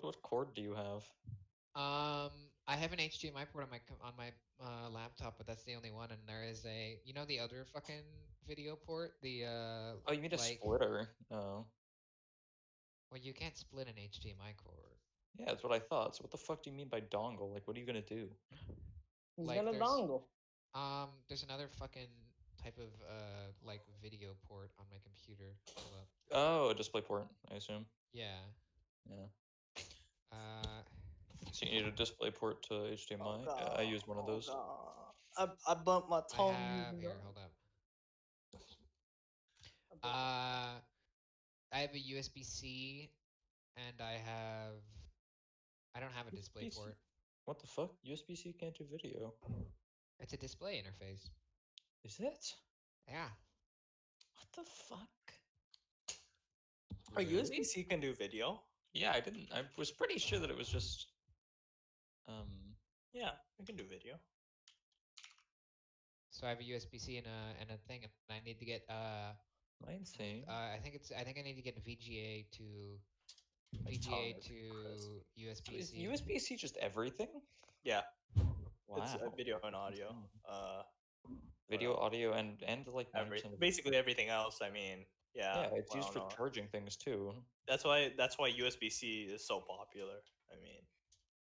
What cord do you have? I have an HDMI port on my laptop, but that's the only one. And there is a, the other fucking video port, the Oh, you mean a like, splitter? Oh, well, you can't split an HDMI cord. yeah, that's what I thought. So what the fuck do you mean by dongle? Like, what are you gonna do? He's Like, gonna dongle. there's another fucking type of like video port on my computer. Hold up. Oh, a display port, I assume. Yeah. Yeah. Uh, So you need a display port to Oh HDMI. god. I use one of Oh those. god. I bumped my I tongue have using here. that. Hold up. I bumped my- I have a USB-C, and I don't have a display USB-C? port. What the fuck? USB-C can't do video. It's a display interface. Is it? Yeah. What the fuck? A Really? USB-C can do video. Yeah, I didn't. I was pretty sure that it was just. Yeah, it can do video. So I have a USB-C and a thing, and I need to get Mine's saying. I think I need to get VGA to My tongue VGA is to So is USB-C. USB-C just everything? Yeah, Wow. it's video and audio. Video, else? audio, and like 90% of basically everything else. I mean, yeah. Yeah, it's used for no. charging things too. That's why USB-C is so popular. I mean,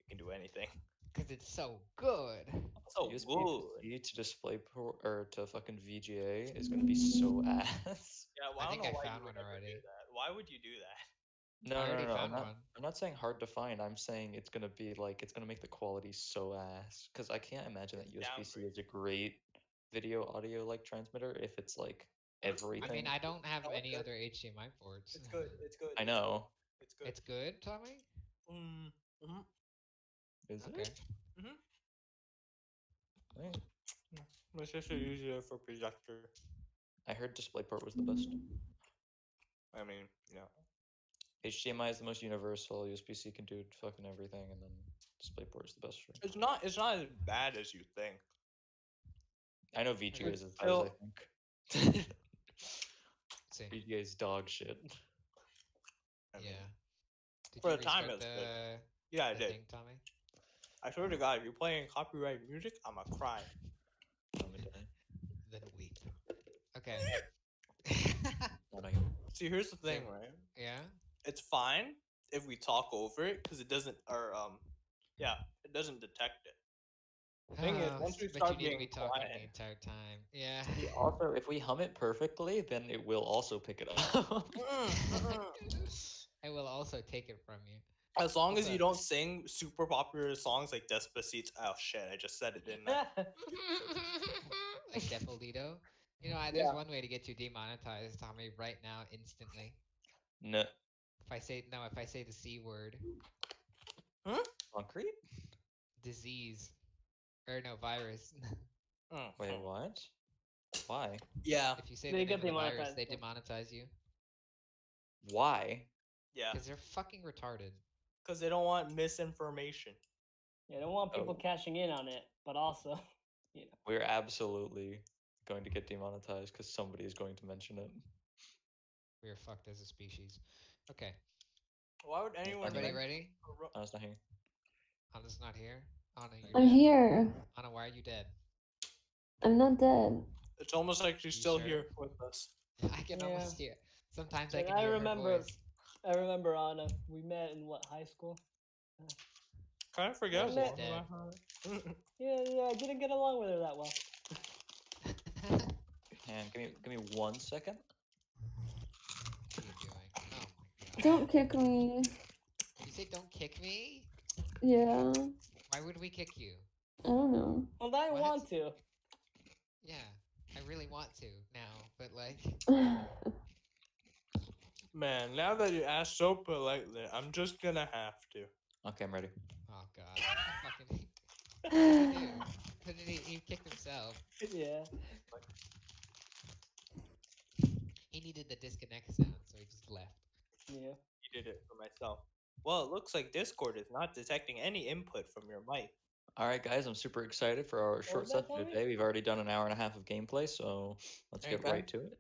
it can do anything. Because it's so good. So USB-C to display port or to fucking VGA is gonna be so ass. Yeah, well, I I think don't know I why found you would one ever already. do that. Why would you do that? No, I no, already no, no. found one. I'm not saying hard to find. I'm saying it's gonna be like it's gonna make the quality so ass. Because I can't imagine that USB-C is a great video audio like transmitter if it's like everything. I mean, I don't have No, it's any good. other HDMI ports. It's good. It's good. I know. It's good. It's good, Tommy? Mm-hmm. Is Okay. it? Right. My sister uses it for projector. I heard DisplayPort was the best. I mean, yeah. HDMI is the most universal. USB-C can do fucking everything, and then DisplayPort is the best for. It's not as bad as you think. I know VGA is as bad as still- I think. See. VGA is dog shit. I mean, Yeah. Did for you the time, restart it's good. the, Yeah, I the did. thing, Tommy? I swear to God, if you're playing copyright music, I'ma cry. I'm gonna die. Then weep. Okay. Not again. See, here's the thing, right? Yeah? It's fine if we talk over it because it doesn't, it doesn't detect it. The thing is, once we But start you need to being be talking quiet, the entire time. Yeah. Also, if we hum it perfectly, then it will also pick it up. I will also take it from you. as long What's as you up? don't sing super popular songs like Despacito. Oh shit, I just said it, didn't I? Like Depolito. There's Yeah. one way to get you demonetized, Tommy, right now, instantly. No. If I say the C word, Concrete? disease, or no, virus. Wait, what? Why? Yeah. If you say They the get name of the virus, demonetized, they yeah. demonetize you. Why? Yeah. Because they're fucking retarded. Because they don't want misinformation. Yeah, I don't want people Oh. cashing in on it, but also, We're absolutely going to get demonetized because somebody is going to mention it. We are fucked as a species. Okay. Why would anyone? Everybody mention- ready? I was not here. Anna's not here. Anna, you're I'm dead. here. Anna, why are you dead? I'm not dead. It's almost like she's You still sure? here with us. I can Yeah. almost hear. Sometimes I And can I hear remember- her voice. I remember Anna. We met in high school? Kind of forget. She's dead. Yeah, I didn't get along with her that well. And give me 1 second. What are you doing? Oh my god. Don't kick me. You say don't kick me? Yeah. Why would we kick you? I don't know. Well, I What? want to. Yeah, I really want to now, but like, Man, now that you asked so politely, I'm just gonna have to. Okay, I'm ready. oh god, fucking. What did he do? What did he kicked himself. Yeah. He needed the disconnect sound, so he just left. Yeah. Did it for myself. Well, it looks like Discord is not detecting any input from your mic. All right, guys, I'm super excited for our short was that, session Tommy? today. We've already done an hour and a half of gameplay, so let's get Okay. right to it.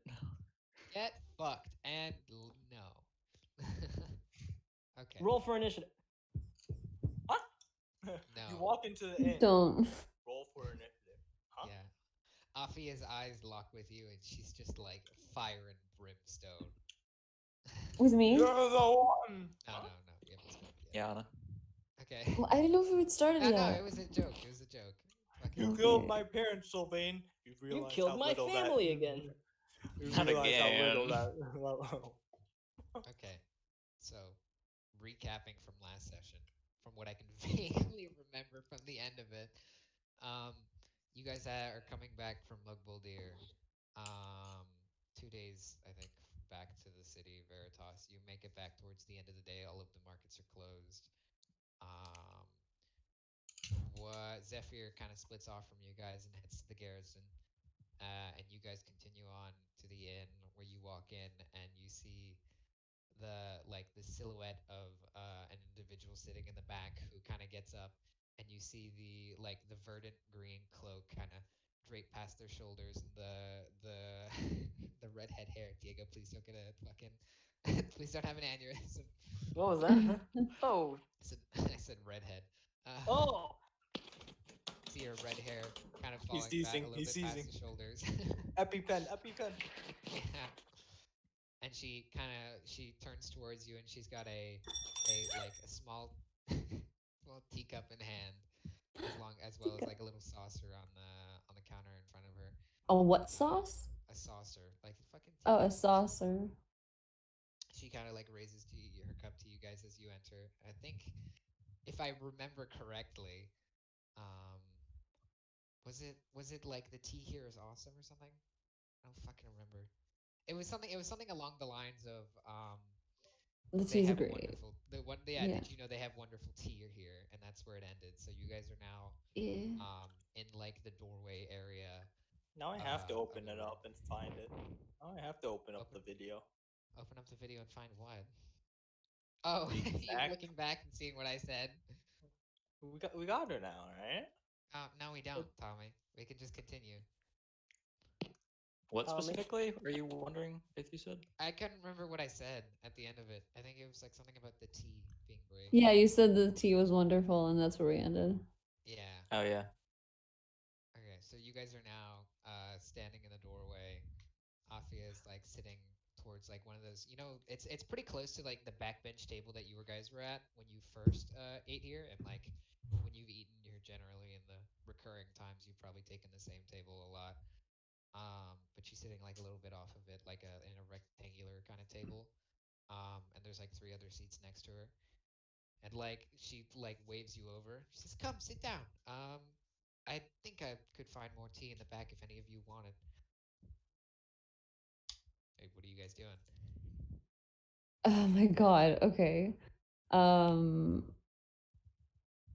Get fucked and no. Okay. Roll for initiative. No. You walk into the inn. Don't. Roll for initiative. Huh? Yeah. Afia's eyes lock with you, and she's just like fire and brimstone. With me? You're the one. No, Huh? no, we haven't started yet. Yeah, Anna. Okay. Well, I didn't know if we had started No, yet. it was a joke. It was a joke. Fucking You Okay. killed my parents, Sylvain. You killed my family again. You Not realize how little again. that. Okay. So, recapping from last session, from what I can vaguely remember from the end of it, you guys are coming back from Lugbuldir. 2 days, I think, back to the city of Veritas. You make it back towards the end of the day. All of the markets are closed. Um, what Zephyr kind of splits off from you guys and heads to the garrison. And you guys continue on to the inn where you walk in and you see the silhouette of an individual sitting in the back who kind of gets up, and you see the verdant green cloak kind of drape past their shoulders, and the the redhead hair. Diego, please don't get a fucking please don't have an aneurysm. What was that? Oh. I said redhead. Oh. See her red hair kind of He's falling back a teasing. little He's bit past teasing. the shoulders. EpiPen. Yeah. And she turns towards you, and she's got a small small teacup in hand, as well as Teacup. like a little saucer on the counter in front of her. A what sauce? A saucer, like a fucking Oh, a teacup. saucer. She kind of like raises her cup to you guys as you enter. I think, if I remember correctly, um, was it like the tea here is awesome or something? I don't fucking remember. It was something along the lines of The they tea's have great. wonderful Yeah. did you know they have wonderful tea here, and that's where it ended. So you guys are now Yeah. in like the doorway area. Now I have to of open the it room. up and find it. Now I have to open up the Open- video. Open up the video and find what? Oh, The you exact- looking back and seeing what I said? We got her now, right? No, we don't, Tommy. We can just continue. What Tommy? specifically are you wondering if you said? I couldn't remember what I said at the end of it. I think it was like something about the tea being great. Yeah, you said the tea was wonderful, and that's where we ended. Yeah. Oh yeah. Okay, so you guys are now standing in the doorway. Afia is like sitting towards like one of those, it's pretty close to like the backbench table that you guys were at when you first ate here, and like when you've eaten here generally in the recurring times you've probably taken the same table a lot. But she's sitting like a little bit off of it, like in a rectangular kind of table. And there's like 3 other seats next to her. And like she like waves you over. She says, "Come, sit down. I think I could find more tea in the back if any of you wanted." Hey, what are you guys doing? Oh my god. Okay.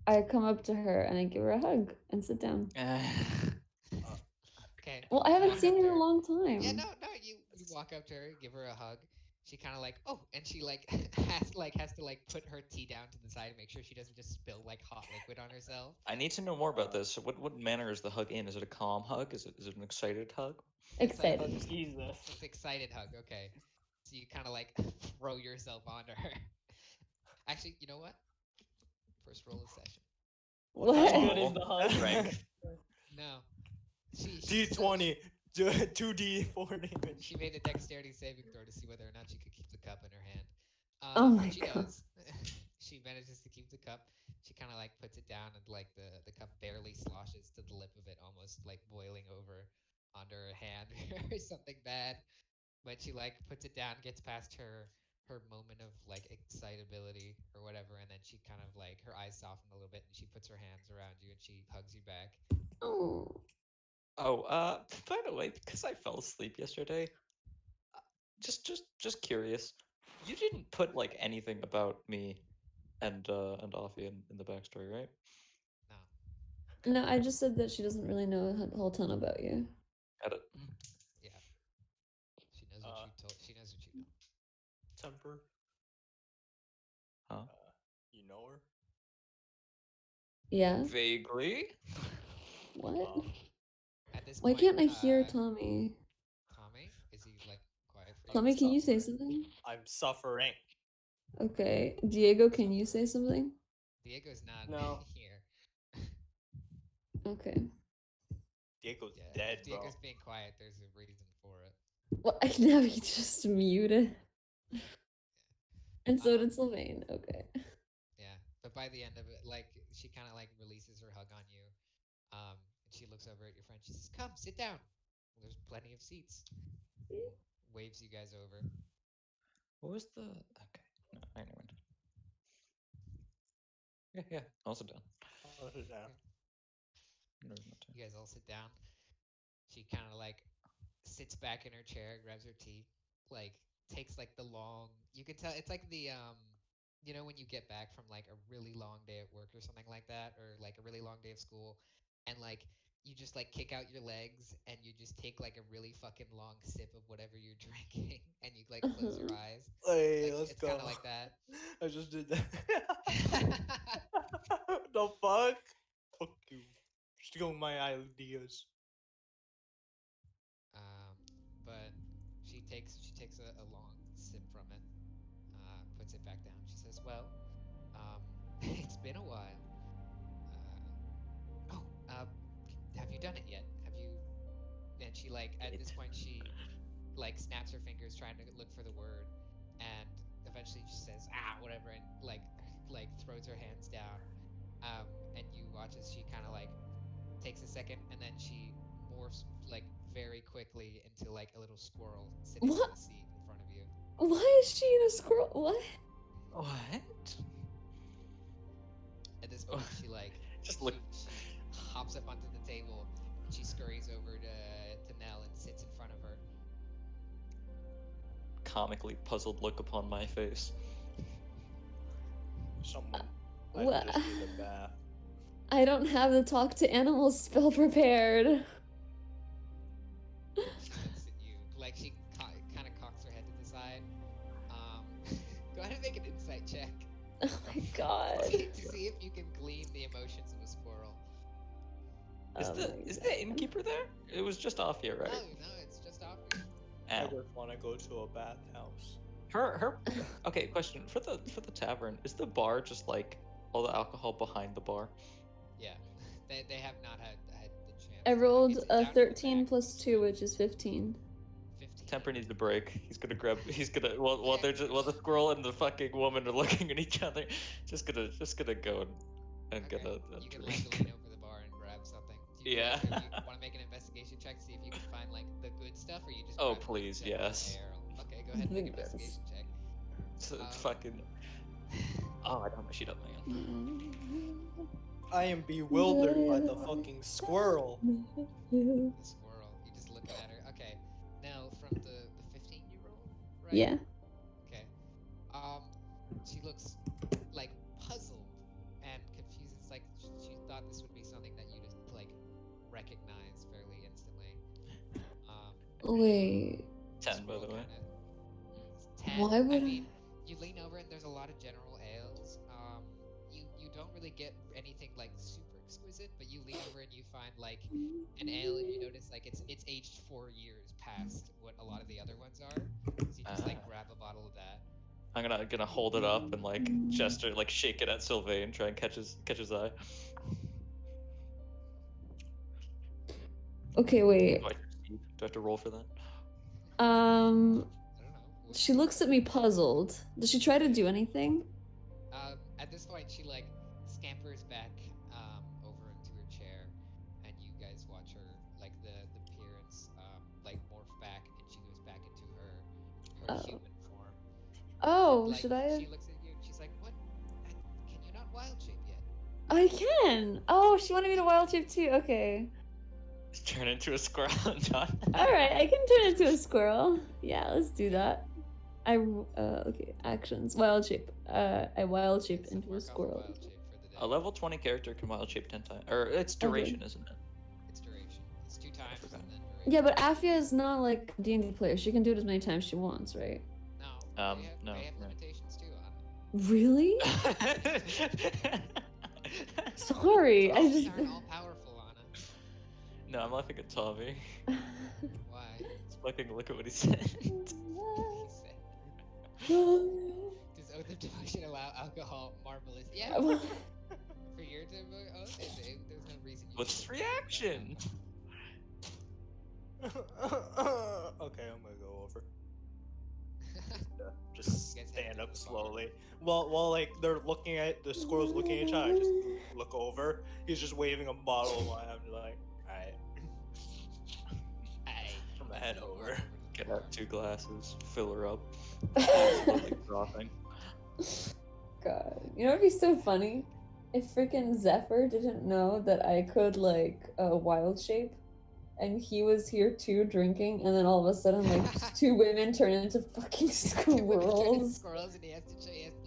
I come up to her and I give her a hug and sit down. Okay. Well, I haven't walk seen up her to in a long time. Yeah, no, you walk up to her, give her a hug. She kind of like, oh, and she like has to like put her tea down to the side to make sure she doesn't just spill like hot liquid on herself. I need to know more about this. What manner is the hug in? Is it a calm hug? Is it an excited hug? Excited. Jesus. It's excited hug. Okay, so you kind of like throw yourself onto her. Actually, you know what? First roll of session. What? How Oh. good is the hug? Strength. No. She D20, 2D4 damage. She made a dexterity saving throw to see whether or not she could keep the cup in her hand. Oh my she God. does. She manages to keep the cup. She kind of like puts it down, and like the cup barely sloshes to the lip of it, almost like boiling over onto her hand or something bad. But she like puts it down, gets past her moment of like excitability or whatever, and then she kind of like her eyes soften a little bit, and she puts her hands around you and she hugs you back. Oh. Oh, by the way, because I fell asleep yesterday, just curious. You didn't put like anything about me and Offie in the backstory, right? No. No, I just said that she doesn't really know a whole ton about you. Got it. Yeah. She knows what you told. She knows what you know. Temper. Huh? You know her? Yeah? Vaguely. What? At this Why point, can't I hear Tommy? Tommy, is he like quiet for you? Tommy, can you say suffering. something? I'm suffering. Okay. Diego, can you say something? Diego's not No. here. Okay. Diego's Yeah, dead, if bro. Diego's being quiet, there's a reason for it. Well, now he just muted. And so Um, did Sylvain. Okay. Yeah, but by the end of it, like she kind of like releases her hug on you, and she looks over at your friend. She says, "Come, sit down. There's plenty of seats." And waves you guys over. What was the? Okay, no, I never mind. Yeah, I'll sit down. Oh, this is down. Okay. Never mind. You guys all sit down. She kind of like sits back in her chair, grabs her tea, like takes like the long. You can tell it's like the you know when you get back from like a really long day at work or something like that, or like a really long day of school, and like you just like kick out your legs and you just take like a really fucking long sip of whatever you're drinking, and you like close your eyes. Hey, Like let's it's go. kind of like that. I just did that. The fuck? Fuck you. Steal my ideas. um, but she takes a long sip from it, puts it back down. She says, "Well, it's been a while. Oh, have you done it yet? Have you?" And she like at this point she like snaps her fingers trying to look for the word, and eventually she says, "Ah, whatever," and like throws her hands down. And you watch as she kind of like takes a second, and then she morphs like very quickly into like a little squirrel sitting on What? the seat in front of you. Why is she in a squirrel? What? What? At this point, she like Just look. she hops up onto the table. She scurries over to Nell and sits in front of her. Comically puzzled look upon my face. Someone. I What? just did a bath. I don't have the talk to animals spell prepared. She looks at you like she kind of cocks her head to the side. Go ahead and make an insight check Oh my god. to see if you can glean the emotions of a squirrel. Is Oh the my is God. the innkeeper there? It was just off here, right? No, it's just off you. I Ow. just want to go to a bathhouse. Her. Okay, question for the tavern. Is the bar just like all the alcohol behind the bar? Yeah, they have not had the chance. I to, like, rolled it's a down in the 13 back. plus 2, which is 15. 15. Temper needs a break. He's gonna grab. He's gonna. While Okay. they're just while the squirrel and the fucking woman are looking at each other, just gonna go and Okay. get a You can drink. like lean over the bar and grab something. Do you Yeah. If you want to make an investigation check to see if you can find like the good stuff, or you just Oh, grab please, general yes. ale? Okay, go ahead and make an investigation check. So Um, fucking. Oh, I don't have my sheet up, man. I am bewildered by the fucking squirrel. The squirrel. You just looking at her. Okay. Now from the 15 you roll, right? Yeah. Okay. She looks like puzzled and confused. It's like she thought this would be something that you just like recognize fairly instantly. Wait. 10, by the way. 10. Why I would mean, you lean over and there's a lot of general ales. You don't really get anything like super exquisite, but you lean over and you find like an ale, and you notice like it's aged 4 years past what a lot of the other ones are. So you just like grab a bottle of that. I'm gonna hold it up and like gesture, like shake it at Sylvain, try and catch his eye. Okay, wait. Do I have to roll for that? I don't know. She looks at me puzzled. Does she try to do anything? At this point, she like scampers back over into her chair, and you guys watch her like the appearance like morph back, and she goes back into her Oh. human form. Oh, Like, should I? She looks at you and she's like, "What? Can you not wild shape yet?" I can. Oh, she wanted me to wild shape too. Okay. Turn into a squirrel, John. All right, I can turn into a squirrel. Yeah, let's do that. Okay, actions. Wild shape. I wild shape Get some into a work on the squirrel. wild shape for the day. A level 20 character can wild shape 10 times. Or it's duration, isn't it? It's duration. It's 2 times and forgot. then duration. Yeah, but Afia is not like a D&D player. She can do it as many times she wants, right? No. No, They have no. limitations too on it. Really? Sorry, I Elves just. aren't all powerful on it. No, I'm laughing at Tommy. Why? Just fucking look at what he said. He said. Does Oath of Devotion allow alcohol? Marvelous. Yeah. For For your turn, oh, there's no reason you What's should his reaction? Okay, I'm gonna go over. Just You guys head stand into up the slowly. While like they're looking at the squirrels looking at each other, I just look over. He's just waving a bottle in my hand, like, alright. Hey, I'm gonna head you walk over. to the Get bar. out 2 glasses, fill her up. Slowly dropping. God, you know what'd be so funny? If freaking Zephyr didn't know that I could like wild shape, and he was here too drinking, and then all of a sudden like just 2 women turn into fucking Women turn into squirrels. squirrels, and he has to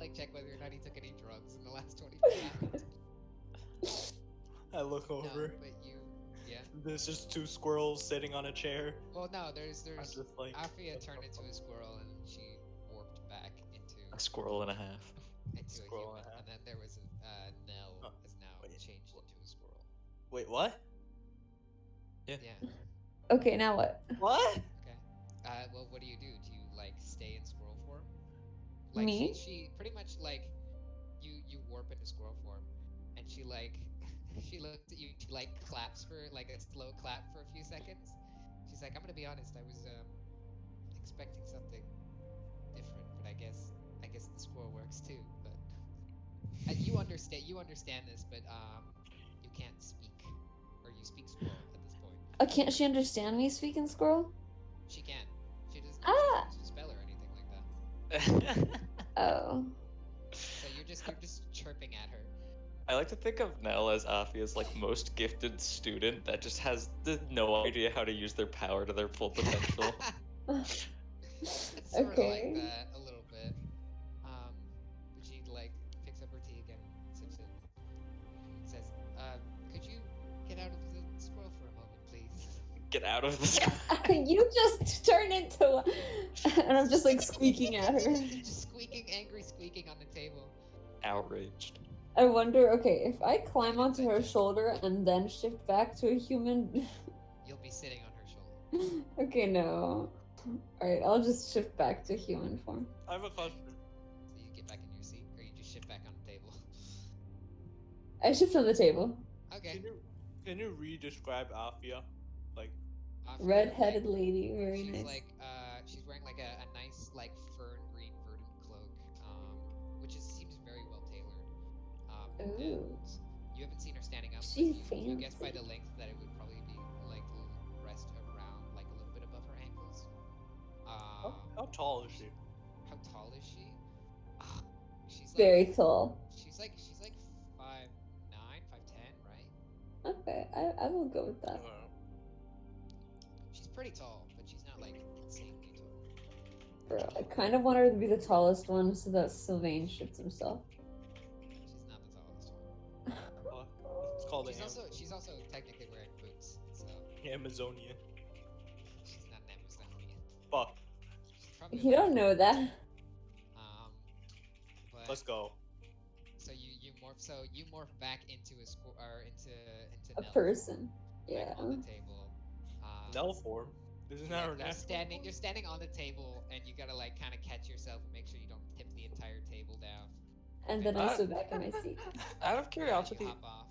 like check whether or not he took any drugs in the last 24 hours. I look No, over. but you, yeah. There's just 2 squirrels sitting on a chair. Well, no, there's I'm just like, Afia what the turned into fuck? a squirrel, and then she warped back into A squirrel and a half. a Squirrel human, and a half. and then there was Nell Oh, has now wait, changed into a squirrel. Wait, what? Yeah. Okay, now what? What? Okay. Well, what do? Do you like stay in squirrel form? Like Me? she pretty much like you warp into squirrel form, and she like she looks at you, she like claps for like a slow clap for a few seconds. She's like, I'm gonna be honest, I was expecting something different, but I guess the squirrel works too. But you understand this, but you can't speak, or you speak squirrel at this point. Can't she understand me speaking squirrel? She can. She doesn't Ah! spell or anything like that. Oh. So you're just chirping at her. I like to think of Nell as Afia's like most gifted student that just has no idea how to use their power to their full potential. It's sort of like Okay. that a little bit. But she like picks up her tea again, sips it, says, could you get out of the squirrel for a moment, please? Get out of this. You just turn into and I'm just like squeaking at her. Just squeaking, angry squeaking on the table. Outraged. I wonder, okay, if I climb onto her shoulder and then shift back to a human. You'll be sitting on her shoulder. Okay, no. Alright, I'll just shift back to human form. I have a question. So you get back in your seat, or you just shift back on the table. I shift on the table. Okay. Can you re-describe Afia? Like, Afia, Red-headed lady, very she's nice. like she's wearing like a nice like fern green verdant cloak, which seems very well tailored. And Ooh. you haven't seen her standing up. She's but you guess by fancy. the length that it would probably be like rest around like a little bit above her ankles. how tall is she? How tall is she? She's like, Very tall. She's like 5'9", 5'10", right? Okay, I will go with that. She's pretty tall, but she's not like insanely tall. Bro, I kind of want her to be the tallest one so that Sylvain shoots himself. She's not the tallest one. It's called She's also technically wearing boots, so Amazonian. she's not an Amazonian. Fuck. She's probably You don't know that. But Let's go. so you morph back into a into A Nell person. form, like, Yeah. on the table. Nell form. Isn't that her name? You're standing on the table, and you gotta like kind of catch yourself and make sure you don't tip the entire table down. And then I sit back in my seat. Out of You curiosity, hop off.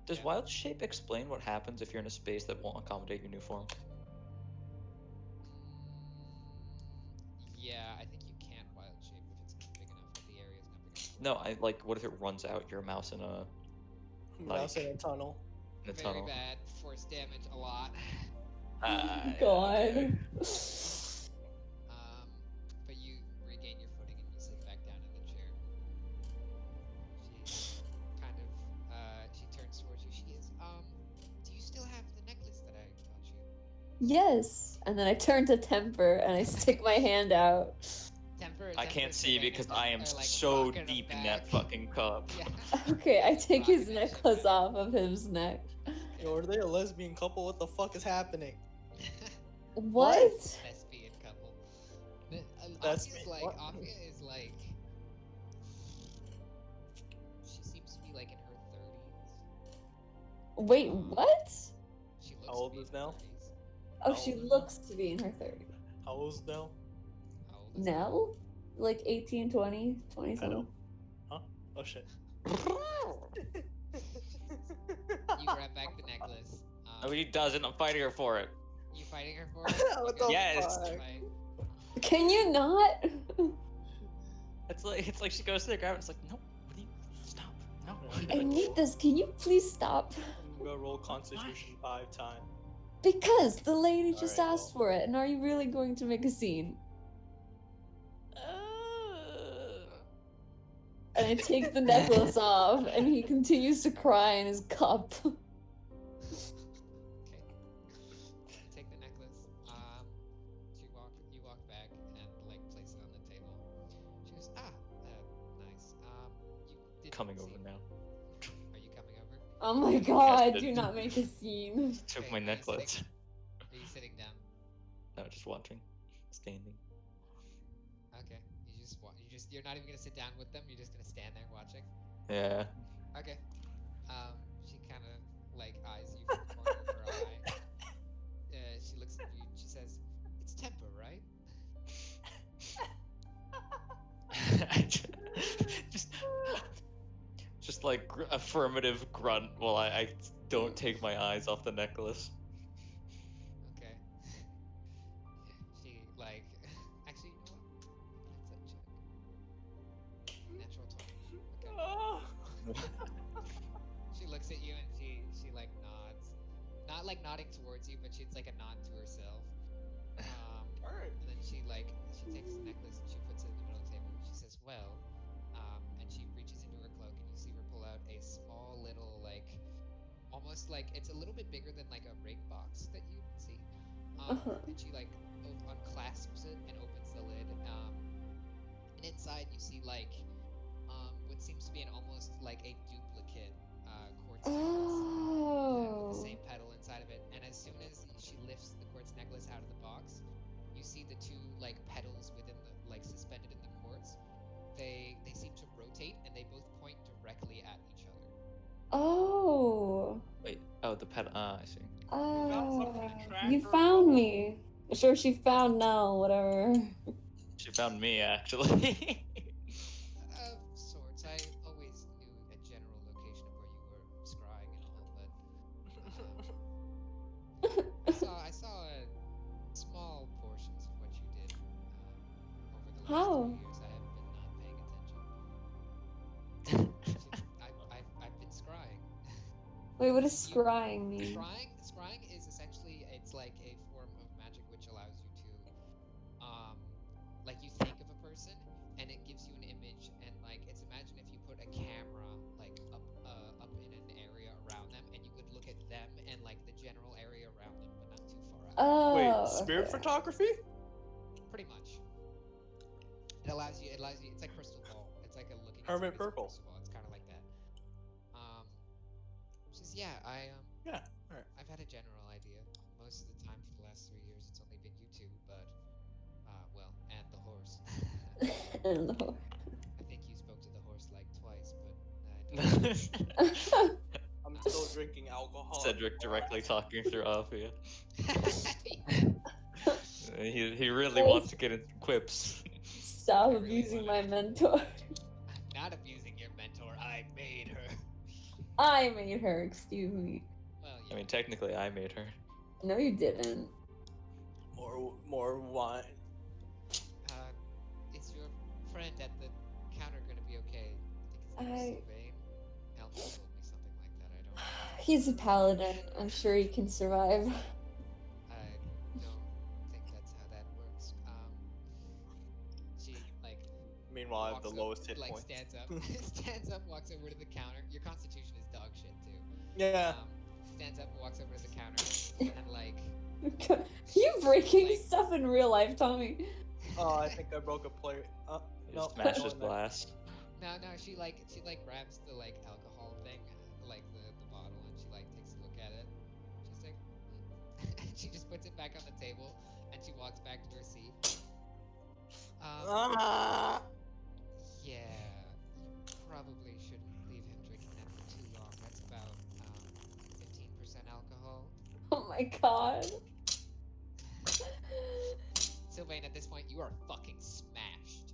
does Yeah. wild shape explain what happens if you're in a space that won't accommodate your new form? Yeah, I think you can wild shape if it's not big enough. If the area is not big enough. No, I like. What if it runs out? You're a mouse in a Mouse in a tunnel. Very tunnel. bad. Force damage a lot. God. But you regain your footing and you sit back down in the chair. She kind of she turns towards you. She is do you still have the necklace that I got you? Yes. And then I turn to Temper and I stick my hand out. Temper. I can't Temper's see sitting because and I am are, like, so rocking deep in back. that fucking cup. Yeah. Okay, I take his Rocking that shit necklace back. off of his neck. Yo, are they a lesbian couple? What the fuck is happening? What? Lesbian couple. That's Afia's me. like What? Afia is like she seems to be like in her 30s. Wait, what? She looks How to old be is in her Nell? 30s. Oh, How she old is looks to be in her 30s. How old is Nell? How old is Nell? Nell? Like 18, 20, 20 I know. something. Huh? Oh shit. back the necklace. No, he doesn't. I'm fighting her for it. You fighting her for it? What You guys the Yes. fuck? fight. Can you not? It's like she goes to the grab and it's like, no, what do you stop? No. I need this. Can you please stop? I'm gonna roll Constitution 5 times. Because the lady just Alright, asked for it, and are you really going to make a scene? And I take the necklace off, and he continues to cry in his cup. Okay. You take the necklace. You walk back and like place it on the table. She goes, nice. You did Coming see- over now. Are you coming over? Oh my god, but- do not make a scene. Took Okay, my are you necklace. sitting- Are you sitting down? No, just watching. Standing. Okay. You're not even gonna sit down with them. You're just gonna stand there watching. Yeah. Okay. She kind of like eyes you from the corner of her eye. She looks at you. She says, "It's temper, right?" just like affirmative grunt while I don't take my eyes off the necklace. Okay. She like actually, you know what? Let's check. Natural 20. Okay. Oh. She looks at you and she like nods. Not like nodding towards you, but she's like a nod to herself. Alright. And then she takes the necklace and she puts it in the middle of the table. She says, "Well," and she reaches into her cloak and you see her pull out a small little like, almost like it's a little bit bigger than like a rake box that you would see. And she like unclasps it and opens the lid. And inside you see like what seems to be an almost like a duplicate quartz necklace. With the Oh. same petal inside of it, and as soon as she lifts the quartz necklace out of the box, you see the two like petals within the like suspended in the quartz. They seem to rotate, and they both point directly at each other. Oh. Wait. Oh, the pet. Ah, I see. something to track You her found with? me. Sure, she found Nell, whatever. She found me actually. Of sorts. I always knew a general location of where you were scrying and all, but I saw small portions of what you did over the last How? 2 years. I have been not paying attention. I've been scrying. Wait, what does scrying mean? Scrying is essentially it's like a form of magic which allows you to like you think of a person and it gives you an image, and like it's, imagine if you put a camera like up in an area around them and you could look at them and like the general area around them but not too far out. Oh. Wait, spirit okay. photography? Pretty much. It allows you it's like crystal ball. It's like a looking at Hermit somebody's purple. crystal ball. It's kind of like that. Says, yeah, Yeah, alright. I've had a general idea. Most of the time for the last 3 years, it's only been you two, but, well, and the horse. And the horse. I think you spoke to the horse like twice, but I don't. I'm still drinking alcohol. Cedric directly talking through Alfia. Yeah. He really wants to get into quips. Stop I really abusing wanna- my mentor. I'm not abusing your mentor. I made her. I made her, excuse me. Well, I yeah. mean, technically, I made her. No, you didn't. More wine. Is your friend at the counter gonna be okay? I think his name is Sylvain. Elton told me something like that. I don't know. He's a paladin. I'm sure he can survive. I don't think that's how that works. She like Meanwhile, I have the walks up, lowest hit like point. stands up, walks over to the counter. Your constitution is dog shit too. Yeah. Stands up and walks over to the counter and like You breaking like- stuff in real life, Tommy? Oh, I think I broke a plate. He No. smashed his glass. no, she grabs the like alcohol thing, like the bottle, and she like takes a look at it. She's like, and she just puts it back on the table, and she walks back to her seat. Ah! Yeah, you probably shouldn't leave him drinking that for too long. That's about 15% alcohol. Oh my god. Sylvain, at this point, you are fucking smashed.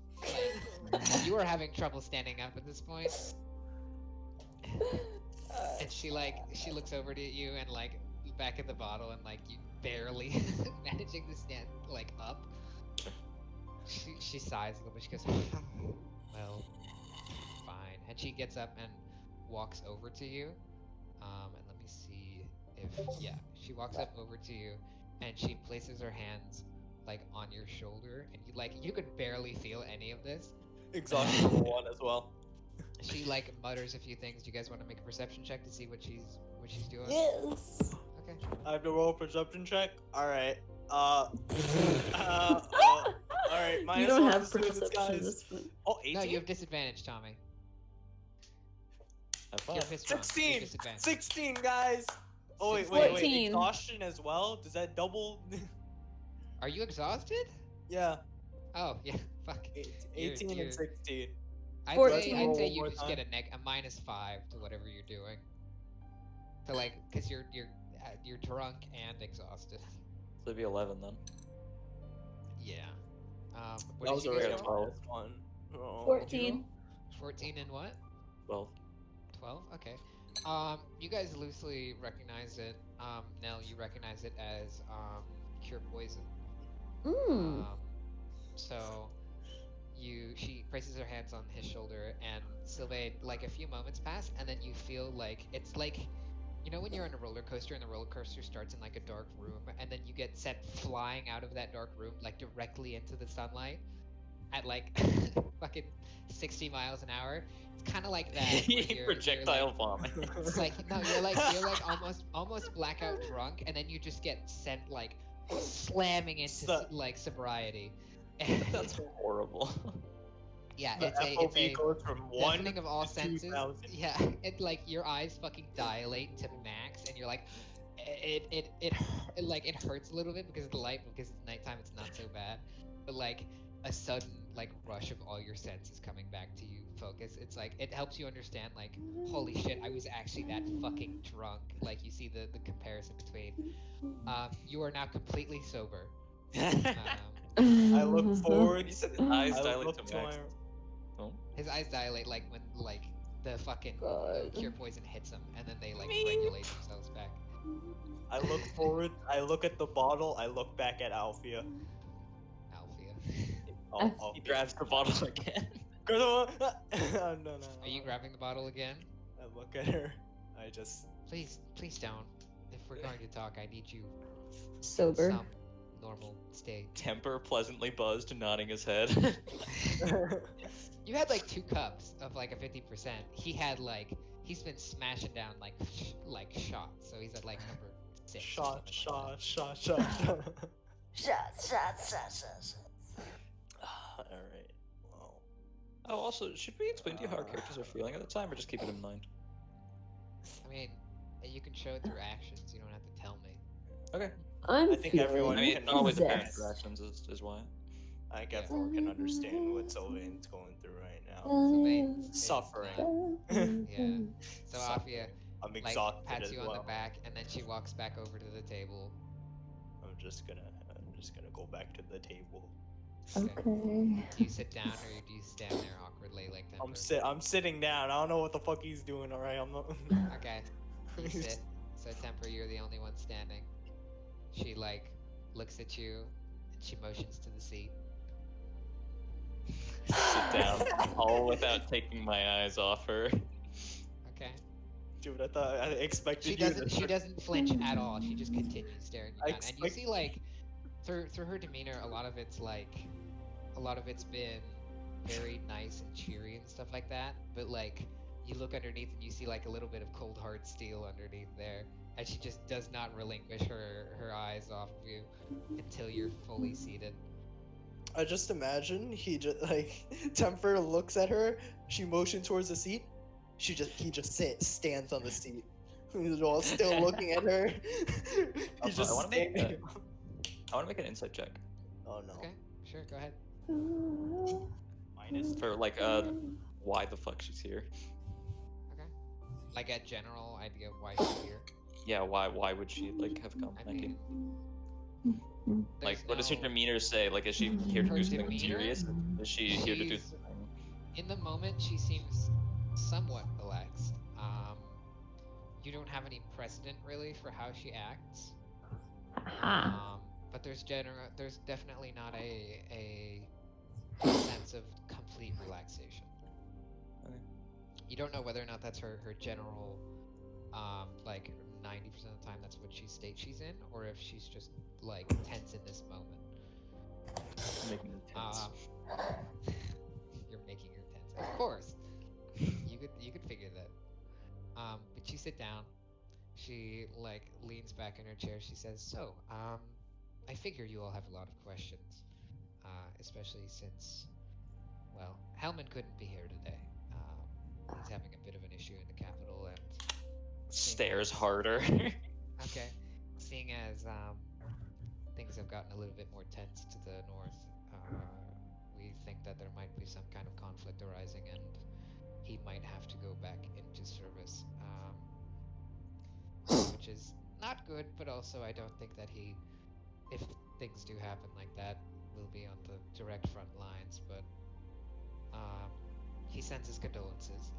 Like, you are having trouble standing up at this point. And she looks over to you and like back at the bottle and like you barely managing to stand like up. She sighs a little bit. She goes, well, fine. And she gets up and walks over to you. And let me see if she walks up over to you and she places her hands like on your shoulder and you could barely feel any of this. Exhaustion level 1 as well. She like mutters a few things. Do you guys want to make a perception check to see what she's doing? Yes. Okay. I have to roll a perception check. All right. All right. You Minus don't 1 have for doing this, perception at guys. this point. Oh, 18? No, you have disadvantage, Tommy. Have fun. You're pissed drunk. You have 16! disadvantage. 16, guys! Oh, wait. 14. Exhaustion as well? Does that double? Are you exhausted? Yeah. Oh yeah. Fuck. 18 You're- and 16. I'd 14. say Roll you one more just time. get a -5 to whatever you're doing. So like, cause you're drunk and exhausted. So it'd be 11 then. Yeah. What That was did you already guys a roll? -1. Oh. 14. 14 and what? 12. 12. Okay. You guys loosely recognize it. Nell, you recognize it as cure poison. Mm. So she places her hands on his shoulder, and Sylvain, like a few moments pass, and then you feel like it's like, you know, when you're on a roller coaster and the roller coaster starts in like a dark room, and then you get sent flying out of that dark room like directly into the sunlight at like fucking 60 miles an hour. It's kind of like that. where you're Projectile like, vomit. it's like no, you're like almost blackout drunk, and then you just get sent like slamming into like sobriety. That's horrible. Yeah, The it's FOV a goes from 1 deafening of all to senses. 2,000. Yeah, it like your eyes fucking dilate to max, and you're like, it like it hurts a little bit because of the light, because it's nighttime. It's not so bad, but like a sudden like rush of all your senses coming back to you. Focus. It's like it helps you understand. Like, holy shit, I was actually that fucking drunk. Like you see the comparison between. You are now completely sober. I look forward. You said his eyes I dilate look to to max. my. Oh. His eyes dilate like when like the fucking God. cure poison hits him, and then they like regulate themselves back. I look forward. I look at the bottle. I look back at Alfia. Alfia. Oh, He grabs the bottle again. no. Are you grabbing the bottle again? I look at her. I just. Please don't. If we're going to talk, I need you Sober. some normal state. Temper pleasantly buzzed, nodding his head. You had like 2 cups of like a 50%. He had like he's been smashing down like shots, so he's at like number 6. Shot. Shots. Alright. Well. Oh, also, should we explain to you how our characters are feeling at the time, or just keep it in mind? I mean, you can show it through actions. You don't have to tell me. Okay. I'm I think feeling everyone- I mean, can not always apparent possessed. through actions is why. I think Yeah. everyone can understand what Sylvain's going through right now. Sylvain is, Suffering. Yeah. So Suffering. Afia I'm like exhausted pats as you well. on the back, and then she walks back over to the table. I'm just gonna go back to the table. Okay. Do you sit down or do you stand there awkwardly like that? I'm sitting down. I don't know what the fuck he's doing. All right, I'm not. Okay. You sit. So Temper, you're the only one standing. She like looks at you and she motions to the seat. Sit down, all without taking my eyes off her. Okay. Dude, I expected She you doesn't. to. She doesn't flinch at all. She just continues staring you I down, and you expect- see like through her demeanor, a lot of it's been very nice and cheery and stuff like that. But like you look underneath and you see like a little bit of cold hard steel underneath there, and she just does not relinquish her eyes off of you until you're fully seated. I just imagine he just like Temper looks at her. She motions towards the seat. He just stands on the seat. He's all still looking at her. He's just I wanna make standing. I want to make an insight check Oh no. Okay, sure, go ahead. Minus. for like why the fuck she's here. Okay. Like a general idea of why she's here. Yeah, why would she like have come? I Thank you. mean, Like, there's what does her no- demeanor say? Like, is she here to Her do something demeanor? serious? Is she here to do She's- something? In the moment, she seems somewhat relaxed. you don't have any precedent really for how she acts. Aha. But there's definitely not a sense of complete relaxation. Okay. You don't know whether or not that's her general, like 90% of the time that's what she states she's in, or if she's just like tense in this moment. Making it tense. You're making her tense, of course. You could figure that. But you sit down. She like leans back in her chair. She says, "So, I figure you all have a lot of questions, especially since, well, Hellman couldn't be here today. He's having a bit of an issue in the capital, and Stares harder. okay, seeing as things have gotten a little bit more tense to the north, we think that there might be some kind of conflict arising, and he might have to go back into service, which is not good, but also I don't think that he, if things do happen like that, will be on the direct front lines, but he sends his condolences."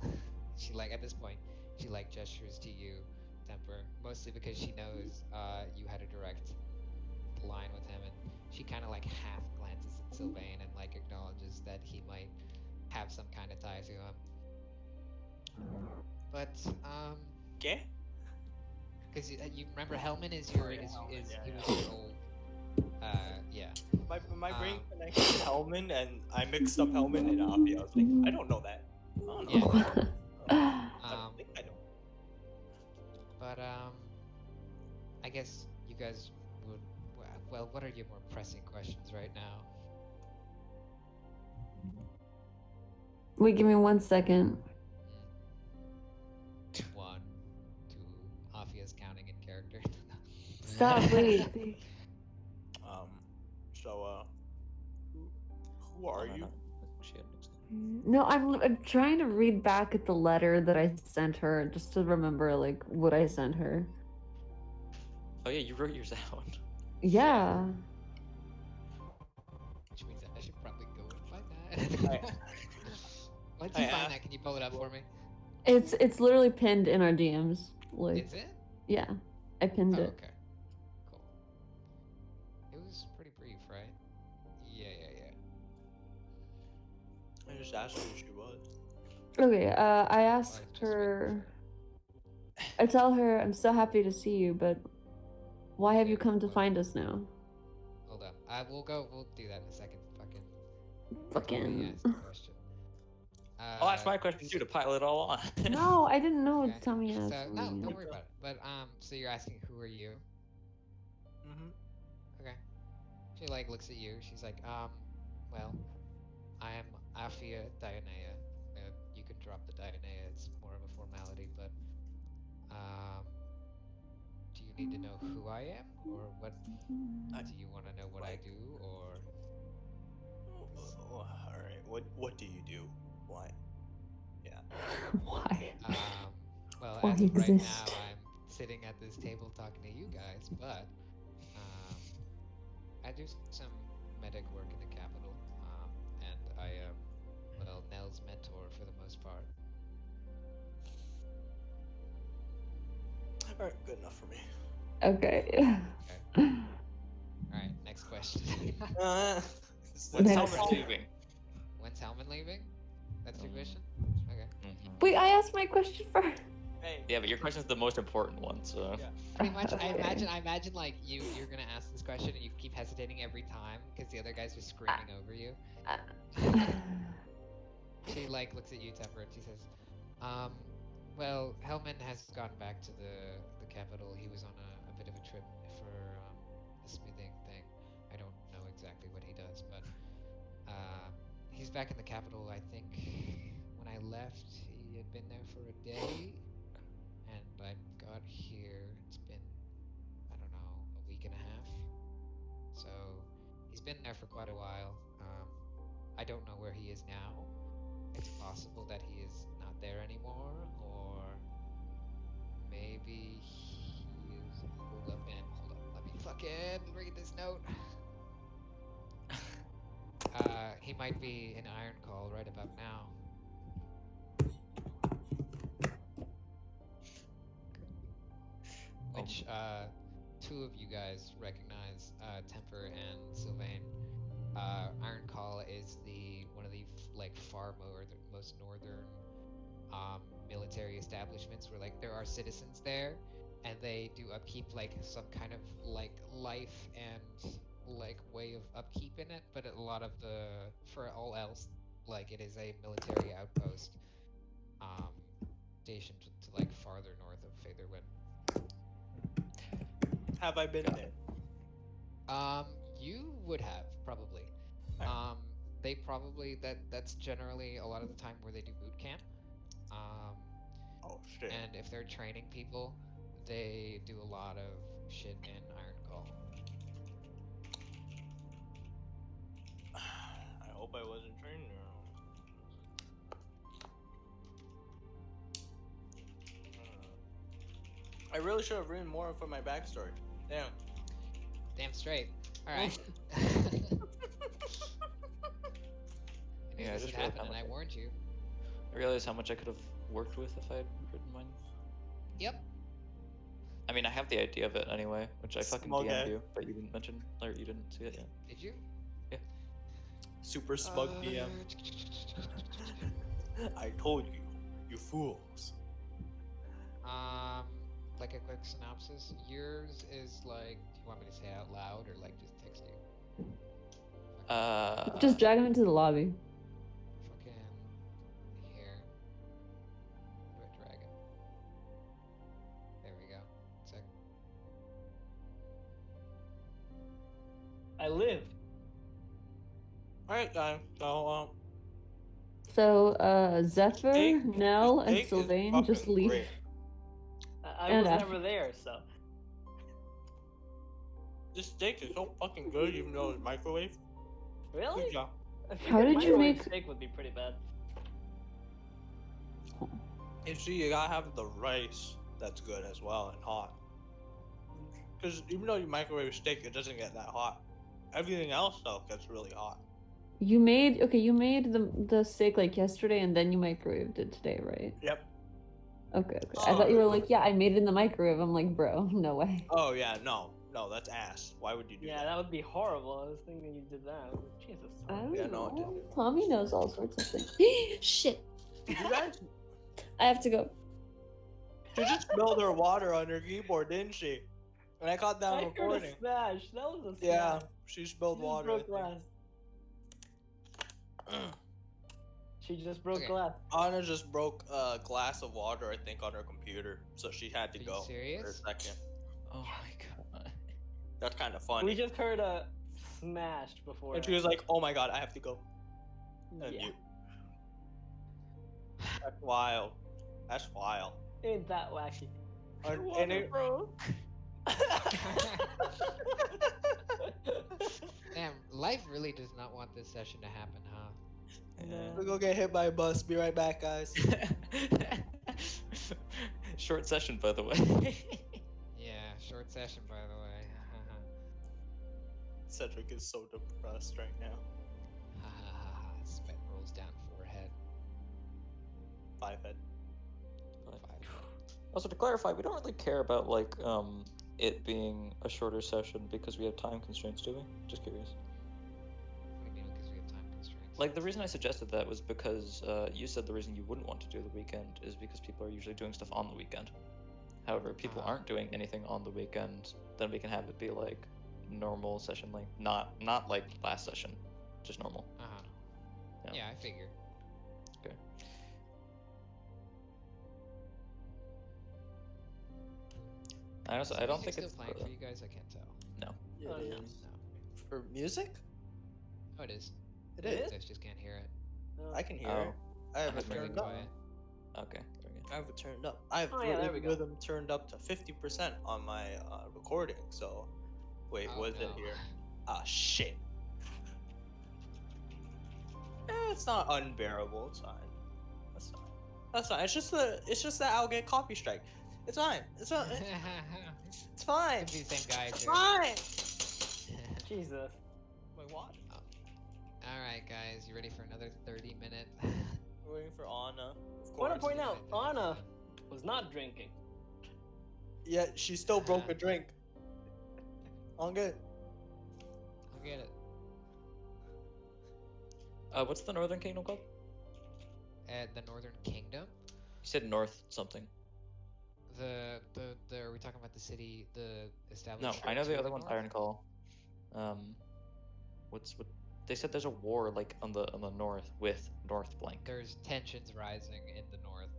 She like, at this point, she like gestures to you, Temper, mostly because she knows you had a direct line with him, and she kind of like half glances at Sylvain and like acknowledges that he might have some kind of tie to him. But Okay. because you remember Hellman is your yeah, is Hellman, yeah, he yeah. was your old yeah. My brain connected Hellman, and I mixed up Hellman and Avi. I was like, I don't know that. I don't know. Yeah. I don't think I know. But I guess you guys would. Well, what are your more pressing questions right now? Wait, give me 1 second. 1, 2. Afia's counting in character. Stop, wait. So who are you? She had mixed it. No, I'm trying to read back at the letter that I sent her just to remember like what I sent her. Oh yeah, you wrote yours out. Yeah. Which means that I should probably go and find that. Once you find that, can you pull it up for me? It's literally pinned in our DMs. Like, Is it? yeah, I pinned Oh, it. okay. Cool. It was pretty brief, right? Yeah. I just asked her who she was. Okay, I asked just her. I tell her I'm so happy to see you, but why have you come to find us now? Hold up. We'll do that in a second. Fucking. Ask the question. I'll ask my question too to pile it all on. No, I didn't know. Okay. Tommy asked. So, no, me. don't worry about it. But so you're asking who are you? Mm-hmm. Okay. She like looks at you. She's like, well, I am Afia Dionea. You can drop the Dionea. It's more of a formality, but do you need to know who I am, or what? Do you want to know what I do, or? All right. What do you do? Why? Yeah. Why? Well, Why as of right now, exist? I'm sitting at this table talking to you guys, but I do some medic work in the capital, and I am, well, Nell's mentor for the most part. All right. Good enough for me. Okay. Okay. All right, next question. When's Next. Hellman leaving? When's Hellman leaving? That's your question? Okay. Wait, I asked my question first. Hey. Yeah, but your question's the most important one, so. Yeah. Pretty much, I Okay. imagine like you're gonna ask this question and you keep hesitating every time because the other guys are screaming over you. She like looks at you, Temper, and she says, well, Hellman has gone back to the capital. He was on a bit of a trip for a smithing thing. I don't know exactly what he does, but he's back in the capital. I think when I left, he had been there for a day, and I got here. It's been, I don't know, a week and a half. So he's been there for quite a while. I don't know where he is now. It's possible that he is not there anymore, or maybe he is pulled up in. Hold up, let me fucking read this note. He might be in Iron Call right about now. which two of you guys recognize, Temper and Sylvain. Iron Call is one of the like most northern military establishments where like there are citizens there, and they do upkeep like some kind of like life and like way of upkeep in it. But a lot of for all else, like it is a military outpost, stationed to like farther north of Featherwind. Have I been there? You would have probably. Alright. They probably that's generally a lot of the time where they do boot camp. Oh shit. And if they're training people, they do a lot of shit in Iron Call. I hope I wasn't trained there. I really should have written more for my backstory. Damn. Damn straight. All right. Yeah, I This just would realized happen, how and much I warned you. I realized how much I could have worked with if I had written mine. Yep. I mean, I have the idea of it anyway, which I fucking Smug DM'd guy. you, but you didn't mention, or you didn't see it yet. Did you? Super smug DM. I told you, you fools. Like a quick synopsis. Yours is like, do you want me to say out loud or like just text you? Just drag him into the lobby. Fucking here. Where do I drag him? There we go. Sec. I live. Alright, guys. So, Zephyr, Steak- Nell, and steak is Sylvain just fucking leave. great. I And was after- never there, so. This steak is so fucking good, even though it's microwave. Really? Good job. I How figured did you microwave make- steak would be pretty bad. And see, you gotta have the rice that's good as well and hot. Because even though you microwave steak, it doesn't get that hot. Everything else though gets really hot. You made the steak like yesterday, and then you microwaved it today, right? Yep. Okay. I thought you were like, yeah, I made it in the microwave. I'm like, bro, no way. Oh yeah, no, that's ass. Why would you do Yeah, that? that would be horrible. I was thinking you did that. I was like, Jesus. I don't Yeah, no, it know. didn't. Tommy knows all sorts of things. Shit. Did you guys? I have to go. She just spilled her water on her keyboard, didn't she? And I caught that I on heard a recording. smash. That was a smash. Yeah, she spilled She just water. broke I glass. She just broke Okay. glass. Anna just broke a glass of water, I think, on her computer, so she had to Are you go for a serious? second. Oh my god. That's kind of funny. We just heard a smashed before. And she was like, "Oh my god, I have to go." And Yeah. you. That's wild. That's wild. Ain't that wacky? And it, Damn, life really does not want this session to happen, huh? We'll go get hit by a bus. Be right back, guys. Short session, by the way. Yeah, short session by the way. Cedric is so depressed right now. Sweat rolls down forehead. 5 head. Also, to clarify, we don't really care about like it being a shorter session because we have time constraints, do we? Just curious. What do you mean because we have time constraints? Like, the reason I suggested that was because you said the reason you wouldn't want to do the weekend is because people are usually doing stuff on the weekend. However, if people aren't doing anything on the weekend, then we can have it be like normal session length, not like last session, just normal. Uh-huh. Yeah, I figured. Okay. I also, I don't think still it's playing for you guys. I can't tell. It Oh, no. is. No. For music? Oh, it is. It It is. is? I just can't hear it. No. I can hear Oh. it. I have it Really turned Really up. quiet. Okay. There we go. I have it turned up. I have Oh, yeah, there we go. rhythm turned up to 50% on my recording. So, wait, Oh, was it no. here? Ah, shit. It's not unbearable. It's fine. That's fine. That's fine. It's just that I'll get copy strike. It's fine. It's fine. It's fine. Could be the same guy. It's too. fine. Jesus. Wait, what? All right, guys, you ready for another 30-minute? We're waiting for Anna. Of I want to course. point out, Anna was not drinking. Yet she still broke a drink. On good. I'll get it. What's the Northern Kingdom called? At the Northern Kingdom, You said North something. the are we talking about the city, the No, established? I know to the other one's north? Iron Call. What? They said there's a war like on the north with North Blank. There's tensions rising in the north.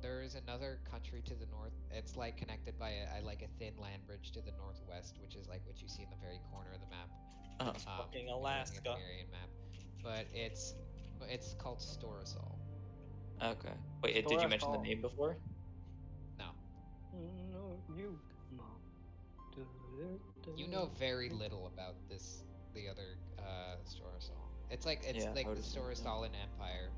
There is another country to the north. It's like connected by a thin land bridge to the northwest, which is like what you see in the very corner of the map. Uh-huh. Fucking If you're looking at the Alaska. Marion map, but it's called Storasol. Okay. Wait, did you mention the Storasol. name before? No, No, you. you know very little about the other Storasol. It's like Yeah, I the would assume so. Storasolin Empire,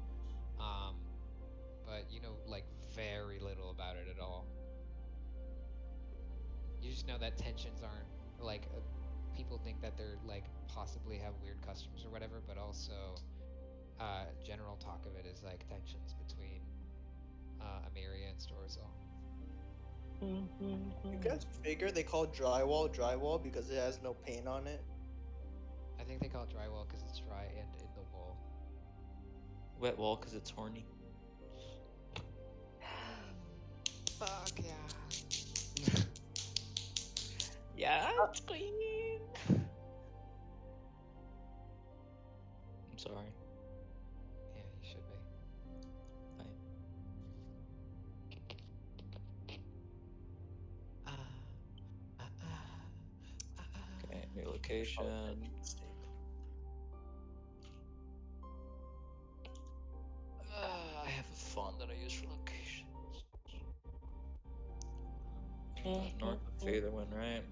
but you know like very little about it at all. You just know that tensions aren't like people think that they're like possibly have weird customs or whatever, but also general talk of it is like tensions between Ameria and Storazol. You guys figure they call drywall because it has no paint on it? I think they call it drywall because it's dry and in the wall. Wet wall because it's horny. Fuck yeah. Yeah, it's clean. I'm sorry. Yeah, you should be. Okay, new location. I have a font that I use for locations. North of Featherwind, right?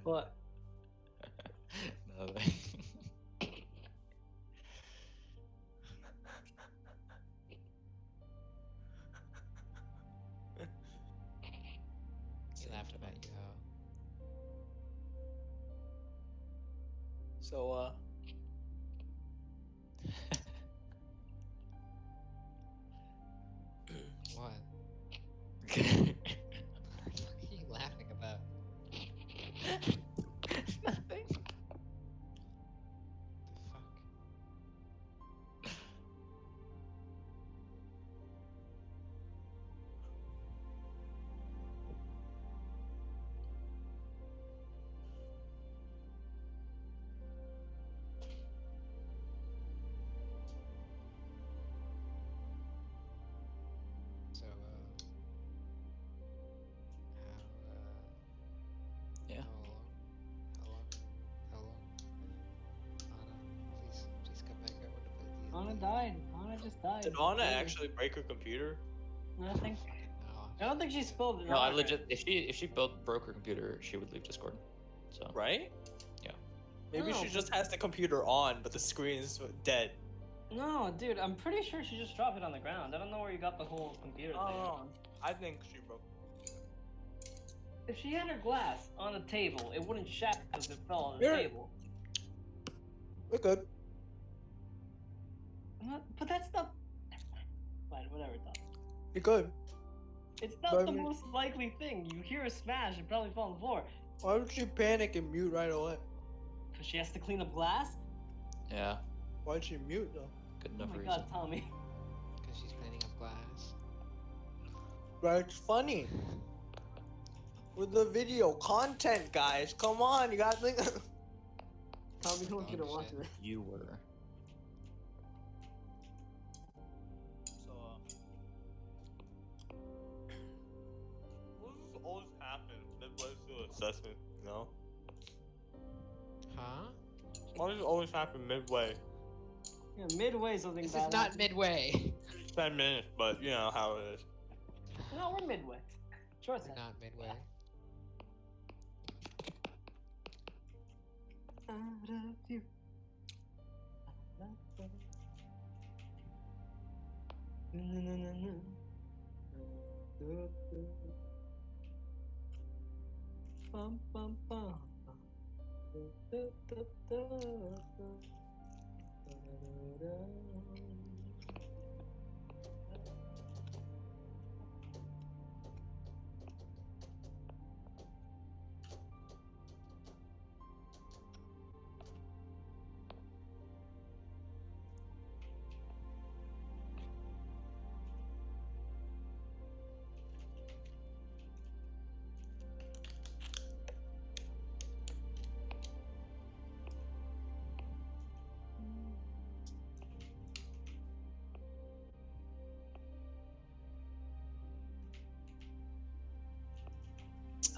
What? Nothing. He laughed about you, ho. So, What? What are you laughing about? Nothing. The fuck? So, Yeah. how long? Anna, please come back. I want to play D&D. Anna died. Anna just died. did Anna Yeah. actually break her computer? I think. No. I don't think she spilled it. No, I on her. legit. If she broke her computer, she would leave Discord. So Right? Yeah. Maybe No, she but- just has the computer on, but the screen is dead. No, dude, I'm pretty sure she just dropped it on the ground. I don't know where you got the whole computer thing. Oh, I think she broke. If she had her glass on the table, it wouldn't shatter because it fell on the Here. table. We're good. But that's not. Fine, whatever, Tom. You're good. It's not But I the mean- most likely thing. You hear a smash, it probably fall on the floor. Why would she panic and mute right away? Because she has to clean up glass? yeah, Why'd she mute though? good Oh enough my reason. god, Tommy. Because she's cleaning up glass. But it's funny. With the video content, guys. Come on, you gotta think. Tommy, no one's Oh, gonna watch shit. this. You were. So, what does always happen midway through assessment, you know? Huh? Why does it always happen midway? Yeah, midway something This bad. is not happens. midway. 10 minutes, but you know how it is. No, we're midway. Short We're set. not midway. I love you. I love you. Na, na, na, na. Bum, bum, bum.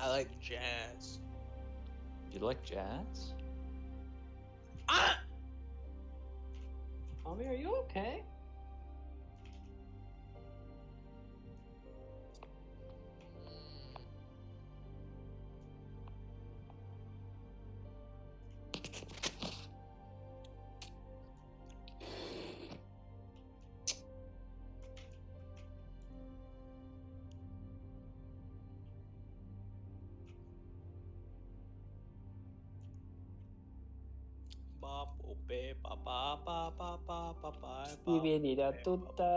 I like jazz. You like jazz? Ah! Tommy, are you okay? Ba, bo, be, ba, ba, ba, ba, ba, ba, ba, ba, Skibidi-da be, ba, tutta.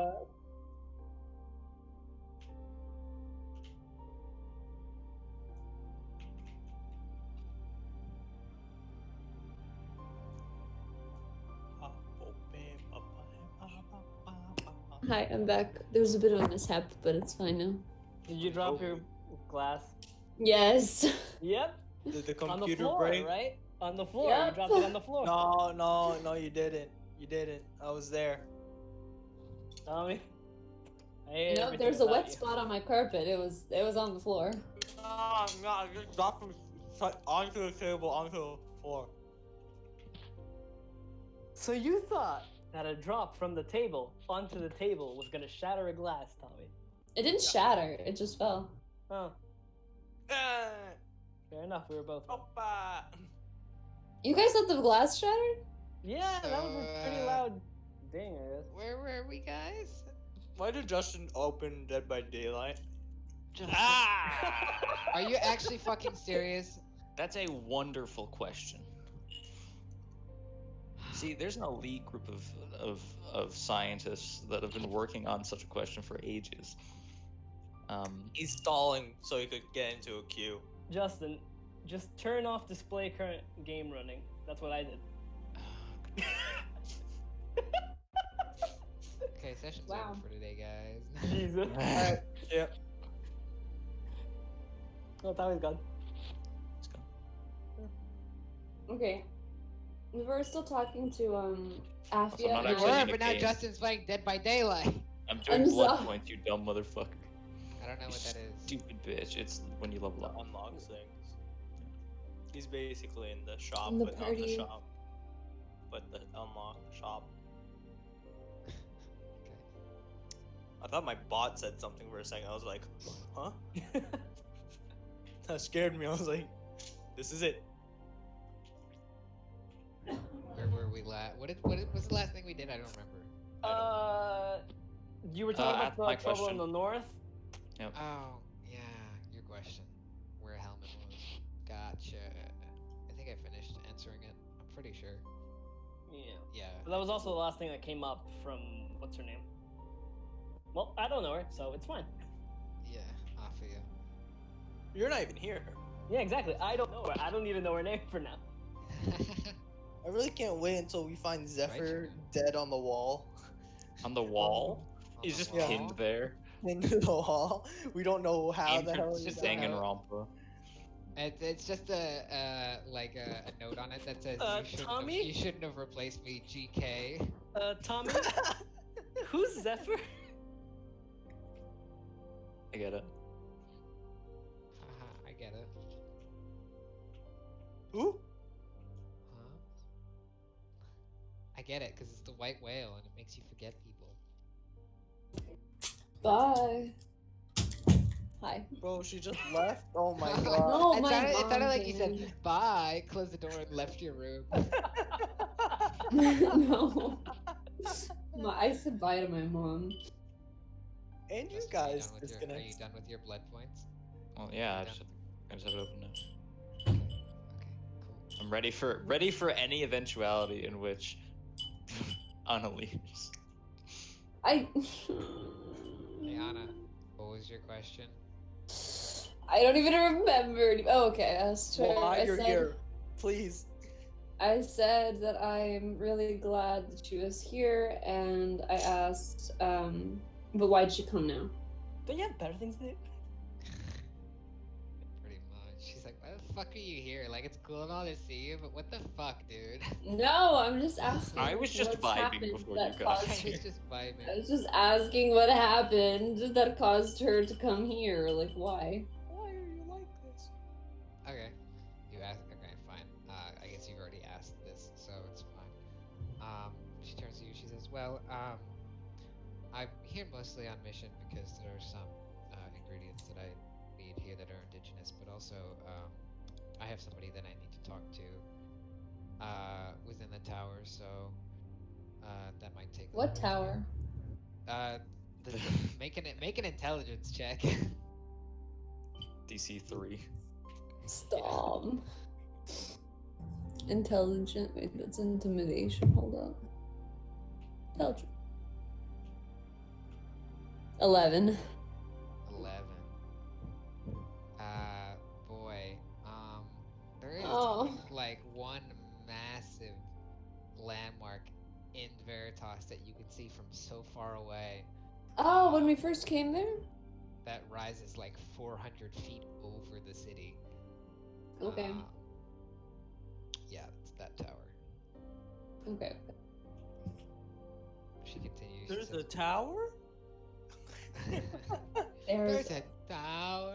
ba, bo, be, ba, ba, ba, ba, ba, ba, ba. Hi, I'm back. There was a bit of a mishap, but it's fine now. Did you drop your glass? Yes. Yep. Did the On the computer floor, break? right? On the floor. Yep. You dropped it on the floor. No, you didn't. You didn't. I was there. Tommy. I hate You know, everything there's a about wet you. spot on my carpet. It was on the floor. No, I just dropped from onto the table, onto the floor. So you thought that a drop from the table onto the table was gonna shatter a glass, Tommy? It didn't shatter. It just fell. Oh, Ah, fair enough. We were both wrong. Opa. You guys thought the glass shattered? Yeah, that was a pretty loud ding, I guess. Where were we, guys? Why did Justin open Dead by Daylight? Ah! Are you actually fucking serious? That's a wonderful question. See, there's an elite group of scientists that have been working on such a question for ages. He's stalling so he could get into a queue. Justin, just turn off display current game running. That's what I did. Okay, session's Wow. over for today, guys. Jesus. Alright, yep. Oh, Tommy's gone. Let's go. Okay. We were still talking to Also, Afia. not We and actually were, in the but now game. Justin's playing Dead by Daylight. I'm doing I'm blood sorry. points, you dumb motherfucker. I don't know You what that is. stupid bitch. It's when you level That up. unlocks things. He's basically in the shop, In the but not the party. shop. But the unlock shop. Okay. I thought my bot said something for a second. I was like, huh? That scared me. I was like, this is it. Where were we what was the last thing we did? I don't remember. You were talking ask about my the trouble question. in the north. Yep. Oh, yeah, your question. Where Helmet was. Gotcha. I think I finished answering it. I'm pretty sure. Yeah. Yeah. But that was also the last thing that came up from what's her name. Well, I don't know her, so it's fine. Yeah, Afia. You're not even here. Yeah, exactly. I don't know her. I don't even know her name for now. I really can't wait until we find Zephyr dead on the wall. On the wall? On He's the just wall. pinned there. Into the wall. We don't know how the hell It's he's just died. Danganronpa. It's just a note on it that says Tommy? you shouldn't have replaced me, GK. Tommy? Who's Zephyr? I get it. Haha, I get it. Who? Huh? I get it because it's the white whale and it makes you forget people. Bye. Hi. Bro, she just left. Oh my No, god. No, it my sounded mom like you said came. bye, closed the door, and left your room. No. I said bye to my mom. And you Justin, are you guys done with your, are you disconnect. done with your blood points? Well, yeah, You I done? just have it open now. Okay. Okay. Cool. I'm ready for any eventuality in which Anna leaves. I. Hey Anna, what was your question? I don't even remember. Oh, okay. I asked her. Why I you're said, here? Please. I said that I'm really glad that she was here, and I asked, but why'd she come now? Don't you have better things to do? Pretty much. She's like, why the fuck are you here? Like, it's cool and all to see you, but what the fuck, dude? No, I'm just asking. I was just what's vibing happened before that you got caused- I here. was just vibing. I was just asking what happened that caused her to come here. Like, why? Why are you like this? Okay. You asked. Okay, fine. I guess you've already asked this, so it's fine. She turns to you. She says, "Well, I'm here mostly on mission because there are some ingredients that I need here that are indigenous, but also I have somebody that I need to talk to within the tower, so that might take." a What little tower? time. Make an intelligence check. DC 3. Stop. Intelligent. Wait, that's intimidation. Hold up. Intelligent. 11. 11. Boy, there is Oh. like one massive landmark in Veritas that you can see from so far away Oh, when we first came there? that rises like 400 feet over the city. Okay. Yeah, it's that tower. Okay. She continues. she There's a says, tower? There's a tower.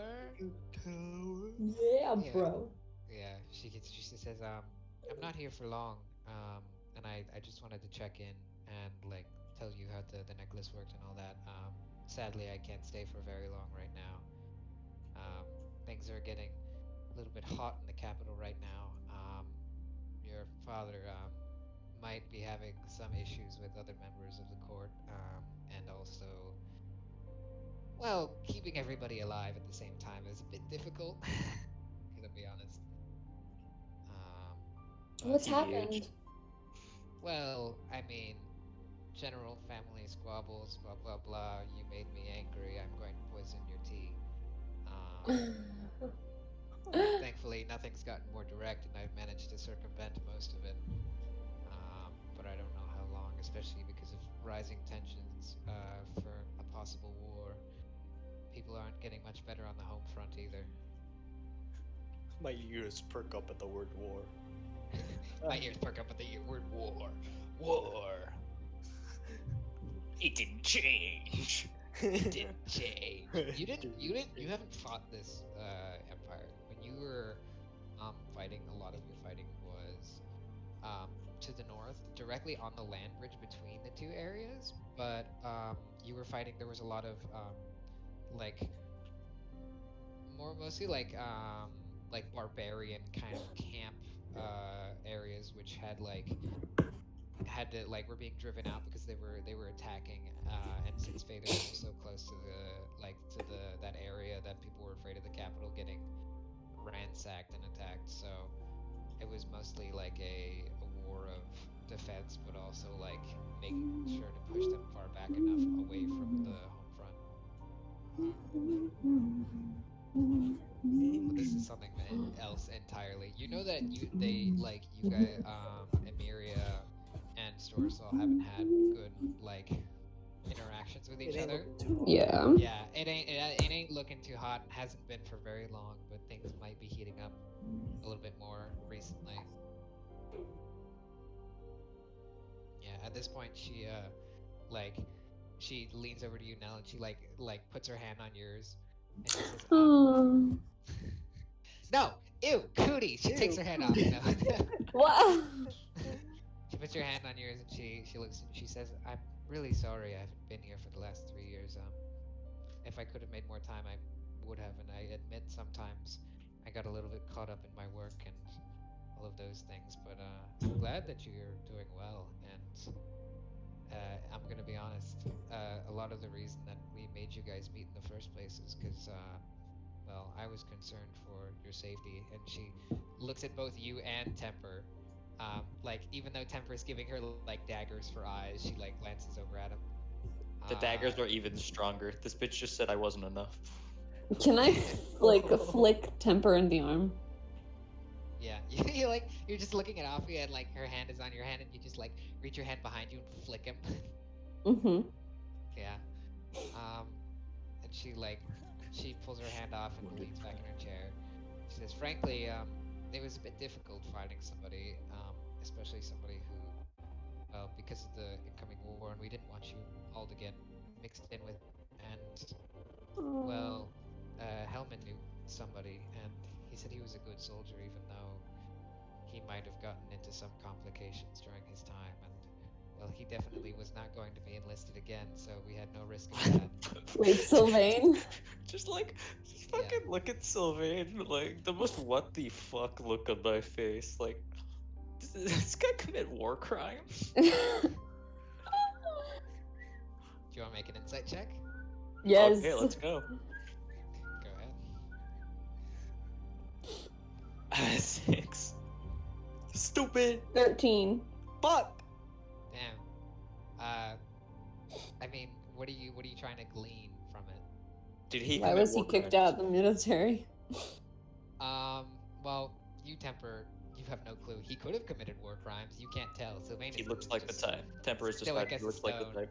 Tower? Yeah, Yeah. bro. Yeah, she says, I'm not here for long, and I just wanted to check in and like tell you how the necklace worked and all that. Sadly, I can't stay for very long right now. Things are getting a little bit hot in the capital right now. Your father might be having some issues with other members of the court, and also, well, keeping everybody alive at the same time is a bit difficult. Gonna be honest. What's TBH. happened? Well, I mean, general family squabbles, blah blah blah. You made me angry. I'm going to poison your tea. Thankfully, nothing's gotten more direct, and I've managed to circumvent most of it. But I don't know how long, especially because of rising tensions for a possible war. People aren't getting much better on the home front either. My ears perk up at the word war. My ears perk up at the word war. War. It didn't change. Didn't change. You haven't fought this empire. When you were fighting, a lot of your fighting was to the north, directly on the land bridge between the two areas. But you were fighting. There was a lot of like mostly like barbarian kind of camp areas, which had to were being driven out because they were attacking, and since Phaedra was so close to that area that people were afraid of the capital getting ransacked and attacked, so it was mostly like a war of defense, but also like making sure to push them far back enough away from the home front. But this is something else entirely. You know that you guys, Emiria and Storsol haven't had good like interactions with each other. Yeah. Yeah, it ain't looking too hot. Hasn't been for very long, but things might be heating up a little bit more recently. Yeah, at this point she she leans over to you now and she like puts her hand on yours and she says, Oh. no, ew, cootie. She takes her hand off. No. What? She puts your hand on yours and she looks and she says, "I'm really sorry I haven't been here for the last 3 years. If I could have made more time, I would have, and I admit sometimes I got a little bit caught up in my work and all of those things. But I'm glad that you're doing well, and I'm gonna be honest. A lot of the reason that we made you guys meet in the first place is because, well, I was concerned for your safety." And she looks at both you and Temper. Like even though Temper's giving her like daggers for eyes, she like glances over at him. The daggers are even stronger. This bitch just said I wasn't enough. Can I like flick Temper in the arm? Yeah, you're just looking at Afia and like her hand is on your hand and you just like reach your hand behind you and flick him. Mm-hmm. Yeah. And she pulls her hand off and leans back in her chair. She says, "Frankly, it was a bit difficult finding somebody, especially somebody who, well, because of the incoming war, and we didn't want you all to get mixed in with. And well, Hellman knew somebody, and he said he was a good soldier, even though he might have gotten into some complications during his time. And well, he definitely was not going to be enlisted again, so we had no risk of that." Wait, Sylvain? Just fucking look at Sylvain, like the most what the fuck look on my face. Like, does this guy commit war crimes? Do you want to make an insight check? Yes. Okay, let's go. Go ahead. 6. Stupid. 13. But Damn. I mean, what are you trying to glean from it? Did he? Why commit was he war kicked crimes? out of the military? Well, you Temper, you have no clue. He could have committed war crimes. You can't tell. Sylvain He is looks really like the just, type. Temper is stoic described. as He a looks like the stone.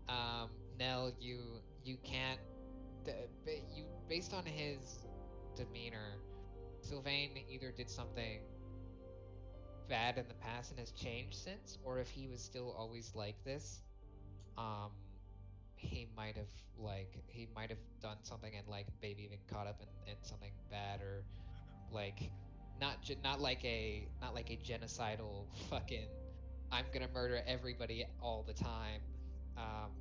type. Nell, you can't. You based on his demeanor, Sylvain either did something bad in the past and has changed since, or if he was still always like this, he might have done something and like maybe even caught up in something bad, or like not like a genocidal fucking I'm gonna murder everybody all the time, and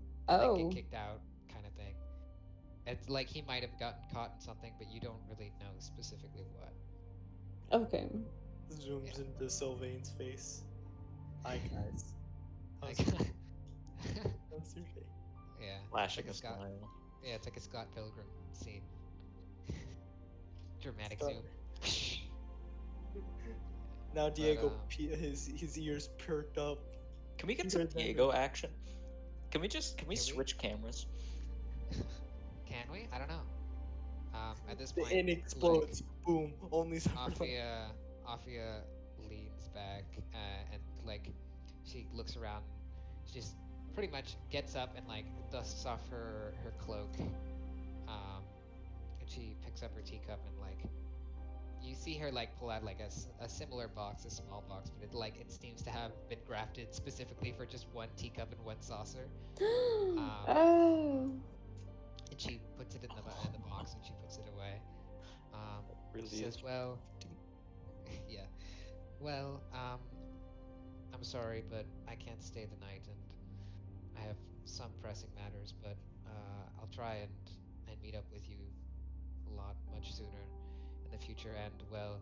then get Oh. kicked out kind of thing. It's like he might have gotten caught in something, but you don't really know specifically what. Okay. zooms into Sylvain's face. Hi guys. How's, Like, how's your day? yeah, Flashing like a Scott. smile. Yeah, it's like a Scott Pilgrim scene. Dramatic Scott. zoom. Now Diego, um, his ears perked up. Can we get You some heard that, Diego action? Can we Can we? switch cameras? Can we? I don't know. At this The point, inn explodes. Boom. Only Afia leans back and like she looks around. She just pretty much gets up and like dusts off her cloak. And she picks up her teacup and like you see her like pull out like a similar box, a small box, but it seems to have been crafted specifically for just one teacup and one saucer. Oh. And she puts it in the box and she puts it away. Really She says, is. "Well, yeah. Well, I'm sorry, but I can't stay the night, and I have some pressing matters. But I'll try and meet up with you much sooner in the future. And well,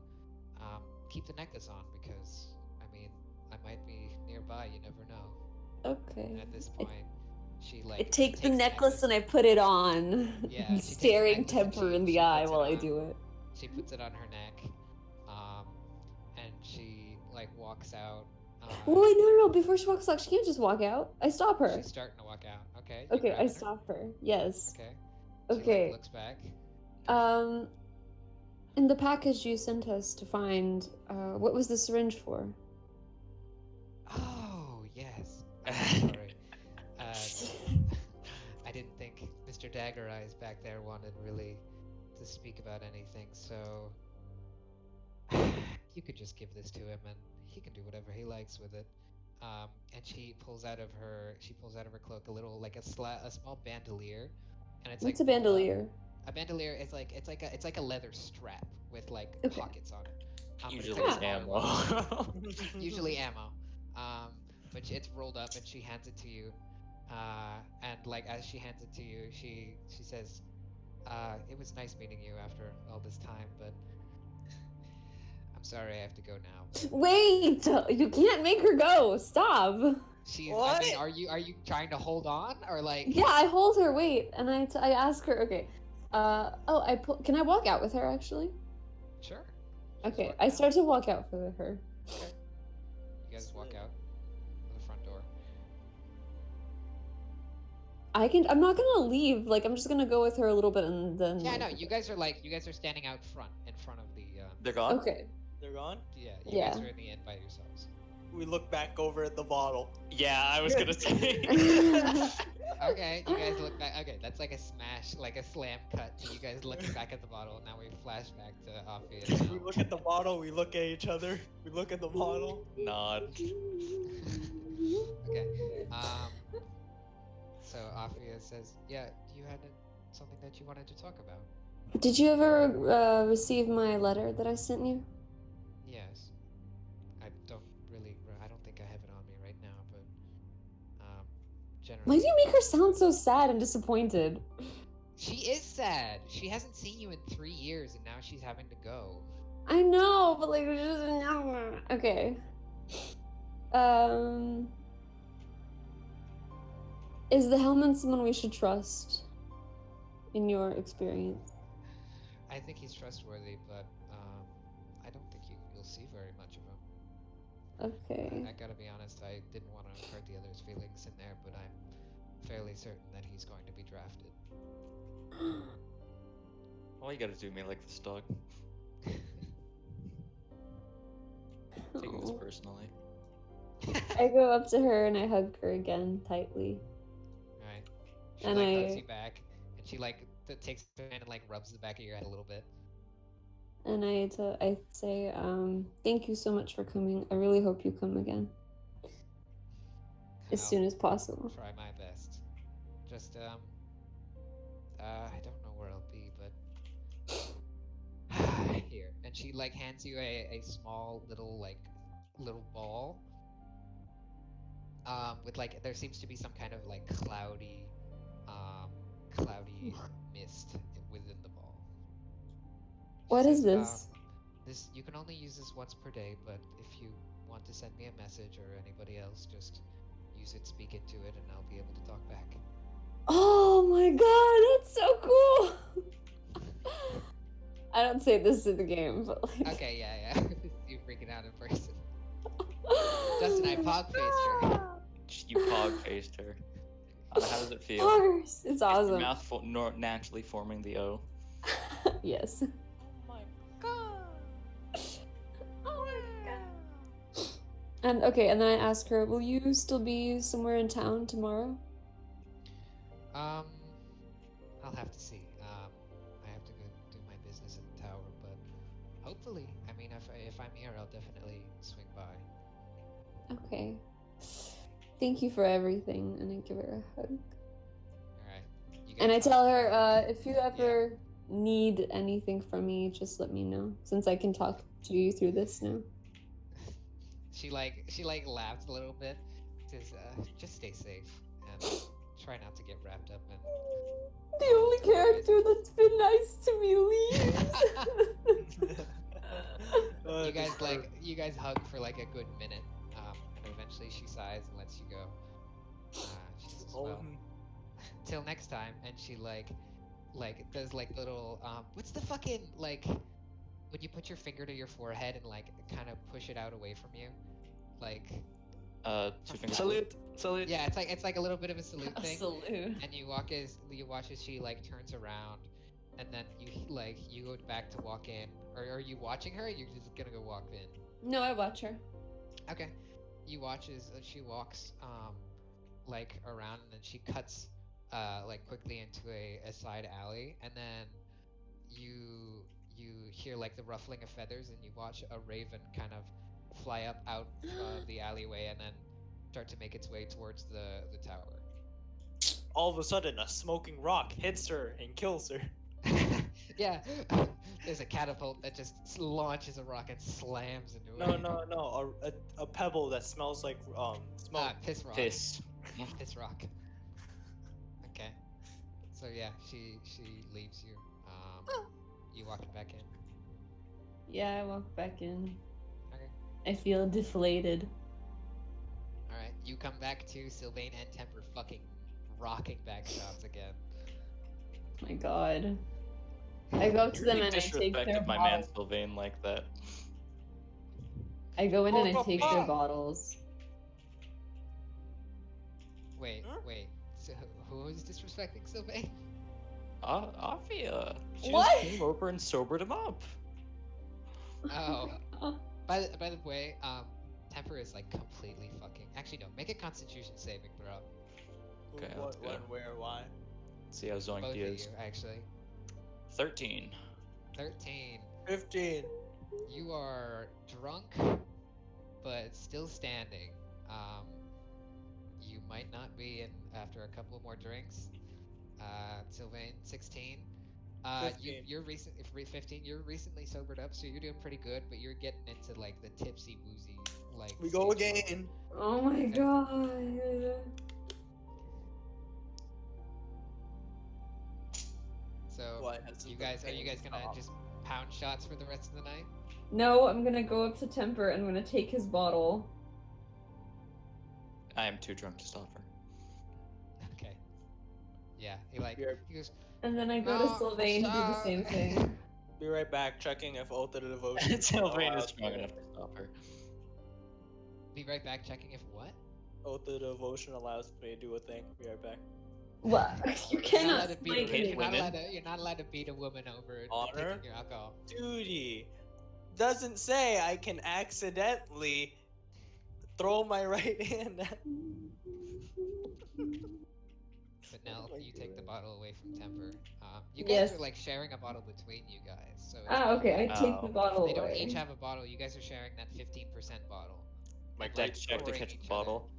keep the necklace on because I mean I might be nearby. You never know." Okay. And at this point, she I like take the necklace and I put it on, Yeah, she takes the staring necklace and Temper in she the eye puts it while I on. do it. She puts it on her neck, and she like walks out. Wait, no. Before she walks out, she can't just walk out. I stop her. She's starting to walk out. Okay. You Okay, I grabbing her? stop her. Yes. Okay. She, like, Okay. looks back. In the package you sent us to find, what was the syringe for? Oh yes. I'm sorry. I didn't think Mr. Dagger Eyes back there wanted really to speak about anything, so you could just give this to him and he can do whatever he likes with it. And she pulls out of her cloak a little like a small bandolier, and it's What's like a rolled up. bandolier? A bandolier is like it's like a leather strap with like Okay. pockets on it. But it's Usually like a it's smaller ammo. one. Usually ammo. but it's rolled up and she hands it to you. And like as she hands it to you, she says, "It was nice meeting you after all this time, but I'm sorry I have to go now." But Wait! You can't make her go. Stop. she's. I What? mean, are you trying to hold on or like? Yeah, I hold her. Wait, and I ask her. Okay. Can I walk out with her actually? Sure. Just Okay, walk I out. start to walk out for her. Okay. You guys walk out the front door. I'm not gonna leave. Like, I'm just gonna go with her a little bit and then. Yeah, like, no, you guys are standing out front in front of the. They're gone. Okay. They're gone. Yeah, you guys Yeah. are in the inn by yourselves. We look back over at the bottle. Yeah, I was gonna say. Okay, you guys look back. Okay, that's like a smash, like a slam cut to you guys looking back at the bottle. Now we flash back to Offia. We look at the bottle. We look at each other. We look at the bottle. Nod. Okay. So Offia says, "Yeah, you had something that you wanted to talk about." Did you ever receive my letter that I sent you? Yes. I don't think I have it on me right now, but generally. Why do you make her sound so sad and disappointed? She is sad. She hasn't seen you in 3 years, and now she's having to go. I know, but like, okay. Is the Hellman someone we should trust? In your experience? I think he's trustworthy, but I don't think you'll see very much of him. Okay. I gotta be honest, I didn't want to hurt the others' feelings in there, but I'm fairly certain that he's going to be drafted. Why you gotta do me like this, dog? Taking this Oh. personally. I go up to her and I hug her again tightly. Right. She And like hugs I- you back, and she like takes her hand and like rubs the back of your head a little bit. And I say, thank you so much for coming. I really hope you come again. As I'll soon as possible. try my best. Just I don't know where I'll be, but here. And she like hands you a small little ball. With like there seems to be some kind of like cloudy mist within the ball. She What is says, this? This you can only use this once per day, but if you want to send me a message or anybody else, just use it, speak into it, and I'll be able to talk back. Oh my god, that's so cool! I don't say this in the game, but like... Okay, yeah. You freaking out in person. Justin, I pog-faced her. You pog-faced her. How does it feel? Poggers! It's Is your awesome. mouth naturally forming the O? Yes. Oh my god. Oh my god. And okay, and then I ask her, will you still be somewhere in town tomorrow? I'll have to see. I have to go do my business at the tower, but hopefully, I mean, if I'm here, I'll definitely swing by. Okay. Thank you for everything, and I give her a hug. All right. You And I guys tell talk her, about it. if you ever need anything from me, just let me know, since I can talk to you through this now. She laughs a little bit. Says, just stay safe and try not to get wrapped up in. The only character that's been nice to me leaves. You guys hug for like a good minute, and eventually she sighs and lets you go. She says, "Well, till next time," and she like does like little what's the fucking like when you put your finger to your forehead and like kind of push it out away from you, like 2 fingers. Salute. yeah, it's like a little bit of a salute thing. Salute. And you watch as she like turns around, and then you go back to walk in. Or are you watching her? Or you're just gonna go walk in. No, I watch her. Okay. You watch as she walks like around, and then she cuts like quickly into a side alley, and then you hear like the ruffling of feathers, and you watch a raven kind of fly up out of the alleyway, and then start to make its way towards the tower. All of a sudden, a smoking rock hits her and kills her. Yeah, there's a catapult that just launches a rock and slams into No, it. no. A pebble that smells like smoke. Piss rock. Piss. Piss rock. Okay. So yeah, she leaves you. You walking back in. Yeah, I walk back in. Okay. I feel deflated. All right. You come back to Sylvain and Temper fucking rocking back shots again. My God. I go up to You them really and I take their disrespected my man bottles. Sylvain like that. I go in and I Oh, take their bottles. Wait, Huh? wait. So who is disrespecting Sylvain? Avia. She What? just came over and sobered him up. Oh. By the way, Temper is like completely fucking. Actually, no. Make a Constitution saving throw. Okay, What, let's go. when, where, why? Let's see how zoinked Both he of is. you, actually. 13. 13. 15. You are drunk, but still standing. You might not be in after a couple more drinks. Sylvain, 16. You 15. you're recent if 15. You're recently sobered up, so you're doing pretty good. But you're getting into like the tipsy woozy like. We go stage. again. Oh my God. So What? Has you the guys are you pain guys gonna stopped? just pound shots for the rest of the night? No, I'm gonna go up to Temper and I'm gonna take his bottle. I am too drunk to stop her. Okay. Yeah, You're- he goes. And then I go No, to Sylvain to do the same thing. Be right back, checking if Oath of the Devotion. Sylvain allowed is strong to- enough to stop her. Be right back, checking if what? Oath of the Devotion allows me to do a thing. Be right back. What? You You're not cannot allowed to beat smite a, me. you're not allowed to beat a woman over Honor? taking your alcohol. Duty doesn't say I can accidentally throw my right hand at. But now Oh my you take the God. bottle away from Temper. You guys Yes. are like sharing a bottle between you guys. So it's Ah, okay, I take Oh. the bottle they don't away. each have a bottle. You guys are sharing that 15% bottle. My And, Dex check to pouring catch the each other. bottle.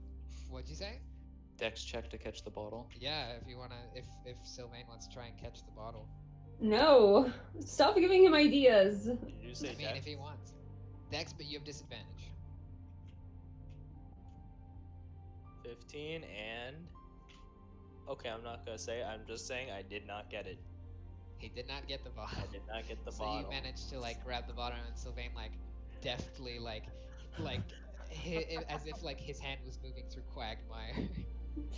What'd you say? Dex check to catch the bottle. Yeah, if you wanna, if Sylvain wants to try and catch the bottle. No! Stop giving him ideas! Did you say I mean, Dex? if he wants. Dex, but you have disadvantage. 15 and. Okay, I'm not gonna say. I'm just saying I did not get it. He did not get the bottle. I did not get the So bottle. you managed to like grab the bottle and Sylvain like deftly like as if like his hand was moving through quagmire.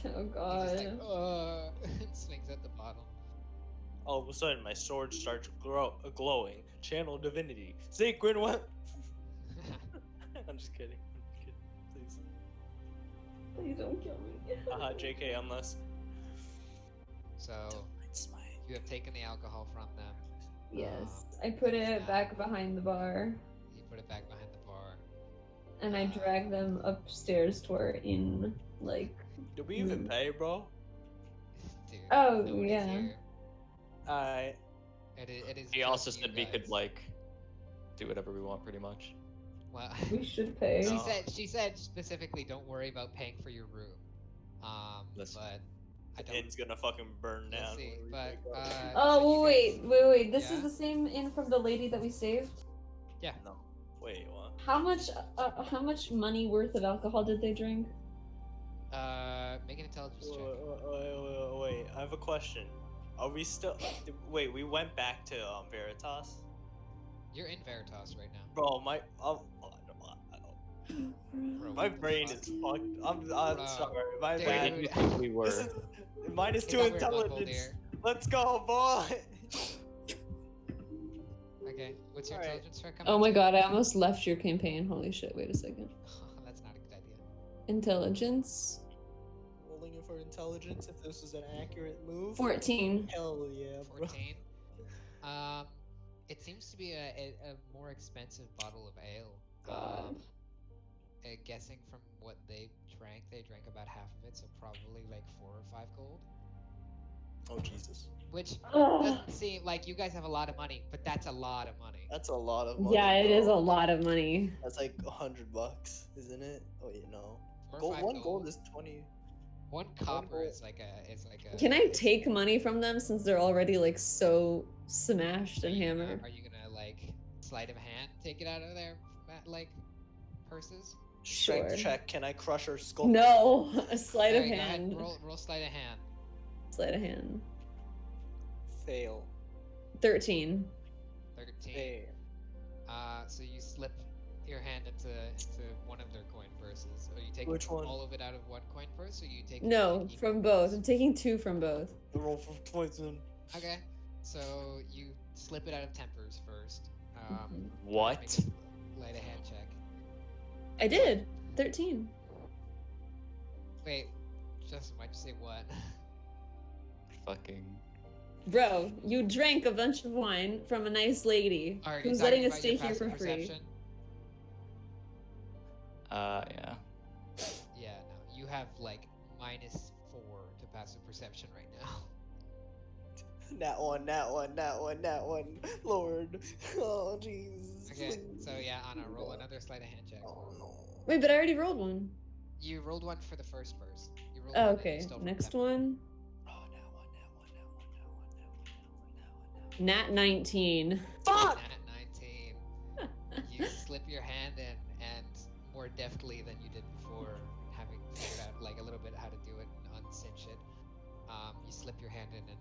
Oh He god. just like swings at the bottle. All of a sudden, my sword starts glowing. Channel divinity. Sacred weapon. I'm just kidding. Please. Please don't kill me. JK, unless. So Smite. you have taken the alcohol from them. Yes. I put it back behind the bar You put it back behind the bar. and I drag them upstairs to our inn, like. Do we even pay, bro? Dude, Oh, nobody's yeah. here. Alright. It is He also just said you we could guys. like do whatever we want, pretty much. Well, We should pay. No. she said specifically, don't worry about paying for your room. Listen. But I The don't. inn's gonna fucking burn We'll down. see, when we but, wake up. Oh, so you wait, guys- wait. This Yeah? is the same inn from the lady that we saved? No. Wait, what? How much money worth of alcohol did they drink? Make an intelligence check. Wait, I have a question. Are we still. Wait, we went back to Veritas? You're in Veritas right now. Bro, my. Bro, My what the brain fuck? is fucked. I'm Bro, sorry. My dude. Where bad. did you think we were? This is minus Get 2 that weird bumble, intelligence. dear. Let's go, boy. Okay, what's your Alright. intelligence check? Oh my god, I almost left your campaign. Holy shit, wait a second. That's not a good idea. Intelligence? Rolling it for intelligence if this was an accurate move. 14. Hell yeah, bro. 14. It seems to be a more expensive bottle of ale. God. Guessing from what they drank about half of it, so probably like 4 or 5 gold. Oh Jesus. Which Ugh. doesn't seem like you guys have a lot of money, but that's a lot of money. That's a lot of money. Yeah, it is a bro. lot of money. That's like $100, isn't it? Oh, you know. 4 or Gold, 5 one gold is 20. 1 copper gold. is like a. Can I take money from them since they're already like so smashed and hammered. Are you gonna like sleight of hand take it out of their like purses? Strength Sure. check. Can I crush her skull? No, a sleight of Alright, go ahead. hand. Roll sleight of hand. Sleight of hand. Fail. 13. 13. Fail. So you slip your hand into one of their coin purses. Are you taking Which one? all of it out of one coin purse, or you take No, like, equal from both. parts? I'm taking 2 from both. Roll for poison. Okay, so you slip it out of Temper's first. Mhm. What? Make a sleight of hand check. I did. 13. Wait, Justin, why'd you say what? Fucking. Bro, you drank a bunch of wine from a nice lady Are you who's talking letting us about stay your here passive for free. perception? Yeah. Yeah, no, you have like -4 to passive perception right now. That one. Lord. Oh, jeez. Okay, so yeah, Anna, roll another sleight of hand check. Oh, no. Wait, but I already rolled one. You rolled one for the first purse. You rolled Oh, one and you okay. stole from Next Temper. one. Oh, Nat 19. Fuck! Nat 19. You slip your hand in, and more deftly than you did before, having figured out like a little bit how to do it and uncinch it, you slip your hand in and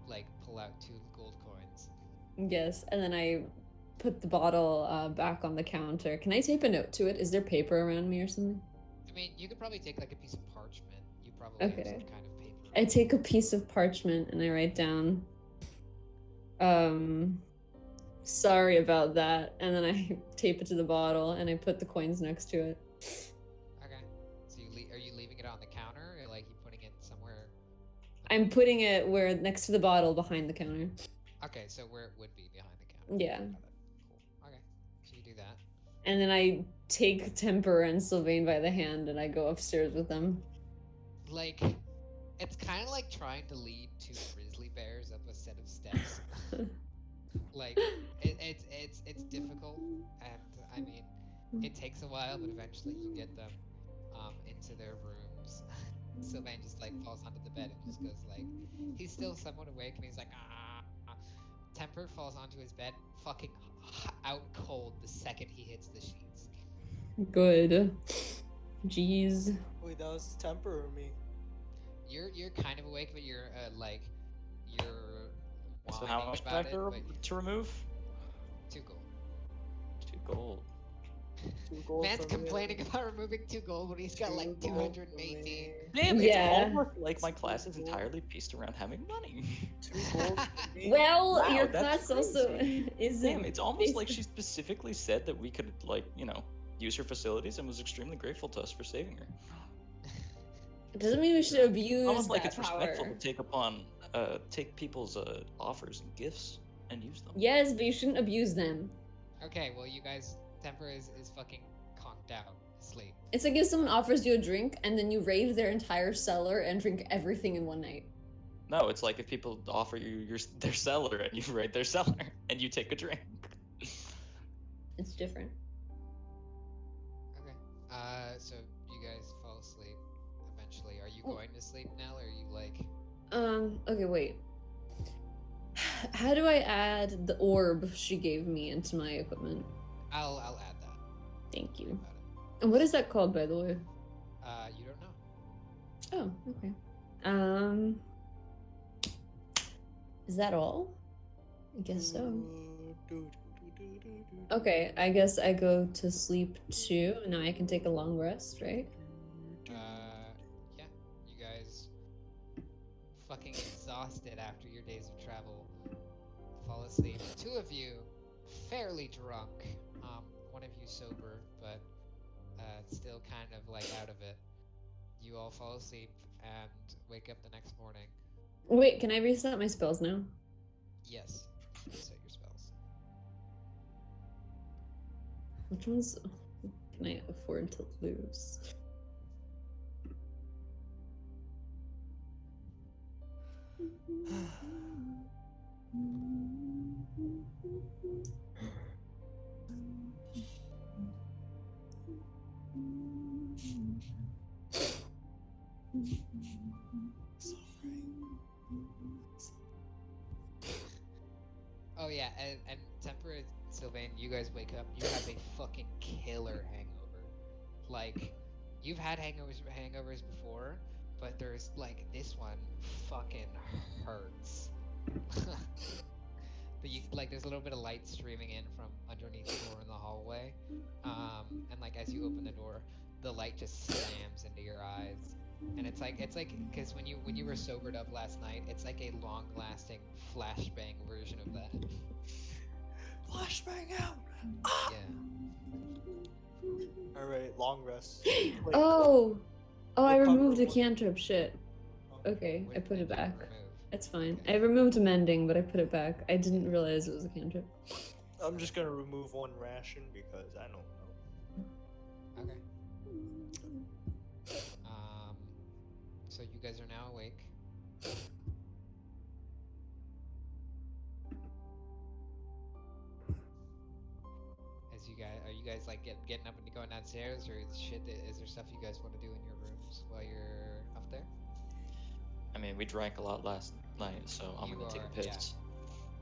like pull out 2 gold coins. Yes, and then I put the bottle back on the counter. Can I tape a note to it? Is there paper around me or something? I mean, you could probably take like a piece of parchment. You probably have Okay. some kind of paper. I take a piece of parchment and I write down, sorry about that. And then I tape it to the bottle and I put the coins next to it. Okay. So are you leaving it on the counter, or like you putting it somewhere? I'm putting it where next to the bottle behind the counter. Okay, so where it would be behind the counter. Yeah. Got it. Cool. Okay. So you do that. And then I take Temper and Sylvain by the hand and I go upstairs with them. Like, it's kind of like trying to lead 2 grizzly bears up a set of steps. Like, it's difficult, and I mean, it takes a while, but eventually you get them into their rooms. Sylvain just like falls onto the bed and just goes like, he's still somewhat awake, and he's like, ah. Temper falls onto his bed, fucking out cold the second he hits the sheets. Good. Jeez. Wait, that was Temper or me? You're kind of awake, but you're you're So how whining much about back it, but to remove? 2 gold. 2 gold. 2 gold Man's from me. complaining about removing 2 gold when he's got like 2 gold from 218. me. Damn, Yeah. it's almost like my class is entirely pieced around having money. 2 gold from me. Well, Wow, your that's class also crazy. isn't. Damn, it's almost like based- she specifically said that we could, like, use her facilities and was extremely grateful to us for saving her. It doesn't mean we should abuse Almost like that it's respectful power. to take people's offers and gifts and use them. Yes, but you shouldn't abuse them. Okay, well you guys, Temper is fucking conked out, asleep. It's like if someone offers you a drink and then you raid their entire cellar and drink everything in one night. No, it's like if people offer you their cellar and you raid their cellar and you take a drink. It's different. Okay. So you guys fall asleep eventually. Are you going to sleep now, or are you like? Okay, wait. How do I add the orb she gave me into my equipment? I'll add that. Thank Worry you. about it. And what is that called, by the way? You don't know. Oh, okay. Is that all? I guess so. Okay, I guess I go to sleep too. Now I can take a long rest, right? Yeah. You guys, fucking exhausted after your days of travel, fall asleep. 2 of you, fairly drunk. One of you sober, but still kind of like out of it. You all fall asleep and wake up the next morning. Wait, can I reset my spells now? Yes, reset your spells. Which ones can I afford to lose? and Temper and Sylvain, you guys wake up. You have a fucking killer hangover. Like, you've had hangovers before, but there's like this one fucking hurts. But you like there's a little bit of light streaming in from underneath the door in the hallway, and like as you open the door, the light just slams into your eyes, and it's like because when you were sobered up last night, it's like a long-lasting flashbang version of that. Flashbang out. Ah! Yeah. All right, long rest. Oh, I What removed the cover- cantrip. Shit. Okay, I Which put it did you back. remove? It's fine. Okay. I removed mending, but I put it back. I didn't realize it was a cantrip. I'm just gonna remove one ration because I don't know. Okay. So you guys are now awake. Are you guys like getting up and going downstairs, or is there stuff you guys want to do in your rooms while you're up there? I mean, we drank a lot last night, so I'm You gonna take a are, yeah. piss.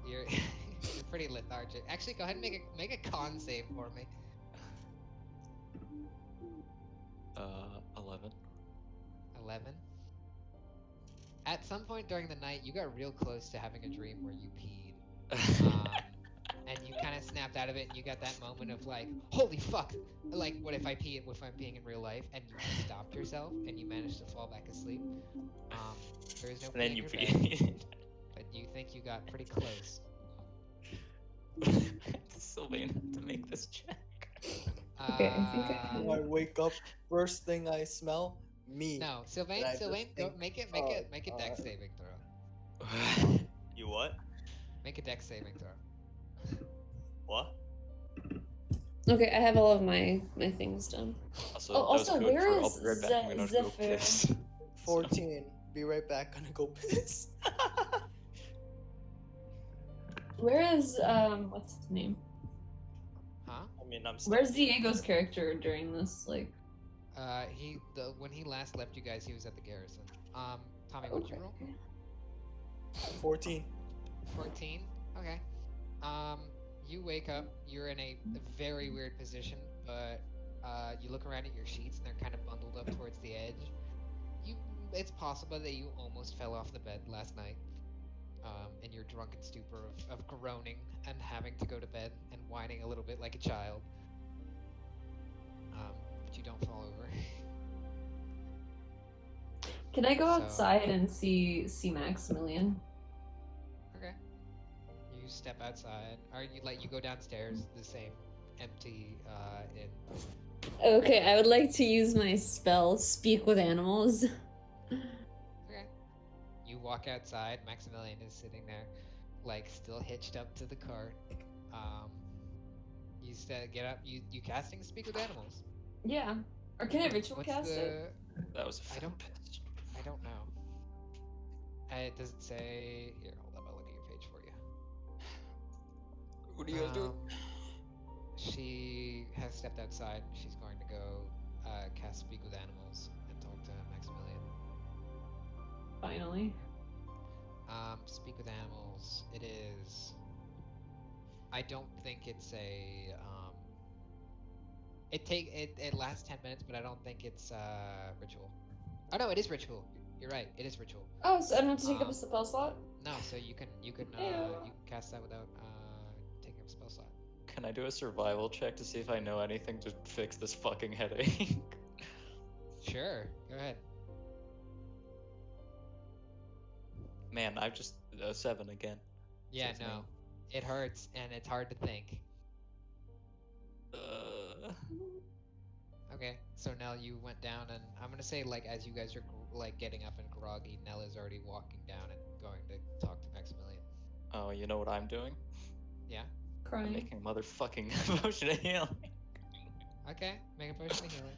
You're you're pretty lethargic. Actually, go ahead and make a con save for me. 11. 11. At some point during the night, you got real close to having a dream where you peed. And you kind of snapped out of it, and you got that moment of like, holy fuck! Like, what if I'm peeing in real life? And you stopped yourself, and you managed to fall back asleep. There is no And then pee you in your bed, peed. but you think you got pretty close. Sylvain had to make this check. Okay, I think I When I wake up, first thing I smell, me. No, Sylvain, And I just go think, make a dex saving throw. You what? Make a dex saving throw. What? Okay, I have all of my things done. Also, Oh, that was also, good where for is I'll be right back. I'm gonna go Zephyr? piss. 14. Be right back. Gonna go piss. Where is what's his name? Huh? I mean, I'm. Where's Diego's character during this? Like, When he last left you guys, he was at the garrison. Tommy, what'd you roll? 14. 14? Okay. You wake up, you're in a very weird position, but you look around at your sheets and they're kind of bundled up towards the edge. It's possible that you almost fell off the bed last night, in your drunken stupor of groaning and having to go to bed and whining a little bit like a child. But you don't fall over. can I go So- outside and see Maximilian? Okay. You step outside, or you go downstairs, the same empty inn. Okay, I would like to use my spell, Speak with Animals. Okay. You walk outside. Maximilian is sitting there, like still hitched up to the cart. You get up. You casting Speak with Animals. Yeah. Or can I ritual What's cast the? it? That was a I fat don't- piss. I don't know. It doesn't say. Here, hold up. I'll look at your page for you. What are you guys doing? She has stepped outside. She's going to go cast Speak with Animals and talk to Maximilian. Finally. Speak with Animals. It is. I don't think it's a. It lasts 10 minutes, but I don't think it's ritual. Oh no, it is ritual. You're right. It is ritual. Oh, so I don't have to take up a spell slot? No, so you can Ew. cast that without taking up a spell slot. Can I do a survival check to see if I know anything to fix this fucking headache? Sure. Go ahead. Man, I've just 7 again. Yeah, Sounds no. mean. It hurts and it's hard to think. Okay, so Nell, you went down, and I'm gonna say, like, as you guys are like getting up and groggy, Nell is already walking down and going to talk to Maximilian. Oh, you know what I'm doing? Yeah. I'm Crying. making a motherfucking potion of healing. Okay. Make a potion of healing.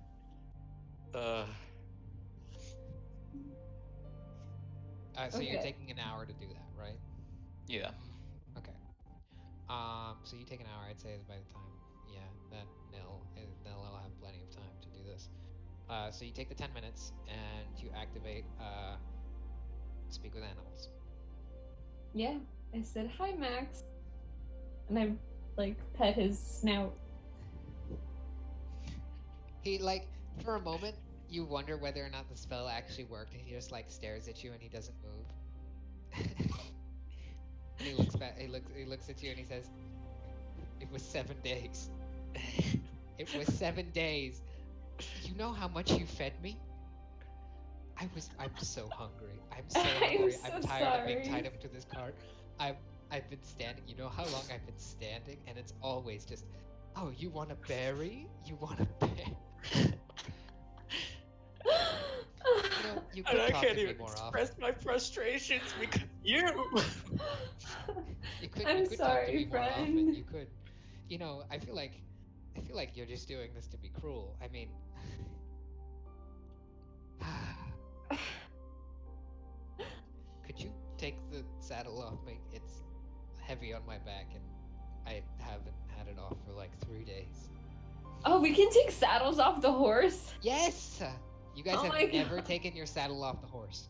So you're Okay. taking an hour to do that, right? Yeah. Okay. So you take an hour. I'd say by the time, that Nell will have plenty of time to do this. So you take the 10 minutes and you activate Speak with Animals. Yeah. I said, hi, Max. and I like pet his snout. He like for a moment you wonder whether or not the spell actually worked, and he just like stares at you and he doesn't move. And he looks back. He looks at you and he says, "It was 7 days. It was 7 days. You know how much you fed me? I'm so hungry. I'm so hungry. I'm so tired of being sorry. tied up to this cart. I've been standing. You know how long I've been standing, and it's always just, oh, you want a berry? You want a berry? You know, you could And I talk can't to me even more express often. my frustrations because you. You could I'm talk to sorry, me more often. friend. You could, you know, I feel like you're just doing this to be cruel. I mean, could you take the saddle off me? It's heavy on my back, and I haven't had it off for like 3 days. Oh, we can take saddles off the horse? Yes! You guys Oh have my never God. taken your saddle off the horse.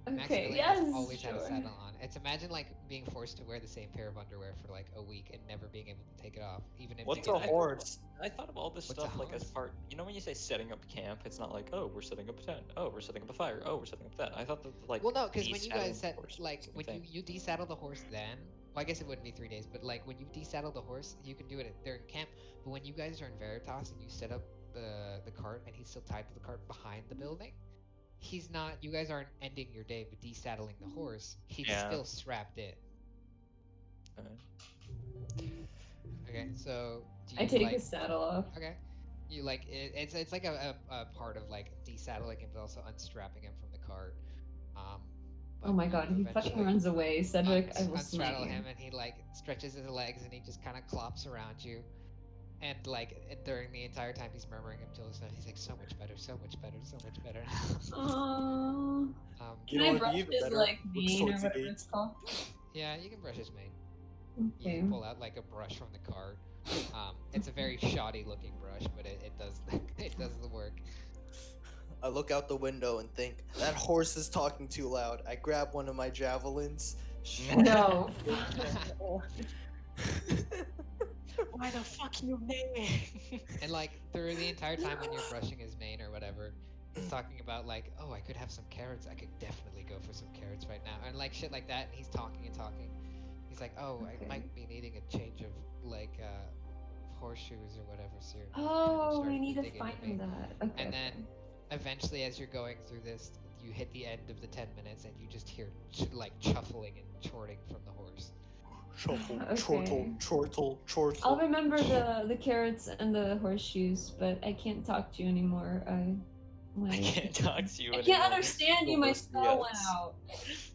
Okay, Maximilian yes, has always had a sure. saddle on. It's imagine like being forced to wear the same pair of underwear for like a week and never being able to take it off, even if What's you a get horse? I thought of all this What's a stuff like as horse? part. You know when you say setting up camp, it's not like, oh, we're setting up a tent. Oh, we're setting up a fire. Oh, we're setting up that. I thought that like. Well, no, because when you guys desaddling said the horse was like the same when thing. you desaddle the horse, then well, I guess it wouldn't be 3 days, but like when you desaddle the horse, you can do it during camp. But when you guys are in Veritas and you set up the cart and he's still tied to the cart behind the building, he's not. You guys aren't ending your day with desaddling the horse. He's Yeah. still strapped in. Okay, so do you I take like? his saddle off. Okay, you like it's like a part of like desaddling him, but also unstrapping him from the cart. Oh But my you God, he fucking eventually runs away. Cedric, I will smite unstraddle you. him, and he like stretches his legs and he just kind of clops around you. And like during the entire time he's murmuring him to himself, he's like, so much better, so much better, so much better. Aww. You Can know I what'd be brush even his better? like Look mane or towards the whatever gate. it's called? Yeah, you can brush his mane. Okay. You pull out like a brush from the cart. It's a very shoddy looking brush, but it does it does the work. I look out the window and think, that horse is talking too loud. I grab one of my javelins. No. Why the fuck you name? And like through the entire time when you're brushing his mane or whatever, he's talking about like, oh, I could have some carrots. I could definitely go for some carrots right now, and like shit like that. And he's talking and talking. He's like, oh, I Okay. might be needing a change of like horseshoes or whatever. So you're kind of Oh, we starting need to dig into find me. that. Okay. And then eventually, as you're going through this, you hit the end of the 10 minutes, and you just hear like chuffling and chorting from the horse. Chortle, Okay. chortle, chortle, chortle. I'll remember the carrots and the horseshoes, but I can't talk to you anymore. I can't talk to you I anymore. can't understand you. My Yes. spell went out.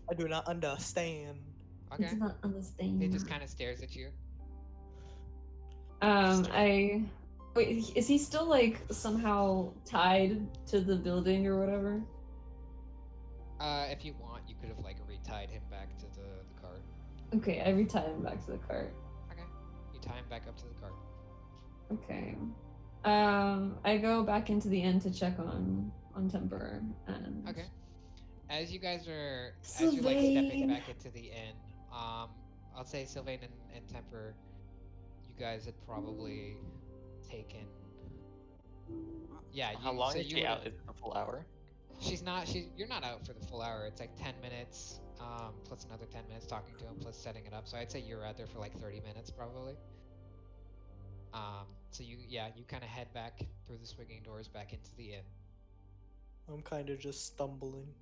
I do not understand. I Okay. do not understand. He just kind of stares at you. Wait, is he still like somehow tied to the building or whatever? If you want, you could have like retied him back to the cart. Okay, I retie him back to the cart. Okay. You tie him back up to the cart. Okay. I go back into the inn to check on Temper and Okay. As you guys are as you're like stepping Sylvain. back into the inn, I'll say Sylvain and Temper, you guys had probably taken. Yeah. How long so is you she out? would've- Is it a full hour? You're not out for the full hour. It's like 10 minutes, plus another 10 minutes talking to him, plus setting it up. So I'd say you're out there for like 30 minutes probably. So you kind of head back through the swinging doors back into the inn. I'm kind of just stumbling.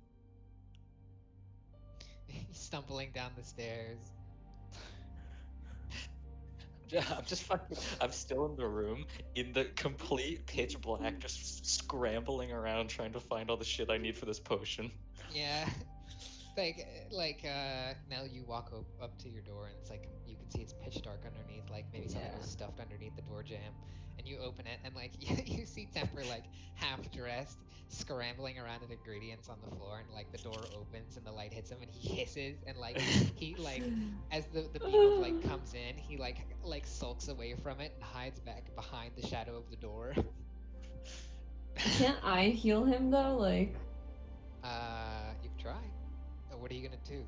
Stumbling down the stairs. I'm just fucking. I'm still in the room in the complete pitch black, just scrambling around trying to find all the shit I need for this potion. Yeah. Now you walk up to your door and it's like you can see it's pitch dark underneath, like maybe something was stuffed underneath the door jamb, and you open it and like you see Temper like half dressed, scrambling around the ingredients on the floor, and like the door opens and the light hits him and he hisses and like he like as the beam of light comes in, he like sulks away from it and hides back behind the shadow of the door. Can't I heal him though? Like, You can try. What are you gonna do?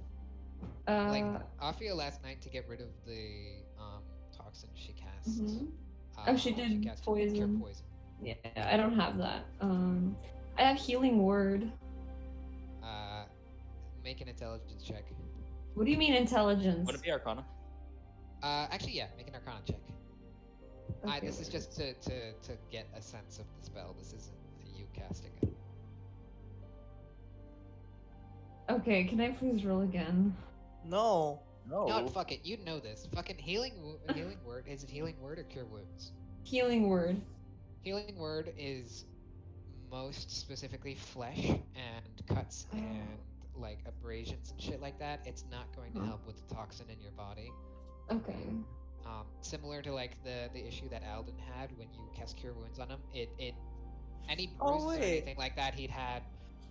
Like Uh, Afia last night to get rid of the toxin she cast. mhm. Oh, she She did cast Cure poison. Poison. Yeah, I don't have that. I have healing word. Make an intelligence check. What do you mean intelligence? Would it be Arcana? Actually, yeah, make an Arcana check. Okay, This is wait. just to get a sense of the spell. This isn't you casting it. Okay, can I please roll again? No. No, fuck it. You know this. Fucking healing word. Is it healing word or cure wounds? Healing word. Healing word is most specifically flesh and cuts and like abrasions and shit like that. It's not going to help with the toxin in your body. Okay. Similar to like the issue that Alden had when you cast cure wounds on him. It any Oh, bruises or wait. anything like that he'd had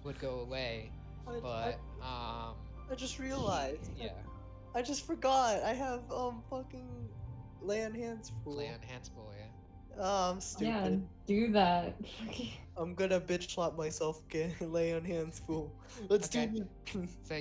would go away. But I just realized. yeah. I just forgot. I have fucking lay on hands fool. Lay on hands boy, yeah. Oh, I'm stupid. Yeah, do that. I'm gonna bitch slap myself again. Lay on hands fool. Let's Okay. do it. So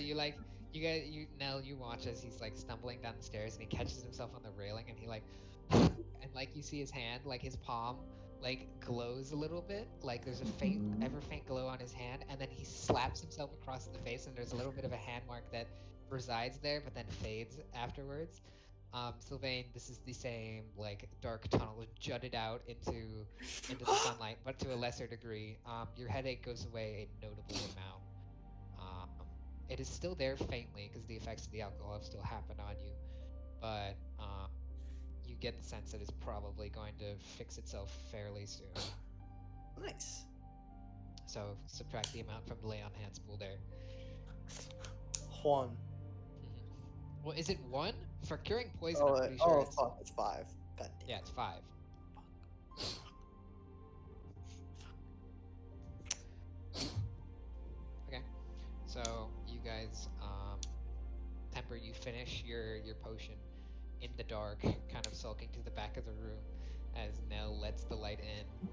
Nell, you watch as he's like stumbling down the stairs and he catches himself on the railing and he like and like you see his hand, like his palm like glows a little bit, like there's a faint, ever faint glow on his hand, and then he slaps himself across the face and there's a little bit of a hand mark that resides there but then fades afterwards. Sylvain, this is the same like dark tunnel jutted out into the sunlight, but to a lesser degree. Your headache goes away a notable amount. It is still there faintly because the effects of the alcohol still happen on you, but you get the sense that it's probably going to fix itself fairly soon. Nice. So subtract the amount from the lay on hands pool there. Juan. Well, is it 1? For curing poison, Oh, I'm pretty sure it's... fuck, it's 5. God damn. Yeah, it's 5. Okay, so you guys, Temper, you finish your potion in the dark, kind of sulking to the back of the room as Nell lets the light in.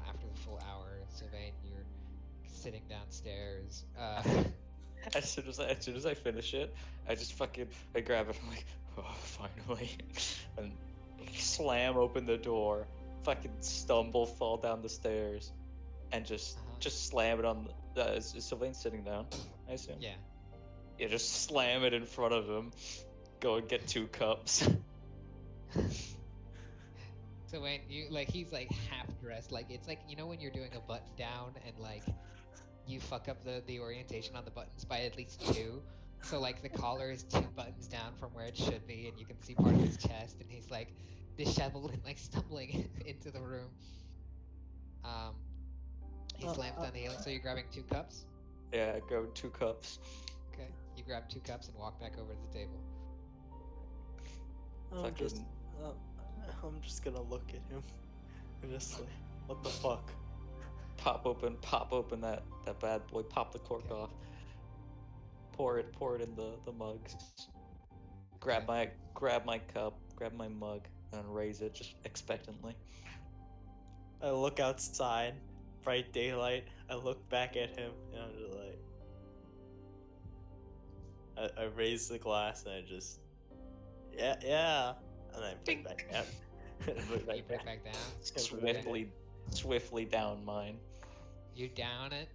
After the full hour, Sylvain, you're sitting downstairs. As soon as I finish it, I just I grab it. I'm like, oh, finally, and slam open the door. Fucking stumble, fall down the stairs, and just slam it on. Is Sylvain sitting down? I assume. Yeah. Yeah, just slam it in front of him. Go and get 2 cups. So when he's like half dressed, like it's like, you know, when you're doing a button down and like you fuck up the orientation on the buttons by at least 2. So like the collar is 2 buttons down from where it should be, and you can see part of his chest, and he's like disheveled and like stumbling into the room. He slams down the healing. So you're grabbing 2 cups. Yeah, I grab 2 cups. Okay, you grab 2 cups and walk back over to the table. I'm just gonna look at him and just like, what the fuck? Pop open that bad boy. Pop the cork off. Pour it in the mugs. Grab my cup. Grab my mug and raise it just expectantly. I look outside, bright daylight. I look back at him and I'm just like, I raise the glass and I just, yeah, and I put it back down. You put it back down. Swiftly down mine. You down it.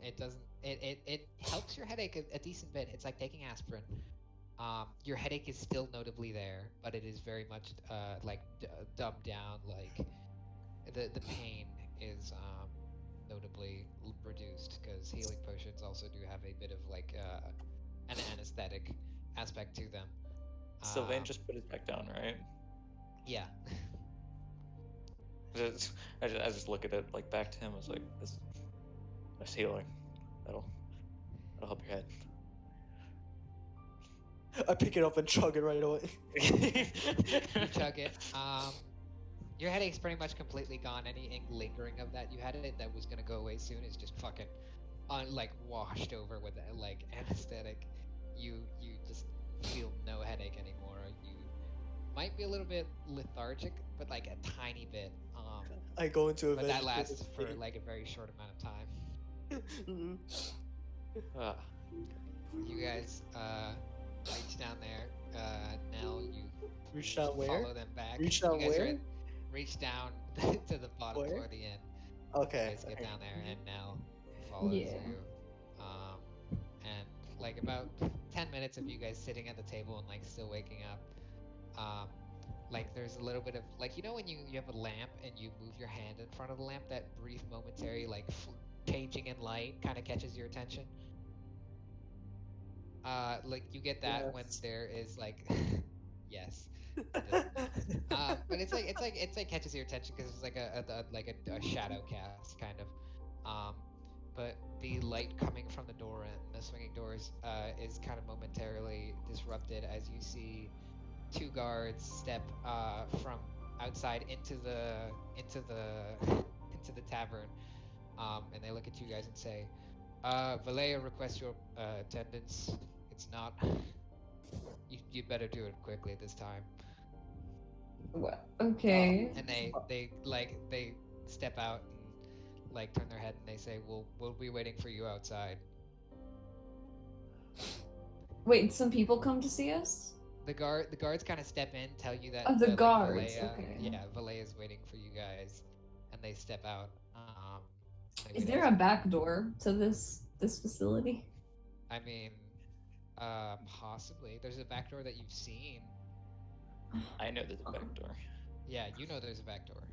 It doesn't. It helps your headache a decent bit. It's like taking aspirin. Your headache is still notably there, but it is very much like dumbed down. Like the pain is notably reduced because healing potions also do have a bit of like an anesthetic aspect to them. Sylvain just put it back down, right? Yeah. I just look at it like back to him. I was like, this healing. That'll help your head. I pick it up and chug it right away. You chug it. Your headache's pretty much completely gone. Any lingering of that you had it that was gonna go away soon is just fucking like washed over with like anesthetic. You just feel no headache anymore. You might be a little bit lethargic, but like a tiny bit. I go into a but that lasts for like a very short amount of time. You guys reach down there. Nell, you Reach down where? follow them back. Reach You down guys are where? at, reach down to the bottom Where? floor of the inn. Okay. You guys get okay. down there, and Nell follows Yeah. you. And like about 10 minutes of you guys sitting at the table and like still waking up. Like there's a little bit of like when you have a lamp and you move your hand in front of the lamp, that brief momentary like changing in light kind of catches your attention. Like you get that when Yes. there is like yes, it does. But it's like catches your attention because it's like a shadow cast kind of. Um, but the light coming from the door and the swinging doors is kind of momentarily disrupted as you see two guards step from outside into the tavern, and they look at you guys and say, Valea requests your attendance. It's not. You better do it quickly this time. Well, okay. And they step out and like turn their head and they say, "We'll be waiting for you outside." Wait, some people come to see us? The guards kind of step in, tell you that Oh, the like, guards, Valea, okay. yeah, Valea is waiting for you guys, and they step out. They Is wait there a outside. back door to this facility? I mean, possibly. There's a back door that you've seen. I know there's a back door. Yeah, you know there's a back door.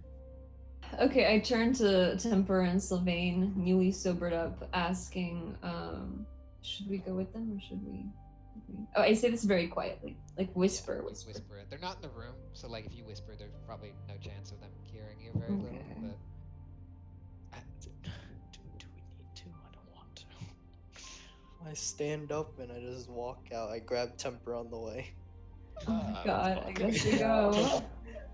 Okay, I turn to Temper and Sylvain, newly sobered up, asking, should we go with them or should we? Oh, I say this very quietly, like whisper, Yeah, whisper. whisper it. They're not in the room, so like if you whisper, there's probably no chance of them hearing you very little. Okay. But Do we need to? I don't want to. I stand up and I just walk out. I grab Temper on the way. Oh my that's god, fine. I guess we go.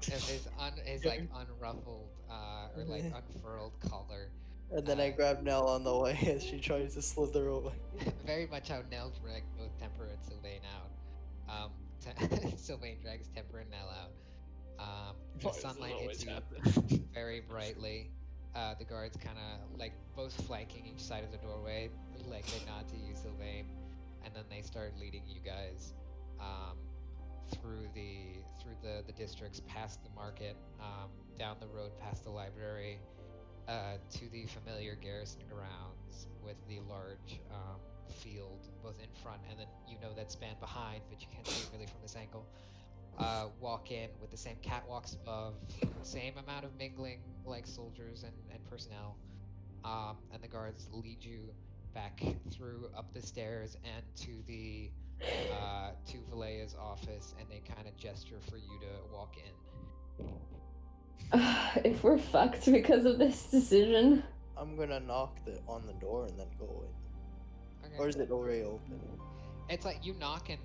his like unruffled or like unfurled collar. And then I grab Nell on the way as she tries to slither away. Very much how Nell dragged both Temper and Sylvain out. Sylvain drags Temper and Nell out. The Why does sunlight it hits always you happen? very brightly. The guards kind of like both flanking each side of the doorway, like they nod to you, Sylvain, and then they start leading you guys through the districts, past the market, down the road past the library, to the familiar garrison grounds with the large field both in front and then that span behind, but you can't see it really from this angle. Walk in with the same catwalks above, same amount of mingling like soldiers and personnel, and the guards lead you back through up the stairs and to Valea's office, and they kind of gesture for you to walk in. If we're fucked because of this decision. I'm gonna knock on the door and then go in. Okay. Or is it already open? It's like you knock and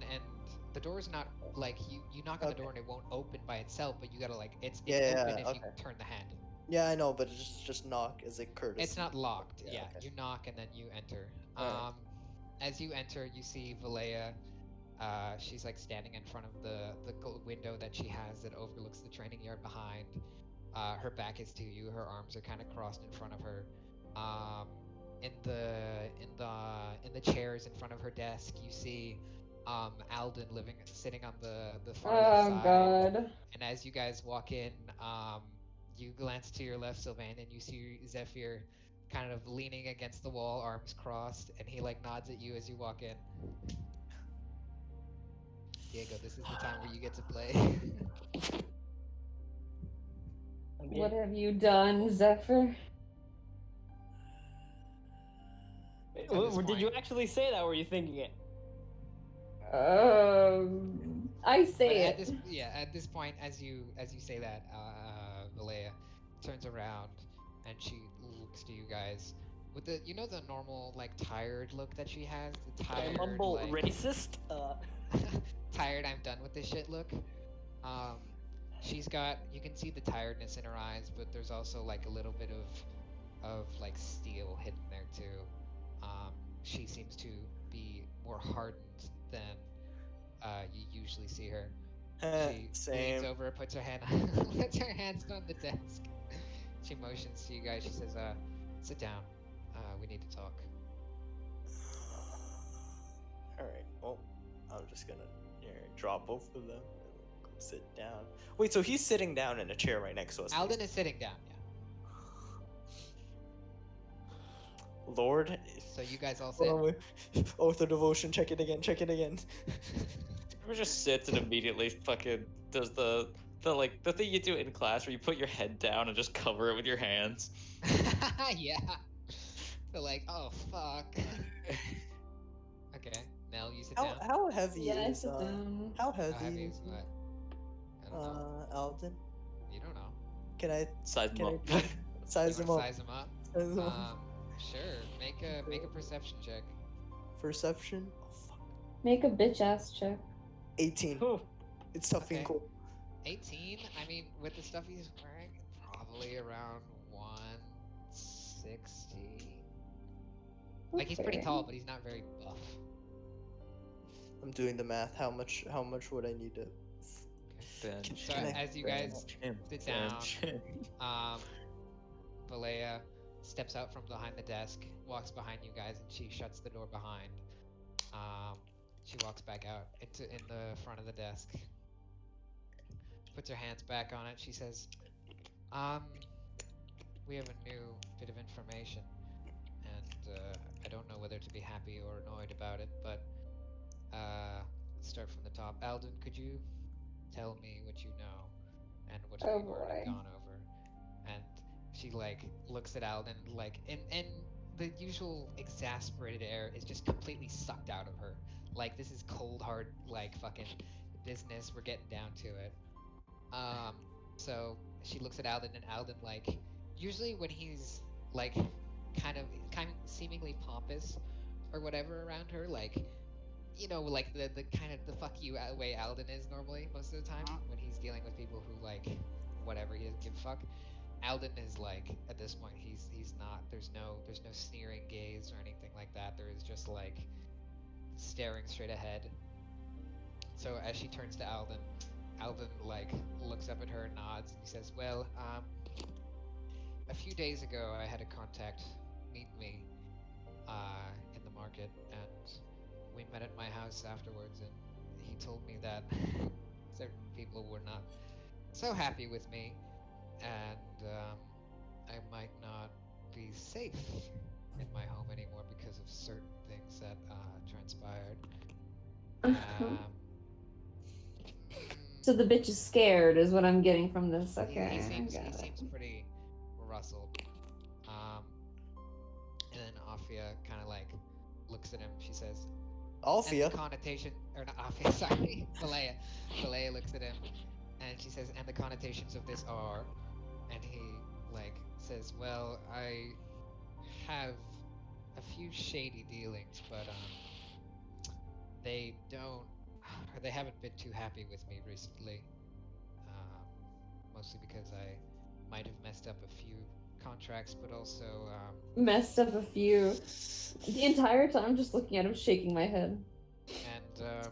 the door's not like you knock on the Okay. door and it won't open by itself, but you gotta like it's Yeah, open if okay. you turn the handle. Yeah, I know, but just knock as a courtesy. It's not locked. Yeah, Yeah, okay. you knock and then you enter. Alright. As you enter, you see Valea. She's like standing in front of the window that she has that overlooks the training yard behind. Her back is to you. Her arms are kind of crossed in front of her. In the chairs in front of her desk, you see Alden sitting on the farthest Oh side. god. And as you guys walk in, you glance to your left, Sylvain, and you see Zephyr kind of leaning against the wall, arms crossed, and he like nods at you as you walk in. Diego, this is the time where you get to play. What have you done, Zephyr? At this Did you point- actually say that, or were you thinking it? I But say at it. this point, as you say that, Valea turns around and she looks to you guys with the the normal like tired look that she has, the tired Mumble like racist. tired I'm done with this shit look. She's got, you can see the tiredness in her eyes, but there's also like a little bit of like steel hidden there too. She seems to be more hardened than you usually see her. She leans Same. over, puts her hands on the desk. She motions to you guys. She says, "Sit down. We need to talk." Alright, well, I'm just gonna drop both of them. Go sit down. Wait, so he's sitting down in a chair right next to us. Alden is sitting down, yeah. Lord. So you guys all sit. Oath of devotion, check it again, check it again. Who just sits and immediately fucking does the thing you do in class where you put your head down and just cover it with your hands. Yeah. They're like, oh fuck. Okay, Nell, you sit down. How heavy Yeah, I is sit down. how How heavy heavy is is what? I don't know. Alden? You don't know. Can I Size can them I up. size You him wanna up? size him up? Size him up. Sure. Make a perception check. Perception? Oh fuck. Make a bitch ass check. 18. Whew. It's tough being Okay. cool. 18. I mean, with the stuff he's wearing, probably around 160. Like he's pretty Okay. tall, but he's not very buff. I'm doing the math. How much would I need to Bench. So Can I- as you guys sit down, Valea steps out from behind the desk, walks behind you guys, and she shuts the door behind. She walks back out in the front of the desk, puts her hands back on it. She says, we have a new bit of information, and I don't know whether to be happy or annoyed about it, but let's start from the top. Alden, could you tell me what you know and what Oh, we've already boy. gone over? And she like looks at Alden like and the usual exasperated air is just completely sucked out of her. Like this is cold hard like fucking business. We're getting down to it. So she looks at Alden and Alden like usually when he's like kind of seemingly pompous or whatever around her, like you know, like the kind of the fuck you way Alden is normally most of the time when he's dealing with people who like whatever, he doesn't give a fuck. Alden is like at this point he's not there's no sneering gaze or anything like that. There is just like staring straight ahead. So as she turns to Alden like looks up at her and nods and he says, well, a few days ago I had a contact meet me in the market, and we met at my house afterwards, and he told me that certain people were not so happy with me, and I might not be safe in my home anymore because of certain things that transpired. So the bitch is scared, is what I'm getting from this. Okay, He I seems got it. pretty rustled. And then Afia kind of like looks at him. She says, and Alfia. the connotation, or not Afia, sorry, Valea. Valea looks at him, and she says, and the connotations of this are, and he like says, well, I have a few shady dealings, but they haven't been too happy with me recently. Mostly because I might have messed up a few contracts, but also Messed up a few. The entire time, just looking at him, shaking my head. and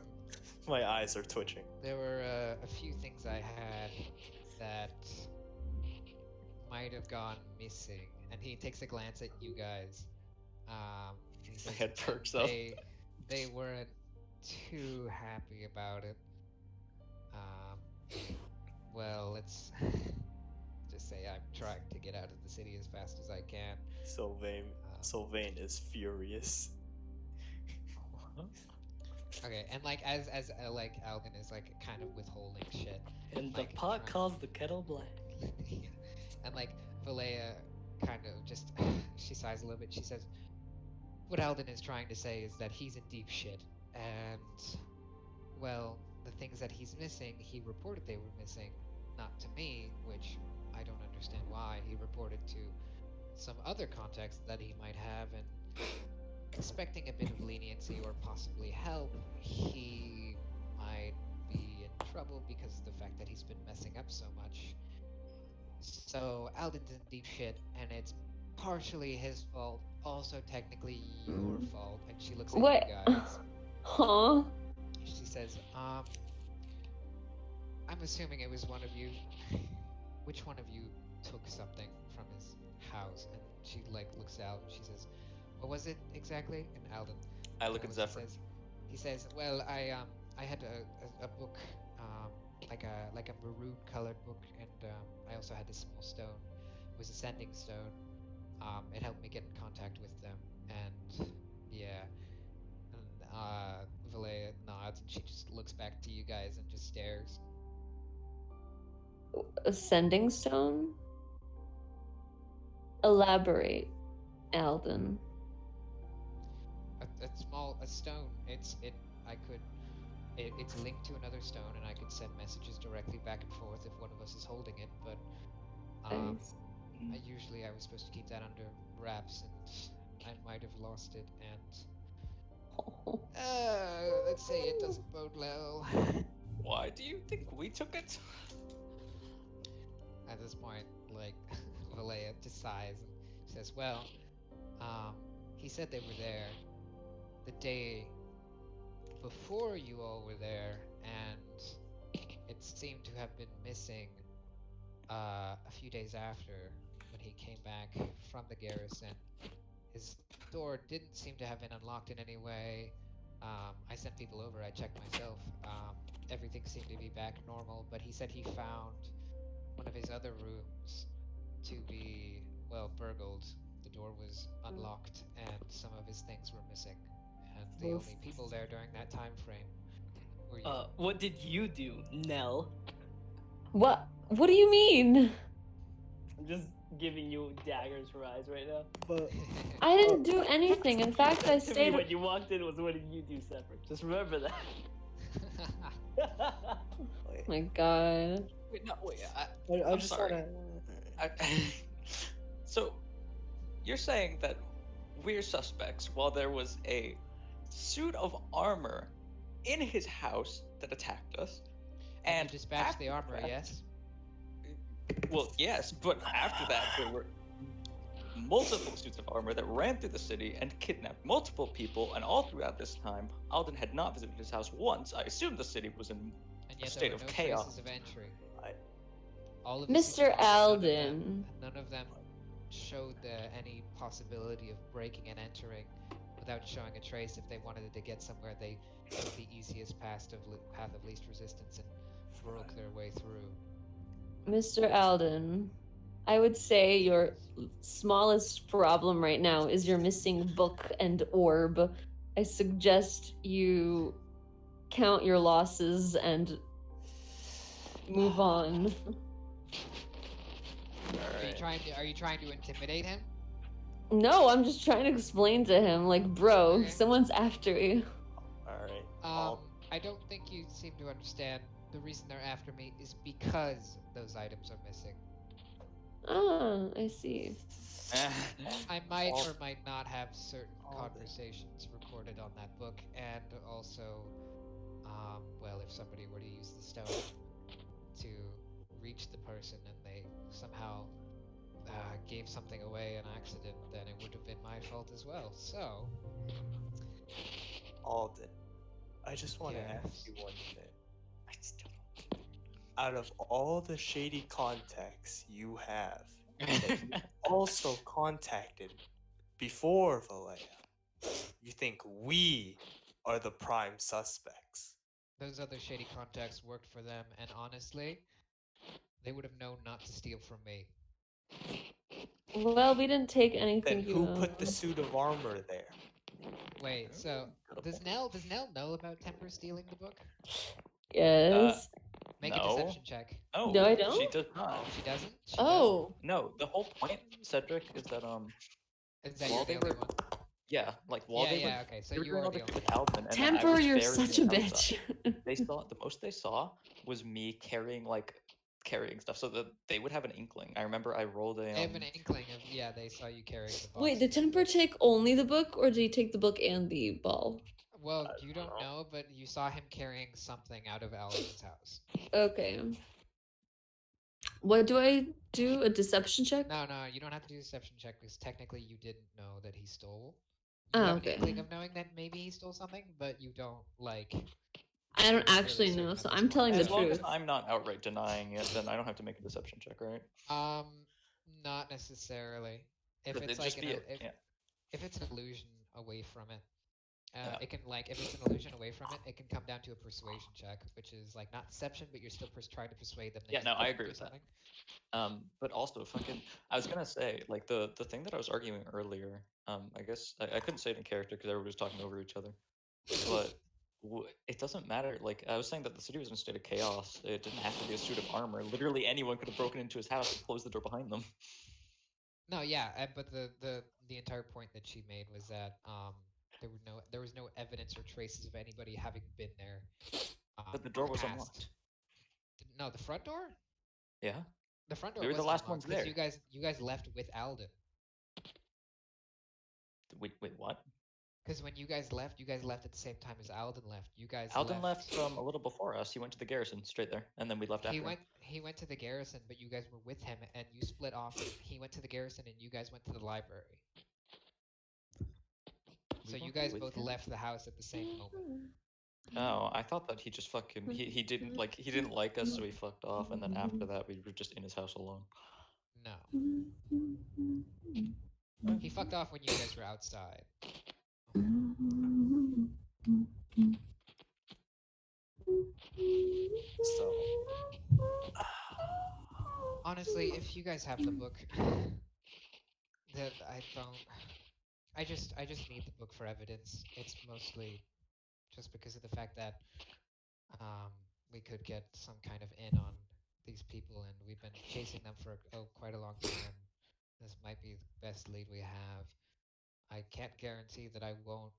My eyes are twitching. there were a few things I had that might have gone missing. And he takes a glance at you guys. And he My says, head "And perks up. They weren't too happy about it. Well, let's just say I'm trying to get out of the city as fast as I can. Sylvain is furious. Okay, and like as like Alden is like kind of withholding shit, And like, the pot trying- calls the kettle black. Yeah. And like Valea kind of just she sighs a little bit. She says, "What Alden is trying to say is that he's in deep shit, and well, the things that he's missing, he reported they were missing, not to me, which I don't understand why. He reported to some other contacts that he might have, and expecting a bit of leniency or possibly help, he might be in trouble because of the fact that he's been messing up so much. So Alden's in deep shit, and it's partially his fault, also technically your fault." And she looks at What? you guys. Huh? She says, I'm assuming it was one of you. Which one of you took something from his house? And she like looks out and she says, what was it exactly? And Alden. I look at knows. Zephyr. He he says, "Well, I had a book, um, like a maroon colored book, and I also had this small stone. It was a sending stone. It helped me get in contact with them, and yeah." And Valea nods, and she just looks back to you guys and just stares. A sending stone? Elaborate, Alden. A stone. It's linked to another stone, and I could send messages directly back and forth if one of us is holding it. But I was supposed to keep that under wraps, and I might have lost it. And let's say it doesn't bode well. Why do you think we took it? At this point, like Valea just sighs and says, "Well, he said they were there the day before you all were there, and it seemed to have been missing a few days after when he came back from the garrison. His door didn't seem to have been unlocked in any way. I sent people over, I checked myself. Everything seemed to be back normal, but he said he found one of his other rooms to be, well, burgled. The door was unlocked, and some of his things were missing. And the only people there during that time frame were you." What did you do, Nell? What do you mean? I'm just giving you daggers for eyes right now. But I didn't do anything. In fact, I To me, stayed. when you walked in was what did you do, separate? Just remember that. Oh my god. Wait, no, wait. I I'm just sorry. wanna. So, you're saying that we're suspects while there was a suit of armor in his house that attacked us, And and you dispatched after the armor, fact- yes? Well, yes, but after that there were multiple suits of armor that ran through the city and kidnapped multiple people, and all throughout this time, Alden had not visited his house once. I assumed the city was in And a yet state there were of no chaos. traces of entry. I- All of the suits of Mr. armor, Alden. none of them showed any possibility of breaking and entering without showing a trace. If they wanted to get somewhere, they took the easiest path of least resistance and broke their way through. Mr. Alden, I would say your smallest problem right now is your missing book and orb. I suggest you count your losses and move on. Are you trying to intimidate him? No, I'm just trying to explain to him, like, bro, Okay. someone's after you. Alright. I don't think you seem to understand. The reason they're after me is because those items are missing. Ah, I see. I might All- or might not have certain all the- conversations recorded on that book, and also, well, if somebody were to use the stone to reach the person and they somehow gave something away in accident, then it would have been my fault as well. So, Alden, I just want to Yes. ask you one thing. Out of all the shady contacts you have, also contacted before Valea, you think we are the prime suspects? those other shady contacts worked for them, and honestly, they would have known not to steal from me. Well, we didn't take anything. Then who put the suit of armor there? Wait, so does Nell know about Temper stealing the book? Yes. Make No. a deception check. No, No, I she don't? does not. She doesn't? She Oh. No, the whole point, Cedric, is that doesn't? Is that while you're they the only were- one? yeah, like while they were Okay, so they were you doing are all the this only with Alvin, and I Temper, was you're ferreting such a outside. bitch. They saw the most they saw was me carrying stuff, so that they would have an inkling. I remember I rolled a They have an inkling of, they saw you carrying the box. Wait, did Temper take only the book, or did he take the book and the ball? Well, I you don't don't know, but you saw him carrying something out of Alvin's house. Okay. What do I do? A deception check? No, you don't have to do a deception check because technically you didn't know that he stole. You Oh, have okay. an inkling of knowing that maybe he stole something, but you don't I don't You're really actually certain know, at so this I'm point. telling the As long as truth. I'm not outright denying it, then I don't have to make a deception check, right? Not necessarily. If Could it's it just like be an, yeah. if it's an illusion away from it, Yeah. It can like if it's an illusion away from it, it can come down to a persuasion check, which is like not deception, but you're still trying to persuade them that Yeah, you no, I couldn't agree do with that. something. But also fucking, I was gonna say like the thing that I was arguing earlier. I guess I couldn't say it in character because everybody was talking over each other, but it doesn't matter. Like I was saying that the city was in a state of chaos. It didn't have to be a suit of armor. Literally anyone could have broken into his house and closed the door behind them. No, yeah, but the entire point that she made was that there was no evidence or traces of anybody having been there But the in door the was past. unlocked. No, the front door? Yeah, The front door we were the wasn't last unlocked ones because there. you guys left with Alden. Wait, what? Because when you guys left at the same time as Alden left. You guys Alden left. left a little before us. He went to the garrison straight there, and then we left after him. He went to the garrison, but you guys were with him, and you split off. And he went to the garrison, and you guys went to the library. So you guys both left the house at the same moment. Oh, I thought that he just fucking he didn't like us, so he fucked off, and then after that we were just in his house alone. No. He fucked off when you guys were outside. So honestly, if you guys have the book, that I just need the book for evidence. It's mostly just because of the fact that we could get some kind of in on these people, and we've been chasing them for quite a long time. This might be the best lead we have. I can't guarantee that I won't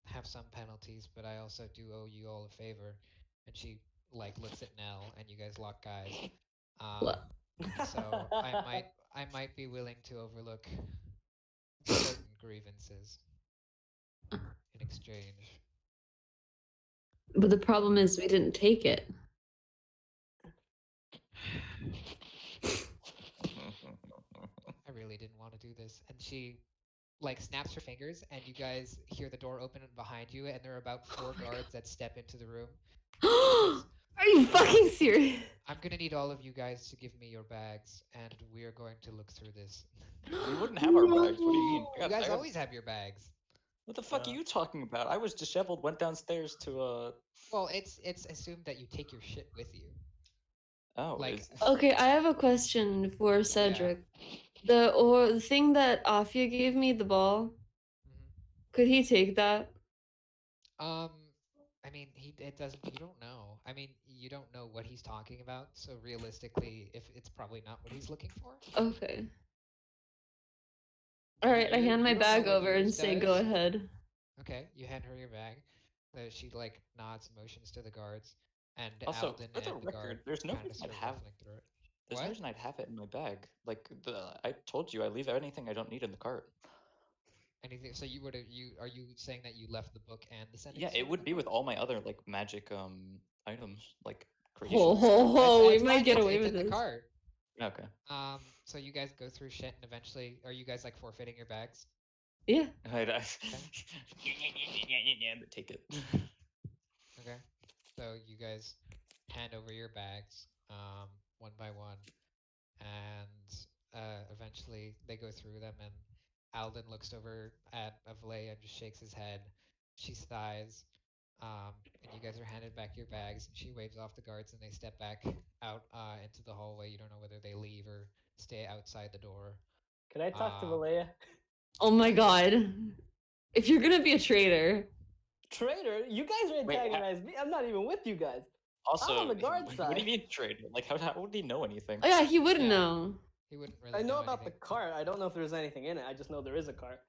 have some penalties, but I also do owe you all a favor. And she like looks at Nell, and you guys lock eyes. So I might be willing to overlook certain grievances in exchange. But the problem is we didn't take it. I really didn't want to do this. And she like snaps her fingers, and you guys hear the door open behind you, and there are about 4 guards that step into the room. Are you fucking serious? I'm gonna need all of you guys to give me your bags, and we are going to look through this. We wouldn't have our bags. What do you mean? You guys always have your bags. What the fuck are you talking about? I was disheveled, went downstairs to Well, it's assumed that you take your shit with you. Oh, like okay, I have a question for Cedric. Yeah. The thing that Afia gave me, the ball. Could he take that? I mean, it doesn't. You don't know. I mean, you don't know what he's talking about. So realistically, if it's probably not what he's looking for. Okay. All right, I hand my bag over and say, "Go ahead." Okay, you hand her your bag. She like nods, motions to the guards, and also, Alden for the and the record, guard there's no kind of reason start I'd have. ruffling through it. There's no reason I'd have it in my bag. Like I told you, I leave anything I don't need in the cart. Anything? So you are you saying that you left the book and the sending? Yeah, it would be with all my other like magic items, like creations. We might get away with this. The cart. Okay. So you guys go through shit, and eventually, are you guys like forfeiting your bags? Yeah. Take it. Okay. So you guys hand over your bags, one by one, and eventually they go through them, and Alden looks over at Avalea and just shakes his head. She sighs, and you guys are handed back your bags, and she waves off the guards, and they step back out into the hallway. You don't know whether they leave or stay outside the door. Can I talk to Valea? Oh my god. If you're gonna be a traitor. Traitor? You guys are antagonizing me. I'm not even with you guys. Also, I'm on the guard side. What do you mean traitor? Like, how would he know anything? Oh yeah, he wouldn't know. He wouldn't really. I know about the cart. I don't know if there's anything in it. I just know there is a cart.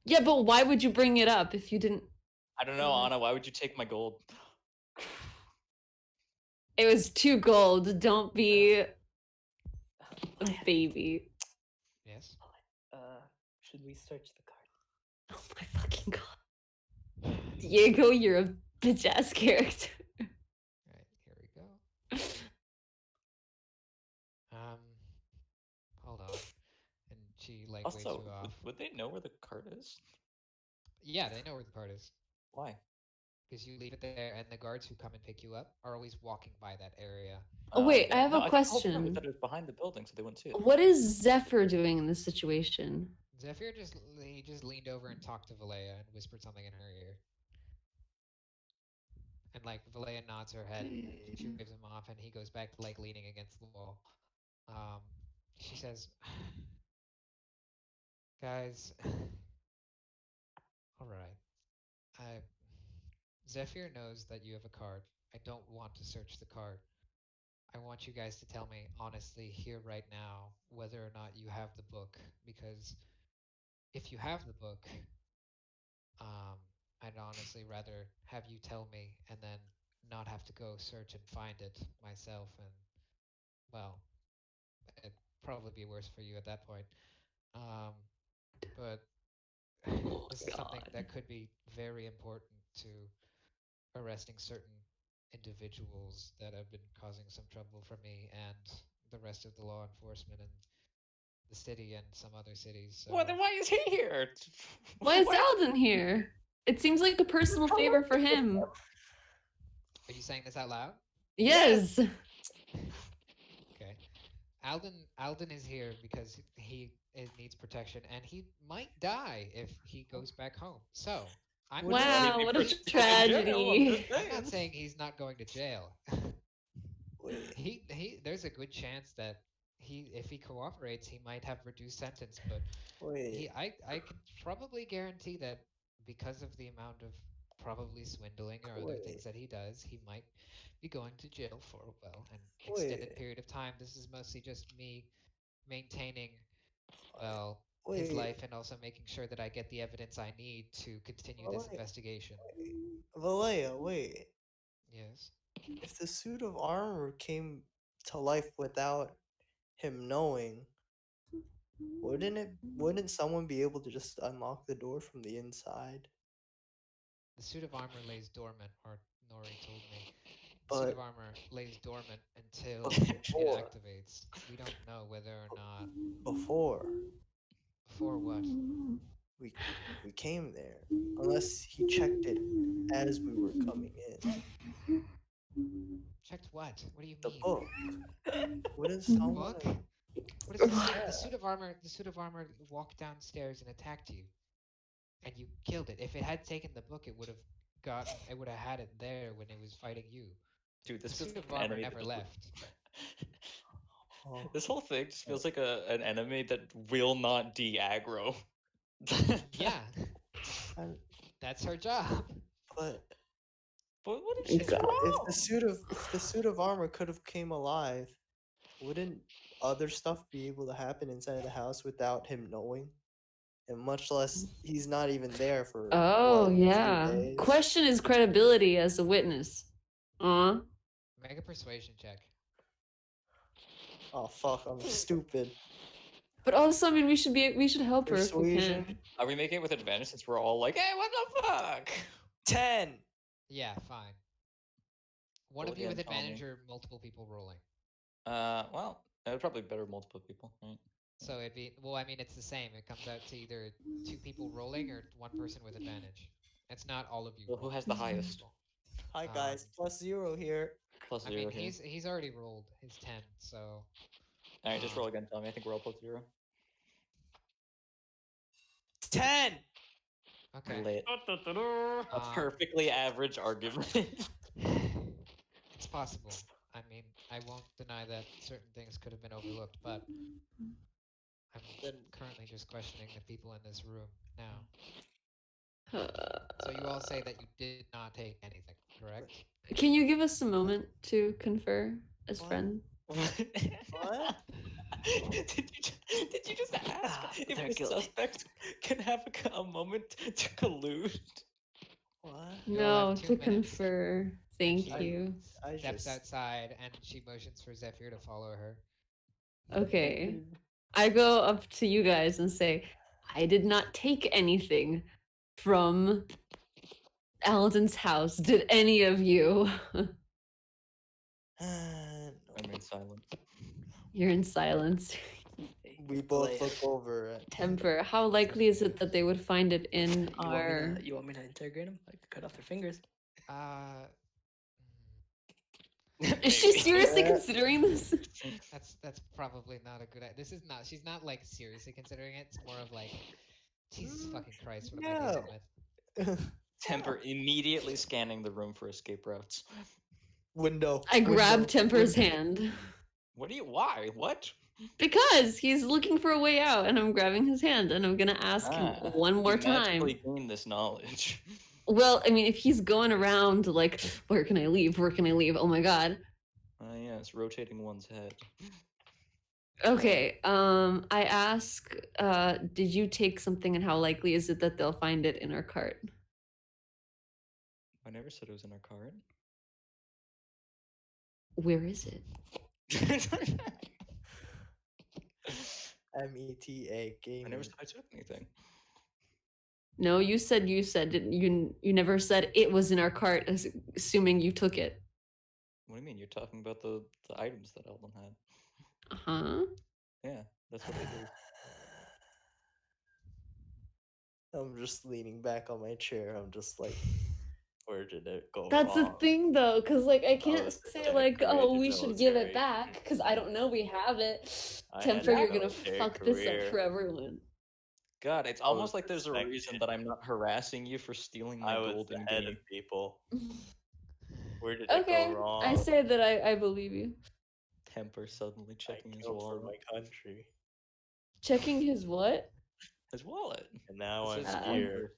Yeah, but why would you bring it up if you didn't? I don't know, Anna. Why would you take my gold? It was 2 gold. Don't be a baby. Yes. Should we search the cart? Oh my fucking god. Diego, you're a bitch ass character. Alright, here we go. Hold on. And she like waves you off. Would they know where the cart is? Yeah, they know where the cart is. Why? Because you leave it there, and the guards who come and pick you up are always walking by that area. Oh wait, I have a question. That it was behind the building, so they wouldn't see it. What is Zephyr doing in this situation? Zephyr just leaned over and talked to Valea and whispered something in her ear. And like Valea nods her head. She waves him off, and he goes back to like leaning against the wall. Um, she says, "Guys, all right. I Zephyr knows that you have a card. I don't want to search the card. I want you guys to tell me honestly here right now whether or not you have the book because if you have the book, um, I'd honestly rather have you tell me and then not have to go search and find it myself and well, it'd probably be worse for you at that point. Um, but Oh this my is something god. that could be very important to arresting certain individuals that have been causing some trouble for me and the rest of the law enforcement in the city and some other cities. So Well, then why is he here? Why is What? Alden here? It seems like a personal favor for him. are you saying this out loud? Yes. Okay. Alden is here because he needs protection and he might die if he goes back home. So I'm What not is- saying Wow, Maybe what for a just going to jail, I'm tragedy. just I'm not saying. saying he's not going to jail. Wait, He there's a good chance that he if he cooperates he might have reduced sentence, but wait, I could probably guarantee that because of the amount of probably swindling or other things wait, that he does, he might be going to jail for well an extended wait, period of time. This is mostly just me maintaining well his wait, life and also making sure that I get the evidence I need to continue this wait, investigation. Valea, wait. Yes. If the suit of armor came to life without him knowing, wouldn't someone be able to just unlock the door from the inside? The suit of armor lays dormant, or Nori told me. The suit of But armor lays dormant but until it before activates. We don't know whether or not. before For what? we we came there, unless he checked it as we were coming in. Checked what? What do you The mean? book. Wouldn't The someone book? have, What is the suit? yeah, The suit of armor. The suit of armor walked downstairs and attacked you, and you killed it. If it had taken the book, it would have gotten. It would have had it there when it was fighting you. Dude, The this feels suit like of an armor enemy that never just. left. oh, This whole thing just uh, feels like an enemy that will not de-aggro. Yeah, and, that's her job. but But what if if she's God. if the wrong? suit of armor could have came alive, wouldn't other stuff be able to happen inside the house without him knowing? And much less he's not even there for Oh, what, yeah. 2 days? Question his credibility as a witness. Make a persuasion check. Oh fuck, I'm stupid. But also, I mean, we should help her if we Persuasion can. Are we making it with advantage since we're all like, hey, what the fuck? 10. Yeah, fine. One Roll of you with again, Tommy. advantage or multiple people rolling. Well, it would probably be better multiple people, right? So it'd be well, I mean it's the same. It comes out to either two people rolling or one person with advantage. It's not all of you. Well, who rolling, has the it's two highest? people. Hi guys, +0 here. Plus I zero mean here. he's already rolled his 10, so Alright, just roll again, Tommy. I think we're all plus 0. 10. okay. Lit. A Um, perfectly average argument. it's possible. I mean, I won't deny that certain things could have been overlooked, but I'm Then currently just questioning the people in this room now. Uh, So you all say that you did not take anything, correct? Can you give us a moment to confer as What? friend? What? Did you just ask Ah, if they're the guilty. suspect can have a moment to collude? What? You all No, have 2 to minutes. confer. And Thank she you. I steps just outside and she motions for Zephyr to follow her. Okay. I go up to you guys and say, I did not take anything from Alden's house. Did any of you? no. I remain silent. You're in silence. We both look over at Temper. How likely is it that they would find it in our? You want me to interrogate him? Like cut off their fingers? Uh, Is she Maybe. seriously Yeah. considering this? that's probably not a good idea. This is not. She's not like seriously considering it. It's more of like, Jesus fucking Christ, what am I dealing with? Temper immediately scanning the room for escape routes. Window. I grab window, Temper's window. hand Why? What? because he's looking for a way out, and I'm grabbing his hand, and I'm gonna ask him one more you time. magically gain this knowledge. Well, I mean, if he's going around like, where can I leave? Where can I leave? Oh my god. Yes, rotating one's head. Okay. I ask, did you take something, and how likely is it that they'll find it in our cart? I never said it was in our cart. Where is it? META I never gaming. said I took anything. No, you said you never said it was in our cart, assuming you took it. What do you mean? You're talking about the items that Eldon had. Uh-huh. Yeah, that's what I did. I'm just leaning back on my chair. I'm just like, where did it go That's the wrong? thing, though, because like I can't was say like, oh, we decorated should give it military. back, because I don't know we have it. I had Temper, a you're gonna military fuck this up career. for everyone. God, it's I was almost like there's a reason respected. that I'm not harassing you for stealing my I was golden the head game. of people. Where did it Okay, go wrong? I say that I believe you. Temper suddenly I checking his killed for wallet. my country, Checking his what? His wallet. and now It I'm says here. Temper.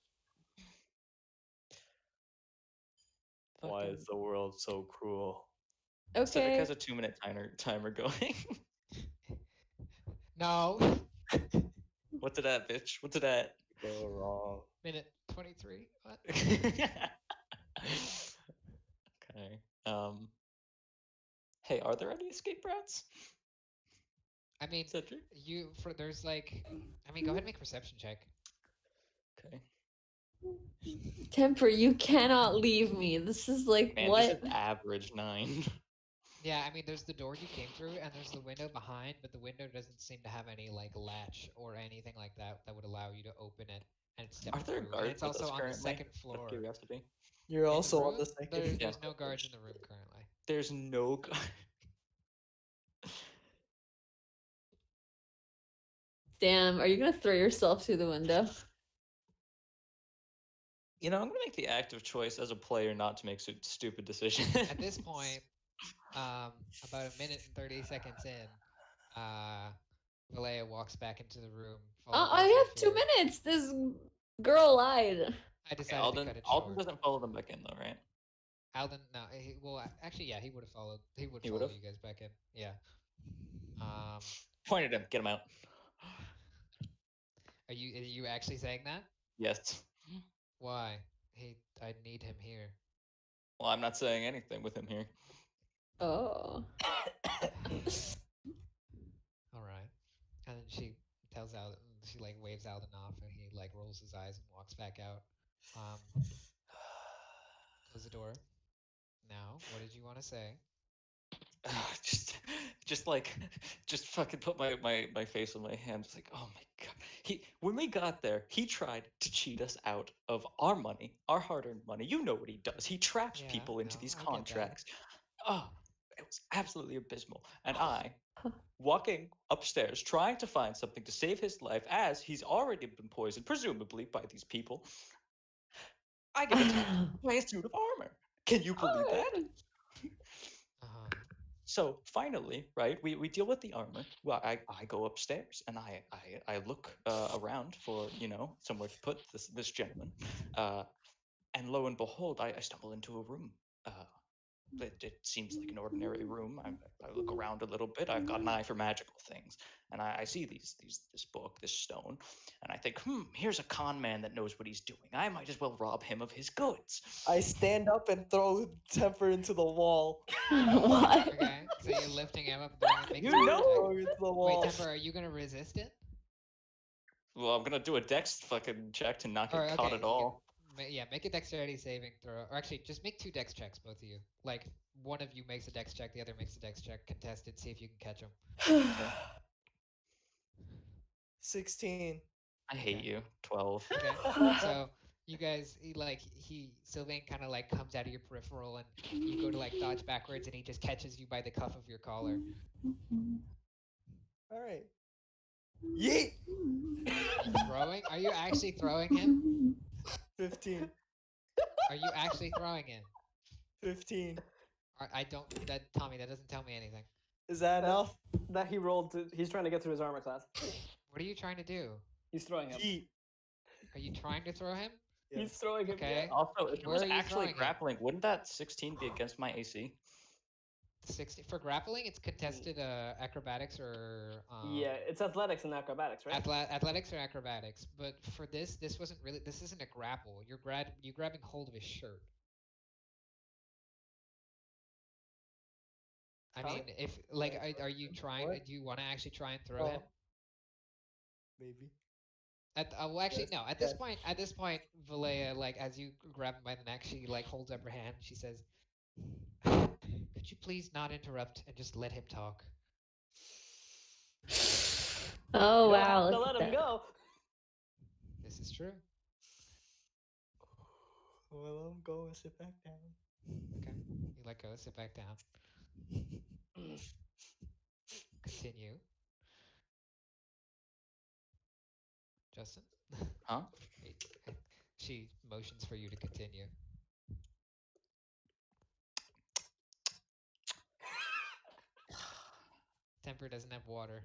Why Fucking- is the world so cruel? Cedric Okay. has a 2-minute timer going. No. What did that, bitch? What did that? Go wrong. Minute 23. What? Okay. Hey, are there any escape routes? I mean, Cedric? there's like, I mean, go ahead and make a perception check. Okay. Temper, you cannot leave me. This is like Man, what? this is average 9. Yeah, I mean, there's the door you came through, and there's the window behind, but the window doesn't seem to have any like latch or anything like that that would allow you to open it and step Are there through. And guards it's with also us on the currently? second Out floor. of curiosity. You're In the also on room, the second. there's Yeah. no guards in the room currently. There's no gu- Damn, are you gonna throw yourself through the window? You know, I'm gonna make the active choice as a player not to make stupid decisions. At this point, about a minute and 30 seconds in, Valea walks back into the room. followed by I have 2 Zephyr. minutes. This girl lied. I decided to Alden, cut it Alden short. doesn't follow them back in though, right? Alden, no, actually, yeah, he would have followed. He would He follow would've? you guys back in. Yeah. Point at him, get him out. Are you actually saying that? Yes. Why? I need him here. Well, I'm not saying anything with him here. Oh. All right. And then she tells Alden, she like waves Alden off, and he like rolls his eyes and walks back out. Close the door. Now, what did you want to say? just fucking put my face on my hand. It's like, oh my god. When we got there, he tried to cheat us out of our money, our hard-earned money. You know what he does. He traps Yeah, people into no, these I get that. contracts. Oh, it was absolutely abysmal. And I, walking upstairs, trying to find something to save his life, as he's already been poisoned, presumably by these people. I get attacked by a suit of armor. Can you believe that? Uh-huh. So finally, right, we deal with the armor. Well, I go upstairs and I look around for, you know, somewhere to put this gentleman. And lo and behold, I stumble into a room. It seems like an ordinary room. I look around a little bit. I've got an eye for magical things, and I see this book, this stone, and I think, here's a con man that knows what he's doing. I might as well rob him of his goods. I stand up and throw Temper into the wall. What? Okay, so you're lifting him up. And making You him know- attack. Throw into the wall. Wait, Temper, are you gonna resist it? Well, I'm gonna do a dex fucking check to not get Or, caught okay, at all. Yeah, make a dexterity saving throw. Or actually, just make 2 dex checks, both of you. Like, one of you makes a dex check, the other makes a dex check. Contested, see if you can catch him. 16. I hate Okay. you. 12. Okay, so you guys, Sylvain kind of like comes out of your peripheral, and you go to like dodge backwards, and he just catches you by the cuff of your collar. All right. Yeet. Throwing? Are you actually throwing him? 15. Are you actually throwing him? 15. I don't. That Tommy, that doesn't tell me anything. Is that enough? That he rolled. He's trying to get through his armor class. What are you trying to do? He's throwing him. Yeet. Are you trying to throw him? Yeah. He's throwing him. Okay. Yeah. Also, if it Where was are you actually throwing him? grappling, wouldn't that 16 be against my AC? 60 for grappling. It's contested acrobatics or Yeah, it's athletics and acrobatics, right? athletics or acrobatics. But for this wasn't really. This isn't a grapple. You're grabbing hold of his shirt. I Tommy? mean, if like, Like, are you trying? what? Do you want to actually try and throw him? Maybe. Well, actually, Yes, no. At this point, Valea, like, as you grab him by the neck, she like holds up her hand. She says, "Could you please not interrupt and just let him talk?" Oh You don't wow! have to look let at him that. go. This is true. Well, I'm going to sit back down. Okay, you let go. Sit back down. Continue. Justin. Huh? She motions for you to continue. Temper doesn't have water.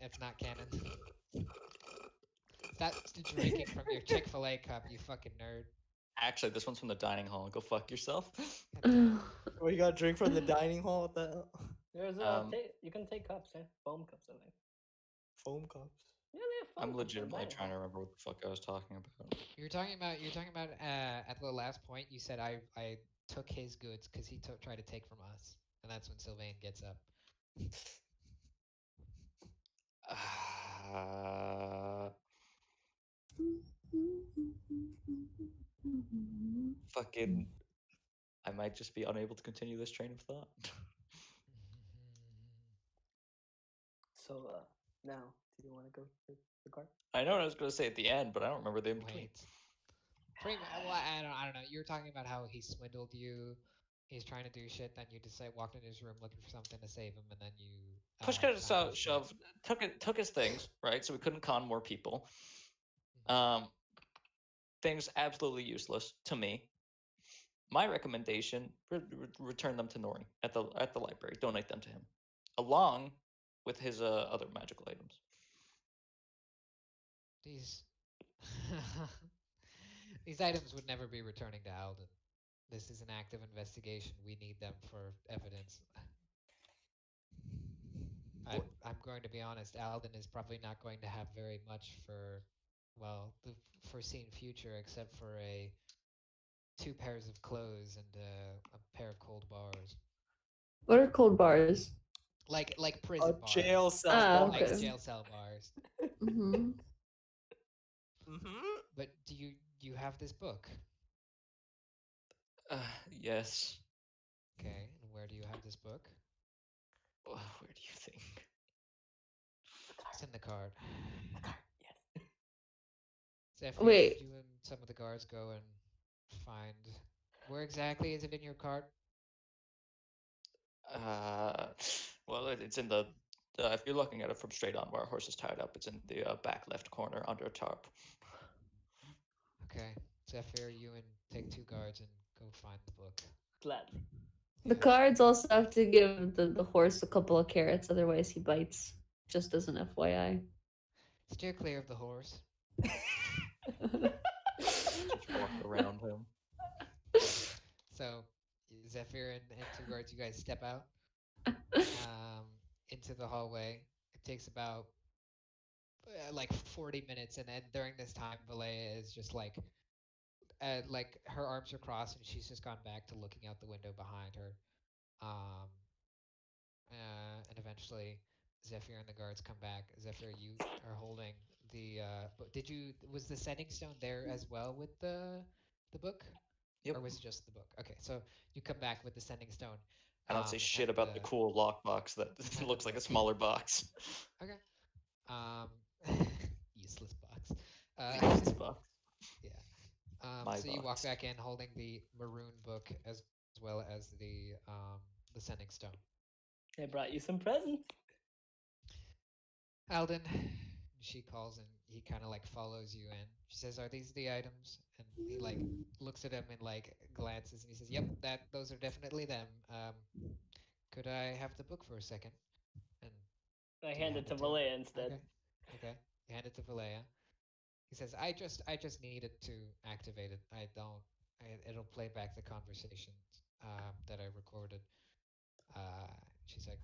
It's not canon. Stop drinking from your Chick-fil-A cup, you fucking nerd. Actually, this one's from the dining hall. Go fuck yourself. We got a drink from the dining hall. What the hell? There's you can take cups, eh? Foam cups, I think. Foam cups. Yeah, they have foam I'm cups. legitimately trying to remember what the fuck I was talking about. You're talking about at the last point you said I took his goods because he tried to take from us, and that's when Sylvain gets up. Fucking. I might just be unable to continue this train of thought. So now, do you want to go to the car? I know what I was going to say at the end, but I don't remember the in between. Wait. Well, I don't know. You were talking about how he swindled you. He's trying to do shit. Then you just walked into his room looking for something to save him, and then you Push found comes his to shit. shove, took his things, right? So we couldn't con more people. Things absolutely useless to me. My recommendation: return them to Nori at the library. Donate them to him, along with his other magical items. These these items would never be returning to Alden. This is an active investigation. We need them for evidence. I'm going to be honest. Alden is probably not going to have very much for, well, the foreseen future, except for 2 pairs of clothes and a pair of cold bars. What are cold bars? Like prison bars. Jail cell Ah, bars. Like okay. jail cell bars. Mm-hmm. But do you have this book? Yes. Okay, and where do you have this book? Where do you think? It's in the card. The car. Yes. Zephyr, Wait. did you and some of the guards go and find where exactly is it in your cart? Well, it's in the. If you're looking at it from straight on where our horse is tied up, it's in the back left corner under a tarp. Okay, Zephyr, you and take 2 guards and go find the book. Gladly. The cards also have to give the horse a couple of carrots, otherwise he bites. Just as an FYI. Steer clear of the horse. Just walk around him. So, Zephyr and 2 guards, you guys step out into the hallway. It takes about 40 minutes, and then during this time, Valea is just like her arms are crossed, and she's just gone back to looking out the window behind her. And eventually, Zephyr and the guards come back. Zephyr, you are holding the. Was the sending stone there as well with the book? Yep. Or was it just the book? Okay, so you come back with the sending stone. I don't say shit about the cool lockbox that looks like a smaller box. Okay. Useless box. Useless box. Yeah. So you walk back in holding the maroon book as well as the sending stone. I brought you some presents. Alden, She calls and he kind of like follows you in. She says, "Are these the items?" And he like looks at him and like glances and he says, "Yep, that those are definitely them. Could I have the book for a second?" And I do you hand hand it to it to him? Valet instead. Okay, okay. You hand it to Valea. He says, "I just needed to activate it. I don't. It'll play back the conversations that I recorded." Uh, she's like,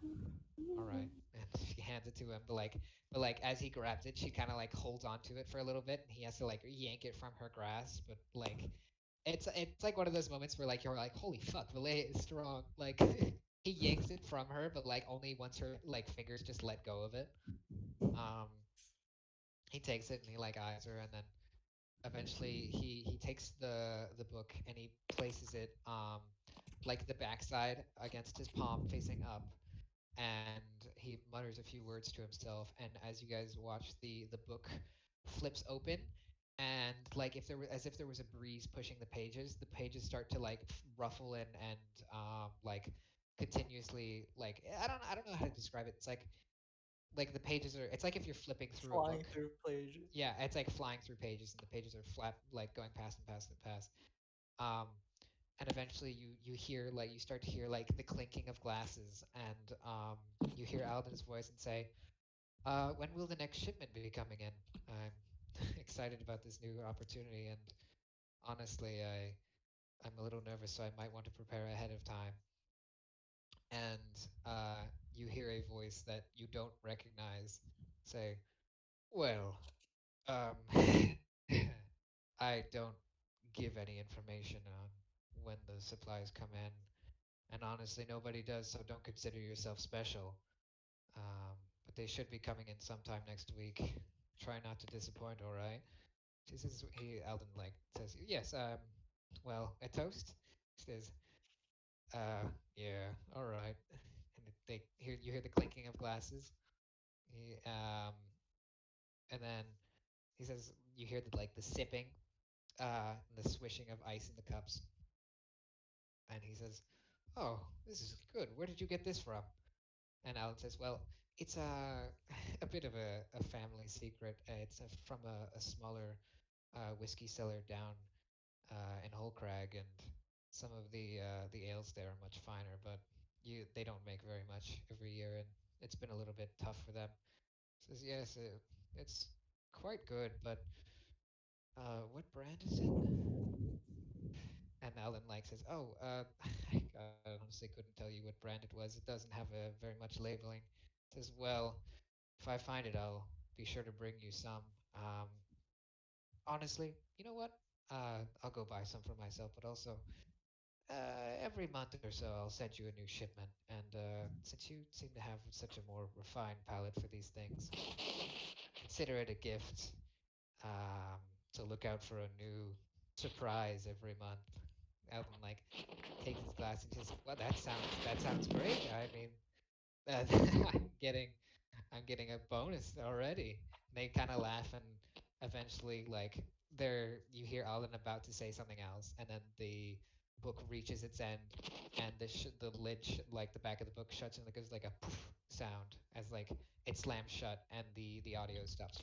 "All right," and she hands it to him. But like as he grabs it, she kind of like holds on to it for a little bit, and he has to like yank it from her grasp. But like, it's like one of those moments where like you're like, "Holy fuck, Valet is strong!" Like he yanks it from her, but like only once her like fingers just let go of it. Um, he takes it and he like eyes her, and then eventually he takes the book and he places it like the backside against his palm facing up, and he mutters a few words to himself, and as you guys watch, the book flips open, and like if there were as if there was a breeze pushing the pages start to like ruffle and like continuously like I don't know how to describe it. It's like the pages are, it's like if you're flipping through a Flying book. through pages. Yeah, it's like flying through pages and the pages are flat, like going past and past and past. um and eventually you hear like you start to hear like the clinking of glasses, and you hear Alden's voice and say, when will the next shipment be coming in? I'm excited about this new opportunity, and honestly, I'm a little nervous, so I might want to prepare ahead of time. And you hear a voice that you don't recognize say, "Well, um, I don't give any information on when the supplies come in, and honestly, nobody does, so don't consider yourself special. But they should be coming in sometime next week. Try not to disappoint, all right?" She says, Alden like says, "Yes, well, a toast?" She says, yeah, all right." And you hear the clinking of glasses. He, and then he says, you hear the sipping, and the swishing of ice in the cups. And he says, "Oh, this is good. Where did you get this from?" And Alan says, "Well, it's a bit of a family secret. It's from a smaller whiskey cellar down in Holcrag, and some of the ales there are much finer, but they don't make very much every year, and it's been a little bit tough for them." Says, "Yes, it's quite good, but what brand is it?" And Alan like says, "Oh, I honestly couldn't tell you what brand it was. It doesn't have very much labeling." Says, "Well, if I find it, I'll be sure to bring you some. Um, Honestly, you know what? I'll go buy some for myself, but also every month or so, I'll send you a new shipment. And since you seem to have such a more refined palate for these things, consider it a gift um, to look out for a new surprise every month." Alvin like takes his glass and says, "Well, that sounds great. I mean, I'm getting I'm getting a bonus already." And they kind of laugh, and eventually, like, you hear Alan about to say something else, and then the book reaches its end, and the lid, like the back of the book, shuts, and it goes like a poof sound as like it slams shut, and the audio stops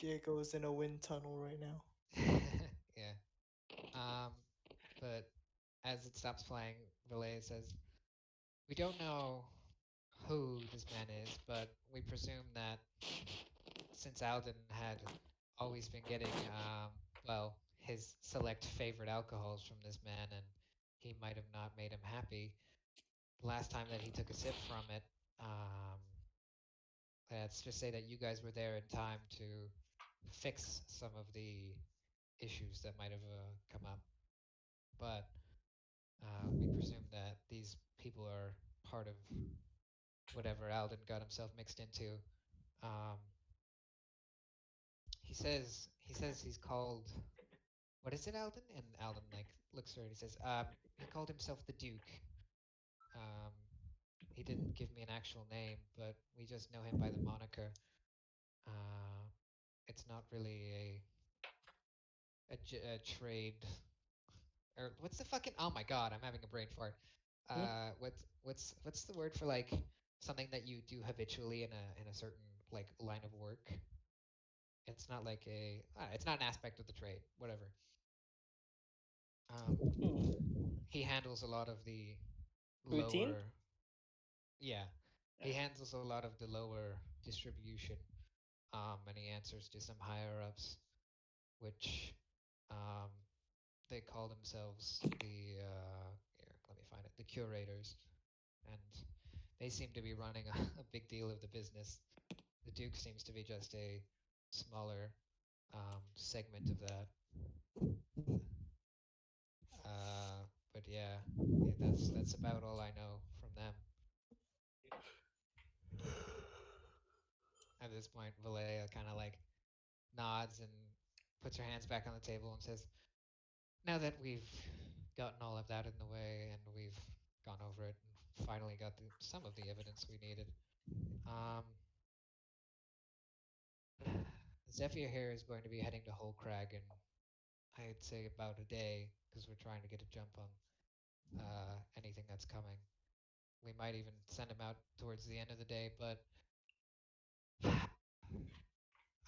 Diego's in a wind tunnel right now. playing. Yeah. Um, but as it stops playing, Valet says, "We don't know who this man is, but we presume that since Alden had always been getting, well, his select favorite alcohols from this man, and he might have not made him happy. The last time that he took a sip from it, um, let's just say that you guys were there in time to fix some of the issues that might have come up. But we presume that these people are part of whatever Alden got himself mixed into. Um, he says he's called, what is it, Alden?" And Alden like looks at her and he says, he called himself the Duke. Um, he didn't give me an actual name, but we just know him by the moniker. Uh, it's not really a trade, or what's the fucking, oh my god, I'm having a brain fart. Hmm? What's the word for like something that you do habitually in a certain like line of work. It's not like it's not an aspect of the trade, whatever. Hmm. He handles a lot of the Routine? lower, yeah, he Alright. handles a lot of the lower distribution, and he answers to some higher ups, which um, they call themselves the here, let me find it, the curators, and they seem to be running a big deal of the business. The Duke seems to be just a smaller segment of that. But yeah, that's about all I know from them. At this point, Valea kind of like nods and puts her hands back on the table and says, "Now that we've gotten all of that in the way and we've gone over it and finally got some of the evidence we needed, um, Zephyr here is going to be heading to Whole Crag in I'd say about a day because we're trying to get a jump on anything that's coming. We might even send him out towards the end of the day, but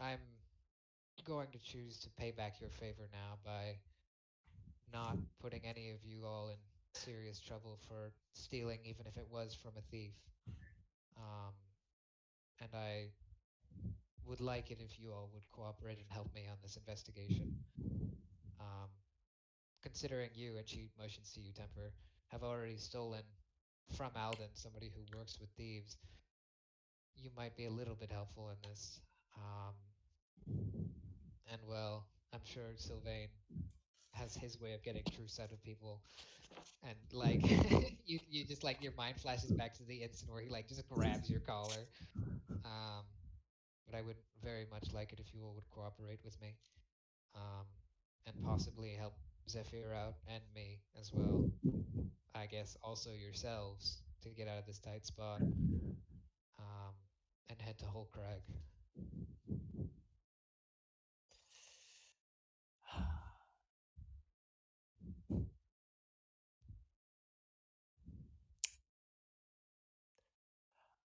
I'm going to choose to pay back your favor now by not putting any of you all in serious trouble for stealing, even if it was from a thief. Um, and I would like it if you all would cooperate and help me on this investigation. Um, Considering you, and she motions to you, Temper, have already stolen from Alden, somebody who works with thieves, you might be a little bit helpful in this. Um, and well, I'm sure Sylvain has his way of getting truths out of people. And like you just like your mind flashes back to the instant where he like just grabs your collar. Um, but I would very much like it if you all would cooperate with me. Um, and possibly help Zephyr out and me as well. I guess also yourselves to get out of this tight spot. Um, and head to Hull Crag.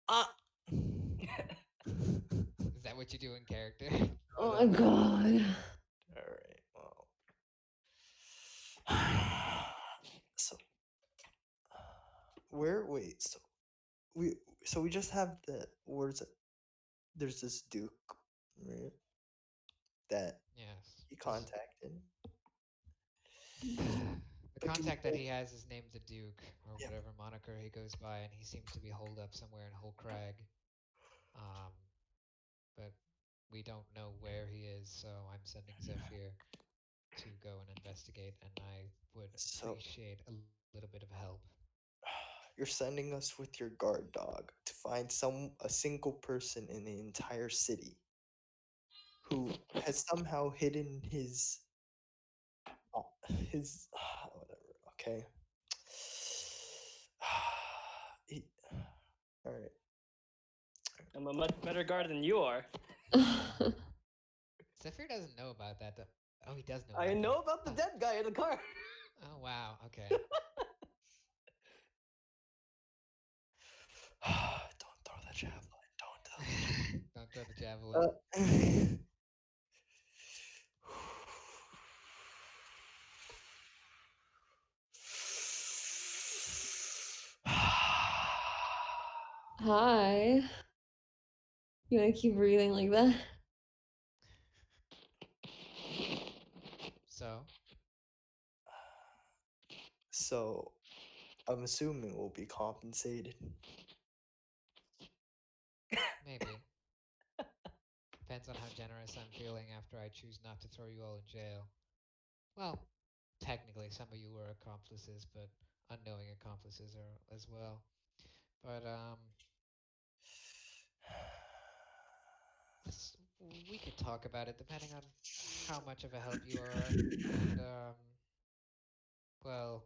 Ah. Is that what you do in character? Oh my god. All right. Well. So where? Wait. We. So we just have the. Where's it? There's this Duke, right? That Yes. he This contacted. the But do we contact that know? he has is named the Duke, or Yeah. whatever moniker he goes by, and he seems to be holed up somewhere in Hull Crag. Um, but we don't know where he is, so I'm sending Zephyr to go and investigate, and I would So appreciate a little bit of help. you're sending us with your guard dog to find a single person in the entire city who has somehow hidden uh, his whatever. Okay. He, all right. I'm a much better guard than you are. Zephyr doesn't know about that. Oh, he does know about that. I know about Oh, the dead guy in the car. oh wow. Okay. Don't throw the javelin. Don't throw Don't throw the javelin. the javelin. Hi. You wanna keep breathing like that? So, So I'm assuming we'll be compensated. maybe. Depends on how generous I'm feeling after I choose not to throw you all in jail. Well, technically, some of you were accomplices, but unknowing accomplices are as well. But this, we could talk about it depending on how much of a help you are. And well,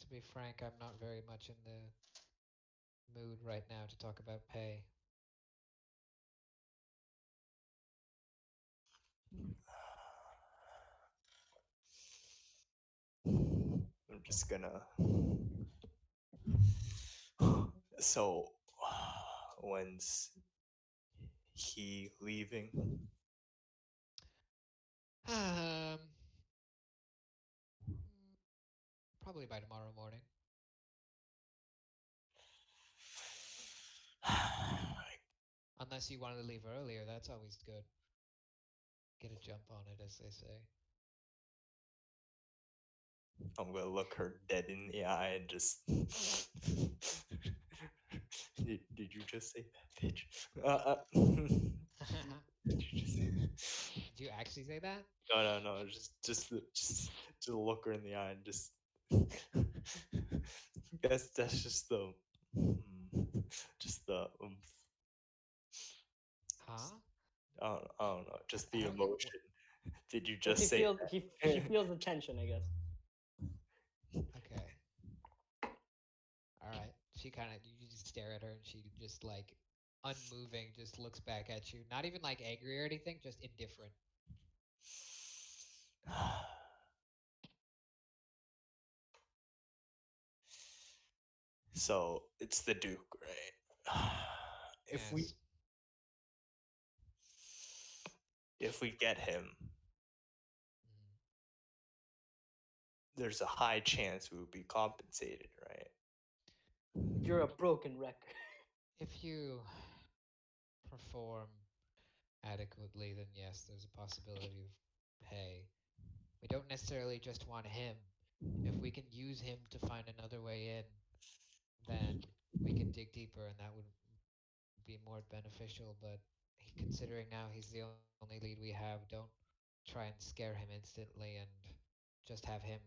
to be frank, I'm not very much in the mood right now to talk about pay. I'm just gonna. So When's he leaving? Um, probably by tomorrow morning. Unless you wanted to leave earlier, that's always good. Get a jump on it, as they say. I'm gonna look her dead in the eye and just. Did you just say that, bitch? Did you just say that? Did you actually say that? No, no, no. Just look her in the eye and just. That's just the, mm, just the. Huh? I don't know. Just I the don't get. emotion. Did you Well, just say she that? feels the tension, I guess. Okay. All right. She kind of, you just stare at her and she just like unmoving, just looks back at you. Not even like angry or anything, just indifferent. So it's the Duke, right? If we Yes. if we get him, Mhm. there's a high chance we will be compensated, right? You're a broken record. If you perform adequately, then yes, there's a possibility of pay. We don't necessarily just want him. If we can use him to find another way in, then we can dig deeper and that would be more beneficial. But considering now he's the only lead we have, don't try and scare him instantly and just have him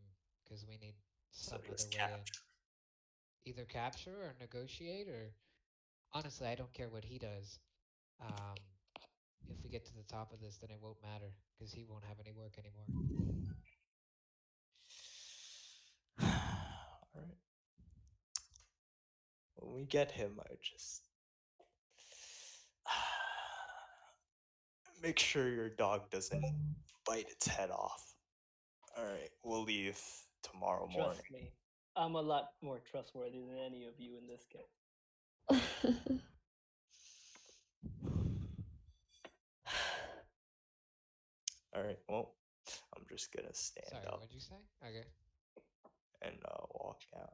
because we need So some other just way in. capture. Either capture or negotiate, or honestly, I don't care what he does. Um, if we get to the top of this, then it won't matter because he won't have any work anymore. All right. When we get him, I just make sure your dog doesn't bite its head off. All right, we'll leave tomorrow Trust morning. me, I'm a lot more trustworthy than any of you in this case. All right. Well, I'm just gonna stand Sorry, up what'd you say? Okay. and walk out.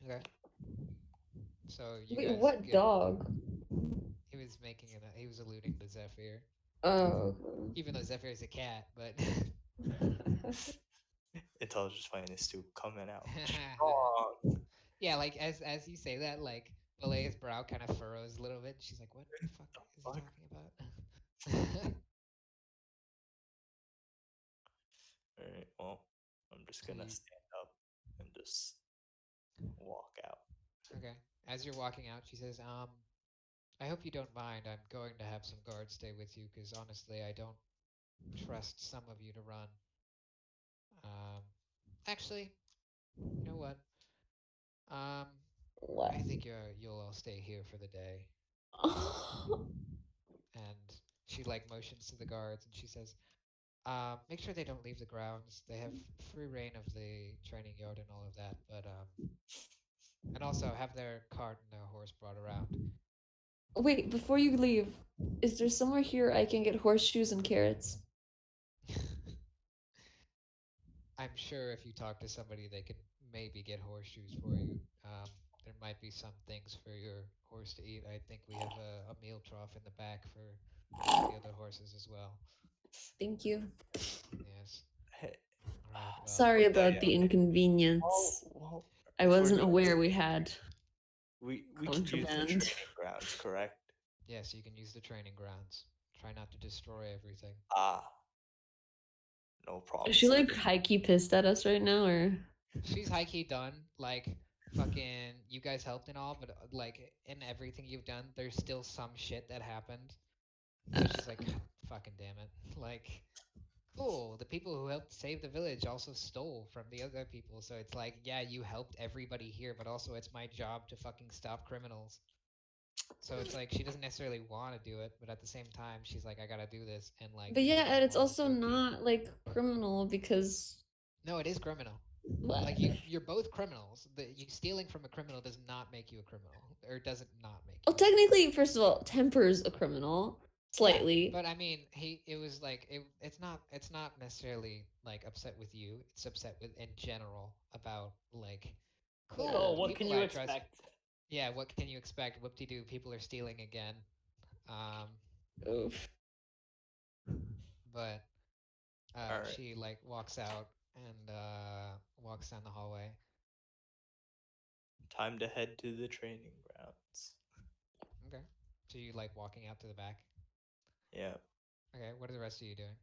Okay. So you Wait, guys what get. dog? He was making an. He was alluding to Zephyr, Oh. even though Zephyr is a cat, but. Intelligence minus two coming out strong. Yeah, like as you say that, like Balea's brow kind of furrows a little bit. She's like, "What the fuck is he Fuck. talking about?" All right. Well, I'm just So gonna you stand up and just walk out. okay? As you're walking out, she says, I hope you don't mind. I'm going to have some guards stay with you because honestly, I don't trust some of you to run. Um, actually, you know what? Um, What? I think you'll all stay here for the day." And she like motions to the guards and she says, make sure they don't leave the grounds. They have free reign of the training yard and all of that, but and also have their cart and their horse brought around." Wait, before you leave, is there somewhere here I can get horseshoes and carrots? I'm sure if you talk to somebody, they could maybe get horseshoes for you. There might be some things for your horse to eat. I think we have a meal trough in the back for the other horses as well. Thank you. Yes. Hey, All right. Well, Sorry yeah, about yeah. the inconvenience. Well, I if we're wasn't doing aware this, we had we can use the contraband. training grounds, correct? yes, you can use the training grounds. Try not to destroy everything. Ah, no Is she promises. like high key pissed at us right now, or? She's high key done. Like, fucking, you guys helped and all, but like, in everything you've done, there's still some shit that happened. So she's like, fucking damn it. Like, cool. The people who helped save the village also stole from the other people. So it's like, yeah, you helped everybody here, but also it's my job to fucking stop criminals. So it's like she doesn't necessarily want to do it, but at the same time, she's like, I gotta do this, and like But yeah, make and it it's more also low key. not like criminal because No, it is criminal. what? Like you're both criminals. You stealing from a criminal does not make you a criminal. or does it not make Well, you? technically, first of all, Temper's a criminal. Slightly. But I mean, it was like it's not necessarily like upset with you. It's upset with in general about like Oh, cool what can people you I trust. expect? Yeah, what can you expect? Whoop-de-doo, people are stealing again. Um, Oof. but All right. she like walks out and walks down the hallway. Time to head to the training grounds. Okay. So you like walking out to the back. Yeah. Okay. What are the rest of you doing?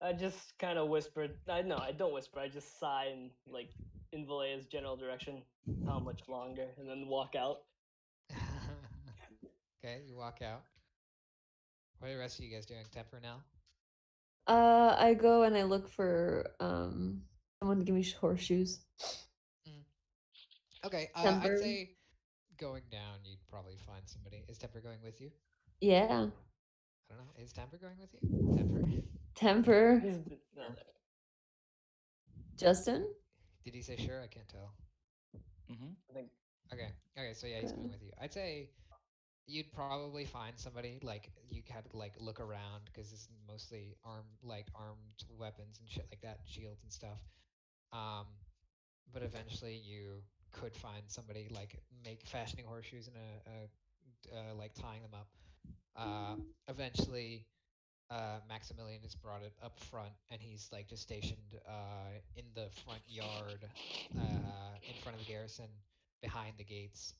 I just kind of whispered. I don't whisper. I just sigh and like in Valea's general direction. How much longer? And then walk out. Okay, you walk out. What are the rest of you guys doing? Temper now? I go and I look for someone to give me horseshoes. Mm. Okay, I'd Temper. say going down, you'd probably find somebody. Is Temper going with you? Yeah. I don't know. Is Temper going with you? Temper? Temper. He's no, Justin? Did he say sure? I can't tell. Mm-hmm. I think Okay. Okay, so yeah, he's going Good. with you. I'd say you'd probably find somebody like you had to like look around because it's mostly armed weapons and shit like that, shields and stuff. Um, but eventually you could find somebody like make fashioning horseshoes and like tying them up. Eventually, Maximilian is brought it up front, and he's like just stationed in the front yard, in front of the garrison, behind the gates.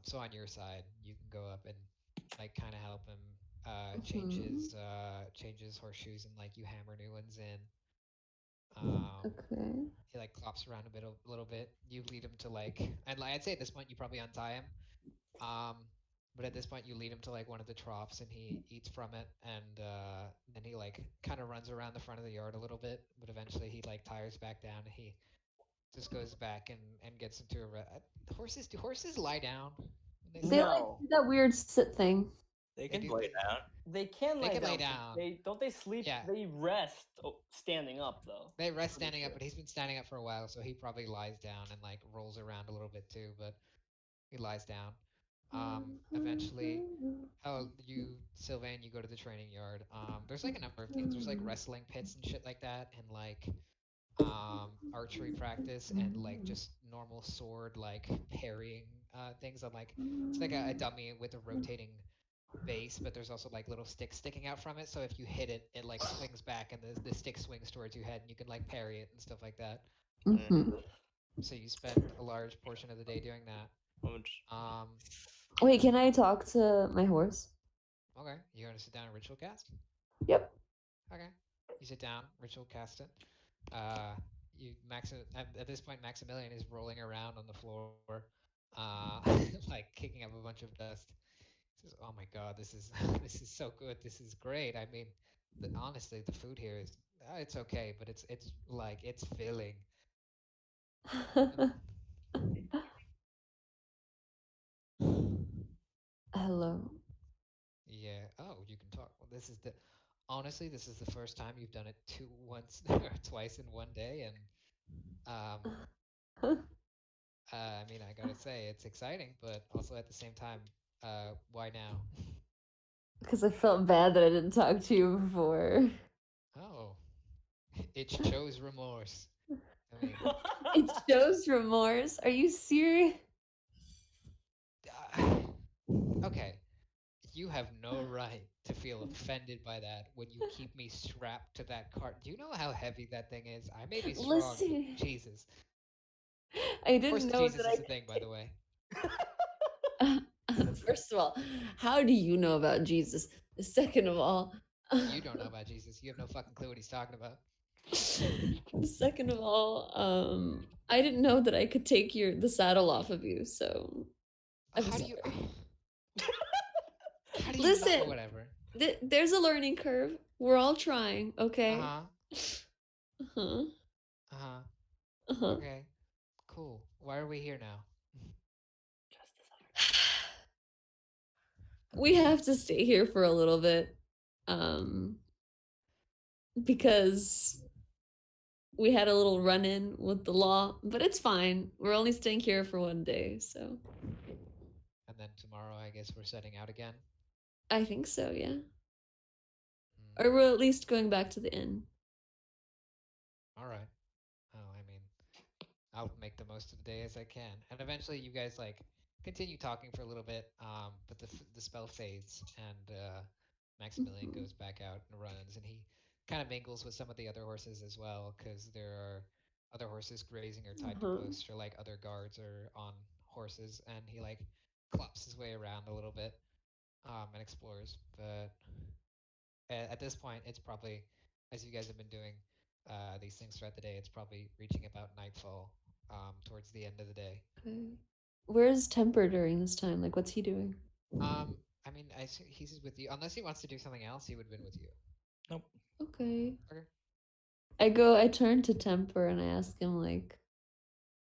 So on your side, you can go up and like kind of help him change his horseshoes and like you hammer new ones in. Okay. He like clops around a little bit. You lead him to like, and like, I'd say at this point you probably untie him. Um, but at this point you lead him to like one of the troughs and he eats from it, and then he like kind of runs around the front of the yard a little bit. But eventually he like tires back down and he just goes back and gets into horses. Do horses lie down when they They sleep? like no. do that weird sit thing. They They can do. lay down. They can They lie can lay down. down. They don't. They sleep. Yeah. They rest standing up though. They rest Pretty standing up, sure. but he's been standing up for a while, so he probably lies down and like rolls around a little bit too. But he lies down. Eventually, Sylvain, you go to the training yard. There's like a number of things. There's like wrestling pits and shit like that, and like archery practice, and like just normal sword like parrying things. And like it's like a dummy with a rotating base, but there's also like little sticks sticking out from it. So if you hit it, it like swings back, and the stick swings towards your head, and you can like parry it and stuff like that. Mm-hmm. So you spend a large portion of the day doing that. I'm just- Um, Wait, can I talk to my horse? okay, you're gonna sit down and ritual cast. Yep. Okay, you sit down, ritual cast it. You at this point, Maximilian is rolling around on the floor, like kicking up a bunch of dust. He says, "Oh my God, this is this is so good. This is great. I mean, honestly, the food here is it's okay, but it's like it's filling." Hello. Yeah. Oh, you can talk. Well, honestly, this is the first time you've done it once or twice in one day, and I mean, I gotta say it's exciting, but also at the same time, why now? Because I felt bad that I didn't talk to you before. Oh, it shows remorse. I mean, It shows remorse. Are you serious? okay, you have no right to feel offended by that when you keep me strapped to that cart. Do you know how heavy that thing is? I may be strong. Listen. Jesus. I Of course, didn't know Jesus that is a thing, by the way. First of all, how do you know about Jesus? Second of all, You don't know about Jesus. You have no fucking clue what he's talking about. second of all, I didn't know that I could take the saddle off of you, so I'm How do sorry. you? How do you Listen. know whatever? There's a learning curve. We're all trying, okay? Uh-huh. Uh-huh. Uh-huh. Okay. Cool. Why are we here now? We have to stay here for a little bit. Because we had a little run in with the law, but it's fine. We're only staying here for 1 day, so And then tomorrow, I guess we're setting out again. I think so, yeah. Mm, Or we're at least going back to the inn. all right. Oh, I mean, I'll make the most of the day as I can, and eventually you guys like continue talking for a little bit. But the spell fades, and Maximilian Mhm. goes back out and runs, and he kind of mingles with some of the other horses as well, because there are other horses grazing or tied to Uh-huh. posts, or like other guards are on horses, and he like clops his way around a little bit, and explores. But at this point, it's probably, as you guys have been doing these things throughout the day, it's probably reaching about nightfall, towards the end of the day. Okay. Where's Temper during this time? Like, what's he doing? I mean, he's with you. Unless he wants to do something else, he would have been with you. Nope. Okay. Okay. I turn to Temper and I ask him, like,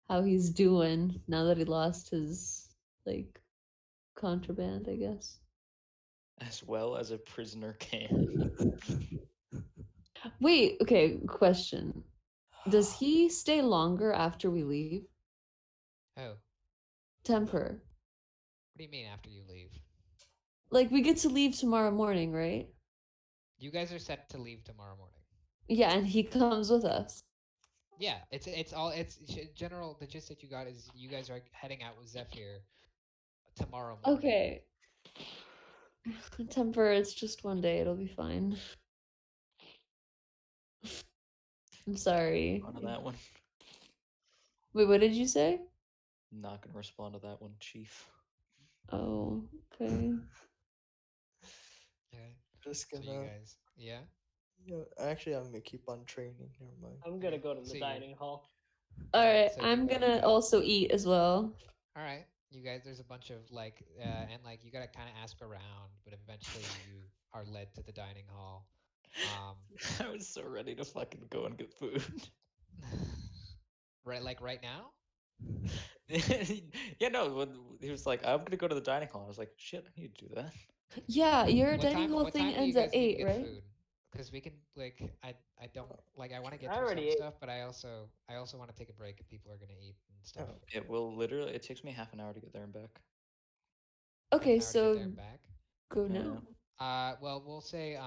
how he's doing now that he lost his, like, contraband, I guess. As well as a prisoner can. Wait, okay, question. Does he stay longer after we leave? Oh, Temper. what do you mean after you leave? Like, we get to leave tomorrow morning, right? You guys are set to leave tomorrow morning. Yeah, and he comes with us. Yeah, it's all it's general. The gist that you got is you guys are heading out with Zephyr tomorrow morning. Okay. Temper, it's just 1 day, it'll be fine. I'm sorry. On that one. Wait, what did you say? Not gonna respond to that one, Chief. Oh, okay. Okay. Just So you gonna. guys, yeah. Actually, I'm gonna keep on training. Never mind. I'm gonna Okay. go to the So dining hall. Alright, So I'm you gonna got- also eat as well. All right, you guys. There's a bunch of like, and like you gotta kind of ask around, but eventually you are led to the dining hall. I was so ready to fucking go and get food. Right, like right now. Yeah, no, when he was like, I'm gonna go to the dining hall. I was like, shit, I need to do that. Yeah, your What dining time? hall What thing time do you ends guys at need to 8, get right? food? Because we can like, I don't like. I want to get I through some already ate. stuff, but I also want to take a break if people are gonna eat and stuff. Oh. It will literally, it takes me half an hour to get there and back. Half Okay, an hour to get so there and back. go Yeah. now. Well, we'll say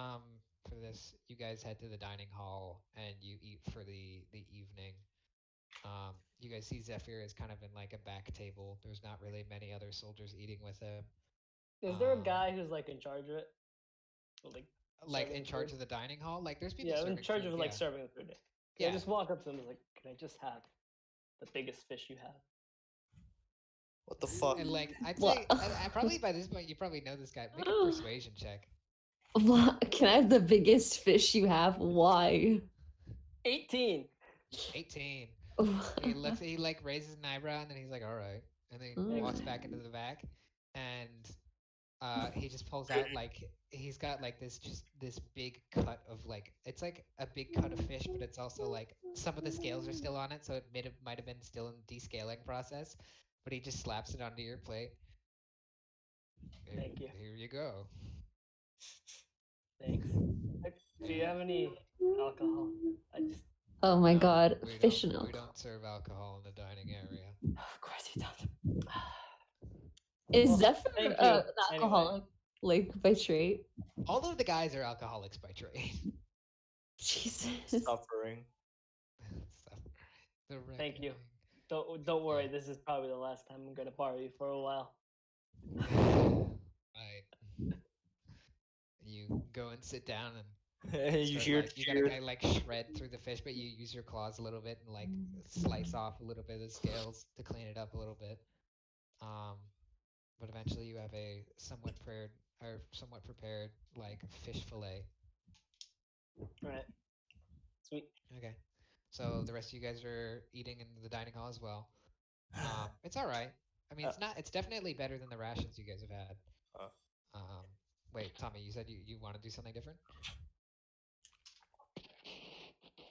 for this, you guys head to the dining hall and you eat for the evening. You guys see Zephyr is kind of in like a back table. There's not really many other soldiers eating with him. Is there a Um, guy who's like in charge of it? Or, like serving in the charge food? of the dining hall? Like there's people Yeah, serving in charge food. of like Yeah. serving the food. Can Yeah. I just walk up to him and be like, can I just have the biggest fish you have? What the fuck? And like I'd What? say, I probably by this point you probably know this guy. Make a persuasion check. What? Can I have the biggest fish you have? Why? 18. 18. He looks. He like raises an eyebrow and then he's like, "All right," and then he walks back into the back, and he just pulls out like he's got like this big cut of like it's like a big cut of fish, but it's also like some of the scales are still on it, so it might have been still in descaling process. But he just slaps it onto your plate. Thank you. Here you go. Thanks. Do you have any alcohol? I just. Oh my No, god, we fish don't, and We alcohol. don't serve alcohol in the dining area. Of course you don't. Is Well, Zephyr thank you. an Anyway. alcoholic, like by trait? All of the guys are alcoholics by trade. Jesus. Suffering. So, the Thank you. reckoning. Don't worry. Yeah. This is probably the last time I'm gonna borrow you for a while. Right. You go and sit down and You start, hear like, you gotta cheers. kind of like shred through the fish, but you use your claws a little bit and like slice off a little bit of the scales to clean it up a little bit. But eventually you have a somewhat prepared like fish fillet. All right. Sweet. Okay. So the rest of you guys are eating in the dining hall as well. It's all right. I mean, it's definitely better than the rations you guys have had. Wait, Tommy, you said you want to do something different?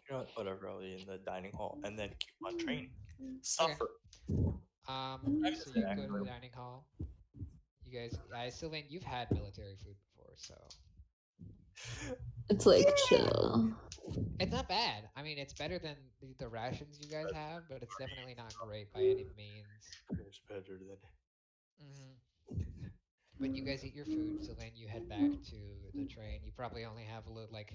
You know what? Whatever. I'll be in the dining hall and then keep on training. Suffer. So you go to the dining hall. You guys, Sylvain, you've had military food before, so It's like chill. It's not bad. I mean, it's better than the rations you guys have, but it's definitely not great by any means. It's better than. But you guys eat your food, so then you head back to the train. You probably only have a little, like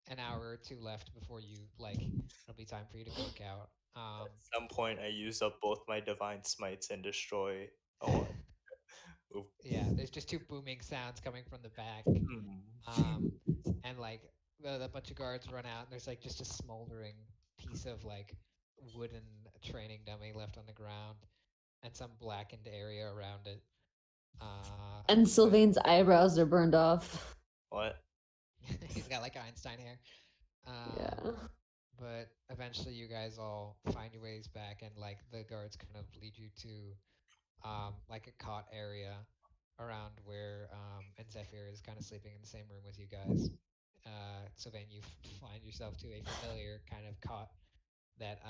an hour or two left before you it'll be time for you to cook out. At some point, I use up both my divine smites and destroy. Oh, oof. Yeah, there's just two booming sounds coming from the back. Hmm. And like the bunch of guards run out, and there's like just a smoldering piece of like wooden training dummy left on the ground, and some blackened area around it. And But Sylvain's eyebrows are burned off. What? he's got like Einstein hair. Yeah. But eventually, you guys all find your ways back, and like the guards kind of lead you to like a cot area around where and Zephyr is kind of sleeping in the same room with you guys. So then you find yourself to a familiar kind of cot that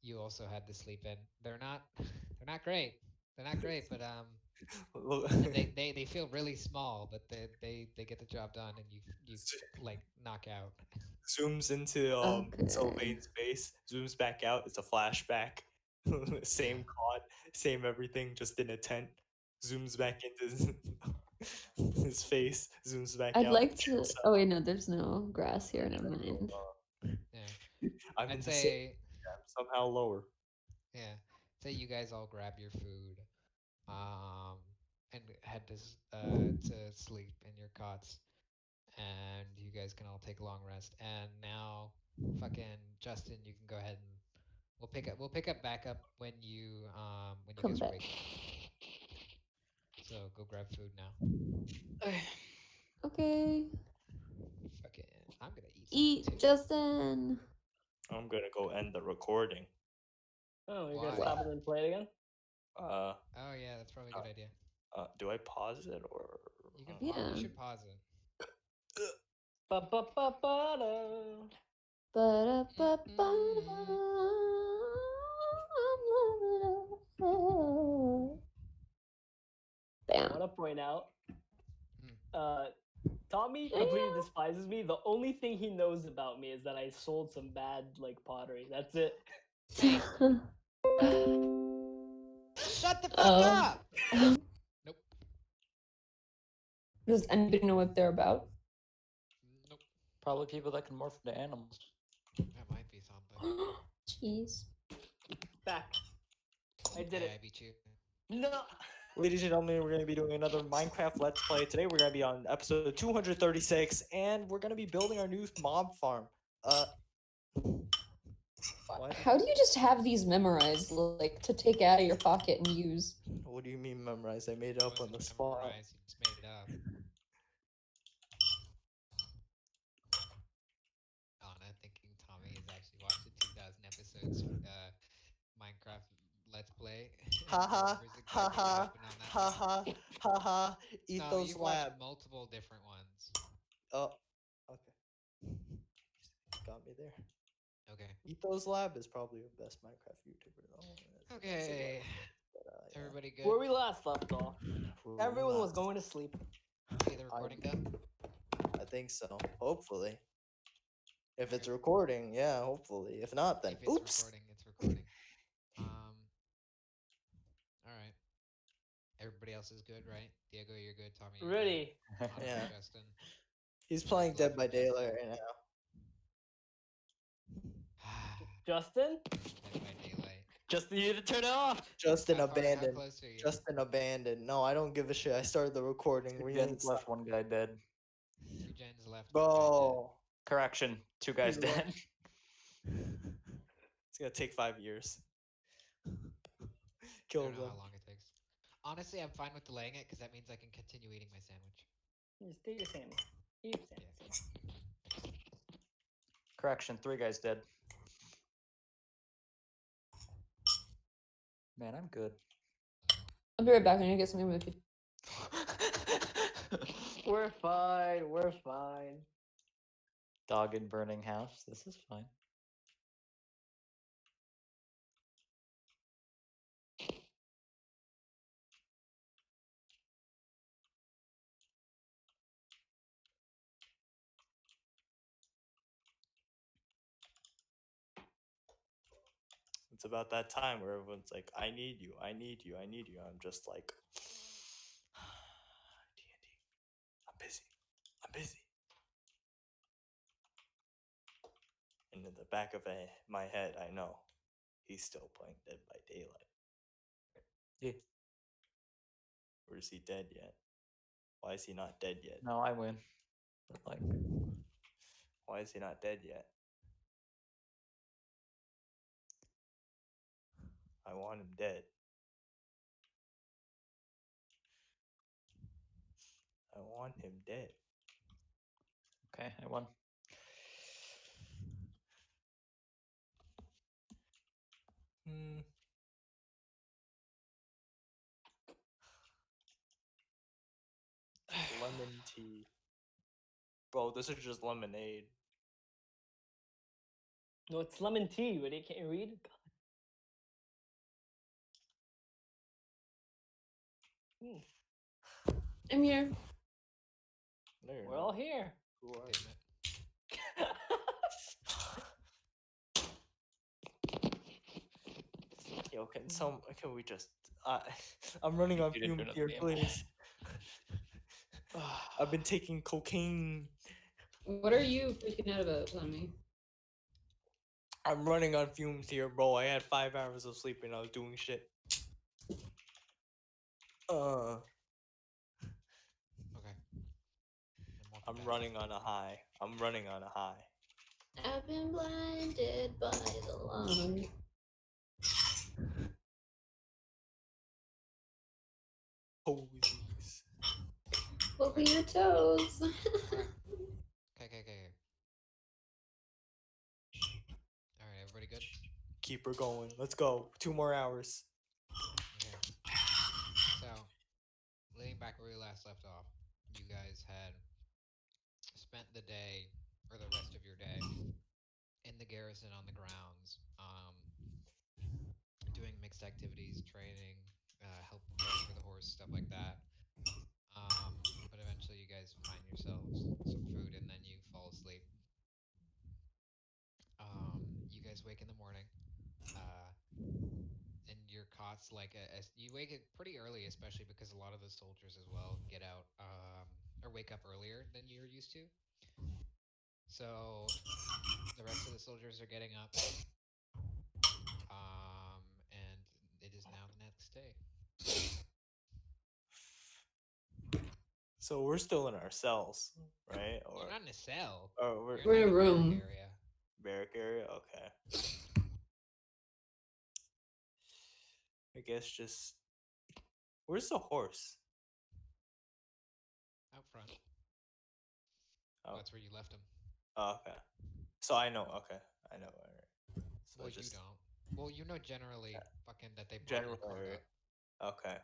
you also had to sleep in. They're not great. They're not great, but they feel really small, but they get the job done, and you like knock out. Zooms into Okay. Sylvain's face, zooms back out. It's a flashback. Same cod, same everything, just in a tent. Zooms back into his face, zooms back I'd out. like to. Oh wait, no, there's no grass here. Never mind. Yeah, I'm in I'd the same. say I'm somehow lower. yeah. Say you guys all grab your food, um, and head to sleep in your cots, and you guys can all take a long rest. And now, fucking Justin, you can go ahead and we'll pick up back up when you Come guys are back. waking up. So go grab food now. Okay. Fucking, I'm gonna eat Eat, something too. Justin. I'm gonna go end the recording. Oh, you're Why? gonna stop and then play it again? Uh, Oh yeah, that's probably a good idea. do I pause it or? You can Yeah. you should pause it. Ba-ba-ba-ba-da. Ba-da-ba-ba. I Bam. want to point out, Hmm. Tommy completely despises me. The only thing he knows about me is that I sold some bad like pottery. That's it. Shut the fuck up! Nope. Does anybody know what they're about? Nope. Probably people that can morph into animals. That might be something. Jeez. Back. I did Hey, it. I beat you. No. Ladies and gentlemen, we're going to be doing another Minecraft Let's Play. Today we're going to be on episode 236, and we're going to be building our new mob farm. What? How do you just have these memorized, like, to take out of your pocket and use? What do you mean memorize? I made it It up on wasn't the spot. memorized, you just made it up. Anna thinking Tommy has actually watched the 2000 episodes Minecraft Let's Play. and Haha, remembers exactly what haha, happened on that one. haha, haha. Eat No, those you've watched lab. multiple different ones. Oh, okay. Got me there. Okay. Ethos Lab is probably the best Minecraft YouTuber though. Okay. But, yeah. Everybody good? Where we last left off, Where we everyone was last- going to sleep. Okay, the recording done? I think so. Hopefully. If it's recording, yeah, hopefully. If not, then If it's oops. recording, it's recording. Alright. Everybody else is good, right? Diego, you're good. Tommy, you're Ready. good. Anna, Yeah. Justin. He's playing Dead by Excellent. Daylight right now. Justin? Dead by Daylight. Justin, you need to turn it off. Justin How abandoned. close are you? Justin abandoned. No, I don't give a shit. I started the recording. Two We gens ain't left, stop- one guy dead. 2 gens left. 1 guy Bro. Correction, two guys He's dead. It's gonna take 5 years. dead. Kill I don't know them. how long it takes. Honestly, I'm fine with delaying it because that means I can continue eating my sandwich. Just take your sandwich. Eat your sandwich. Yeah. Correction, 3 guys dead. Man, I'm good. I'll be right back. I need to get something with you. We're fine. We're fine. Dog in burning house. This is fine. it's about that time where everyone's like, I need you, I need you, I need you. I'm just like, D&D, I'm busy, I'm busy. And in the back of my head, I know he's still playing Dead by Daylight. Yeah. Or is he dead yet? Why is he not dead yet? No, I win. But like, Why is he not dead yet? I want him dead. I want him dead. okay, I won. Hmm. Lemon tea. Bro, this is just lemonade. No, it's lemon tea, but it can't read. God. I'm here. No, you're We're all not. here. Who are Damn you? it. Yo, can we just I'm running on You didn't do fumes here, nothing. please. I've been taking cocaine. What are you freaking out about, Lemmy? I'm running on fumes here, bro. I had 5 hours of sleep and I was doing shit. Okay. I'm running on a high. I'm running on a high. I've been blinded by the light. Posies. Look at your toes. Okay. Alright, everybody good? Keep her going. Let's go. 2 more hours. Okay. So, leading back where we last left off, you guys had spent the day, or the rest of your day, in the garrison on the grounds, doing mixed activities, training, help preparing for the horse, stuff like that. But eventually you guys find yourselves some food and then you fall asleep. You guys wake in the morning, and your cots you wake it pretty early, especially because a lot of the soldiers as well get out or wake up earlier than you're used to. So the rest of the soldiers are getting up, and it is now the next day. So we're still in our cells, right? Or You're not in a cell. oh, We're in a the barrack room. area. barrack area. Okay. I guess just where's the horse? Out front. Oh. That's where you left him. Oh, okay. So I know. Okay, I know. All right. So Well, just you don't. Well, you know generally fucking that they brought general. your cart up. Okay.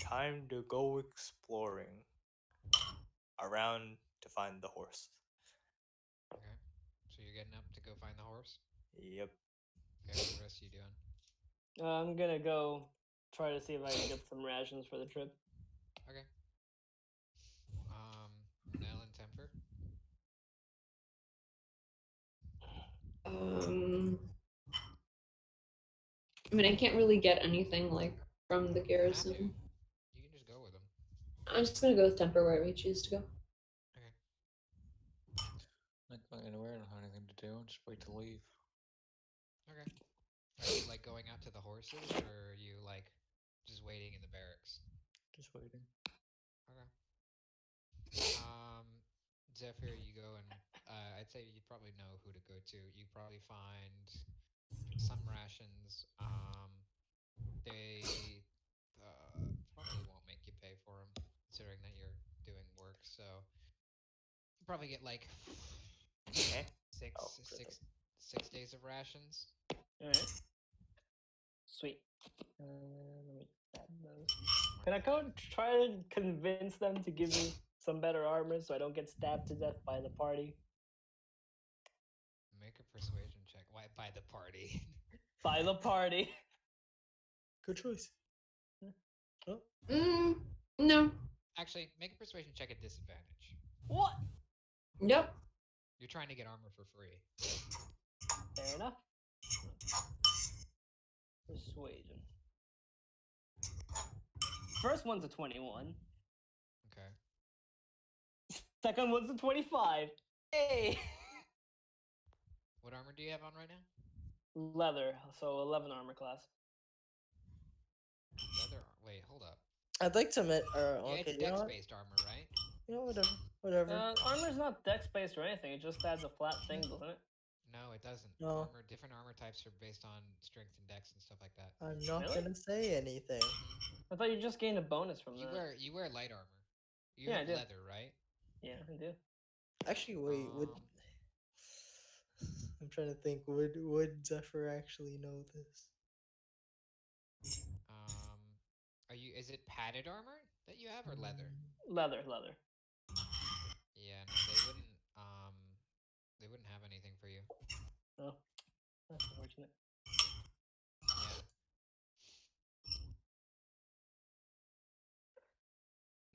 Time to go exploring around to find the horse. Okay. So you're getting up to go find the horse? Yep. Okay, what the rest of you doing? I'm gonna go try to see if I can get some rations for the trip. Okay. Nell and Temper? I mean, I can't really get anything like from the You don't have to. garrison. You can just go with them. I'm just gonna go with Temper wherever we choose to go. Okay. Not going anywhere. I don't have anything to do. Just wait to leave. Okay. Are you like going out to the horses, or are you like just waiting in the barracks? Just waiting. Okay. Zephyr, you go and I'd say you probably know who to go to. You probably find some rations. They probably won't make you pay for them, considering that you're doing work. So you probably get like Okay. six days of rations. All right. Sweet. Let me add those. Can I go try to convince them to give me some better armor so I don't get stabbed to death by the party? Make a persuasion check. Why by the party? By the party. Good choice. Oh. No. Actually, make a persuasion check at disadvantage. What? Yep. You're trying to get armor for free. Fair enough. persuasion. First one's a 21. Okay. Second one's a 25. Hey! What armor do you have on right now? Leather, so 11 armor class. Leather. Wait, hold up. I'd like to admit, Yeah, okay, it's you know what? dex-based armor, right? You know, whatever. Armor's not dex-based or anything, it just adds a flat thing, doesn't it? No, it doesn't. No. Different armor types are based on strength and dex and stuff like that. I'm not Really? gonna say anything. I thought you just gained a bonus from You that. wear light armor. You Yeah, I have do. leather, right? Yeah, I do. Actually, wait, would Um, I'm trying to think, would Zephyr actually know this? Is it padded armor that you have or leather? Leather. Yeah, no, they wouldn't have anything for you. Oh, that's unfortunate. Yeah.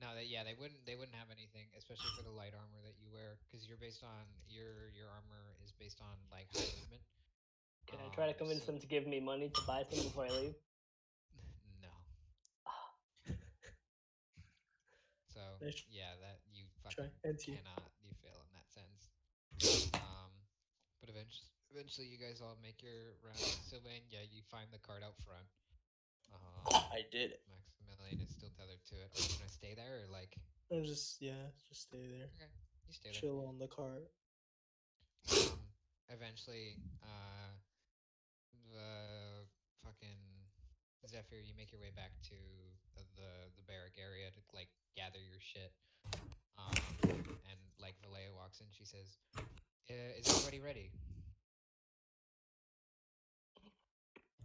No, they wouldn't have anything, especially for the light armor that you wear, because you're based on your armor is based on like high movement. Can I try to convince them to give me money to buy some before I leave? No. So Nice yeah, that you try. fucking And you. cannot. You fail in that sense. But eventually you guys all make your round. Sylvain, yeah, you find the card out front. I did it. Maximilian is still tethered to it. Are you gonna stay there or like? I'm just stay there. Okay, you stay there. Chill on the cart. Eventually, the fucking Zephyr, you make your way back to the barrack area to like gather your shit. And like Valea walks in, she says, "Is everybody ready?"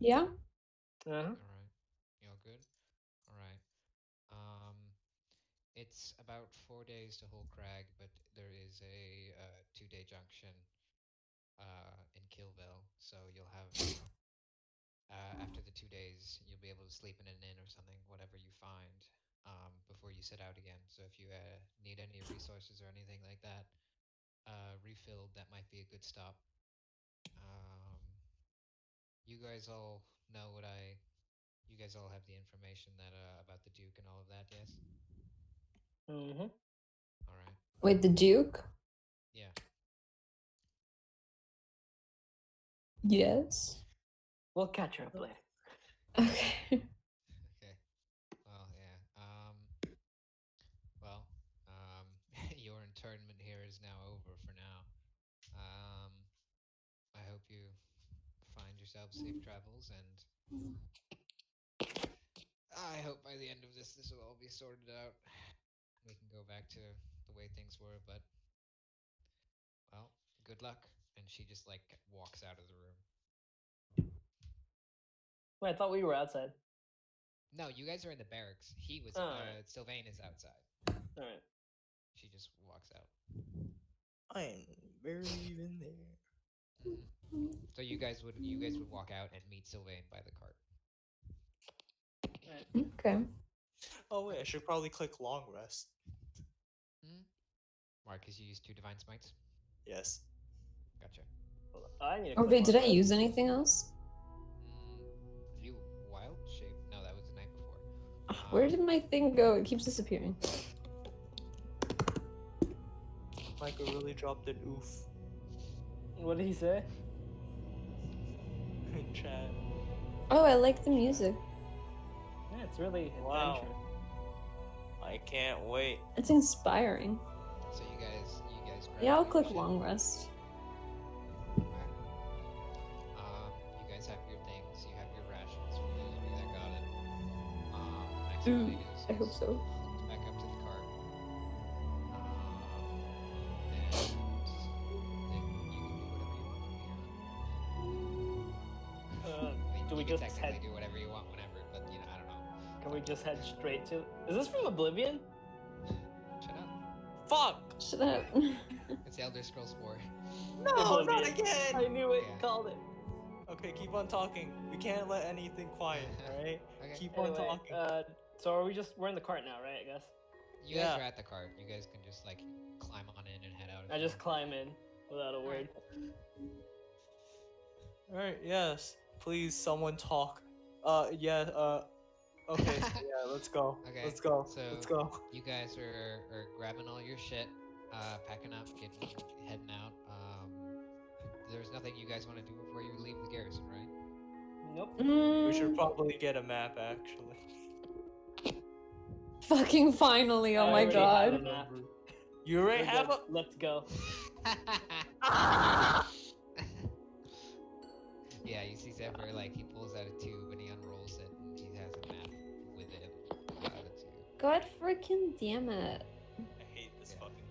Yeah. Uh-huh. All right, you all good? All right. It's about 4 days to Hull Crag, but there is a 2-day junction in Killville, so you'll have after the 2 days, you'll be able to sleep in an inn or something, whatever you find, before you set out again. So if you need any resources or anything like that refilled, that might be a good stop. You guys all know what I. You guys all have the information that about the Duke and all of that, yes? Mm-hmm. All right. Wait, the Duke? Yeah. Yes. We'll catch her up later. Okay. Okay. Well, yeah. Well, your internment here is now over for now. I hope you find yourselves safe travels, and I hope by the end of this will all be sorted out. We can go back to the way things were, but well, good luck. And she just like walks out of the room. Wait, I thought we were outside. No, you guys are in the barracks. He was. Alright. Sylvain is outside. All right. She just walks out. I ain't barely even there. So you guys would walk out and meet Sylvain by the cart. Okay. Oh wait, I should probably click long rest. Why? Because you used 2 divine smites. Yes. Gotcha. Hold on. I need to Oh click wait, did I on that. use anything else? View wild shape. No, that was the night before. Where did my thing go? It keeps disappearing. Michael really dropped an oof What did he say? in chat. Oh, I like the music. Yeah, it's really Wow. adventure. I can't wait. It's inspiring. So you guys grab Yeah, I'll your click shit. long rest. Alright. You guys have your things. You have your rations for those of you that got it. Maximilian I hope so. hooked back up to the cart. And then you can do whatever you want from here on. I mean, Do we you can just technically head? do whatever you want whenever, but you know, I don't know. Can we just head straight to? Is this from Oblivion? Shut up. Fuck! Shut up. It's Elder Scrolls 4. No, not Oblivion. again! I knew it. Yeah. Called it. Okay, keep on talking. We can't let anything quiet, alright? Okay. Keep on Anyway, talking. so are we just? We're in the cart now, right? I guess. You guys Yeah. are at the cart. You guys can just like climb on in and head out. if I you just want. climb in without a word. Alright, yes. Please, someone talk. Yeah. Okay. So yeah, let's go. Okay, Let's go. so Let's go. you guys are grabbing all your shit, packing up, heading out. There's nothing you guys want to do before you leave the garrison, right? Nope. We should Mm, probably get a map actually. fucking finally! Oh I my already have a god. map. You already We're have good. a. Let's go. Yeah, you see Zephyr, like, he pulls out a tube and he unrolls it and he has a map with it. That's you. God freaking damn it. I hate this Yeah. fucking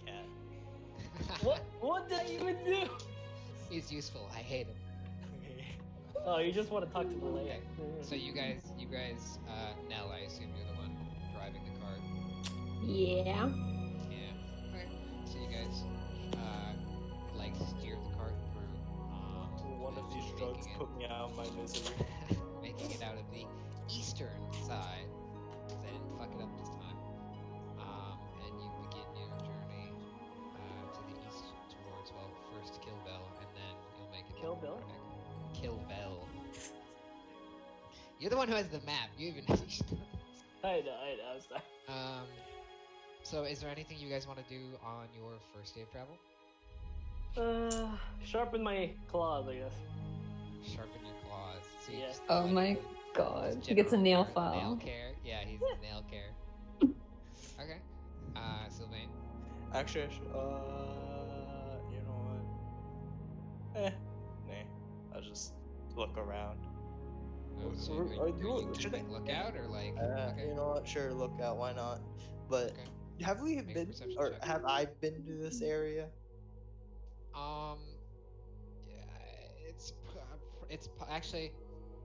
cat. What did I even do? He's useful. I hate him. Oh, you just want to talk to the lady. Okay. So you guys, Nell, I assume you're the one driving the cart. Yeah. Yeah. Okay. So you guys, like steer the cart through. One of these eventually drugs making put me out of my misery. making it out of the eastern side, because I didn't fuck it up this time. And you begin your journey to the east towards, well, first Kill Bell, and then you'll make it to Kill Bill? Warwick. Kill Bell. You're the one who has the map. You even. I know. Sorry. So is there anything you guys want to do on your first day of travel? Sharpen my claws, I guess. Sharpen your claws. So you Yeah. just Oh like my his god. He gets a general nail care- file. Nail care. Yeah, he's nail care. Okay. Sylvain. Actually, you know what? Nah. I'll just look around. Oh, so Or- are or you should I- keeping lookout or like? Okay. You know what? Sure, look out. Why not? But Okay. have we Make a been, perception or check. have I been to this area? Yeah, actually,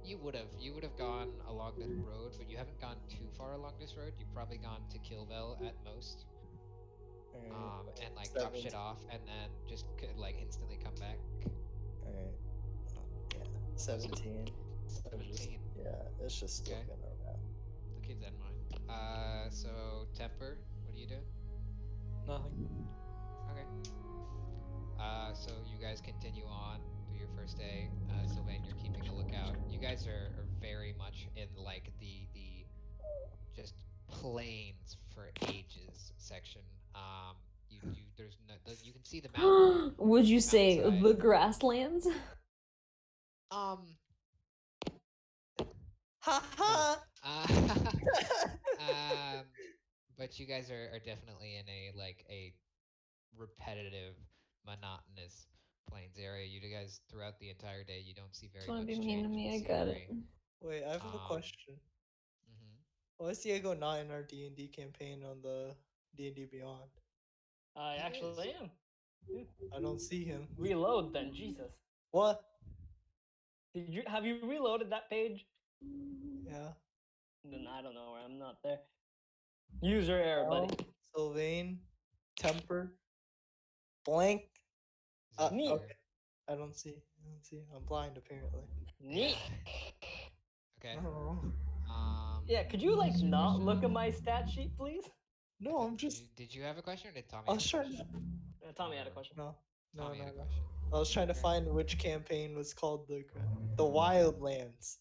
you would have gone along the road, but you haven't gone too far along this road. You've probably gone to Killville at most, and like drop Seven. shit off, and then just like instantly come back. Alright. Yeah. 17. I'm just- 17. Yeah, it's just Okay. looking around. I'll keep that in mind. So Temper, what do you do? Nothing. Okay. So you guys continue on through your first day. Sylvain, you're keeping a lookout. You guys are very much in like the just plains for ages section. There's no you can see the mountain. Would you say Mountainside. the grasslands? Ha ha! But you guys are definitely in a repetitive, monotonous plains area. You guys throughout the entire day, you don't see very Don't much be change mean to in me, the I got it. scenery. Wait, I have a Um, question. Mhm. Why is Diego not in our D&D campaign on the D&D Beyond? I He actually is. am. I don't see him. Reload then, Jesus. What? Have you reloaded that page? Yeah. Then I don't know where I'm not there. User error, buddy. Sylvain, Temper, Blank. Zephyr. Okay. I don't see. I'm blind apparently. Neat. Okay. Oh. Yeah, could you like what's your not question? look at my stat sheet, please? No, I'm just. Did you have a question, or did Tommy? I have was a trying question? to. Tommy had a question. No. No, Tommy no, had a no. question. I was trying to Okay. find which campaign was called the Wildlands.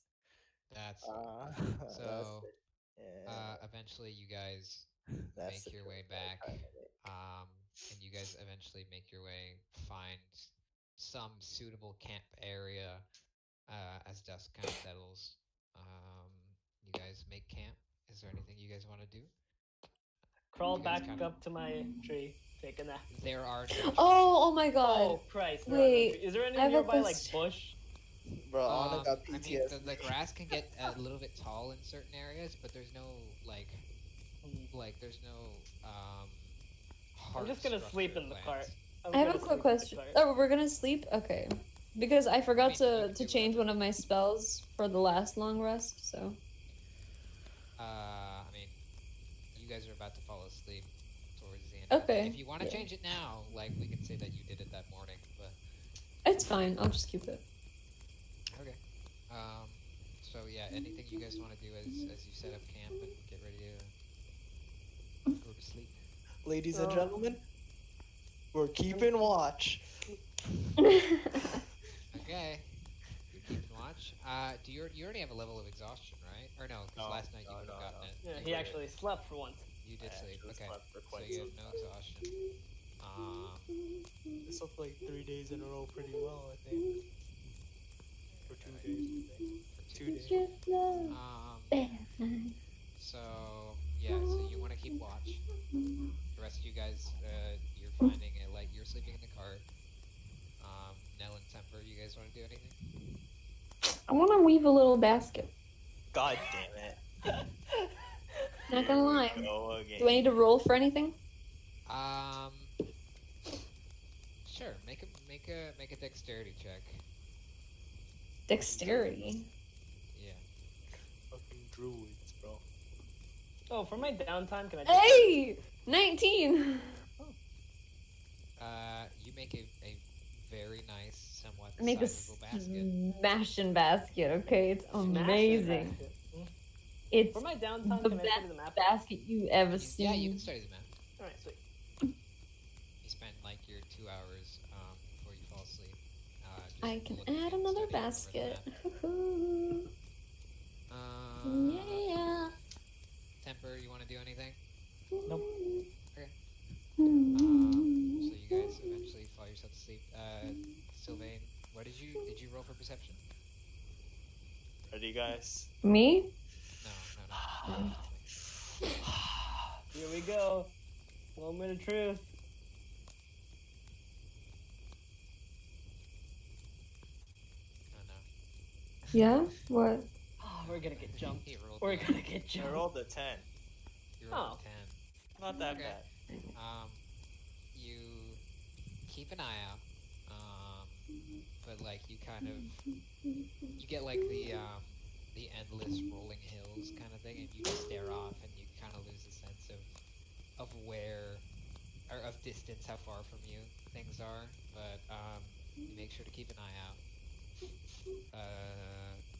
That's That's so. it. Yeah, Eventually, you guys that's make the your way joke I was back, trying to make. and you guys eventually make your way, find some suitable camp area as dusk kind of settles. You guys make camp. Is there anything you guys want to do? Crawl You guys back kinda- up to my tree. Take a nap. There are no Oh my god. Oh Christ! there are no Wait, trees. Is there any I have a nearby like question. bush? Bro, Anna got I mean, PTSD. the grass can get a little bit tall in certain areas, but there's no there's no I'm just gonna sleep in the cart. I'm I have a gonna quick sleep in the question. cart. Oh, we're gonna sleep? Okay. Because I forgot mean, you can to do change whatever. one of my spells for the last long rest, so. I mean, you guys are about to fall asleep towards the end. Of the day. Okay, If you want to yeah. change it now, like we can say that you did it that morning, but It's fine, I'll just keep it. okay. So yeah, anything you guys want to do as you set up camp and get ready to go to sleep? Ladies and Oh. gentlemen, we're keeping watch. Okay. You're keeping watch. much. Do you already have a level of exhaustion, right? Or no, because No, last night you no, would have no, gotten no. it. Yeah, You he were- actually slept for once. You did I sleep. actually Okay. slept for So quite you some have no time. exhaustion. I slept like 3 days in a row pretty well, I think. Or 2 days, I think. For 2 days. So yeah, so you want to keep watch. The rest of you guys, you're finding it like you're sleeping in the cart. Nell and Temper, you guys want to do anything? I want to weave a little basket. God damn it. Not Here gonna we lie. go again. Do I need to roll for anything? Sure. Make a dexterity check. Dexterity. Yeah. Fucking druids, bro. Oh, for my downtime, can I? Hey! 19! You make a very nice, somewhat Make a sizable basket. smashing basket, okay? It's Smash that amazing. basket. Mm. It's For my downtime, the can I best study the map? basket you ever seen. Yeah, you can study the map. All right, sweet. You spend like your 2 hours before you fall asleep. Just I can looking add and another studying over the basket. map. Yeah. Temper, you want to do anything? Nope. Okay. So you guys eventually fall yourself to sleep. Sylvain, what did you roll for perception? Ready, guys? Me? No. Here we go. Moment of truth. Oh no. Yeah? What? Oh, we're gonna get jumped. He rolled We're low. gonna get I jumped. rolled a 10. You rolled Oh. a 10. Not that Okay. bad. You keep an eye out, but like you kind of you get like the endless rolling hills kind of thing, and you just stare off, and you kind of lose a sense of where or of distance, how far from you things are. But you make sure to keep an eye out.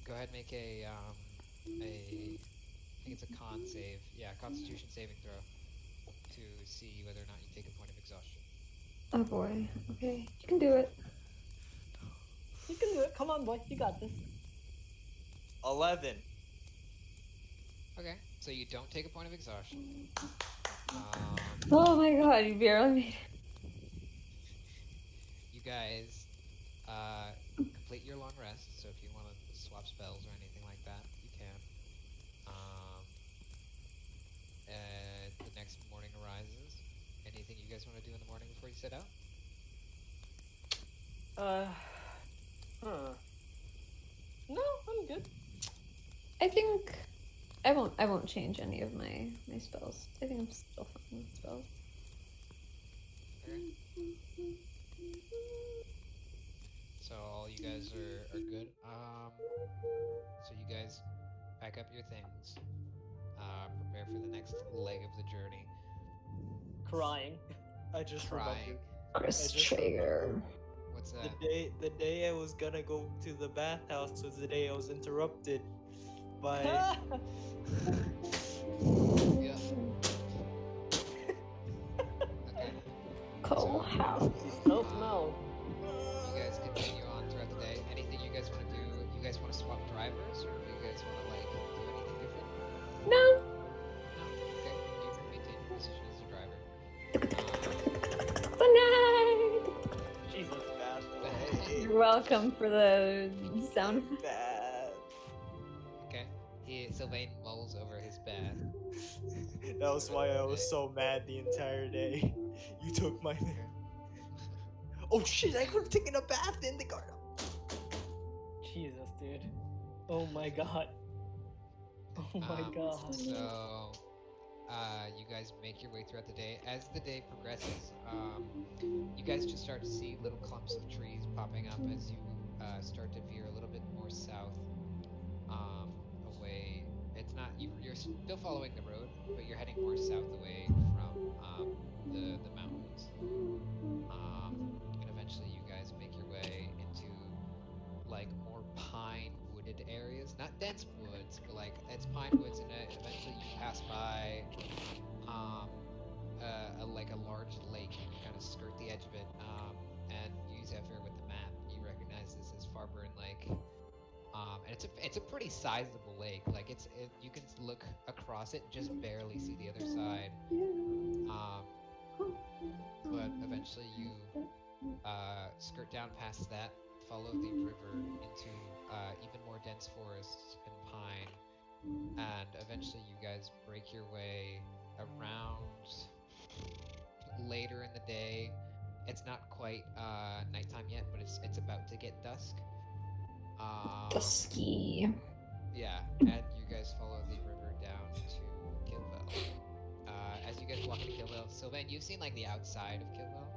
Go ahead, and make a I think it's a con save. Yeah, Constitution saving throw to see whether or not you take a point of exhaustion. Oh boy. Okay. You can do it. You can do it. Come on, boy. You got this. 11. Okay, so you don't take a point of exhaustion. Oh my god, you barely made it. You guys complete your long rest, so if you want to swap spells or anything like that, you can. The next morning arises. Anything you guys want to do in the morning before you set out? No, I'm good. I think I won't change any of my spells. I think I'm still fine with spells. Okay. So all you guys are good. So you guys pack up your things. Prepare for the next leg of the journey. Crying. I just Crying. remembered. Chris I just Traeger. What's that? The day I was gonna go to the bathhouse was the day I was interrupted by Yeah. Okay. Cole House. Self no. You guys continue on throughout the day. Anything you guys want to do? You guys want to swap drivers, or do you guys want to like do anything different? No. No. Okay. You can maintain your position as a driver. Good night. Jesus. bad. You're welcome for the sound effect. Bad. Okay. Sylvain mulls over his bath. That was why I was so mad the entire day. You took my. Oh shit! I could have taken a bath in the garden. Jesus, dude. Oh my god. Oh my god. So, you guys make your way throughout the day. As the day progresses, you guys just start to see little clumps of trees popping up as you start to veer a little bit more south, away. It's not you're still following the road, but you're heading more south away from the mountains. And eventually, you guys make your way into like more pine wooded areas, not dense woods, but like it's pine woods, and eventually you pass by like a large lake. You kind of skirt the edge of it, and you, Zephyr, with the map, you recognize this as Farburn Lake. it's a pretty sizable lake. Like you can look across it, just barely see the other side. But eventually you skirt down past that, follow the river into even more dense forests and pine, and eventually you guys break your way around later in the day. It's not quite nighttime yet, but it's about to get dusk. Dusky. Yeah, and you guys follow the river down to Kilvel. As you guys walk into Kilvel, Sylvain, you've seen like the outside of Kilvel.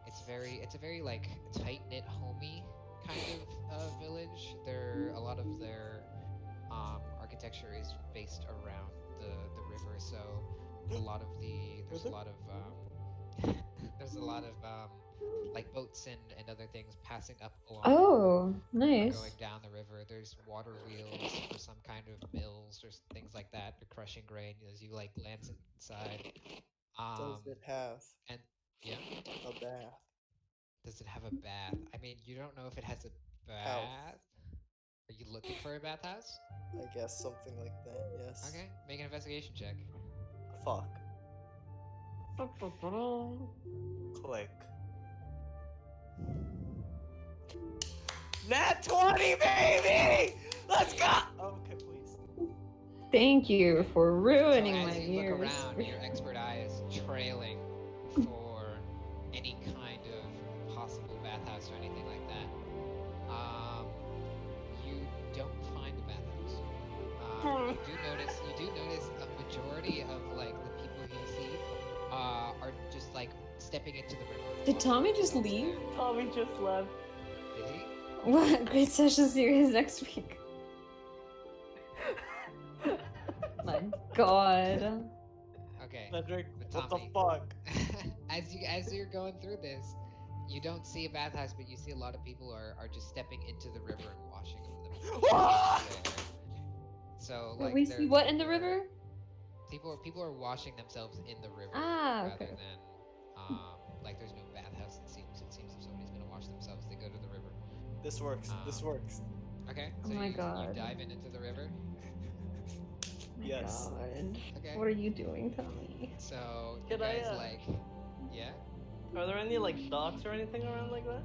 It's a very like tight knit, homey kind of village. A lot of their architecture is based around the river, so there's a lot of like boats and other things passing up along the river. Oh, nice. Going down the river. There's water wheels for some kind of mills or things like that. You're crushing grain as you like glance inside. Does it have And yeah, a bath? does it have a bath? I mean, you don't know if it has a bath. House. Are you looking for a bathhouse? I guess something like that. Yes. Okay, make an investigation check. Fuck. Click. Nat 20, baby! Let's go! Okay, please. Thank you for So ruining as my you ears. look around, your expert eye is trailing for any kind of possible bathhouse or anything like that. You don't find a bathhouse. You do notice a majority of like the people who you see are just like stepping into the river. Did Tommy just leave? Tommy just left. Did he? What? Great Session series next week. My God. Okay. Cedric, But what the Tommy, fuck? as you're going through this, you don't see a bathhouse, but you see a lot of people are just stepping into the river and washing themselves. So like we see what in the river? People are washing themselves in the river Ah, rather okay. than like there's no bathhouse. It seems if somebody's gonna wash themselves, they go to the river. This works. This works. Okay. Oh So my you God. dive into the river. My Yes. God. Okay. What are you doing, Tommy? So you Could I, guys like, yeah. Are there any like docks or anything around like that?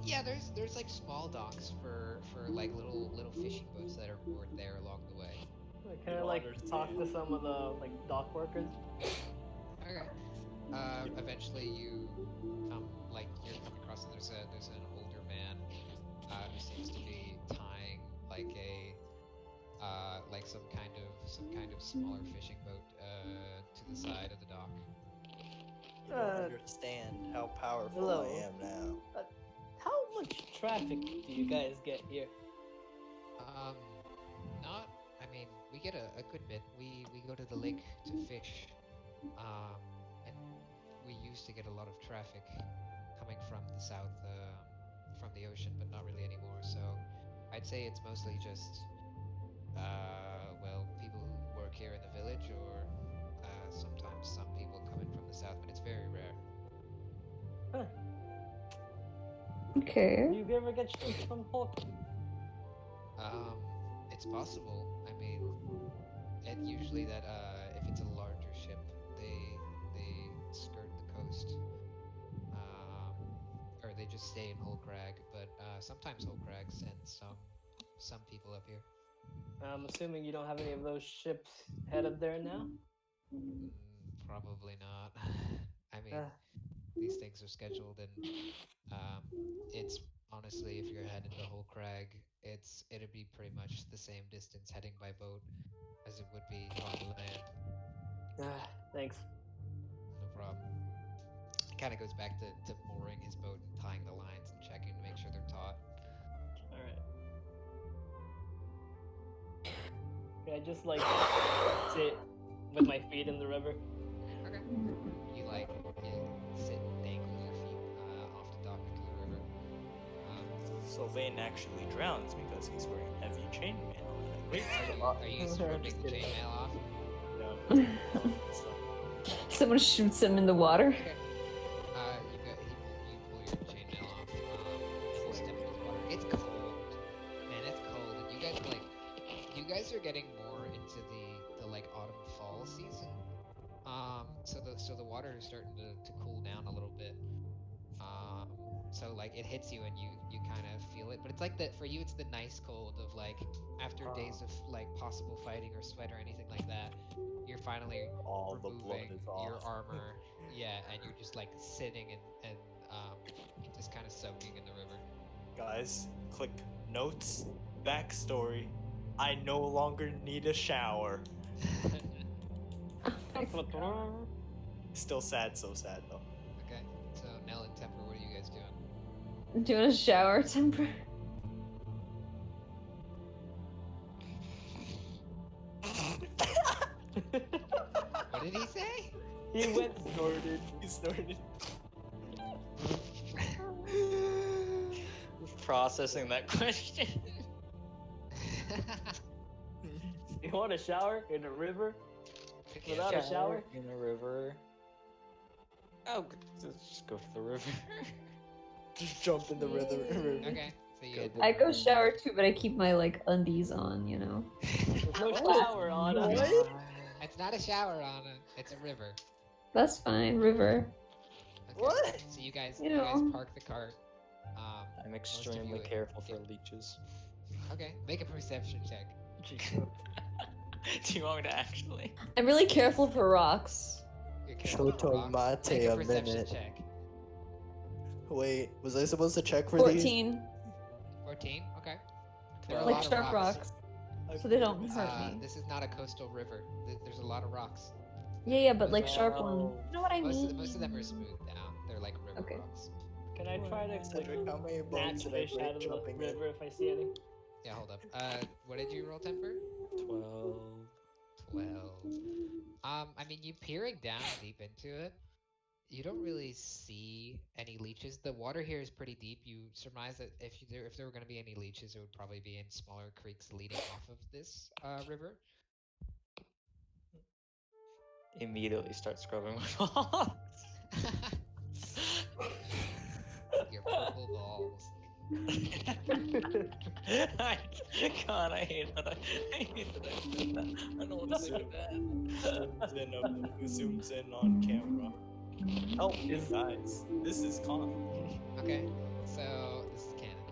Yeah, there's like small docks for like little fishing boats that are moored there along the way. Can I like talk to some of the like dock workers? Okay. Eventually you come like you're coming across and there's an older man who seems to be tying like a like some kind of smaller fishing boat to the side of the dock. You don't understand how powerful hello. I am now. How much traffic do you guys get here? Not. I mean, we get a good bit. We go to the lake to fish, and we used to get a lot of traffic coming from the south, from the ocean, but not really anymore. So, I'd say it's mostly just, well, people who work here in the village, or sometimes some people coming from the south, but it's very rare. Huh. Okay. Do you ever get ships from Hulk? It's possible. I mean, and usually that if it's a larger ship, they skirt the coast, or they just stay in Hulkrag. But sometimes Hulkrag sends some people up here. I'm assuming you don't have any of those ships headed there now. Probably not. I mean, these things are scheduled, and it's honestly, if you're heading to Hulkrag, it'd be pretty much the same distance heading by boat as it would be on land. Thanks. No problem. It kind of goes back to mooring his boat and tying the lines and checking to make sure they're taut. Alright. Yeah, I just like sit with my feet in the river. Okay. You sit and dangle your feet off the dock into the river. Sylvain actually drowns because he's wearing heavy chainmail. Wait, Are you stripping the chainmail off? no. Someone shoots him in the water. Okay. You pull your chainmail off. You step into the water. It's cold, man. It's cold, and you guys are getting more into the like autumn fall season. So the water is starting to cool down a little bit. So like it hits you and you kind of feel it, but it's like that for you. It's the nice cold of like after days of like possible fighting or sweat or anything like that. You're finally All the blood removing is off. your armor, yeah, and you're just like sitting and just kind of soaking in the river. Guys, click notes, backstory. I no longer need a shower. Still sad, so sad though. Okay, so Nell and Temper, what are you guys doing? Doing a shower temper. What did he say? He went snorted. He snorted. Processing that question. You want a shower in a river? Without a shower? In a river. Oh, let's just go to the river. Just jump in the river. Okay, so you I go shower too, but I keep my like undies on, you know. There's no shower on us. What? It's not a shower, Anna. It's a river. That's fine, river. Okay. What? So you guys You guys know. park the cart. I'm Most of extremely you- careful for yeah. leeches. Okay, make a perception check. Do you want me to actually? I'm really careful for rocks. You're careful for Shoto rocks. mate Make a a perception minute. check. Wait, was I supposed to check for 14. 14. Okay. There are a Like lot of sharp rocks. So they don't hurt me. This is not a coastal river. There's a lot of rocks. Yeah, but like sharp one. Wow. You know what I mean? Most of them are smooth down. They're like river Okay. rocks. Can I try to Cedric, how many bones snatch did I fish out break of the jumping in? river if I see any? Yeah, hold up. What did you roll, Temper? 12. 12. I mean, you peering down deep into it, you don't really see any leeches. The water here is pretty deep. You surmise that if there were going to be any leeches, it would probably be in smaller creeks leading off of this river. Immediately start scrubbing my balls. Your purple balls. God, I hate that. I hate that I did that. I don't want to do that. Zooms in on camera. Help me, guys. This is con. Okay, so this is canon.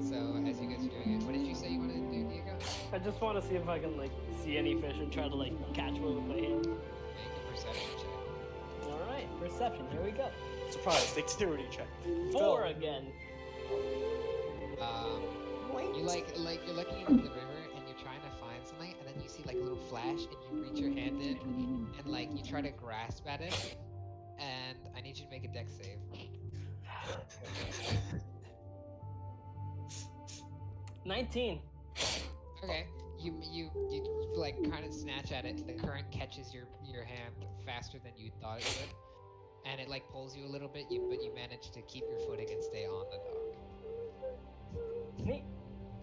So as you guys are doing it, what did you say you wanted to do, Diego? I just want to see if I can like see any fish and try to like catch one with my hand. Make a perception check. All right, perception. Here we go. Surprise, dexterity check. 4 again. You're looking into the river and you're trying to find something, and then you see like a little flash, and you reach your hand in, and like you try to grasp at it, and I need you to make a dex save. 19. Okay. You like kind of snatch at it. The current catches your hand faster than you thought it would, and it like pulls you a little bit. But you manage to keep your footing and stay on the dock. Neat.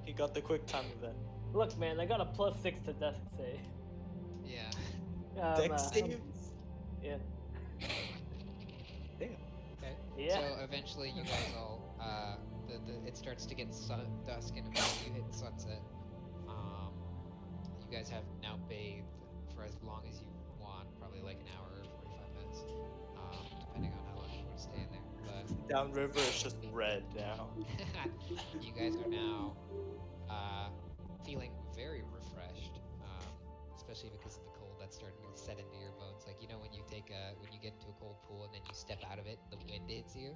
He got the quick time event. Look, man, I got a +6 to dex save. Yeah. Dex save? Yeah. Damn. Okay. Yeah. So eventually, you guys all it starts to get dusk, and eventually you hit sunset. You guys have now bathed for as long as you want, probably like an hour or 45 minutes, depending on how long you want to stay in there. But Downriver is just red now. you guys are now feeling very refreshed, especially because of the cold that's starting to set into your bones. Like, you know, when you when you get into a cold pool and then you step out of it, the wind hits you.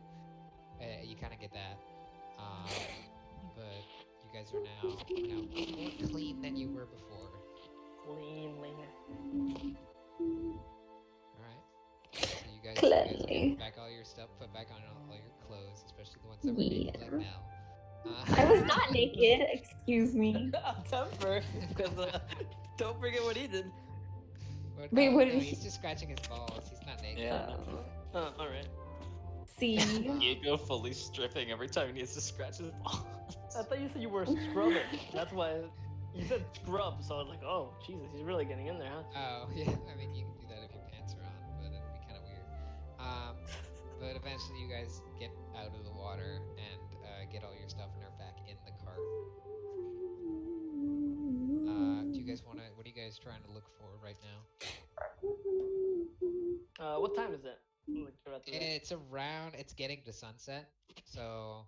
You kind of get that. But you guys are now more clean than you were before. Cleanling. All right. So you guys Cleanly. get back all your stuff, put back on all your clothes, especially the ones that were naked, like Yeah. now. I was not naked, excuse me. Temper. Because don't forget what he did. Wait, what did no, he- he's just scratching his balls. He's not naked. Yeah. All right. See? Diego fully stripping every time he needs to scratch his balls. I thought you said you were scrubbing. That's why you said scrub. So I was like, oh, Jesus, he's really getting in there, huh? Oh, yeah. I mean, you can do that if your pants are on, but it'd be kind of weird. But eventually, you guys get out of the water and get all your stuff and are back in the cart. look for right now. What time is it? Like, throughout the day? It's getting to sunset, so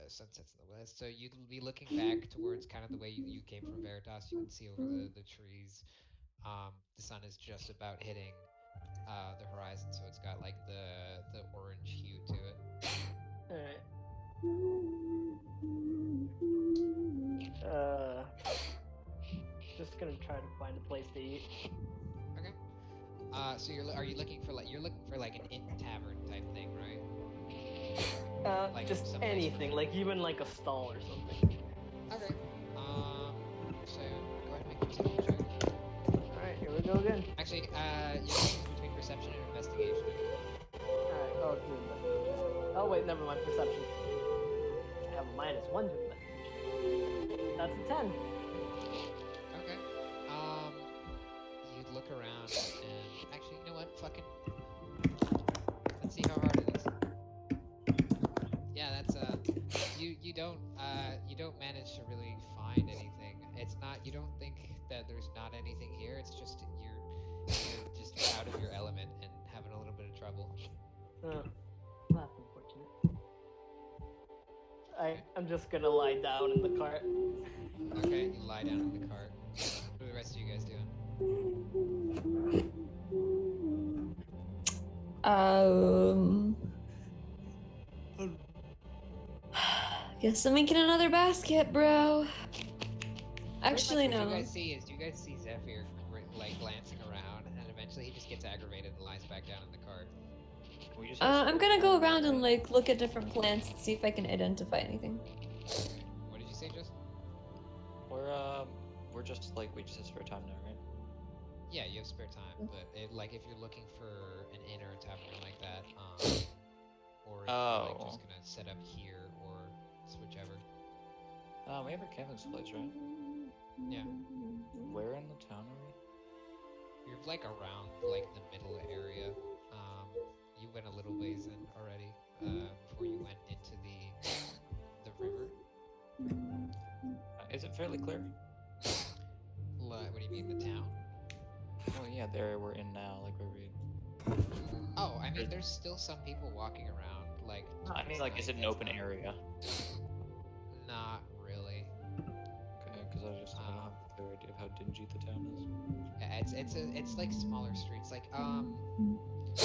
sunset's in the west. So you'd be looking back towards kind of the way you came from Veritas. You can see over the trees. The sun is just about hitting the horizon, so it's got like the orange hue to it. Alright. Just gonna try to find a place to eat. Okay. So are you looking for like an inn tavern type thing, right? Like Just someplace anything, for- like even like a stall or something. Okay. So go ahead and make a perception check. Alright, here we go again. Actually, you're choosing between perception and investigation. Alright, oh, do investigation. Oh wait, never mind, perception. I have a -1 to investigation. That's a 10. Okay. You'd look around and actually, you know what? Fucking. Let's see how hard it is. Yeah, that's you don't manage to really find anything. It's not. You don't think that there's not anything here. It's just you're just out of your element and having a little bit of trouble. Oh, that's unfortunate. I'm just gonna lie down in the cart. Okay, you lie down in the cart. What are the rest of you guys doing? Guess I'm making another basket, bro. Actually, What no. you guys see is Zephyr like glancing around, and eventually he just gets aggravated and lies back down in the cart. We just I'm gonna go around and like look at different plants and see if I can identify anything. What did you say, Justin? We're just like we just have spare time now, right? Yeah, you have spare time, but like if you're looking for an inn or a tavern like that, or if you're like just gonna set up here or whichever. We have our camping supplies, right? Yeah. Where in the town are we? You're like around like the middle area. You went a little ways in already before you went into the river. Is it fairly clear? What do you mean, the town? Oh yeah, the area we're in now, like where we. Oh, I mean, there's still some people walking around. Like. No, I mean, like, is it an open area? Not really. Okay, because I don't have a clear idea of how dingy the town is. Yeah, it's like smaller streets. Like I'm trying to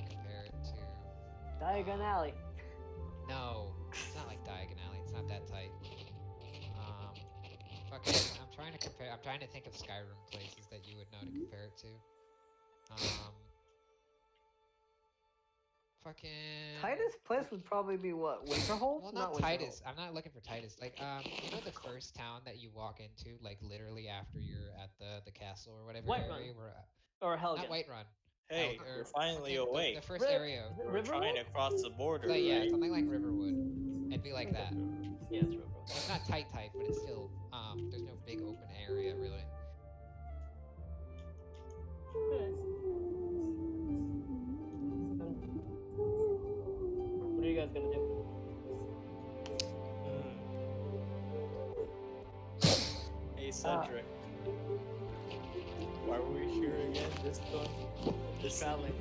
compare it to. Diagon Alley. No, it's not like Diagon Alley. It's not that tight. Fucking, I'm trying to compare. I'm trying to think of Skyrim places that you would know to compare it to. Fucking. Tightest place would probably be what? Winterhold? Well, not Winterhold. Titus. I'm not looking for Titus. Like, you know the first town that you walk into, like literally after you're at the castle or whatever Whiterun. area we're at. Or Helgen. Not Whiterun. Hey, Or we're finally fucking awake. The first area. We're trying to cross the border, Like, yeah, right? something like Riverwood. It'd be like that. Yeah, it's Riverwood. It's not tight, but it's still there's no big open area really. What are you guys gonna do? Hey, Cedric. Why were we here again? This one? This Traveling.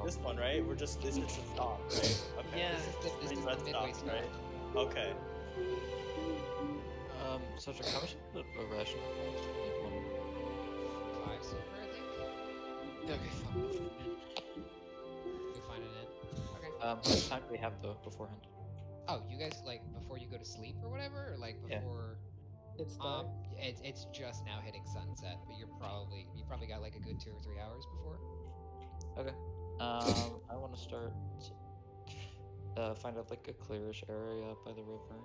This one, right? This is the stop, right? Okay. Yeah. This is the Red midway stop, stop. right? Okay. Cedric, how much is a ration? 5 silver, I think. Okay, fine. We find it in. Okay. How much time do we have though beforehand? Oh, you guys like before you go to sleep or whatever, or like Yeah. before? It's dark. It's just now hitting sunset, but you probably got like a good 2 or 3 hours before. Okay. I want to start. Find out like a clearish area by the river and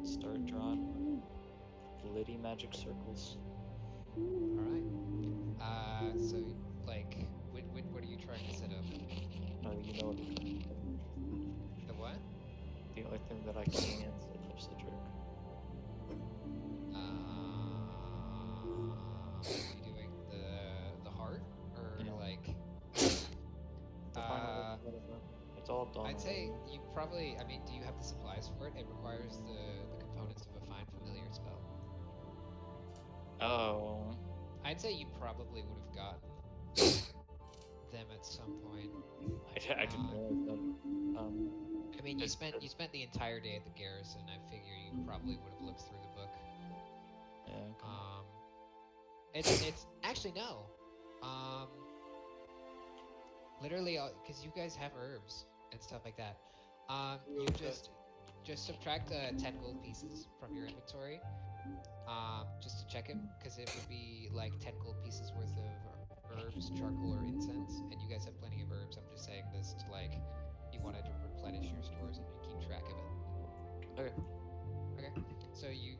start drawing litty magic circles. All right. So like, what are you trying to set up? No, you know what? The what? The only thing that I can set up, Cedric. Are you doing the heart or Yeah. like? The final whatever. It's all done. I'd say you probably. I mean, do you have the supplies for it? It requires the components of a find familiar spell. Oh. I'd say you probably would have gotten them at some point. I didn't realize that. I mean, you It's- spent the entire day at the garrison. I figure you probably would have looked through the book. Yeah. Okay. It's actually no. Literally, because you guys have herbs and stuff like that. You just subtract 10 gold pieces from your inventory. Just to check it, because it would be like 10 gold pieces worth of herbs, charcoal, or incense, and you guys have plenty of herbs. I'm just saying this to like, you wanted to replenish your stores and you keep track of it. Okay. Okay. So you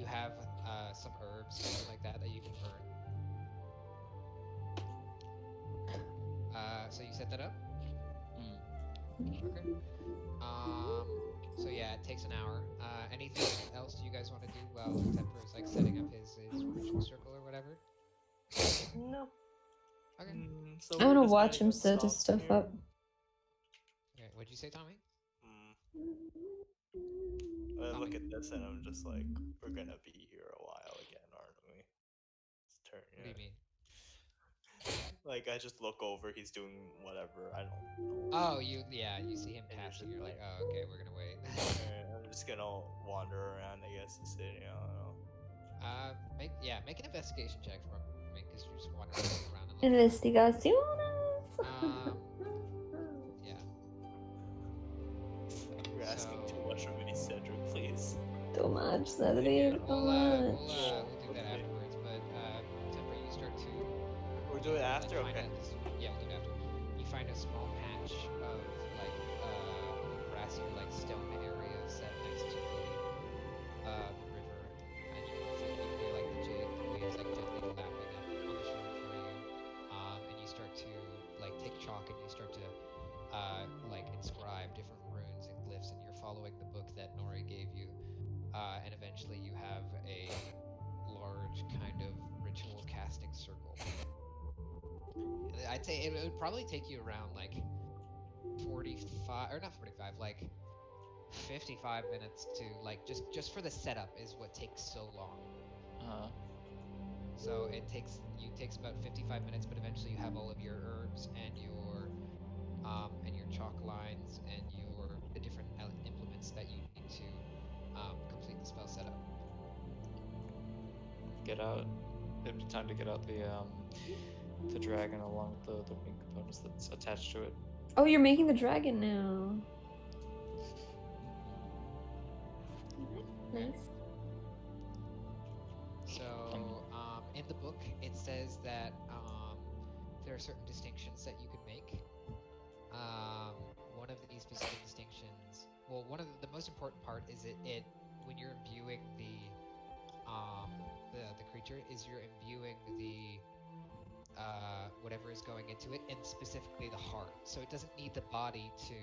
have some herbs, something like that you can burn. So you set that up? Okay. So yeah, it takes an hour. Anything else you guys want to do while Temper is like setting up his ritual circle or whatever? No. Okay. So I'm we're gonna just watch gonna him get set his stopped stuff here? up. Okay. What'd you say, Tommy? I look at this and I'm just like, we're gonna be here a while again, aren't we? It's turn. What do you mean? Like I just look over, he's doing whatever. I don't know. Oh, you see him And you're passing. just You're like, like- oh, okay, we're gonna wait. I'm just gonna wander around, I guess, the city. I don't know. Make an investigation check for me because you're just wandering around and looking. Investigaciones. Yeah. You're asking So- too much of me, Cedric. Please. Too much, Cedric. Too We'll much. do that afterwards. But Temper, you start to. We'll do it after. Find Okay. yeah, we'll do it after. You find a small patch of like grassy or like stone area set next to the river, and you can hear like the waves like gently lapping up on the shore for you. And you start to like take chalk and you start to like inscribe different runes and glyphs, and you're following the book that Nori gave you. And eventually you have a large kind of ritual casting circle. I'd say it would probably take you around like 45, or not 45, like 55 minutes to like just for the setup is what takes so long. So it takes about 55 minutes, but eventually you have all of your herbs and your chalk lines and the different implements that you need to complete the spell setup. Get out. It'd be time to get out the dragon along with the wing components that's attached to it. Oh, you're making the dragon now. Nice. So, in the book, it says that there are certain distinctions that you can make. One of these specific distinctions, well, one of the most important part is it when you're imbuing the creature, is you're imbuing the whatever is going into it, and specifically the heart. So it doesn't need the body to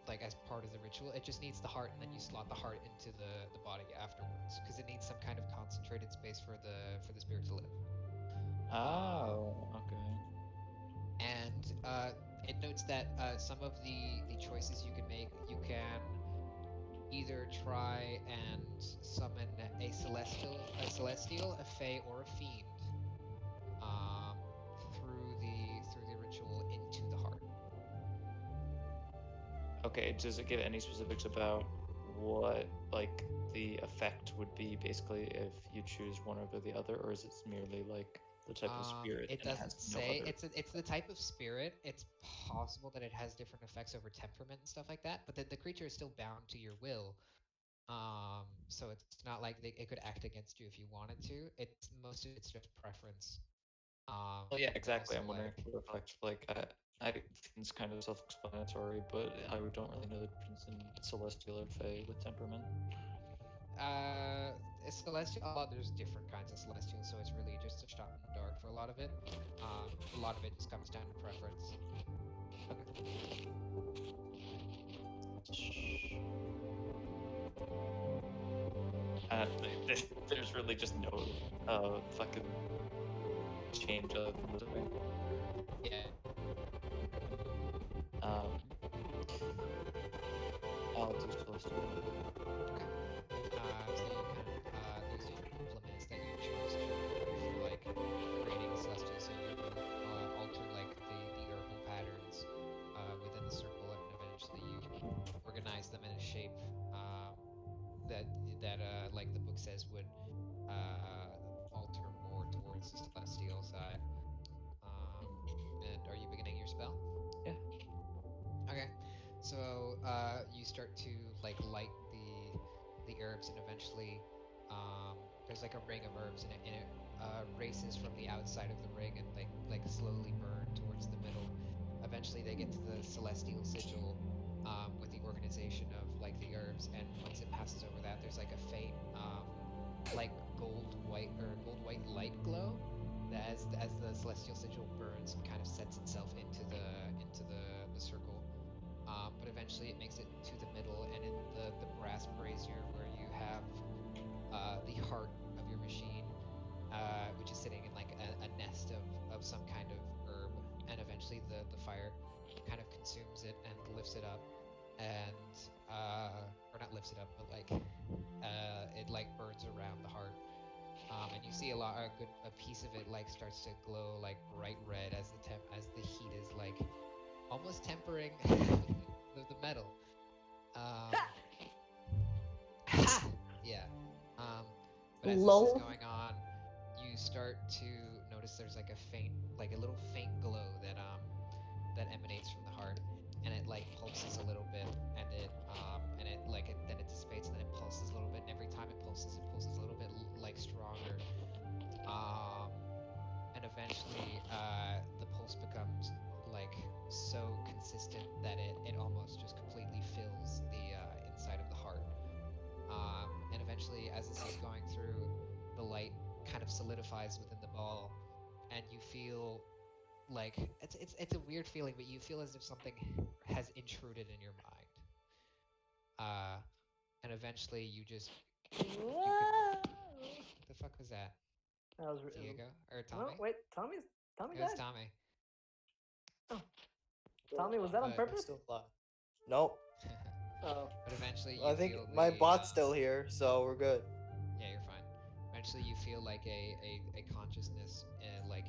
like as part of the ritual. It just needs the heart, and then you slot the heart into the body afterwards, because it needs some kind of concentrated space for the spirit to live. Oh, okay. And it notes that some of the choices you can make, you can either try and summon a celestial, a fae, or a fiend through the ritual into the heart. Okay, does it give any specifics about what like the effect would be basically if you choose one over the other, or is it merely like the type of spirit? It and doesn't has no say. other- It's the type of spirit. It's possible that it has different effects over temperament and stuff like that, but the creature is still bound to your will. So it's not like it could act against you if you wanted to. It's most of it's just preference. Well, yeah, and exactly. also, I'm wondering if it reflects like I think it's kind of self-explanatory, but I don't really know the difference in celestial or fae with temperament. Celestial. There's different kinds of celestial, so it's really just a shot in the dark for a lot of it. A lot of it just comes down to preference. There's really just no fucking change other than the way. Yeah. I'll do celestial. So you kind that like the book says would alter more towards the celestial side. And are you beginning your spell? Yeah. Okay. So you start to like light the herbs, and eventually there's like a ring of herbs, and it races from the outside of the ring and like slowly burn towards the middle. Eventually, they get to the celestial sigil with the organization of like the herbs, and once it passes over that, there's like a faint like gold white light glow that as the celestial sigil burns and kind of sets itself into the circle. But eventually it makes it to the middle, and in the brass brazier where you have the heart of your machine, which is sitting in like a nest of some kind of herb, and eventually the fire kind of consumes it and lifts it up, and or not lifts it up, but like it like burns around the heart. And you see a piece of it like starts to glow like bright red as the heat is like almost tempering the metal. Yeah. But as this is Lol. going on, you start to notice there's like a little faint glow that emanates from the heart, and it like pulses a little bit, and then it dissipates, and then it pulses a little bit, and every time it pulses a little bit like stronger. And eventually the pulse becomes like so consistent that it almost just completely fills the inside of the heart. And eventually, as this is going through, the light kind of solidifies within the ball, and you feel like it's a weird feeling, but you feel as if something has intruded in your mind. And eventually you just what the fuck was that? That was Diego or Tommy? No, wait, Tommy It was died? Tommy. Tommy, was that on But- I'm purpose? still alive. Nope. Oh. But eventually you I think feel my the, bot's still here, so we're good. Yeah, you're fine. Eventually you feel like a consciousness like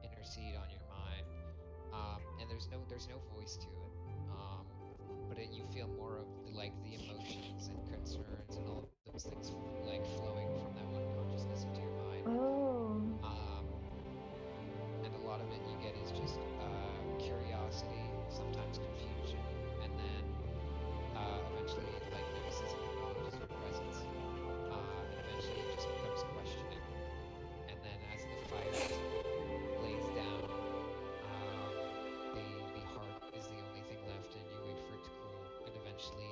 intercede on your mind. And there's no voice to it. But you feel more of the emotions and concerns and all of those things like flowing from that one consciousness into your mind. Oh. And a lot of it you get is just curiosity, sometimes confusion, and then eventually it like notices and acknowledges your presence. And eventually it just becomes questioning. And then as the fire lays down, the heart is the only thing left, and you wait for it to cool. And eventually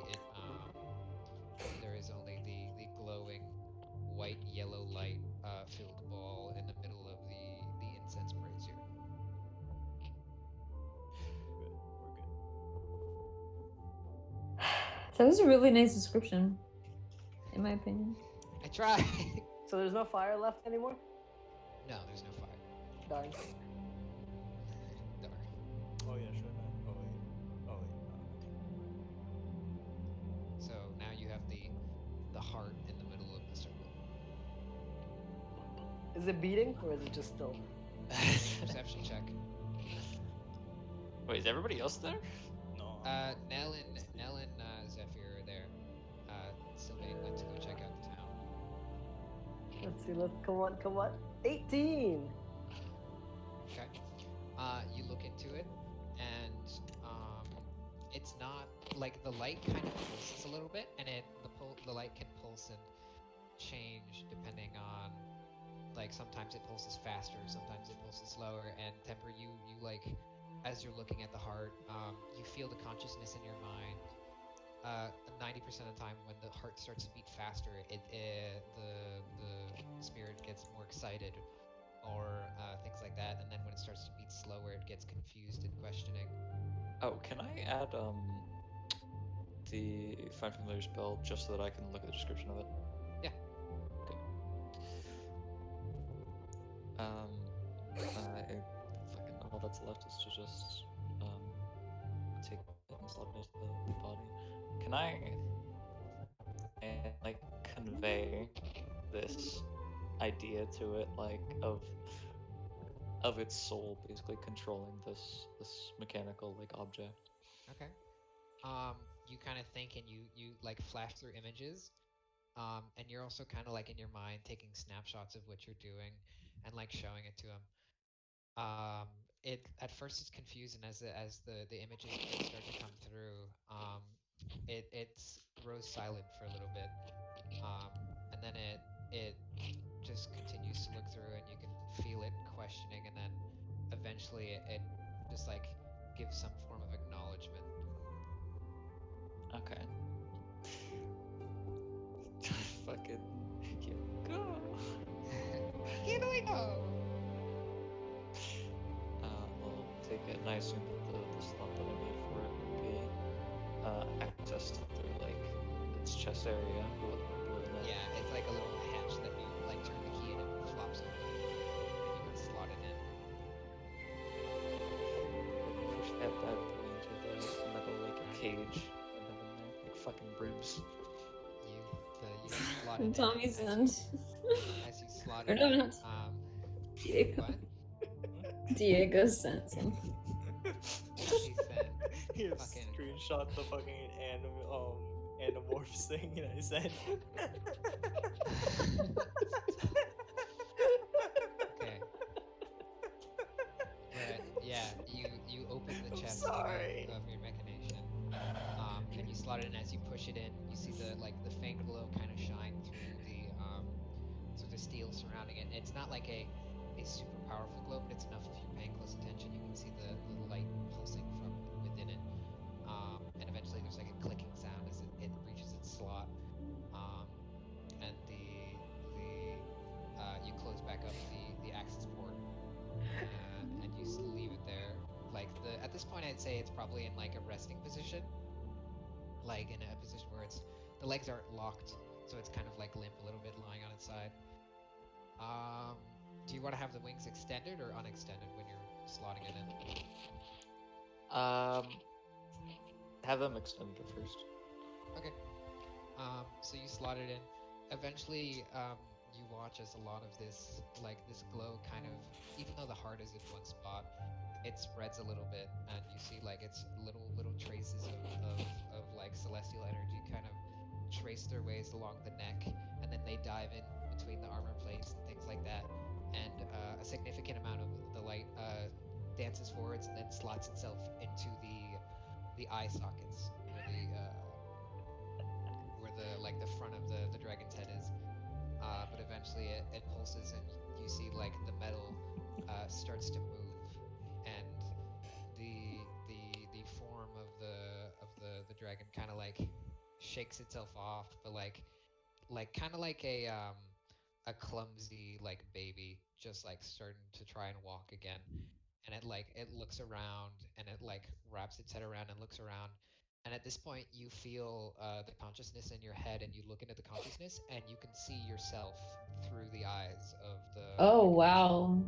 there is only the glowing white yellow light filled ball in the middle of the incense brazier. We're good. That was a really nice description, in my opinion. I try. So there's no fire left anymore? No, there's no fire. Darn. Darn. Oh yeah, should I? Oh wait. Oh wait. So now you have the heart in the middle of the circle. Is it beating or is it just still? Perception check. Wait, is everybody else there? No. Nell and Zephyr are there. Sylvain went to go check out the town. Let's see, come on. 18! Okay. You look into it, and it's not like the light kind of pulses a little bit, and the light can pulse and change depending on like sometimes it pulses faster, sometimes it pulses slower. And Temper, you like as you're looking at the heart, you feel the consciousness in your mind. 90% of the time, when the heart starts to beat faster, the spirit gets more excited, or things like that. And then when it starts to beat slower, it gets confused and questioning. Oh, can I add the find familiar spell just so that I can look at the description of it? Yeah. Okay. Fucking all that's left is to just take it and slap it into the body. Can I like convey this idea to it, like of its soul basically controlling this mechanical like object? Okay. You kind of think, and you like flash through images, And you're also kind of like in your mind taking snapshots of what you're doing and like showing it to him. Um, it at first it's confusing as the images start to come through. It grows silent for a little bit, um, and then it just continues to look through, and you can feel it questioning, and then eventually it just like gives some form of acknowledgement. Okay. Fucking. Here we go. Here we go. We'll take it, and I assume that the slot that I made for it would be accessed through like its chest area below the net. Yeah, it's like a little hatch that you like turn the key and it flops open. If you can slot it in. Push that bad boy into the metal like a cage and have in there like fucking ribs. You slot it in. Tommy's as end. as you slot Or it no, in. not Diego. What? Diego sent some. He said, He fucking. screenshot the fucking Animorphs thing, and I said. Okay. But yeah, you open the I'm chest sorry. of your machination, and you slot it in. As you push it in, you see the faint glow kind of shine through the steel surrounding it. It's not like a super powerful glow, but it's enough if you're paying close attention. You can see the light pulsing from within it, and eventually there's like a clicking sound as it reaches its slot, and you close back up the access port, and you leave it there. Like at this point, I'd say it's probably in like a resting position, like in a position where the legs aren't locked, so it's kind of like limp a little bit, lying on its side. Do you want to have the wings extended or unextended when you're slotting it in? Have them extended first. Okay. So you slot it in. Eventually, you watch as a lot of this glow kind of, even though the heart is in one spot, it spreads a little bit, and you see like it's little traces of like celestial energy kind of trace their ways along the neck, and then they dive in between the armor plates and things like that. And a significant amount of the light dances forwards and then slots itself into the eye sockets where the front of the dragon's head is. But eventually it pulses and you see like the metal starts to move, and the form of the dragon kind of like shakes itself off, but like kind of like a clumsy like baby just like starting to try and walk again. And it looks around and it like wraps its head around and looks around, and at this point you feel the consciousness in your head, and you look into the consciousness and you can see yourself through the eyes of the Oh machination. wow,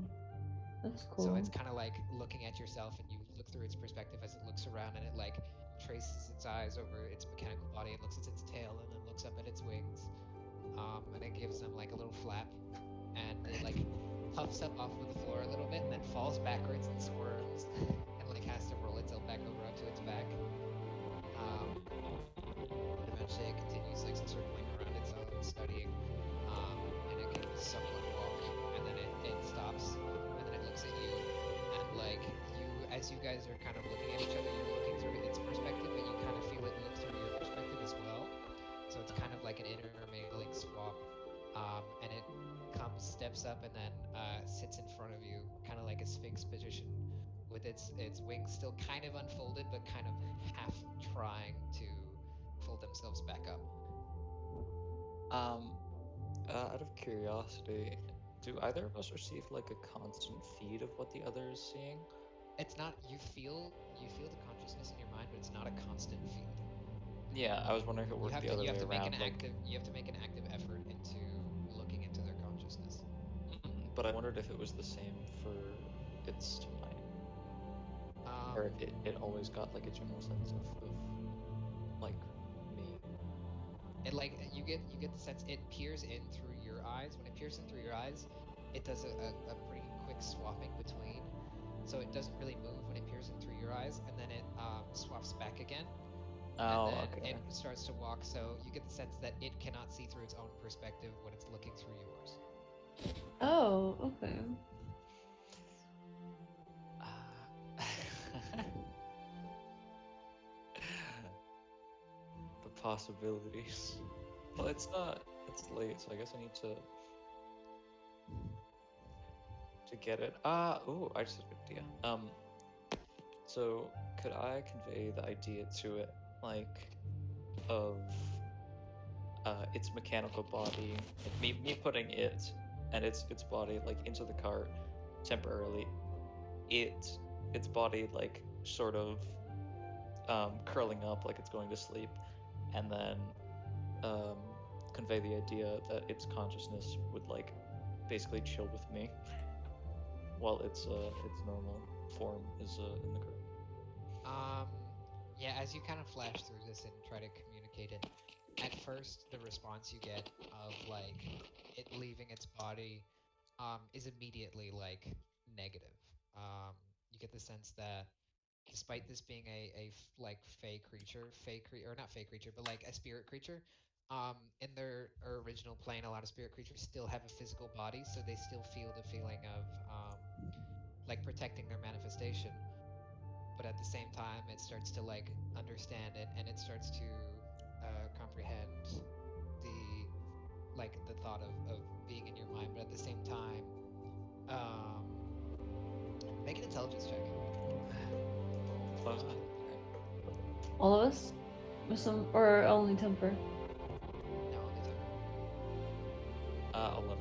that's cool. So it's kind of like looking at yourself, and you look through its perspective as it looks around, and it like traces its eyes over its mechanical body and looks at its tail and then looks up at its wings, and it gives them like a little flap, and it like puffs up off of the floor a little bit and then falls backwards and squirms and like has to roll itself back over onto its back. Eventually it continues like circling around its own studying, and it can somewhat walk, and then it stops, and then it looks at you, and like as you guys are kind of looking at each other, you're looking through its perspective, but you kind of feel it look through your perspective as well. So it's kind of like an intermingling swap, and it steps up and then sits in front of you, kind of like a sphinx position, with its wings still kind of unfolded, but kind of half trying to fold themselves back up. Out of curiosity, do either of us receive like a constant feed of what the other is seeing? It's not, you feel the consciousness in your mind, but it's not a constant feed. Yeah, I was wondering if it worked the other way around. You have to make an active effort into looking into their consciousness. But I wondered if it was the same for its to mine, or if it always got like a general sense of like me. It like you get the sense it peers in through your eyes. When it peers in through your eyes, it does a pretty quick swapping between, so it doesn't really move when it peers in through your eyes, and then it swaps back again. Oh, and then okay. it starts to walk. So you get the sense that it cannot see through its own perspective when it's looking through yours. Oh, okay. The possibilities. Well, it's not. It's late, so I guess I need to get it. Oh, I just had an idea. So could I convey the idea to it, like, of its mechanical body, like me putting it and its body like into the cart temporarily, its body like sort of curling up like it's going to sleep, and then um, convey the idea that its consciousness would like basically chill with me while its normal form is in the cart. Um, yeah, as you kind of flash through this and try to communicate it, at first the response you get of like it leaving its body is immediately like negative. You get the sense that despite this being like or not fey creature, but like a spirit creature, in their original plane, a lot of spirit creatures still have a physical body, so they still feel the feeling of like protecting their manifestation. But at the same time, it starts to like understand it, and it starts to comprehend the the thought of being in your mind. But at the same time, um, make an intelligence check. Fun. All of us? With some, or only Temper? No, only time. 11. 11.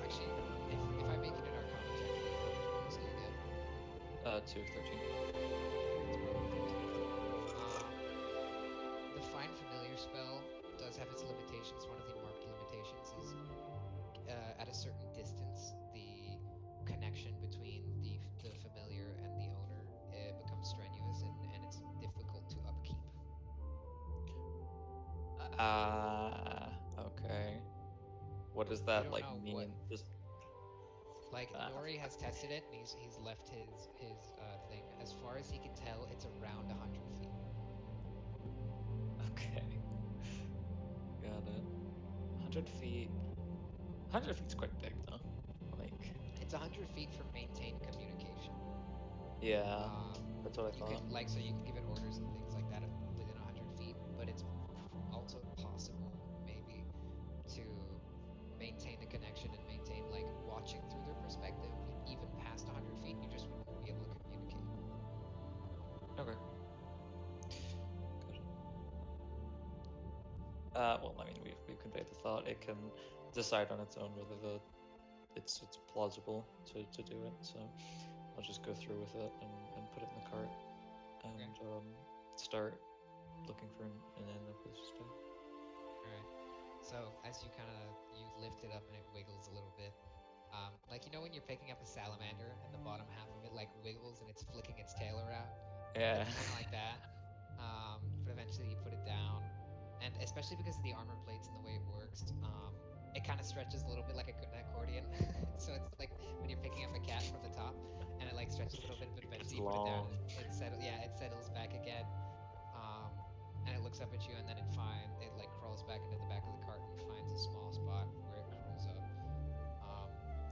Actually, if I make it an Arcana check, how much bonus do you get? 2 of 13. The Find Familiar spell does have its limitations. One of the marked limitations is at a certain distance, the connection between the familiar and the owner becomes strenuous, and it's difficult to upkeep. Okay. What does that don't like know what- mean? Just Like Nori has tested it, and he's left his thing. As far as he can tell, it's around 100 feet. okay. Got it. 100 feet. 100 feet's quite big though. Like, It's 100 feet for maintained communication. yeah, that's what I You thought. can so you can give it orders and things like that within 100 feet, but it's also possible maybe to maintain the connection and maintain like watching through their perspective even past 100 feet. You just won't be able to communicate. Okay. Good. Well, I mean, we've conveyed the thought. It can decide on its own whether it's plausible to do it. So I'll just go through with it and put it in the cart and start looking for another place to stay. Alright. So as you you lift it up and it wiggles a little bit. Like when you're picking up a salamander and the bottom half of it like wiggles and it's flicking its tail around. Yeah. It's kind of like that. But eventually you put it down, and especially because of the armor plates and the way it works, it kind of stretches a little bit like an accordion. So it's like when you're picking up a cat from the top, and it like stretches a little bit, but eventually you put it down, long. and it settles back again. And it looks up at you, and then it like crawls back into the back of the cart and finds a small spot where it curls up.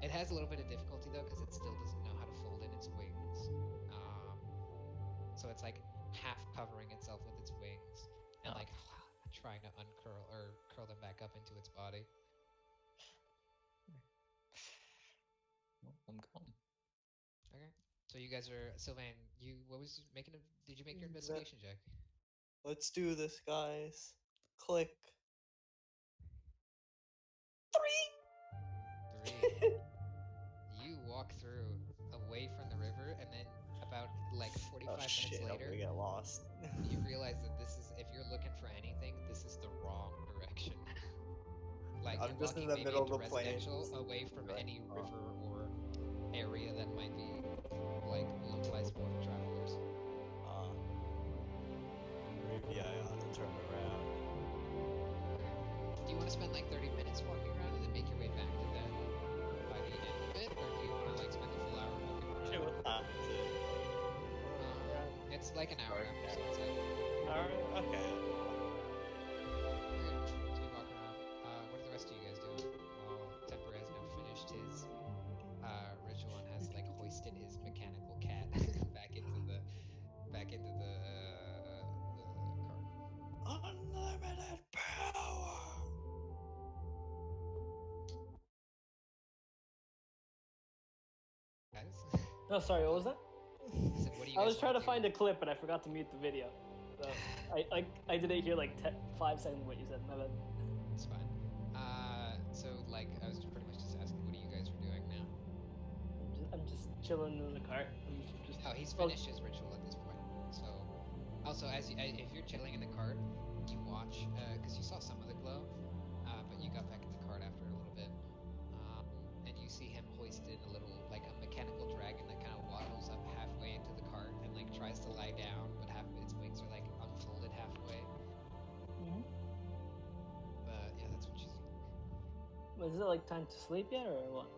It has a little bit of difficulty though, because it still doesn't know how to fold in its wings. So it's like half covering itself with its wings and like trying to uncurl or curl them back up into its body. I'm going. Okay. So you guys are Sylvain. Did you make your investigation check? Let's do this, guys. Click. 3. 3. You walk through away from the river, and then about like 45 Oh shit! minutes I'm later, gonna get lost. you realize that if you're looking for anything, this is the wrong direction. Like I'm you're just walking in the maybe middle of into the plains. residential, away from Like, any river or area that might be like localized for travelers. Maybe I ought to turn around. Do you want to spend like 30 minutes walking around and then make your way back to that by the end of it, or do you want to like spend the full hour walking around? Shit, what time is it? It's like an hour after sunset. Alright, okay. Okay, so you walk around. What are the rest of you guys doing? While Temper has now finished his ritual and has like hoisted his mechanical cat back into the cart. Unlimited power. Guys, Oh, sorry, what was that? I said, what do you I guys was trying wanna to find do? a clip, but I forgot to mute the video. So I didn't hear like 5 seconds what you said. My bad. It's fine. So like I was pretty much just asking, what are you guys are doing now? I'm just chilling in the car. I'm just. Oh, he's finished his ritual at this point. So, also if you're chilling in the cart, you watch because you saw some of the glow, but you got back in the cart after a little bit, and you see him hoisted a little like a mechanical dragon that kind of waddles up halfway into the cart and like tries to lie down, but half of its wings are like unfolded halfway. Mhm. But yeah, that's what you see. Is it like time to sleep yet, or what?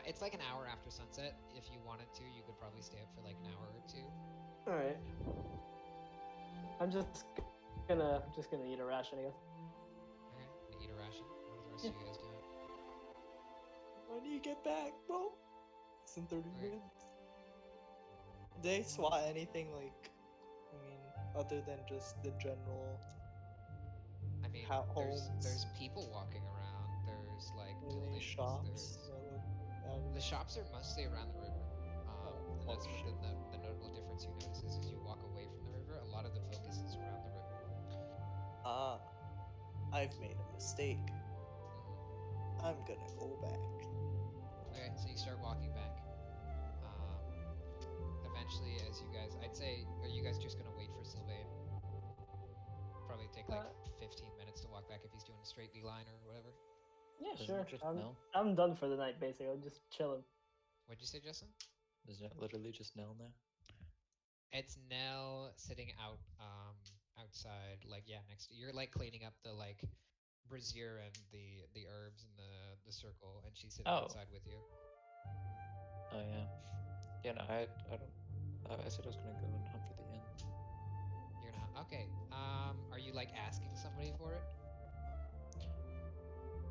It's like an hour after sunset. If you wanted to, you could probably stay up for like an hour or two. All right. I'm just gonna eat a ration, I guess. Okay, gonna eat a ration. What are the rest of you guys doing? When do you get back, bro? It's in 30 Okay. minutes. Did they SWAT anything like, I mean, other than just the general I mean, homes? there's people walking around. There's like Any buildings. shops? There's that look the shops are mostly around the river. And oh, that's what shit. the notable difference you notice is as you walk away from the river, a lot of the focus is around the river. I've made a mistake. Mhm. I'm gonna go back. Okay, so you start walking back. Eventually, as you guys, I'd say, are you guys just gonna wait for Sylvain? Probably take like 15 minutes to walk back if he's doing a straight line or whatever. Yeah, Isn't sure. it just I'm, Nell? I'm done for the night, basically. I'm just chilling. What'd you say, Justin? Isn't it literally just Nell now? It's Nell sitting outside, like yeah, next to you're like cleaning up the like brazier and the herbs and the circle, and she's sitting Oh. outside with you. Oh yeah. Yeah, no, I don't. I said I was gonna go and hunt for the inn. You're not okay. Are you like asking somebody for it?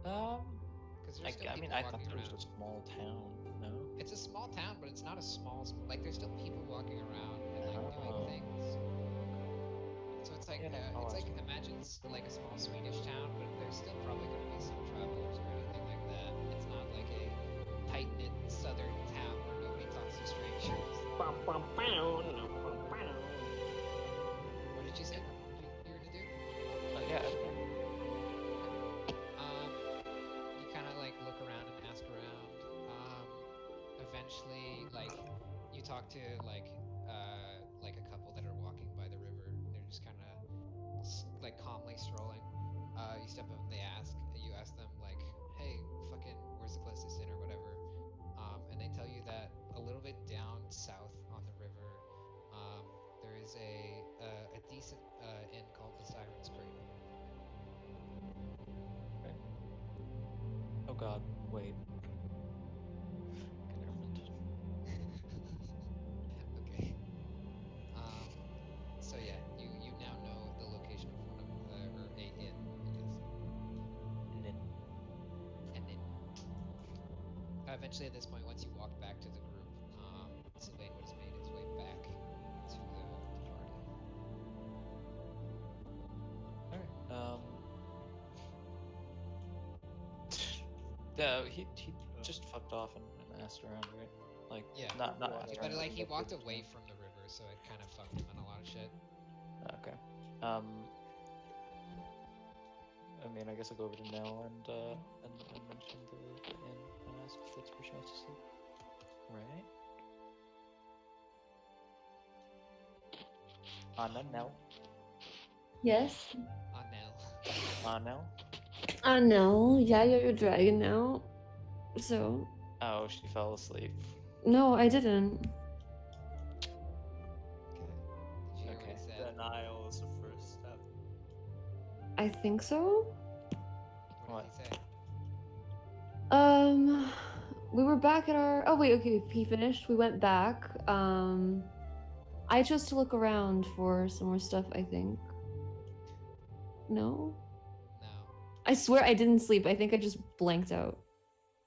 Because there's still I people mean, I thought walking it was around. a small town. No. It's a small town, but it's not a like there's still people walking around and like doing Oh. things. So it's like Yeah, no, it's I'll like ask. imagine like a small Swedish town, but there's still probably going to be some travelers or anything like that. It's not like a tight knit southern town where nobody talks to strangers. What did you say? You were to do? Yeah. You kind of like look around and ask around. Eventually, like you talk to like a couple that are walking by the river. They're just kind of like calmly strolling. You step up and you ask them like, hey, fucking, where's the closest inn or whatever. And they tell you that a little bit down south on the river, there is a decent inn called the Siren's Cradle. Okay. Oh God, wait. Okay, never mind. Okay. So yeah, you now know the location of one of or a inn, I guess. Nin. And then eventually at this point, once you walk back to the group, Sylvain would have made his way back to the party. Alright. Yeah, he just fucked off and asked around, right? Like, Yeah. not But, asked But around. like he but walked just- away from the river, so it kind of fucked him on a lot of shit. Okay. I mean, I guess I'll go over to Nell and mention the inn and ask if that's where she wants to sleep. Right? Anna, Nell. Yes. On Nell. Nell. No. Yeah, you're your dragon now. So. Oh, she fell asleep. No, I didn't. Okay. Did you hear what Okay. he said? Denial is the first step. I think so. What did he say? We were back at our. Oh wait, okay. He finished. We went back. I chose to look around for some more stuff, I think. No? No, I swear I didn't sleep. I think I just blanked out.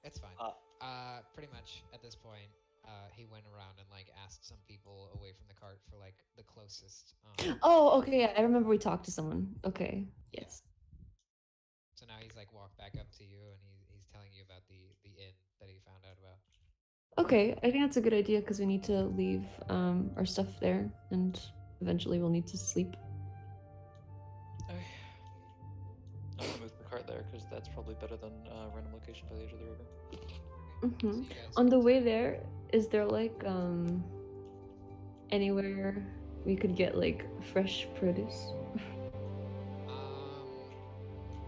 it's fine. Uh, Pretty much at this point, he went around and like asked some people away from the cart for like the closest. Oh, okay. Yeah, I remember we talked to someone. Okay. Yeah. Yes. So now he's like walked back up to you and he's telling you about the inn that he found out about. Okay, I think that's a good idea because we need to leave our stuff there and eventually we'll need to sleep. Okay. I'm gonna move the cart there because that's probably better than random location by the edge of the river. Okay. So Hmm. you guys On the way continue. there, is there like anywhere we could get like fresh produce?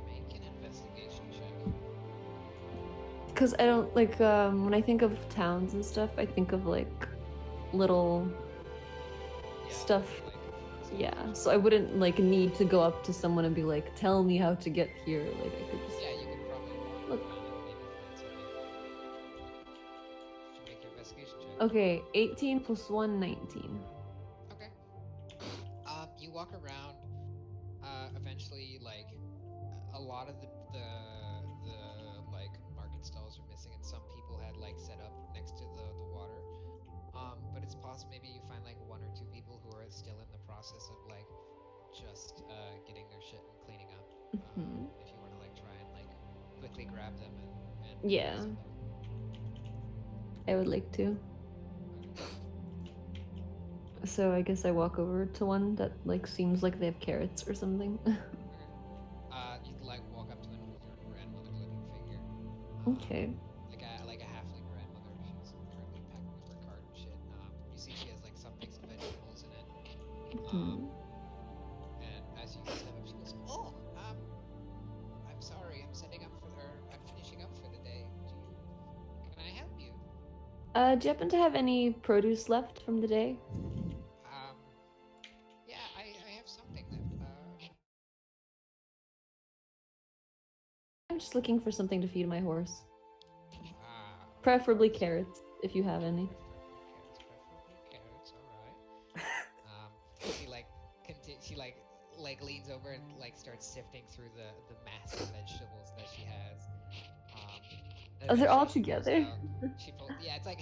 Make an investigation check. Because I don't like when I think of towns and stuff, I think of like little Yeah, stuff. like, Yeah, so I wouldn't like need to go up to someone and be like, "Tell me how to get here." Like I could just Yeah, you could probably walk Look. around and maybe find something. Should make your investigation check. Okay, 18 plus 1, 19. Okay. You walk around. Eventually, like a lot of the like market stalls are missing, and some people had like set up next to the water. But it's possible maybe you find like one or two people who are still in the process of like just getting their shit and cleaning up. Mhm. If you want to like try and like quickly grab them and Yeah. visit them. I would like to. So I guess I walk over to one that like seems like they have carrots or something. You like walk up to an older grandmother-looking figure. Okay. Like a halfling grandmother. She's currently packing up her cart and shit. You see she has like some mixed vegetables in it. Mhm. And as you step up, she goes, "Oh, I'm sorry. I'm setting up for I'm finishing up for the day. Can I help you?" Do you happen to have any produce left from the day? Yeah, I have something left. I'm just looking for something to feed my horse. Ah, Preferably carrots, if you have any. preferably carrots. All right. She like she like leans over and like starts sifting through the massive vegetables that she has. And Oh, they're all eventually together? yeah, it's like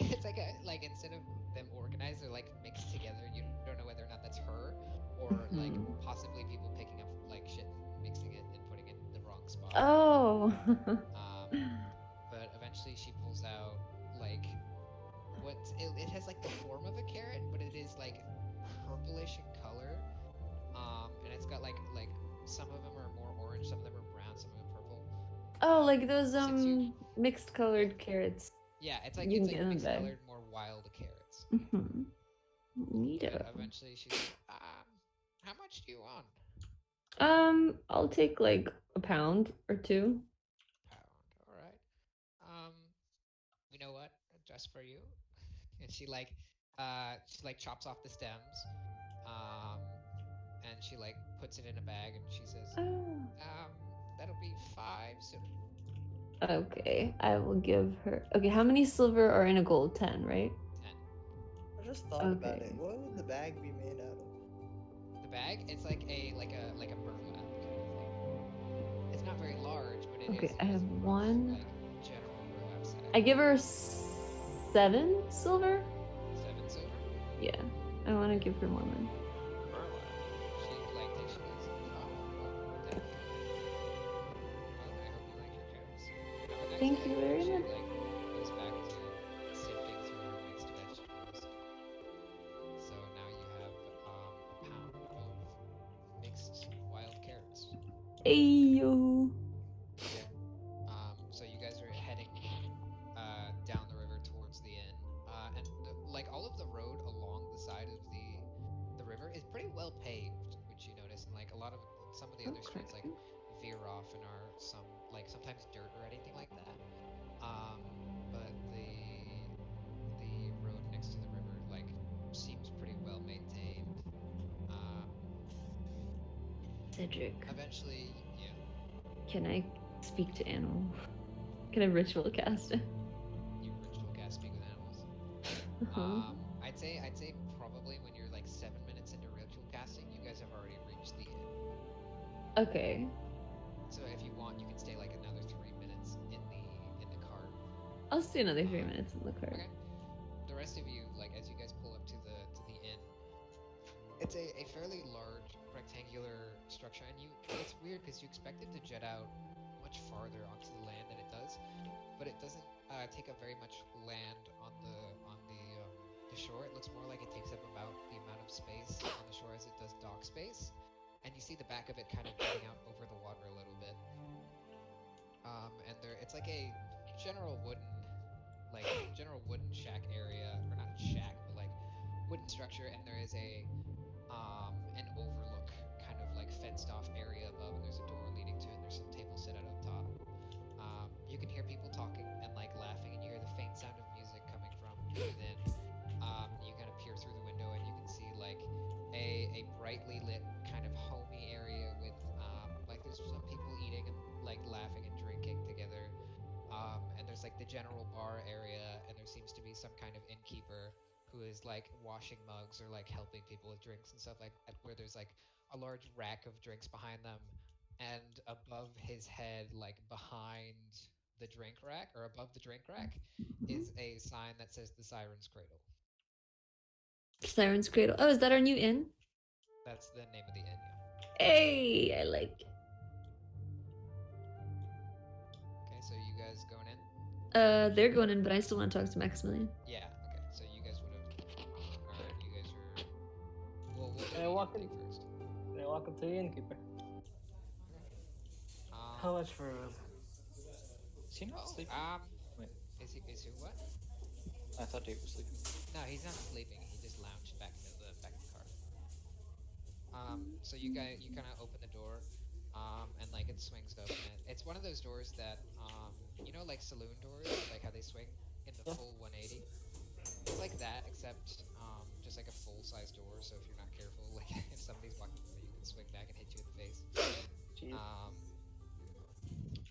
like instead of them organized, they're like mixed together. You don't know whether or not that's her or like Mhm. possibly people picking up like shit, mixing it and putting it in the wrong spot. Oh. But eventually she pulls out like it has like the form of a carrot, but it is like purplish in color. And it's got like some of them are more orange, some of them are brown, some of them purple. Oh, like those Since you mixed colored carrots. yeah, it's You can like get them mixed there. colored, more wild carrots. Mhm. Neato. But eventually she's like, how much do you want? I'll take like a pound or two. Pound. All right. You know what? Just for you. And she like chops off the stems. And she like puts it in a bag and she says, Oh. that'll be 5 silver. Okay, I will give her. Okay, how many silver are in a gold? 10, right? 10. I just thought about Okay. it. What would the bag be made out of? The bag, it's like a burlap kind of thing. It's not very large, but it Okay, is. I have a rough, one. like general burlap sack. I give her 7 silver. 7 silver. Yeah, I want to give her more money. Burlap. She like takes it. Oh, well, thank you. Well, I hope you like your carrots. Have a nice Thank day." you very She much. like goes back to sifting through her mixed vegetables. So now you have a pound of mixed wild carrots. Ayo. So you guys are heading down the river towards the inn, and like all of the road along the side of the river is pretty well paved, which you notice, and like some of the other streets like veer off and are sometimes dirt or anything like that. But the road next to the river like seems pretty well maintained. Cedric, Eventually, yeah. can I speak to animal? Can I ritual cast it? You ritual cast speak with animals. I'd say probably when you're like 7 Okay. So if you want, you can stay like another 3 minutes in the cart. I'll stay another 3 minutes in the car. Okay. The rest of you, like as you guys pull up to the inn, it's a fairly large rectangular structure, and it's weird because you expect it to jet out much farther onto the land than it does, but it doesn't take up very much land on the shore. It looks more like it takes up about the amount of space on the shore as it does dock space, and you see the back of it kind of jutting out over the water a little bit. And it's like a general wooden shack area, or not shack, but like wooden structure, and there is an overlook kind of like fenced off area above, and there's a door leading to it, and there's some tables set out up top. You can hear people talking and like laughing, and you hear the faint sound of music coming from within. You kind of peer through the window, and you can see like a brightly lit kind of homey area with like there's some people eating and like laughing and drinking together. And there's like the general bar area, and there seems to be some kind of innkeeper who is like washing mugs or like helping people with drinks and stuff like that, where there's like a large rack of drinks behind them, and above his head, like behind the drink rack or above the drink rack, is a sign that says the Siren's Cradle. Siren's Cradle. Oh, is that our new inn? That's the name of the inn, yeah. Hey, I like it. Okay, so you guys going in? They're going in, but I still want to talk to Maximilian. Yeah, okay. So you guys would have. Alright, you guys are. We'll do Can I the walk inn in? thing first. Can I walk up to the innkeeper? How much for a room? Is he not Oh, sleeping? Wait, is he what? I thought Dave was sleeping. No, he's not sleeping. He just lounged back into the car. So you kind of open the door, and like it swings open. It's one of those doors that, like saloon doors, like how they swing in the Yeah. full 180. It's like that, except just like a full size door. So if you're not careful, like if somebody's walking through, you can swing back and hit you in the face. Jeez.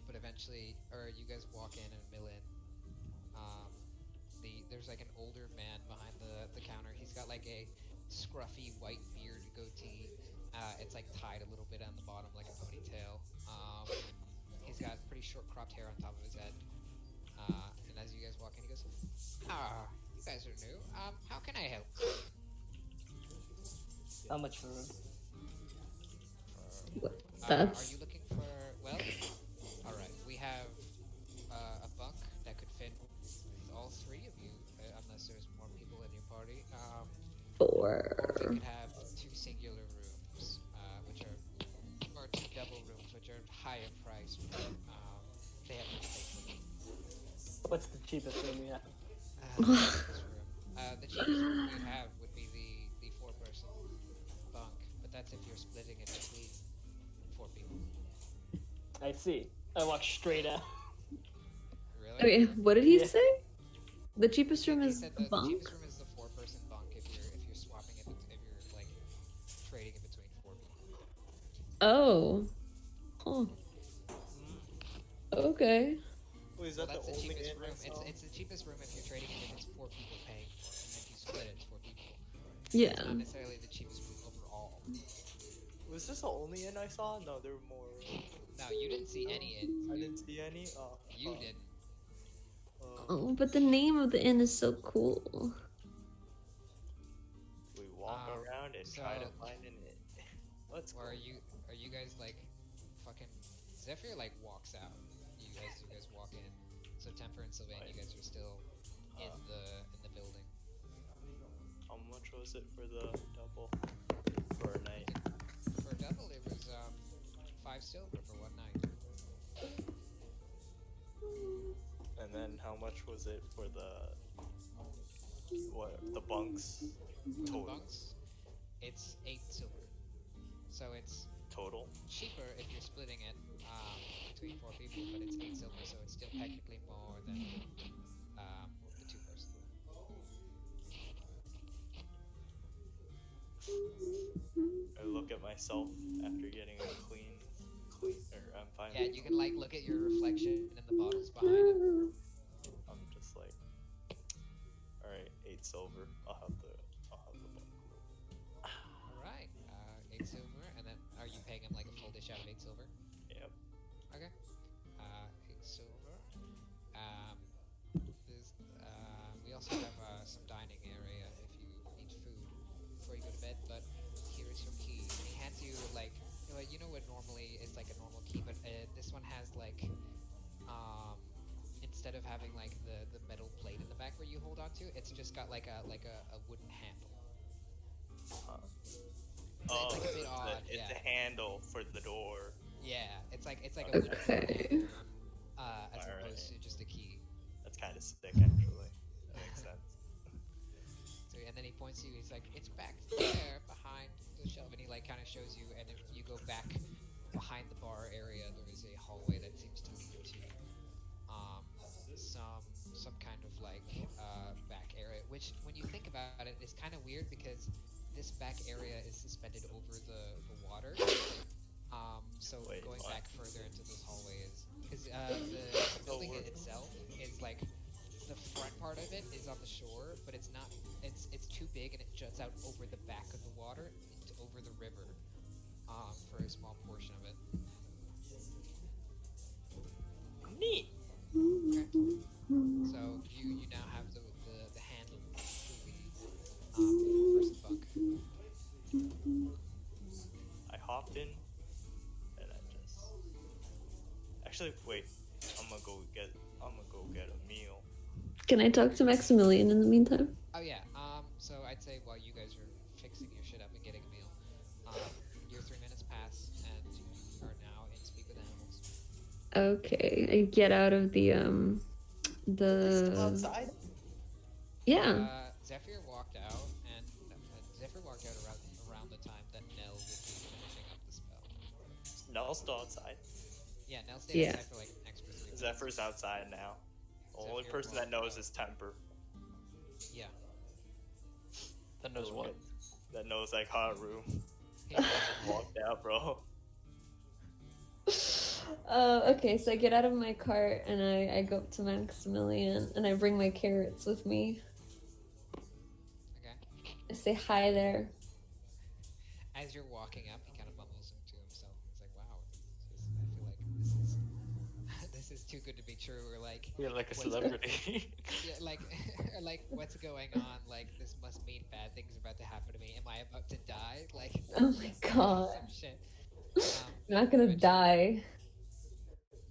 But eventually, or you guys walk in and mill in. There's like an older man behind the counter. He's got like a scruffy white beard goatee. It's like tied a little bit on the bottom like a ponytail. He's got pretty short cropped hair on top of his head. And as you guys walk in, he goes, you guys are new. How can I help? How much for a room? Are you looking for, well, alright, we have a bunk that could fit all three of you, unless there's more people in your party. Or we could have two singular rooms, or two double rooms, which are higher priced. They have no space. What's the cheapest room you have? The cheapest room we have would be the four-person bunk, but that's if you're splitting it between four people. I see. I walk straight out. Really? Okay, what did he Yeah. say? The cheapest room He is said a the bunk? cheapest room is the four-person bunk if you're swapping it, if you're like trading it between four people. Oh. Huh. Okay. Wait, is Well, that that's the the only cheapest inn I room. saw? It's the cheapest room if you're trading it if it's four people paying for it. And if you split it, it's four people. Yeah. It's not necessarily the cheapest room overall. Was this the only inn I saw? No, there were more. No, you didn't see any inns. I didn't see any. Oh, You didn't. Oh, but the name of the inn is so cool. We walk around and try to so- find an inn. Let's go. Or are you guys like fucking Zephyr like walks out. You guys walk in. So Temper and Sylvain, you guys are still in the building. How much was it for the double for a night? For a double, it was 5 silver for one night. And then how much was it for the bunks For the total? bunks, it's 8 silver. So it's Total. cheaper if you're splitting it between 4 people, but it's 8 silver, so it's still technically more than the 2-person. I look at myself after getting a clean, or I'm fine. Yeah, you can like look at your reflection in the bottles behind it. I'm just like, all right, 8 silver. I'll have the bunk. All right, 8 silver, and then are you paying him like a full dish out of 8 instead of having like the metal plate in the back where you hold on to, it's just got like a wooden handle. Oh, It's like a bit odd. it's Yeah. a handle for the door. Yeah. It's like a wooden Okay. handle, as Alright. opposed to just a key. That's kind of sick, actually. That makes sense. So and then he points to you. He's like, "It's back there behind the shelf," and he like kind of shows you. And if you go back behind the bar area, there is a hallway that seems to lead to some kind of like back area. Which, when you think about it, is kind of weird because this back area is suspended over the water. So Wait, going what? back further into this hallway is because the building weird. itself is like the front part of it is on the shore, but it's not. It's too big and it juts out over the back of the water, over the river, for a small portion of it. Neat. So you now have the handle to the first bunk. I hopped in, and I just. Actually, wait. I'm gonna go get a meal. Can I talk to Maximilian in the meantime? Oh yeah. So I'd say while you guys are fixing your shit up and getting a meal, your 3 minutes pass and you are now in Speak with Animals. Okay, I get out of the Still outside? Yeah. Zephyr walked out, and Zephyr walked out around the time that Nell would be finishing up the spell. Nell's still outside. Yeah, Nell stayed Yeah. outside for like an extra 3 minutes. Zephyr's outside now. The only Zephyr person that walked knows out. is Temper. Yeah. That knows what? That knows like Haru. He Walked out, bro. Okay, so I get out of my cart and I go up to Maximilian and I bring my carrots with me. Okay. I say hi there. As you're walking up, he kind of mumbles to himself. He's like, "Wow, I feel like this is too good to be true." Or like, You're like a what's- celebrity. Yeah, like, or like, what's going on? Like, this must mean bad things are about to happen to me. Am I about to die? Like, Oh my god. some shit. I'm not gonna eventually die.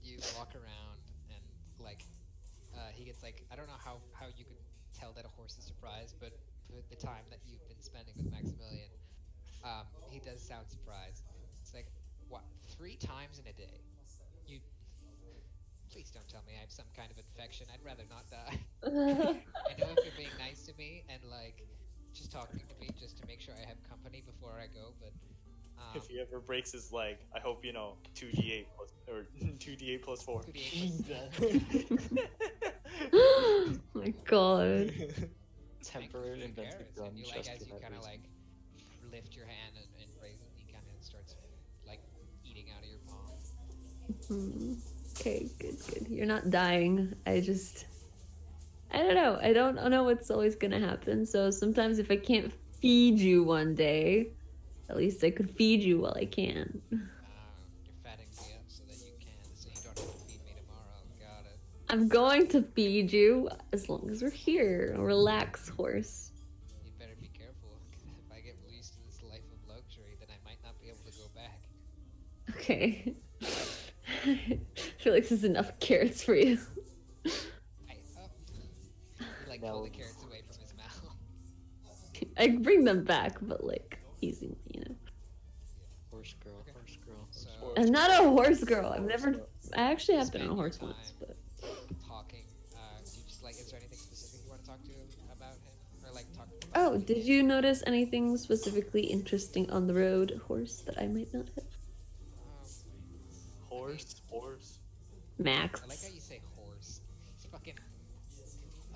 You walk around and like, he gets like, I don't know how you could tell that a horse is surprised, but for the time that you've been spending with Maximilian, he does sound surprised. It's like, what, 3 times in a day? You, please don't tell me I have some kind of infection. I'd rather not die. I know if you're being nice to me and like just talking to me just to make sure I have company before I go, but If he ever breaks his leg, I hope you know 2d8 plus or 2d8 plus 4. 2d8 Oh my god. Temporary Thank you for the invented carrots, gun and you like just as for you that kind of reason. like lift your hand and raise it, he kind of starts like eating out of your palm. Okay, good. You're not dying. I don't know. I don't know what's always gonna happen. So sometimes if I can't feed you one day, at least I could feed you while I can. You're fattening me up so that you can, so you don't have to feed me tomorrow. Got it. I'm going to feed you as long as we're here. Relax, horse. You better be careful, 'cause if I get used to this life of luxury, then I might not be able to go back. Okay. I feel like this is enough carrots for you. He like pull the carrots away from his mouth. I bring them back, but like easy, you know. Horse girl, Okay. horse girl. So I'm not a horse girl. I actually have been Spend on a your horse once, time. but talking, do you just like, is there anything specific you want to talk to him about him, or like talk? oh, did you notice anything specifically interesting on the road, horse, that I might not have? Horse. Max. I like how you say horse. It's fucking.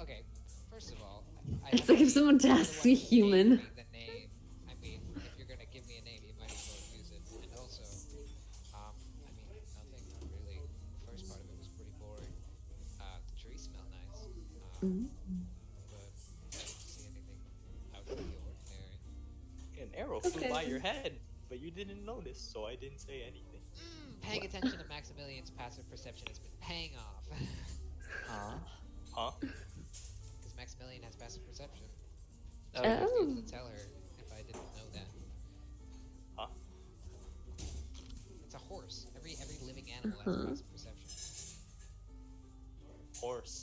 Okay, first of all, I It's have like to if be- someone you're the tasks one me who gave human. me the name. I mean, if you're gonna give me a name, you might as well use it. And also, I mean, nothing really. The first part of it was pretty boring. The trees smell nice. Mhm. But I didn't see anything out of the ordinary. An arrow flew Okay. by your head, but you didn't notice, so I didn't say anything. Paying attention to Maximilian's passive perception has been paying off. Huh? Because Maximilian has passive perception. Oh. I would be Oh. able to tell her if I didn't know that. Huh? It's a horse. Every living animal has Uh-huh. passive perception. Horse.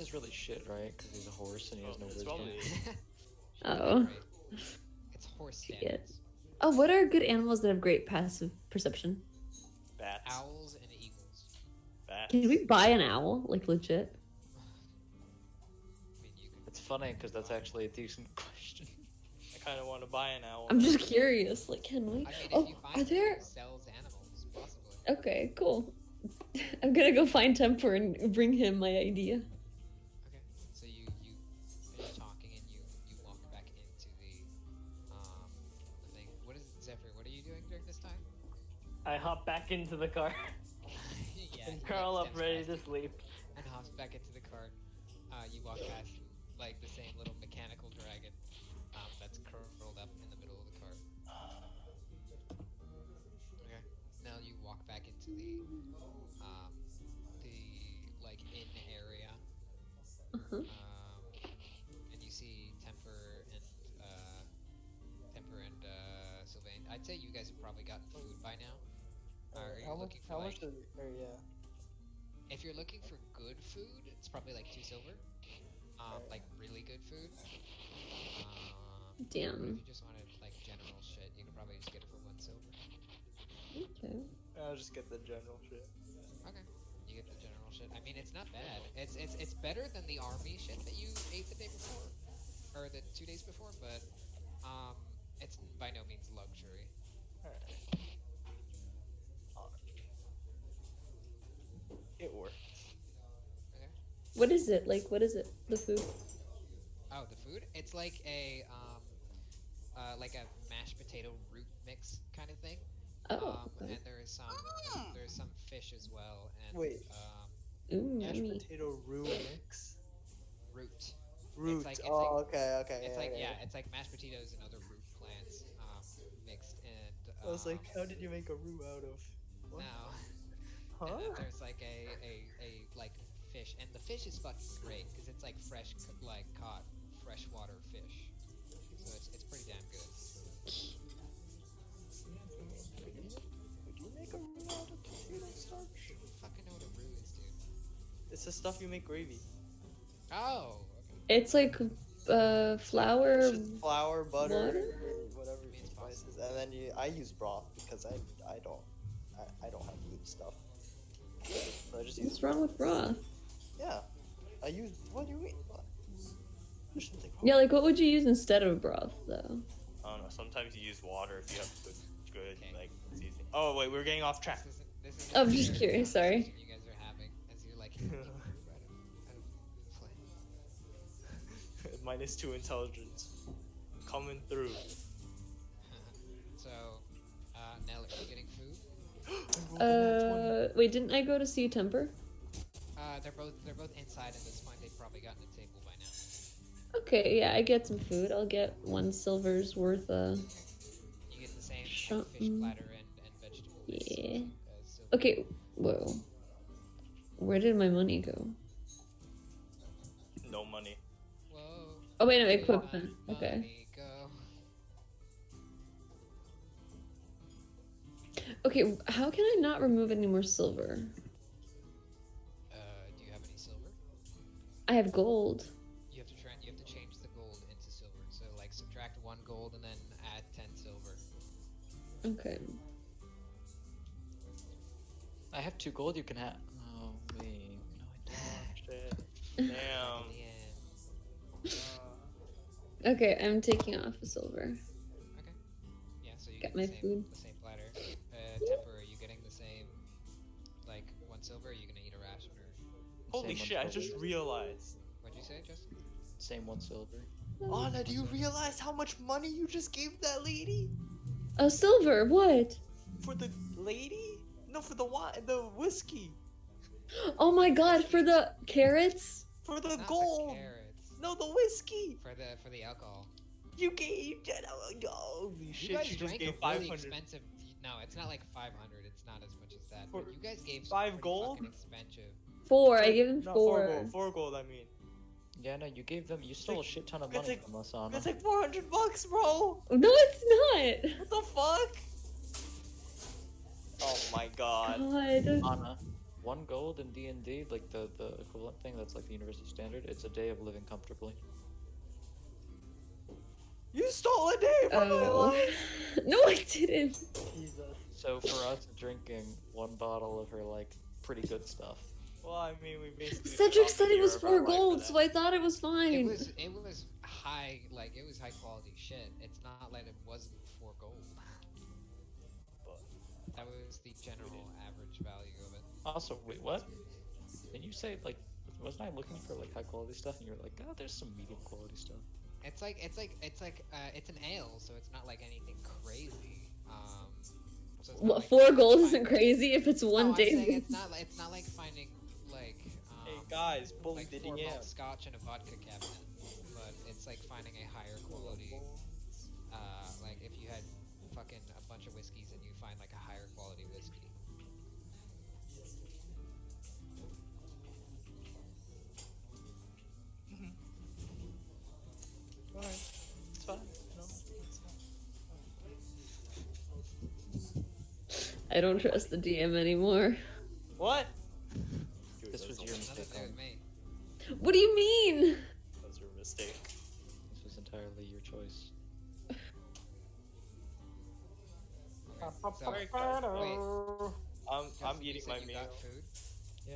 is really shit, right? Because he's a horse and he has no It's wisdom. probably Oh. Right. It's horse Shit. standards. Oh, what are good animals that have great passive perception? bats. Owls and eagles. Bats. Can we buy an owl? Like, legit? I mean, you could. It's funny because that's actually a decent question. I kind of want to buy an owl. I'm just curious. Like, can we? I mean, if Oh, you are find there? who sells animals, possibly. Okay, cool. I'm gonna go find Temper and bring him my idea. Okay. So you finish talking and you walk back into the thing. What is it, Zephyr? What are you doing during this time? I hop back into the car Yeah. and he, curl like, up steps ready past to you sleep. and hops back into the cart. You walk past like the same little mechanical dragon that's curled up in the middle of the cart. Okay. Now you walk back into the like inn area. Uh-huh. And you see Temper and Sylvain. I'd say you guys have probably gotten food by now. Are you looking for how like? much yeah. If you're looking for good food, it's probably like 2 silver. Like really good food. But if Damn. you just wanted like general shit, you could probably just get it for 1 silver. Okay. I'll just get the general shit. Okay. You get the general shit. I mean, it's not bad. It's better than the army shit that you ate the day before, or the 2 days before, but it's by no means luxury. It works. Okay. What is it? Like, what is it? The food? Oh, the food? It's like a mashed potato root mix kind of thing. Oh, okay. And there's some fish as well. And Wait. Ooh, Mashed yummy. potato roux mix. root. Root. like- it's Oh, okay. It's like yeah. it's like mashed potatoes and other root plants mixed and. I was like, how did you make a roux out of? What? Now. Huh? And then there's like a like fish, and the fish is fucking great because it's like fresh, like caught freshwater fish. So it's pretty damn good. Would you make a roux out of potato starch? Fucking know what a roux is, dude. It's the stuff you make gravy. Oh. It's like flour. It's just flour, butter, water? whatever Means spices, and then I use broth because I don't have good stuff. So I just use What's wrong with broth? Yeah, I use. What do you mean? What? There's something wrong. Yeah, like what would you use instead of broth, though? I don't know. Sometimes you use water if you have good Okay. like seasoning. Oh wait, we're getting off track. This is I'm just curious, sorry. You guys are having as you're like out of play. -2 intelligence coming through. So, Nell, are you getting food? Wait, didn't I go to see Temper? They're both inside, and it's fine. They've probably gotten a table by now. Okay, yeah, I get some food. I'll get 1 silver's worth. You get the same like, fish Something. platter and vegetable mix Yeah. as Sylvia. Okay, whoa. Where did my money go? No money. Whoa. Oh wait, no, where did equipment. my Okay. money go? Okay, how can I not remove any more silver? Do you have any silver? I have gold. You have to change the gold into silver. So like subtract 1 gold and then add 10 silver. Okay. I have 2 gold you can have. Oh, wait. No, I don't. Shit. In Damn. the end. Okay, I'm taking off the silver. Okay. Yeah, so you Got get my the same, food. the same platter. Temper, are you getting the same, like 1 silver? Or are you gonna eat a ration or? Holy Same shit! I one just silver. realized. What'd you say, Justin? Same 1 silver. Anna, do you realize how much money you just gave that lady? Oh, silver, what? For the lady? No, for the wine, the whiskey. Oh my god, for the carrots? For the Not gold. The carrots. No, the whiskey. For the alcohol. You gave. Holy You shit! guys She just drank gave a really 500. expensive. No, it's not like 500. It's not as much as that. For But you guys gave 5 some pretty gold? fucking expensive. 4, I gave him No, 4. 4 gold. I mean, Yeah, no, you gave them. You stole a shit ton of that's money like- from us, Anna. that's like $400, bro. No, it's not! What the fuck? Oh my god. God. Anna, 1 gold in D&D, like the equivalent thing that's like the universal standard. It's a day of living comfortably. You stole a day from my Oh. life! No, I didn't. Jesus. So for us, drinking 1 bottle of her like pretty good stuff. Well, I mean, we basically. Cedric stopped said the it was year of our 4 life for gold, that. so I thought it was fine. It was high, like it was high quality shit. It's not like it wasn't 4 gold. But That was the general average value of it. Also, wait, what? Didn't you say like? Wasn't I looking for like high quality stuff, and you were like, oh, there's some medium quality stuff. It's an ale, so it's not like anything crazy. So it's not What, like 4 gold finding- isn't crazy if it's No, one I'm day. saying it's not like finding like hey guys, bully like the 4 DM. malt scotch in a vodka cabinet, but it's like finding a higher quality. Like if you had fucking a bunch of whiskeys and you find like a higher quality whiskey. Alright, it's fine. No, it's fine. I don't trust the DM anymore. What? This was your Nothing mistake. to do with me. What do you mean? That was your mistake. This was entirely your choice. Okay, so, Sorry, wait, I'm you eating said my you meal. got food? Yeah.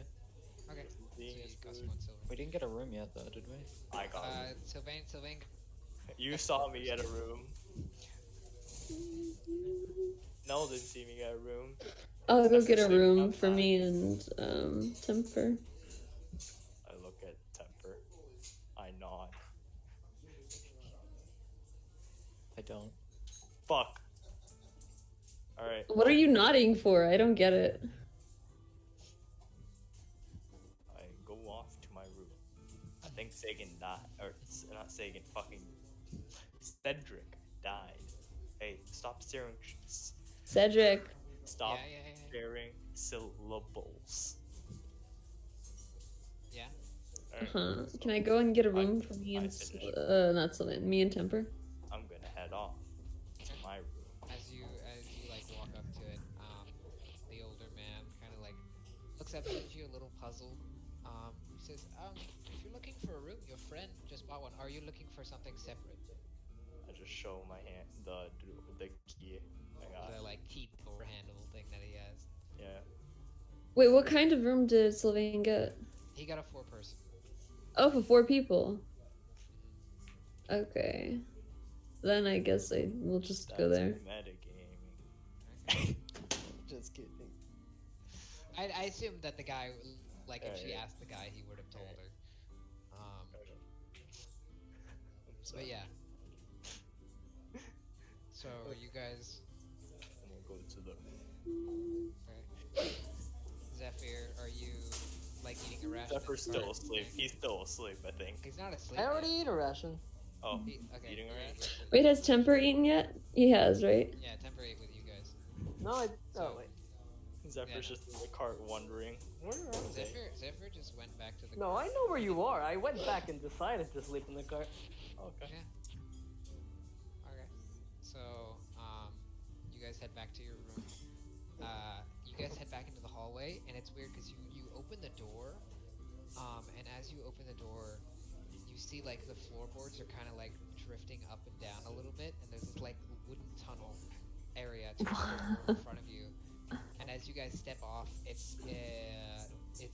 Okay. So Being you is cost food. 1 silver. We didn't get a room yet, though, did we? I got it. Sylvain. You saw me get a room. Noel didn't see me get a room. I'll go Except get a sleeping room for outside. me and Temper. I look at Temper. I nod. I don't. Fuck. Alright. What are you nodding for? I don't get it. I go off to my room. I think Sagan died. Or, not Sagan, fucking. Cedric died. Hey, stop staring. Cedric. Stop Yeah. sharing syllables. Yeah. Alright, so Can I go and get a I- room for me I and finished. not Sylvain, me and Temper? I'm gonna head off to my room. As you like walk up to it, the older man kind of like looks up at you a little puzzled. He says, if you're looking for a room, your friend just bought one. Are you looking for something separate? I just show my hand, the key I got. The like teeth door handle thing that he has. Yeah. Wait, what kind of room did Sylvain get? He got a 4-person. Oh, for 4 people. Okay. Then I guess I will just go there. Metagaming. Just kidding. I assumed that the guy, like, if she Yeah. asked the guy, he would have told her. I'm But sorry. yeah. So you guys, I'm gonna go to the. right. Zephyr, are you like eating a ration? Zephyr's still asleep. He's still asleep, I think. He's not asleep. I already yet. ate a ration. Oh, Okay. eating you're- around? you're asleep. Wait, has Temper eaten yet? He has, right? Yeah, Temper ate with you guys. No, I. So- Oh wait. Zephyr's just in the cart wondering, where are they? Zephyr just went back to the. No, I know where you are. I went back and decided to sleep in the car. Okay. Yeah. Okay. So, you guys head back to your room. You guys head back into the hallway, and it's weird because you open the door, and as you open the door, you see like the floorboards are kind of like drifting up and down a little bit, and there's this like wooden tunnel area to the door in front of you. And as you guys step off, it's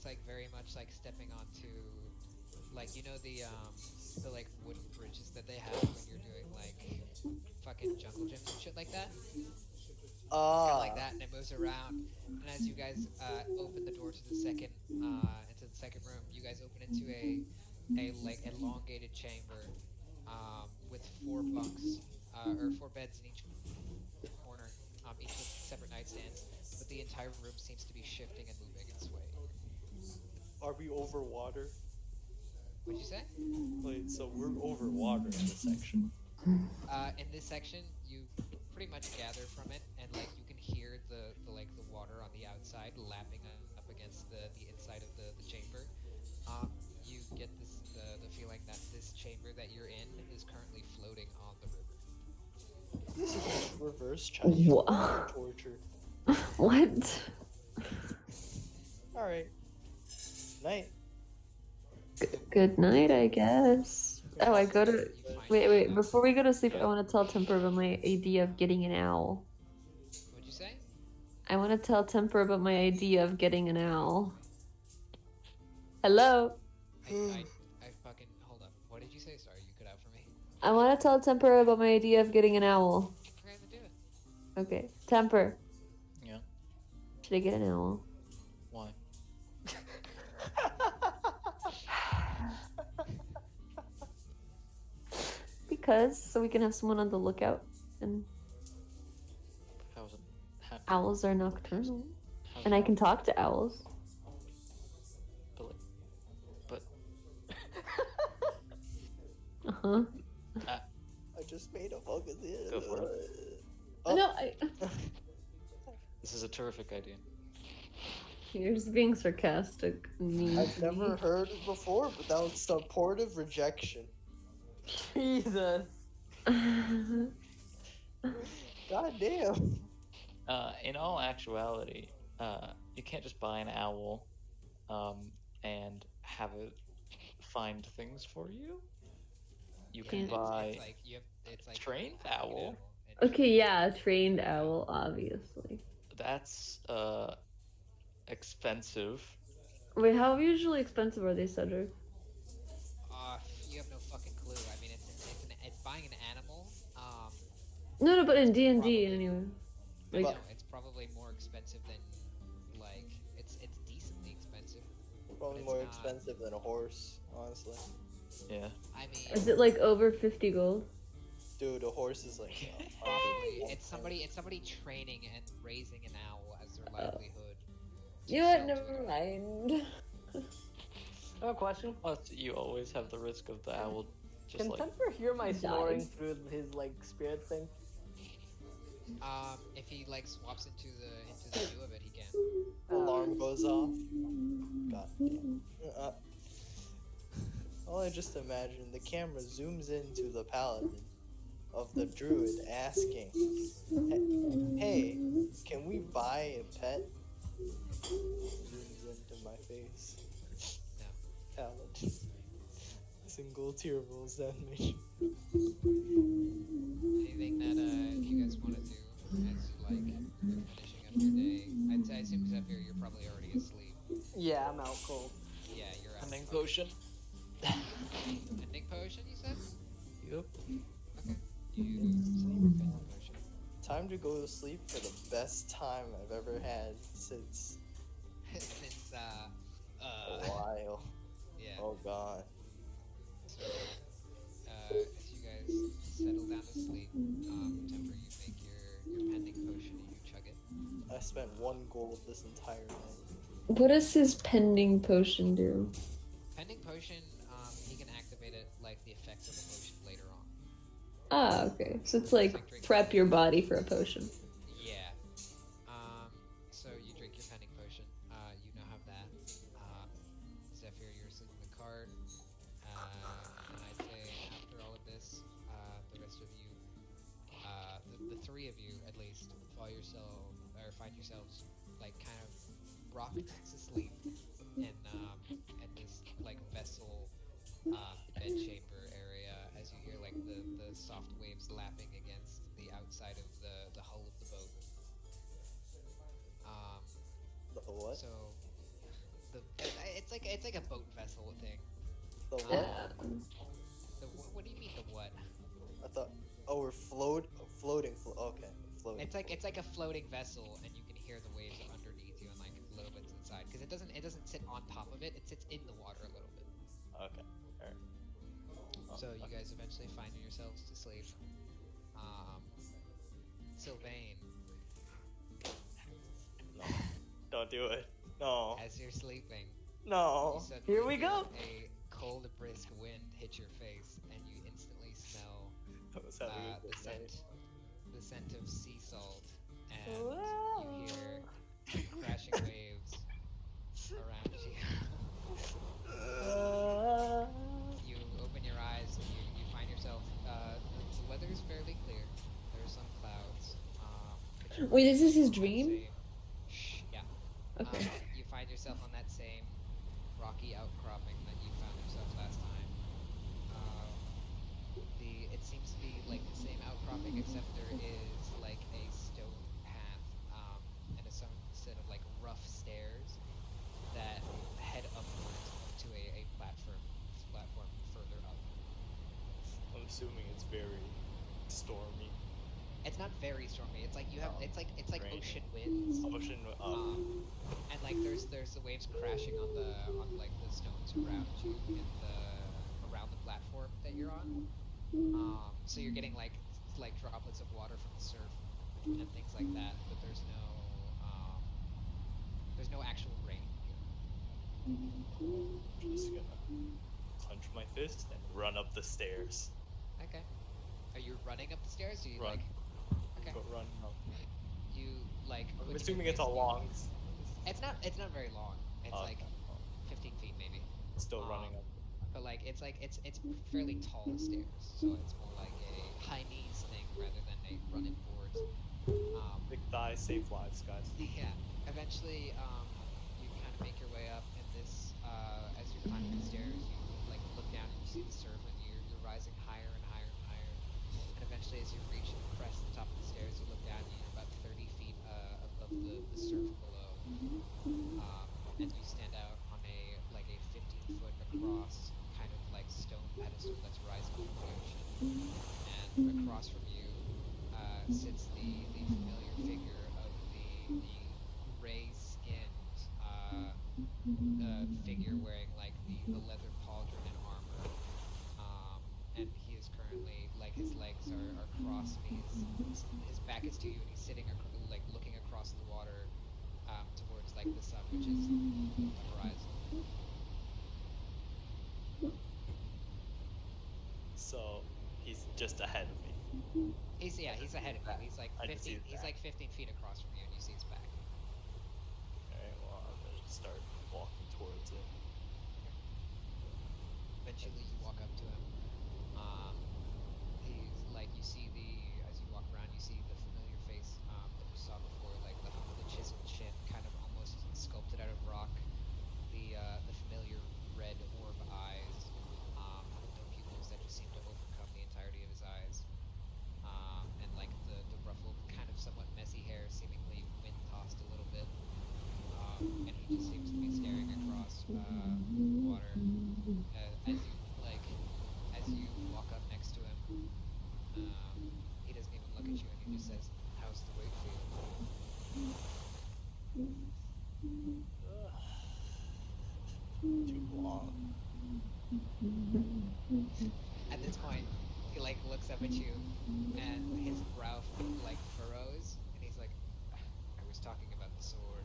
like very much like stepping onto, like, you know, the like wooden bridges that they have when you're doing like fucking jungle gyms and shit like that. Kind of like that, and it moves around. And as you guys open the door to the second into the second room, you guys open into a like elongated chamber with 4 bunks or 4 beds in each corner, each with separate nightstands. But the entire room seems to be shifting and moving and swaying. Are we over water? What'd you say? Wait, so we're over water in this section. In this section, you pretty much gather from it, and like you can hear the water on the outside lapping up against the inside of the chamber. You get the feeling that this chamber that you're in is currently floating on the river. This is reverse Chinese Wha- torture. What? All right. Night. Good night, I guess. Oh, I go to. You find Wait, yourself- before we go to sleep, I want to tell Temper about my idea of getting an owl. What'd you say? I want to tell Temper about my idea of getting an owl. Hello? I fucking hold up. What did you say? Sorry, you cut out for me. I want to tell Temper about my idea of getting an owl. We're gonna do it. Okay. Temper, Yeah. should I get an owl? Why? Because, so we can have someone on the lookout. And How's it happen? owls are nocturnal. How's And it I can happen? talk to owls. But Uh-huh. I just made a fucking thing. Go for Oh. No, I... this is a terrific idea. You're just being sarcastic. mean I've to never me. heard it before, but that was supportive rejection. Jesus. God damn. In all actuality, you can't just buy an owl, and have it find things for you. You can Can't- buy. It's like you have. It's like trained having an owl. animal and Okay, yeah, trained owl, obviously. That's expensive. Wait, how usually expensive are these, Cedric? You have no fucking clue. I mean, it's buying an animal. No, but in D&D Probably. anyway. I Like, know it's probably more expensive than like it's decently expensive. Probably It's more not- expensive than a horse, honestly. Yeah. I mean, is it like over 50 gold? Dude, a horse is like. probably it's somebody training and raising an owl as their livelihood. to You know what? sell to Never a- mind. I have a question. Plus, you always have the risk of the owl just Can like. Temper hear my Died. snoring through his like spirit thing? If he like swaps into the view of it, he can. Alarm goes off. God damn. Well, I just imagine the camera zooms into the paladin of the druid asking, Hey, can we buy a pet? Zooms into my face. No. Paladin. Single tier rules damage. Anything that you guys want to do as you like you're finishing up your day? I assume Zephyr, you're probably already asleep. Yeah, I'm out cold. Yeah, you're out. Ending potion. Ending potion, you said? Yep. Okay. You go to sleep. Ending potion. Time to go to sleep for the best time I've ever had since Since a while. yeah. Oh god. So, as you guys settle down to sleep, Temper, you make your pending potion and you chug it. I spent 1 gold this entire night. What does his pending potion do? Pending potion, he can activate it like the effects of a potion later on. Ah, okay. So it's like prep your body for a potion. Yeah. So you drink your pending potion. You now have that. Zephyr, you're asleep in the cart. And I'd say after all of this, the rest of you, the 3 of you at least, find yourselves like kind of rocked to sleep in this like vessel bed chamber area as you hear like the soft waves lapping against the outside of the hull of the boat. The what? So it's like a boat vessel thing. The what? What do you mean the what? I thought. Oh, we're floating. Okay, floating. It's like a floating vessel, and you can hear the waves underneath you and like little bits inside. Because it doesn't sit on top of it; it sits in the water a little bit. Okay. Alright. So you guys eventually find yourselves to sleep. Sylvain, No. Don't do it. No. as you're sleeping, No. you suddenly Here we feel go. a cold, brisk wind hit your face, and you instantly smell I was having a the good night. scent of sea salt, and you hear crashing waves around you. You open your eyes and you find yourself. The weather is fairly clear. There are some clouds. But you Wait, is this his also dream? Shh, yeah. Okay. You find yourself yourself on that same rocky outcropping that you found yourself last time. It seems to be like the same outcropping, except there is like a stone path and some set of like rough stairs that head upwards to a platform further up. I'm assuming it's very stormy. It's not very stormy. It's like you have. Oh, It's like raining. ocean winds. Ocean. And like there's the waves crashing on like the stones around you in the around the platform that you're on. So you're getting like droplets of water from the surf and things like that, but there's no actual rain here. I'm just gonna clench my fist and run up the stairs. Okay. Are you running up the stairs? Or you Run. like? Okay. Go run up. You like? I'm with your assuming it's a fist, long. It's not very long. It's Oh, like okay. 15 feet maybe. Still running up. But like it's fairly tall stairs, so it's more like a high knees thing rather than a running boards. Big thighs save lives, guys. Yeah. Eventually, you kind of make your way up, and this, as you're climbing the stairs, you like look down and you see the surf, and you're rising higher and higher and higher. And eventually, as you reach and crest the top of the stairs, you look down, and you're about 30 feet above the surf below. And you stand out on a 15-foot across kind of like stone pedestal that's rising from the ocean. And across from you sits the familiar figure of the gray-skinned figure wearing like the leather pauldron and armor. And he is currently his legs are crossed, and his back is to you, and he's sitting looking across the water towards the sun, which is the horizon. So he's just ahead of me. He's ahead of you. He's like I can see 15. his He's back. like 15 feet across from you, and you see his back. Alright, well, I'm gonna start walking towards it. Eventually, you walk up to him. He's you see as you walk around, you see the familiar face that you saw before, like the chiseled chin, kind of almost sculpted out of rock. The familiar red orb eyes, with no pupils that just seem to overcome the entirety of his eyes. And the ruffled, kind of somewhat messy hair, seemingly wind tossed a little bit. And he just seems to be staring across water. As you walk up next to him, he doesn't even look at you, and he just says, "How's the wait for you?" Too long. At this point, he looks up at you, and his brow furrows, and he's like, "I was talking about the sword."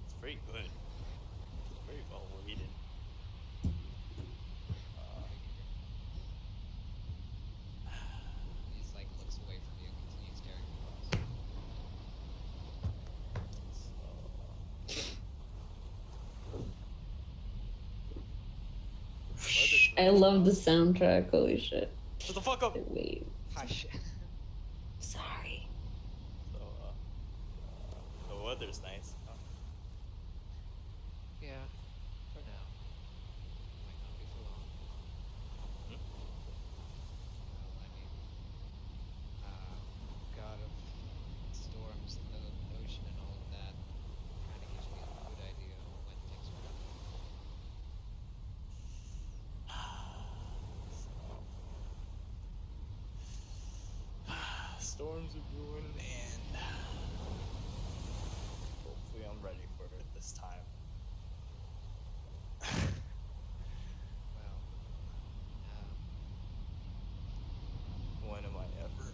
It's very good. It's very well weighted. He just looks away from you and continues staring across. I love the soundtrack. Holy shit. Shut the fuck up! Wait. Hush. Sorry. So, the weather's nice. Huh? Yeah, for now. Might not be for long. Hmm? Well, I mean, god of storms and the ocean and all of that kind of gives me a good idea of when things are coming. Storms are brewing, and hopefully I'm ready for it this time. Well, When am I ever?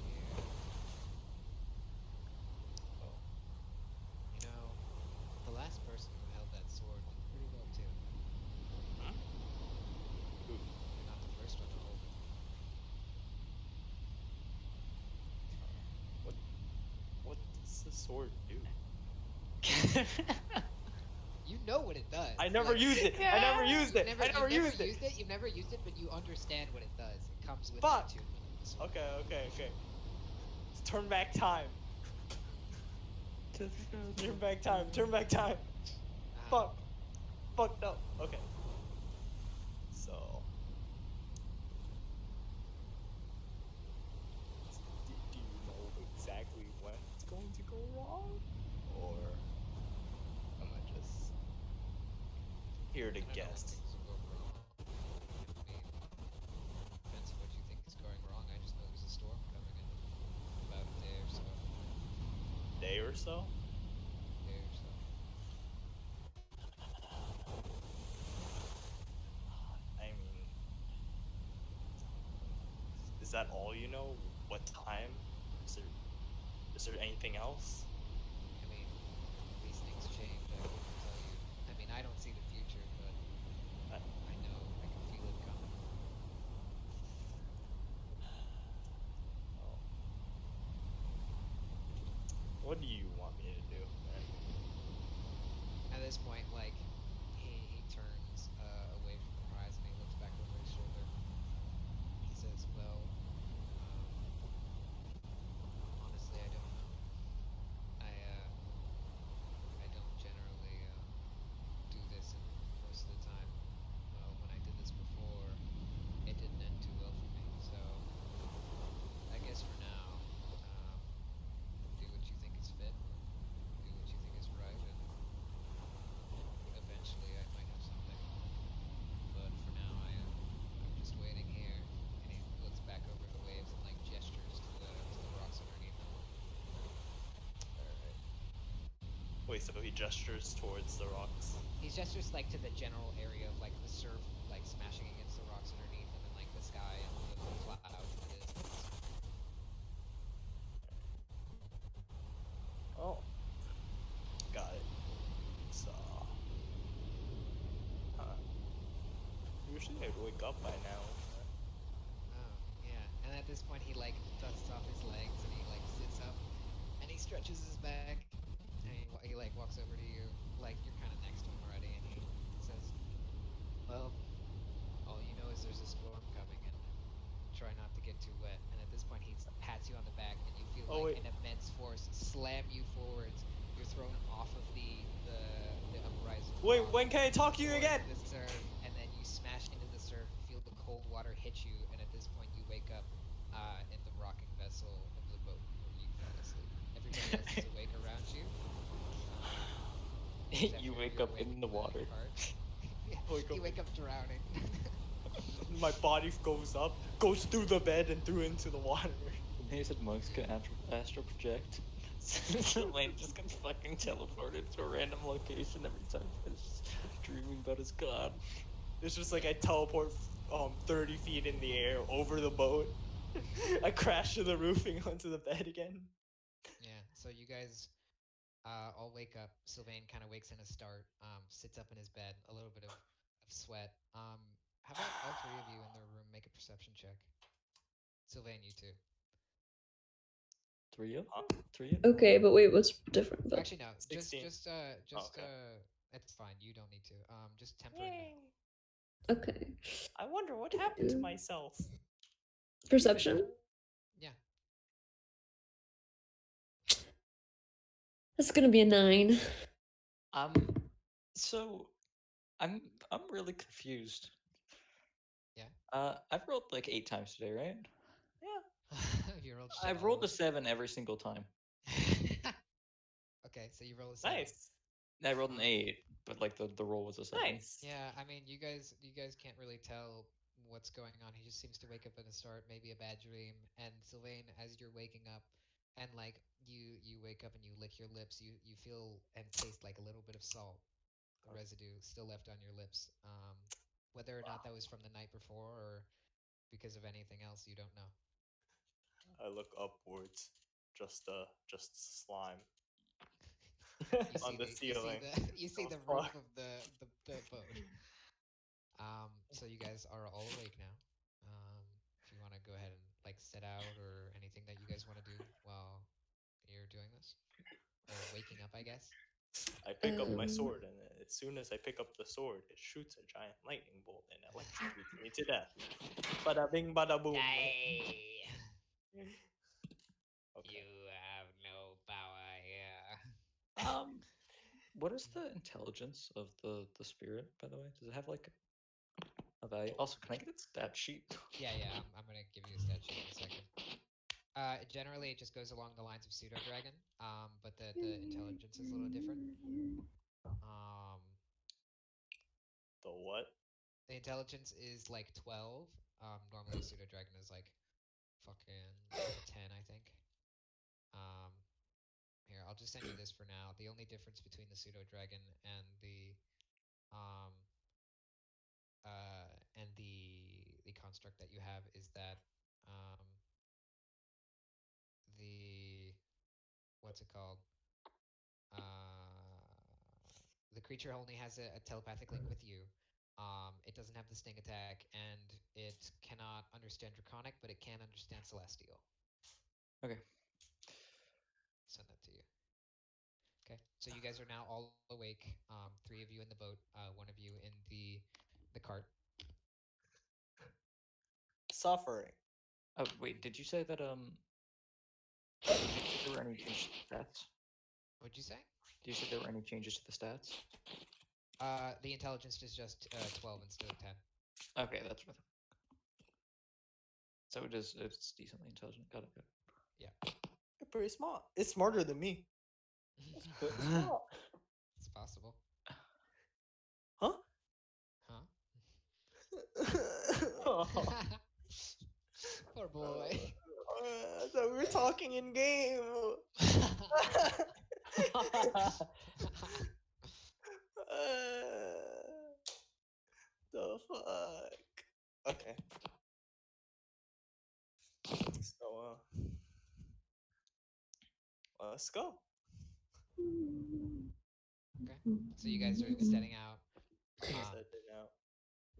yeah. Oh. You know, the last person who held that sword did pretty well too. Hmm? Who? You're not the first one to hold it. What does the sword do? You know what it does. I never used it. I never used it. I never used it. You've never used it, but you understand what it does. It comes with Fuck. the attunement of the sword. Okay. Turn back time. Turn back time. Turn back time. Fuck. Fucked up. Okay. So. Do you know exactly when it's going to go wrong? Or am I just here to I don't know when guess? things will go wrong. I mean, depends on what you think is going wrong. I just know there's a storm coming in about a day or so. Day or so? Day or so. I mean, is that all you know? What time? Is there anything else? I mean, these things change. I couldn't tell you. I mean, I don't see the future, but I know I can feel it coming. Oh. What do you want me to do, man? At this point, like, he turns away from the horizon. He looks back over his shoulder. He says, "Well, honestly, I don't know. I don't generally do this, and most of the time, well, when I did this before, it didn't end too well for me. So I guess for now, do what you think is fit, do what you think is right, and eventually I might have something. But for now, I'm just waiting here." And he looks back over the waves and like gestures to the rocks underneath him. Alright. Wait, so he gestures towards the rocks? He gestures like to the general area of like the surf like smashing against the rocks underneath him and like the sky and the clouds in the distance. Oh. Got it. So. Huh. Usually I'd wake up by now. Oh, yeah. And at this point he like dusts off his legs and he like sits up and he stretches his back and he like walks over to you, like you're kind of next to him already, and he says, "Well, all you know is there's a storm coming and try not to get too wet." And at this point he pats you on the back and you feel Oh, like wait. an immense force slam you forwards. You're thrown off of the uprising. Wait, rock when can I talk to you towards again? the surf, and then you smash into the surf, feel the cold water hit you, and at this point you wake up in the rocking vessel of the boat where you fell asleep. Everybody else is awake around you. You Zephyr, wake you're up awake in the for the water. part. Yeah, Wake you up wake up drowning. My body goes up, goes through the bed, and through into the water. He said monks can astral project. So Lane just gets fucking teleported to a random location every time he's dreaming about his god. It's just like I teleport 30 feet in the air over the boat. I crash to the roofing onto the bed again. Yeah, so you guys all wake up. Sylvain kind of wakes in a start, sits up in his bed, a little bit of sweat. How about all three of you in the room make a perception check? Sylvain, you too. Three of Huh? them? Three of Okay, but wait, what's different? Though? Actually, no. 16. Okay. It's fine. You don't need to. Just temper and Yay. Okay. I wonder what happened to myself. Perception? yeah. That's gonna be a 9. So I'm really confused. Yeah. I've rolled like 8 times today, right? Yeah. You rolled shit. I've all rolled a of 7 every single time. them. Okay, so you roll a 7. Nice. I rolled an Um, 8, but like the roll was a 7. Nice. Yeah, I mean, you guys can't really tell what's going on. He just seems to wake up in a start, maybe a bad dream. And Sylvain, as you're waking up, and like you wake up and you lick your lips, you feel and taste like a little bit of salt, the residue still left on your lips. Whether or not that was from the night before or because of anything else, you don't know. I look upwards. Just slime. You On see the ceiling. you see The the roof fuck? of the boat. So you guys are all awake now. If you want to go ahead and like set out or anything that you guys want to do while you're doing this or waking up, I guess. I pick up my sword, and as soon as I pick up the sword, it shoots a giant lightning bolt and electrocutes me to death. Bada bing, bada boom. Okay. You have no power here. What is the intelligence of the spirit, by the way? Does it have like a value? Also, can I get its stat sheet? Yeah. I'm gonna give you a stat sheet in a second. Generally, it just goes along the lines of pseudo dragon. But the intelligence is a little different. The what? The intelligence is like 12. Normally a pseudo dragon is like fucking like a 10, I think. Um, Here, I'll just send you this for now. The only difference between the pseudo dragon um and the construct that you have is that um the what's it called? Uh, the creature only has a telepathic link with you. It doesn't have the sting attack, and it cannot understand Draconic, but it can understand Celestial. Okay. Send that to you. Okay, so you guys are now all awake. Three of you in the boat, one of you in the cart. Suffering. Oh wait, did you say that there were any changes to the stats? What'd you say? Did you say there were any changes to the stats? The intelligence is just 12 instead of 10. Okay, that's what. So it's decently intelligent. Got it. Yeah. You're pretty smart. It's smarter than me. That's pretty smart. It's possible. Huh? Huh? Oh. Poor boy. I thought we were talking in game. The fuck? Okay. So, let's go. Okay. So you guys are setting out. Set it out.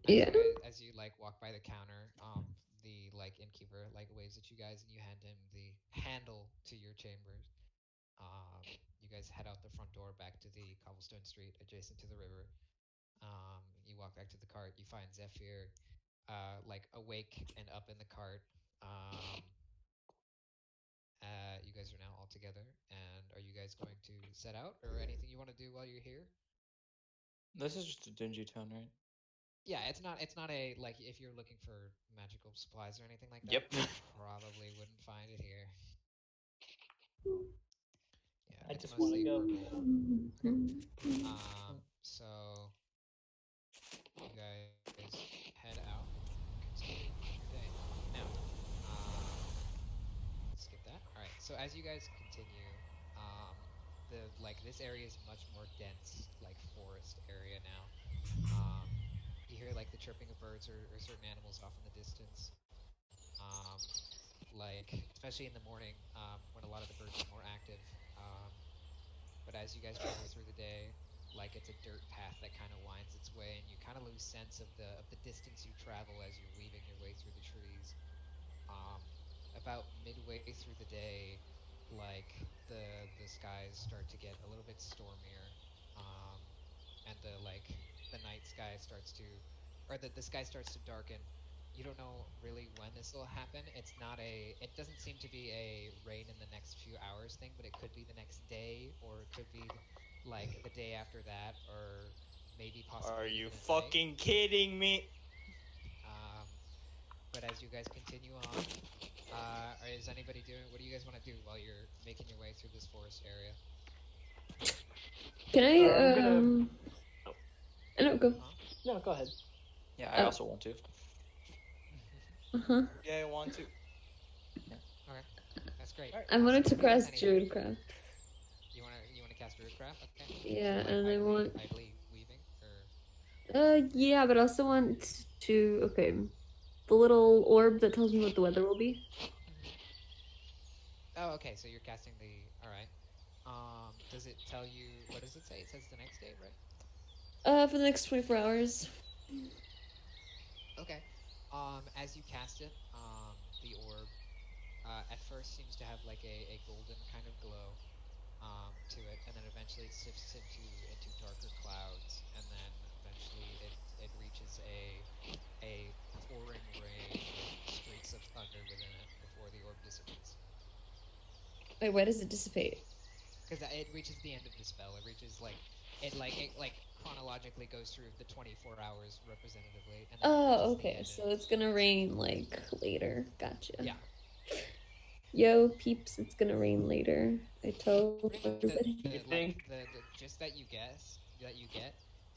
Yeah. As you like walk by the counter, the like innkeeper like waves at you guys and you hand him the handle to your chambers. You guys head out the front door back to the cobblestone street adjacent to the river. You walk back to the cart. You find Zephyr, like awake and up in the cart. You guys are now all together. And are you guys going to set out or anything you want to do while you're here? This is just a dingy town, right? Yeah, it's not a like if you're looking for magical supplies or anything like that. Yep. You probably wouldn't find it here. Yeah, I it's just wanna mostly go. urban. Okay. So you guys head out and continue on your day. Now, skip that. All right. So as you guys continue, the like this area is much more dense, like forest area now. You hear like the chirping of birds or certain animals off in the distance. Like especially in the morning, when a lot of the birds are more active. But as you guys travel through the day, like it's a dirt path that kind of winds its way, and you kind of lose sense of the distance you travel as you're weaving your way through the trees. About midway through the day, like the skies start to get a little bit stormier, um, and the night sky starts to, or the sky starts to darken. You don't know really when this will happen. It doesn't seem to be a rain in the next few hours thing, but it could be the next day, or it could be like the day after that, or maybe possibly Are even you at night. fucking kidding me? But as you guys continue on, is anybody doing? What do you guys want to do while you're making your way through this forest area? Can I I'm gonna- no, go. Huh? No, go ahead. Yeah, I also want to. Uh-huh. Yeah, I want to. Okay, that's great. Alright. I wanted to So nobody does cast anything. Druidcraft. You wanna cast Druidcraft? Okay. Yeah, Like and I want idly weaving or. yeah, but I also want to okay. The little orb that tells me what the weather will be. Oh, okay. So you're casting the. All right. Does it tell you? What does it say? It says the next day, right? For the next 24 hours. Okay. As you cast it, the orb, at first seems to have like a golden kind of glow, to it, and then eventually it sifts into darker clouds, and then eventually it reaches a pouring rain with streaks of thunder within it before the orb dissipates. Wait, why does it dissipate? Because it reaches the end of the spell. It reaches it chronologically goes through the 24 hours representatively, and then it Oh, reaches the okay. end So of it's gonna rain like later. Gotcha. yeah. Yo, peeps, it's gonna rain later. I told Pretty much everybody. You think? the gist that you get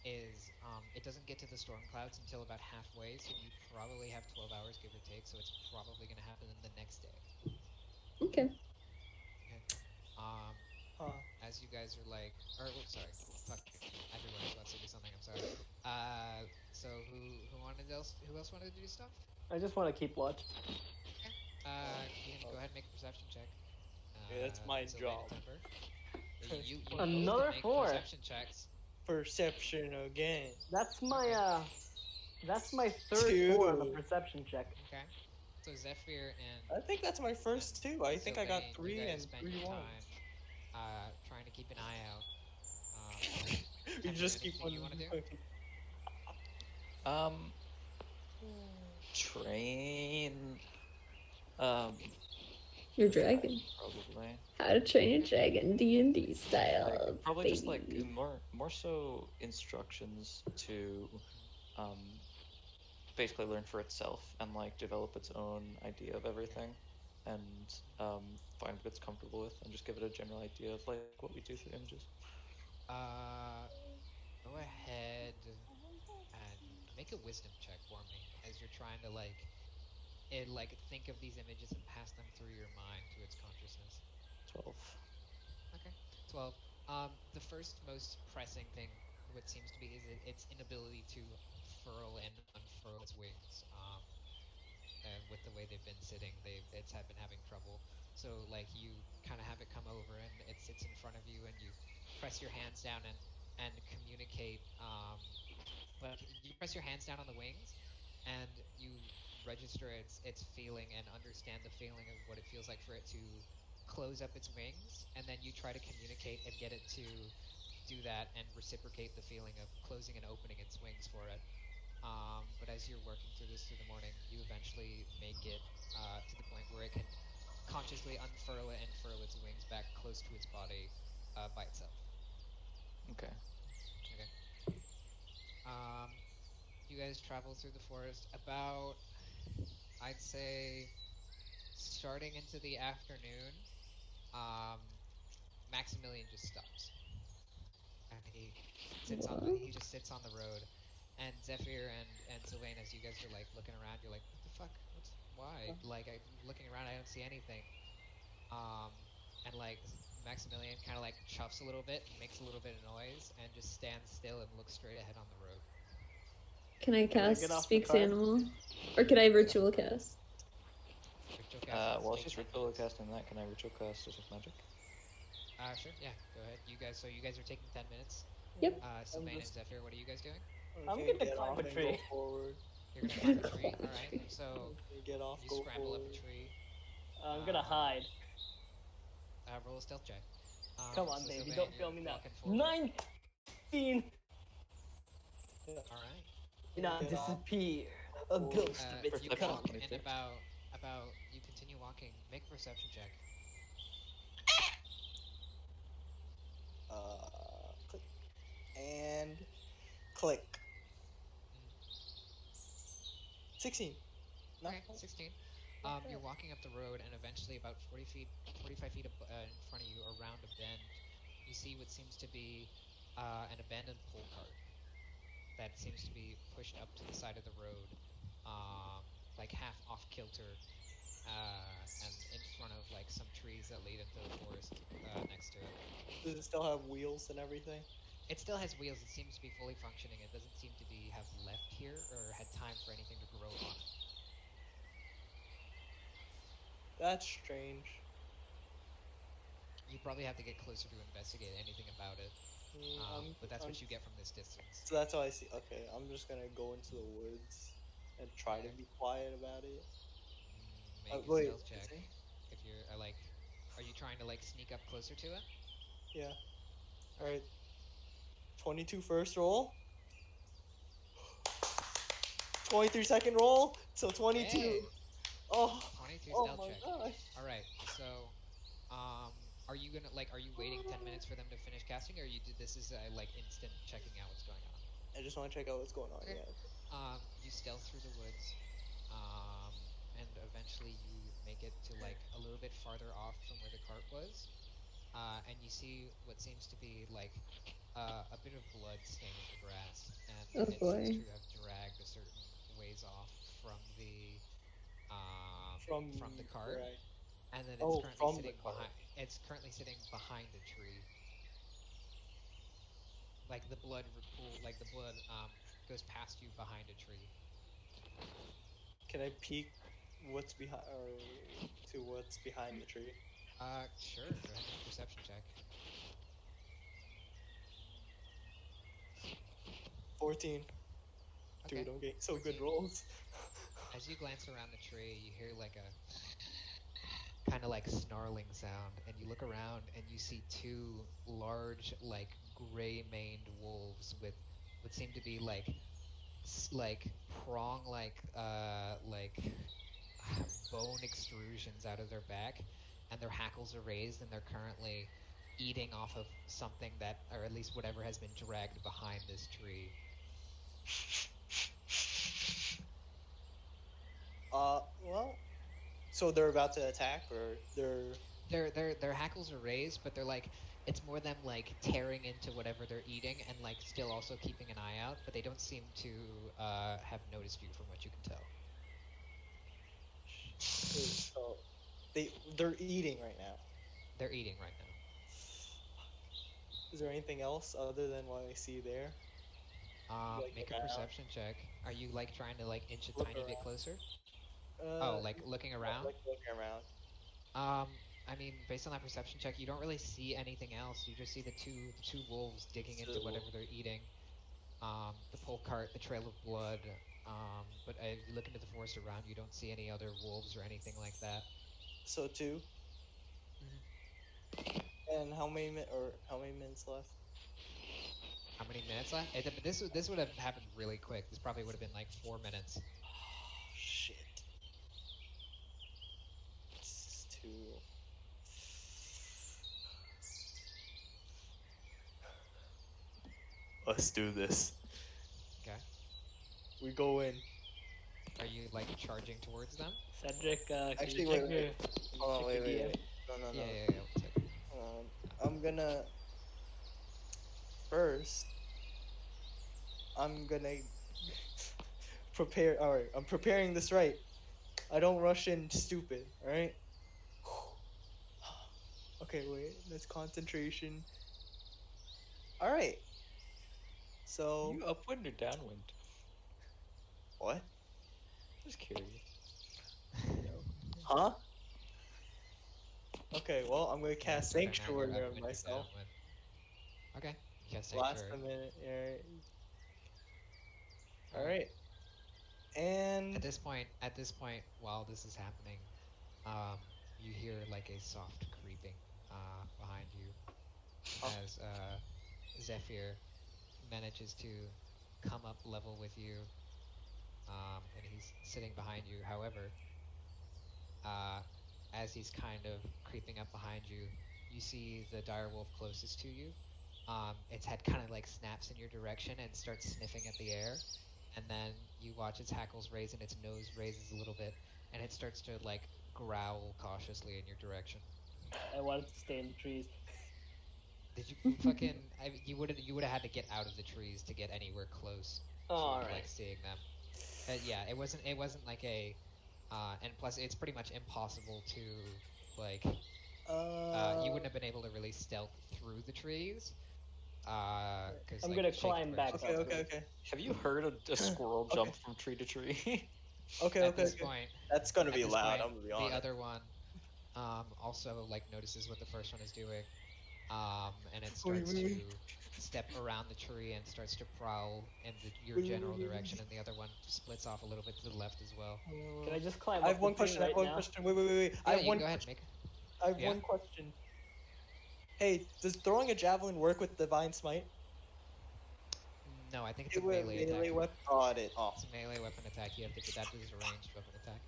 is it doesn't get to the storm clouds until about halfway, so you probably have 12 hours give or take. So it's probably gonna happen in the next day. Okay. Okay. Um, Huh. as you guys are like, or oh, sorry, fuck you. Everyone is about to do something. I'm sorry. So who else wanted to do stuff? I just want to keep watch. Okay. You can go ahead and make a perception check. Yeah, that's my Sylvain job. and Temper. You both Another can make 4. perception checks. Perception again. That's my Okay. that's my third 4 on the 2. perception check. Okay. So Zephyr I think that's my and first 2. I think I got Sylvain, you 3 guys and spend 3 your ones. time trying to keep an eye out. Um, We Temper, just keep anything on. you want to do? Um, train. Um, Your dragon. probably. How to Train a Dragon D&D Like, style. probably just like baby. more so instructions to, um, basically learn for itself and like develop its own idea of everything, and find what it's comfortable with, and just give it a general idea of like what we do through images. Uh, Go ahead and make a wisdom check for me as you're trying to think of these images and pass them through your mind to its consciousness. 12. Okay. 12. The first most pressing thing, what seems to be, is its inability to furl and unfurl its wings. With the way they've been sitting, it's had been having trouble. So like you kind of have it come over and it sits in front of you, and you press your hands down and communicate. Like you press your hands down on the wings, and you register its feeling and understand the feeling of what it feels like for it to close up its wings, and then you try to communicate and get it to do that and reciprocate the feeling of closing and opening its wings for it. But as you're working through this through the morning, you eventually make it to the point where it can consciously unfurl it and furl its wings back close to its body by itself. Okay. Okay. Um, you guys travel through the forest about, I'd say, starting into the afternoon. Um, Maximilian just stops, and What? he just sits on the road, and Zephyr and Sylvain, as you guys are like looking around, you're like, what the fuck? What's why? Like I'm looking around, I don't see anything. Um, and like Maximilian kind of like chuffs a little bit and makes a little bit of noise and just stands still and looks straight ahead on the road. Can I Can I cast get off the Speaks cart? Animal? Or can I ritual cast? Ritual cast While takes she's 10 ritual minutes. casting that, can I ritual cast Detect Magic? Sure, yeah, go ahead. You guys are taking 10 minutes. Yep. Sylvain and just- Zephyr, what are you guys doing? I'm gonna gonna get climb off a and tree. go forward. You're gonna You're climb a gonna tree. climb All a right. tree. So Get off, you go scramble up a forward. tree. I'm gonna hide. Roll a stealth check. Come on, So baby, Sylvain, don't you're fail me now. walking forward. 19. Yeah. All right. Do not Get off, disappear. A forward. ghost of its You Perception walk, is and 26. about you continue walking. Make a perception check. Click and click. Mm. 16. No. Okay, 16. You're walking up the road, and eventually, about 45 feet in front of you, around a bend, you see what seems to be an abandoned pole cart that seems to be pushed up to the side of the road, um, like half off kilter, and in front of like some trees that lead into the forest next to it. Does it still have wheels and everything? It still has wheels. It seems to be fully functioning. It doesn't seem to be have left here or had time for anything to grow on it. That's strange. You probably have to get closer to investigate anything about it. But that's what you get from this distance. So that's all I see. Okay, I'm just gonna go into the woods and try to Okay. be quiet about it. Make a Wait, stealth check. is it? If you're are you trying to like sneak up closer to it? Yeah. Okay. Alright. 22 first roll. 23 second roll. So 22. Hey, Oh, 22 oh stealth my check. gosh. All right. So Are you gonna like? Are you waiting 10 minutes for them to finish casting, or you did this is like instant checking out what's going on? I just want to check out what's going on. Okay. Yeah. You stealth through the woods, and eventually you make it to like a little bit farther off from where the cart was, and you see what seems to be like a bit of blood staining the grass, and Oh it seems boy. to have dragged a certain ways off um, from the From cart, where I. and then it's Oh, currently from the sitting cart. behind. It's currently sitting behind a tree. Like the blood pool, like the blood goes past you behind a tree. Can I peek what's behind or to what's behind the tree? Sure. Go ahead and make a perception check. 14. Okay. Dude, I'm getting so good 14. rolls. As you glance around the tree, you hear like a kind of like snarling sound, and you look around and you see two large, like gray-maned wolves with what seem to be like like prong like bone extrusions out of their back, and their hackles are raised, and they're currently eating off of something that, or at least whatever has been dragged behind this tree. Well, so they're about to attack, or they're. Their hackles are raised, but they're like it's more them like tearing into whatever they're eating and like still also keeping an eye out, but they don't seem to have noticed you from what you can tell. Wait, so they're eating right now. They're eating right now. Is there anything else other than what I see there? Like Make a around, perception check. Are you like trying to like inch a look tiny bit around. closer? Oh, Uh, like looking yeah, around? like looking around. Um, I mean, based on that perception check, you don't really see anything else. You just see the two wolves digging into So, whatever they're eating. The pole cart, the trail of blood. But if you look into the forest around, you don't see any other wolves or anything like that. so two. Mhm. And how many minutes left? How many minutes left? But this would have happened really quick. This probably would have been like 4 minutes. Shit. It's two. Let's do this. Okay. We go in. Are you like charging towards them? Cedric, can Actually, you wait, check wait. your, Hold on, check wait, your wait, DM? wait. No, no, Yeah, no. yeah, yeah. One second. I'm gonna first. I'm gonna prepare. All right, I'm preparing this right. I don't rush in stupid. All right. Okay, wait. That's concentration. All right. So You upwind or downwind? what? Just curious. Huh? Okay. Well, I'm gonna Okay, cast so right now you're sanctuary on upwind or myself. downwind. Okay, you cast Last sanctuary. a minute. All right. All All right. right. And At this point, while this is happening, um, you hear like a soft creeping behind you oh, as Zephyr manages to come up level with you, and he's sitting behind you. However, uh, as he's kind of creeping up behind you, you see the dire wolf closest to you. Its head kind of like snaps in your direction and starts sniffing at the air, and then you watch its hackles raise and its nose raises a little bit, and it starts to like growl cautiously in your direction. I wanted to stay in the trees. Did you fucking? You would have had to get out of the trees to get anywhere close Oh, to all like right. seeing them. Yeah, it wasn't like a, and plus it's pretty much impossible to like you uh. wouldn't have been able to really stealth through the trees, because I'm like gonna shaky climb back branches Okay. and up. stuff. Okay. Okay. Have you heard a squirrel Okay. jump from tree to tree? Okay. At Okay. this Okay. point, That's gonna at be this loud. point, I'm gonna be the honest. other one also like notices what the first one is doing, and it Wait, starts wait, to wait. step around the tree and starts to prowl in your Wait, wait, general wait, direction, wait. and the other one splits off a little bit to the left as well. Can I just climb I up have the one tree question. I have right one now? question. Wait, wait, wait, wait. I Yeah, have you can one go ahead and question. make. I have Yeah. one question. Hey, does throwing a javelin work with divine smite? No, I think it's a It would melee attack. melee weapon. Got it. Oh, It's a melee weapon attack. You have to get that is a ranged weapon attack.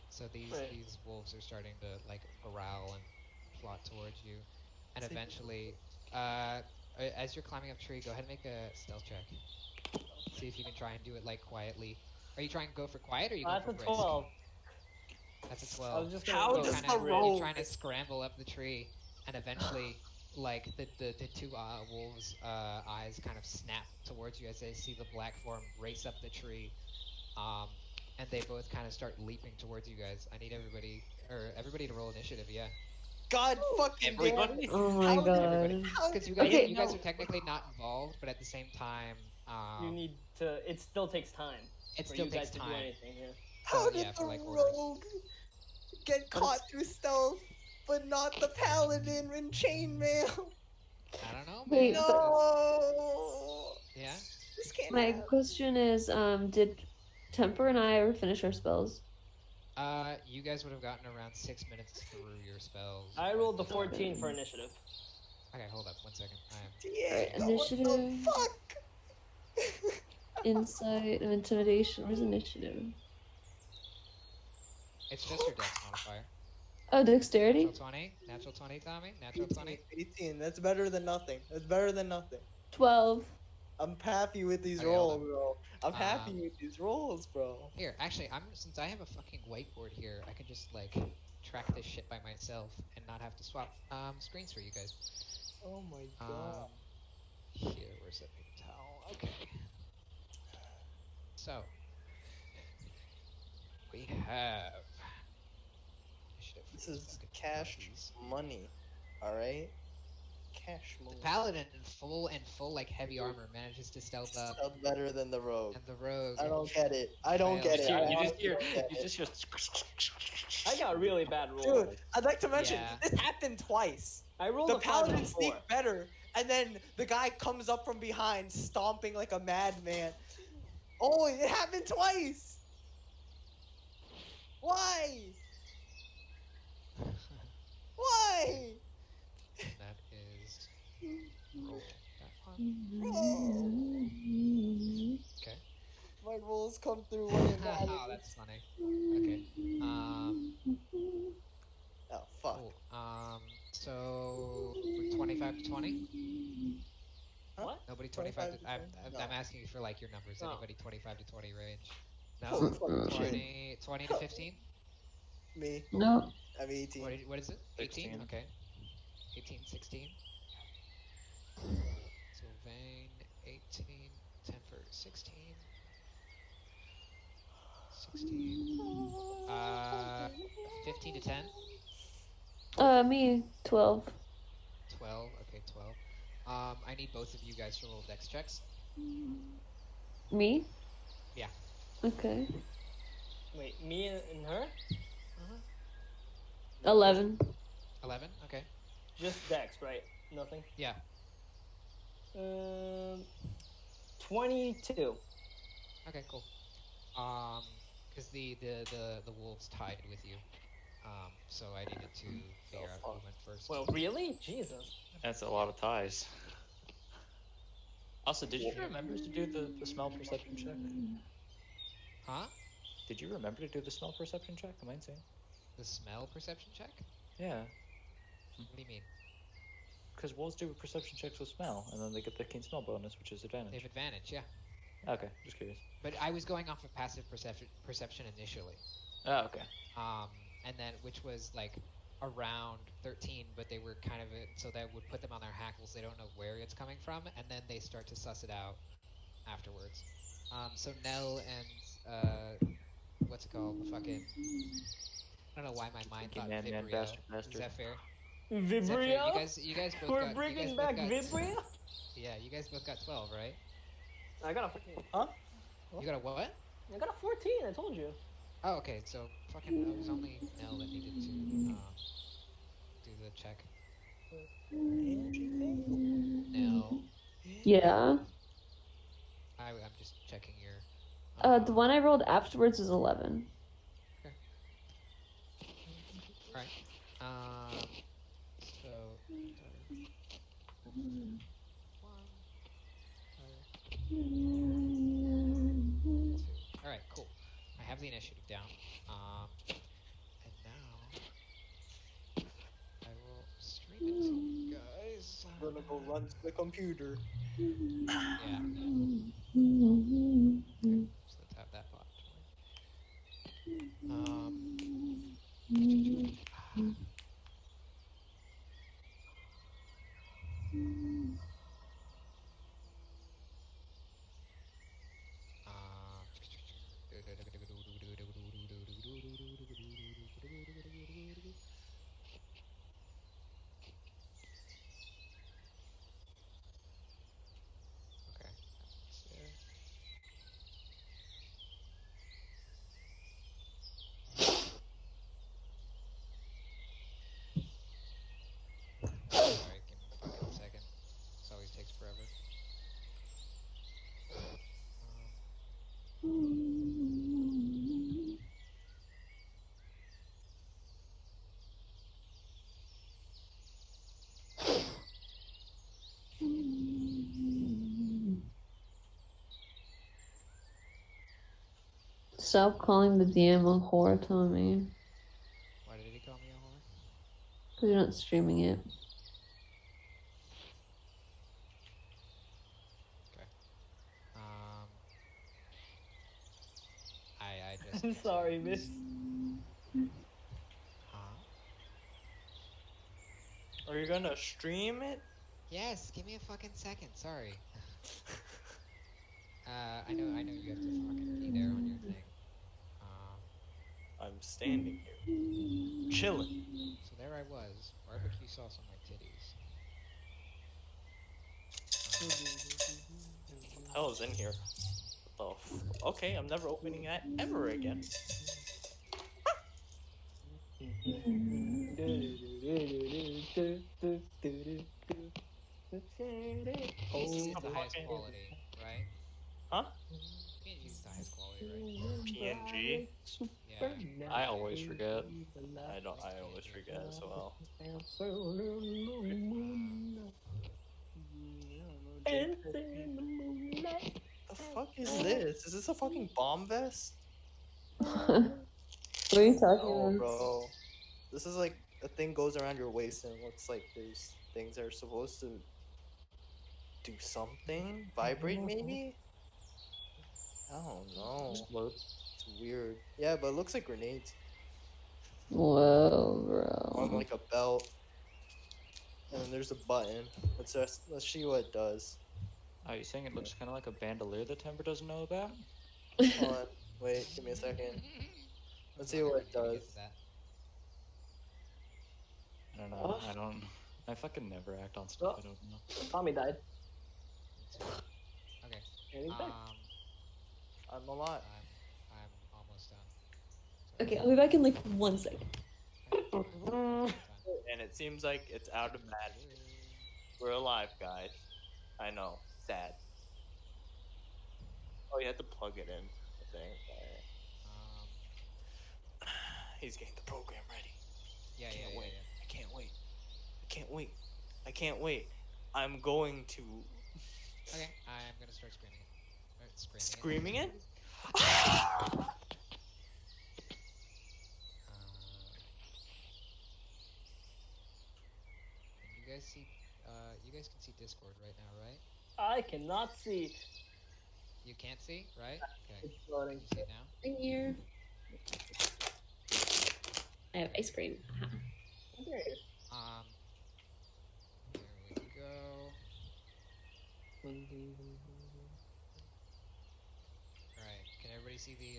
So these Right. these wolves are starting to like growl and flot towards you, and Sacred eventually, as you're climbing up tree, go ahead and make a stealth check. See if you can try and do it like quietly. Are you trying to go for quiet or are you going That's for a brisk? 12. That's a I 12. was just gonna How go does kinda, the brisk. you're rogue? trying to scramble up the tree, and eventually, like the two wolves' eyes kind of snap towards you as they see the black form race up the tree, and they both kind of start leaping towards you guys. I need everybody to roll initiative. Yeah, God fucking damn Everybody? it. Oh my How did- everybody, god. How because you did guys Okay. you guys are technically not involved, but at the same time, You need to. It still takes time it for still you takes guys to do time. anything here. How So did yeah, the for like orders. rogue get caught through stealth, but not the paladin in chainmail? I don't know, Wait, man. but- No. Yeah. This can't My happen. question is, did Temper and I ever finish our spells? You guys would have gotten around 6 minutes through your spells. I when rolled the the 14 for initiative. Okay, hold up 1 second. Diego, what initiative. the fuck? Insight and intimidation. Where's initiative? It's just your dex modifier. Oh, dexterity? Natural 20, Tommy. Natural 20. 18. That's better than nothing. That's better than nothing. 12. I'm happy with these Okay, hold rolls, up. bro. I'm happy Um, with these rolls, bro. Here, actually, since I have a fucking whiteboard here, I can just like track this shit by myself and not have to swap screens for you guys. Oh my god. Here, where's that paper towel? Okay. So we have initiative for This these is fucking cash puppies. money. Alright? Cash The money. paladin in full like heavy armor manages to stealth up, Still better than the rogue. and the rogue. I don't get it. I don't fails. get it. I You just honestly hear, don't get you it. just hear. I got really bad rolls. Dude, I'd like to mention Yeah. this happened twice. I rolled The a 5 and paladin a 4. sneaked better, and then the guy comes up from behind, stomping like a madman. Oh, it happened twice. Why? Why? That is roll that one. Bro, Okay. my rolls come through when it Oh, matters. that's funny. Okay. Oh fuck. Cool. So we're 25 to 20. Huh? What? Nobody 25 to. 25 to 20? I'm asking you for like your numbers. No. Anybody 25 to 20 range? Holy No. fucking shit. 20 to 15. Me. No. I'm 18. What is it? 18. 16. Okay. 18, 16. So Vane 18, Temper 16. 16. 15 to 10. Me, 12. 12. Okay, 12. I need both of you guys to roll dex checks. Me? Yeah. Okay. Wait, me and her? 11. 11. Okay. Just Dex, right? Nothing. Yeah. 22. Okay. Cool. Because the wolves tied with you. So I needed to figure out who went first. Well, really? Jesus. That's a lot of ties. Also, did you remember to do the smell perception check? Huh? Did you remember to do the smell perception check? Am I insane? The smell perception check? Yeah, What do you mean? because wolves do perception checks with smell, and then they get the keen smell bonus, which is They have advantage. advantage, yeah. Okay, just curious. But I was going off of passive perception initially. Oh, okay. And then which was like around 13, but they were kind of so that would put them on their hackles. They don't know where it's coming from, and then they start to suss it out afterwards. So Nell and what's it called? The fucking I don't know why my mind thought Man, Vibrio. bastard. Zephyr. Vibrio? You guys both We're got. bringing you guys back both got, Vibrio? Yeah, you guys both got 12, right? I got a 14. Huh? You got a what? I got a 14, I told you. Oh, okay. So fucking, it was only Nell that needed to do the check. Nell, Yeah. I'm just checking your. The one I rolled afterwards was 11. Alright. So. Alright, cool. I have the initiative down. And now I will runs the computer. Yeah. Okay, so let's have that bot toy. Okay, that's there. Sorry, give me a fucking second. This always takes forever. Stop calling the DM a whore, Tommy. Why did he call me a whore? Because you're not streaming it. Okay. I just I'm sorry, miss. Huh? Are you gonna stream it? Yes, give me a fucking second. Sorry. I know you have to fucking be there on your thing. I'm standing here, chilling. So there I was, barbecue sauce on my titties. What the hell is in here? What the okay, I'm never opening that ever again. PNG is the highest fucking- quality, right? Huh? PNG is the highest quality, right? PNG? Yeah. I always forget. I always forget as well. The fuck is this? Is this a fucking bomb vest? What are you talking Oh, about? bro. This is like a thing goes around your waist and it looks like there's things that are supposed to do something? Vibrate maybe? I don't know. Explode. It's weird. Yeah, but it looks like grenades. Whoa, On bro. like a belt. And then there's a button. Let's see what it does. Are you saying it looks kind of like a bandolier that Timber doesn't know about? Hold on. Wait, give me a second. Let's see what it does. Get to that. I don't know. I don't. I fucking never act on stuff I don't know. Tommy died. Me too. Okay. And he's back. I'm alive. I'm almost done. Sorry. Okay, I'll be back in like 1 second. And it seems like it's out of magic. We're alive, guys. I know. Sad. Oh, you had to plug it in. I think. He's getting the program ready. Yeah. I can't wait. I can't wait. I can't wait. I'm going to. Okay, I'm gonna start screaming it. Screaming it? And you guys see, you guys can see Discord right now, right? I cannot see. You can't see, right? Okay. It's loading. You see it now? In here. I have ice cream. There it is. Here we go. Alright, can everybody see the,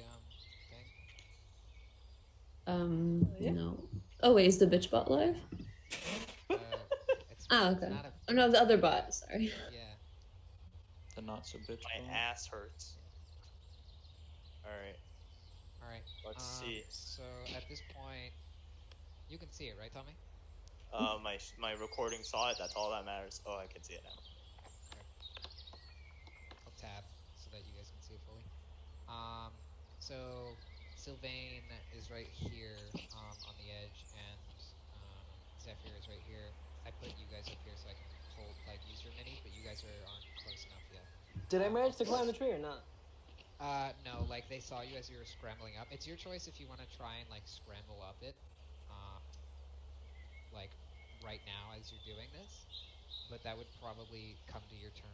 thing? Yeah. No. Oh, wait, is the bitch bot live? It's, Ah, it's okay. not a, Oh, no, the other bot, sorry. yeah. The not so bitch. My bone. ass hurts. Alright, Alright. let's see. So at this point, you can see it, right, Tommy? My recording saw it. That's all that matters. Oh, I can see it now. I'll tab so that you guys can see it fully. So Sylvain is right here on the edge, and Zephyr is right here. I put you guys up here so I can hold use your minis, but you guys aren't close enough yet. Did I manage to climb the tree or not? No, they saw you as you were scrambling up. It's your choice if you want to try and scramble up it, right now as you're doing this. but that would probably come to your turn.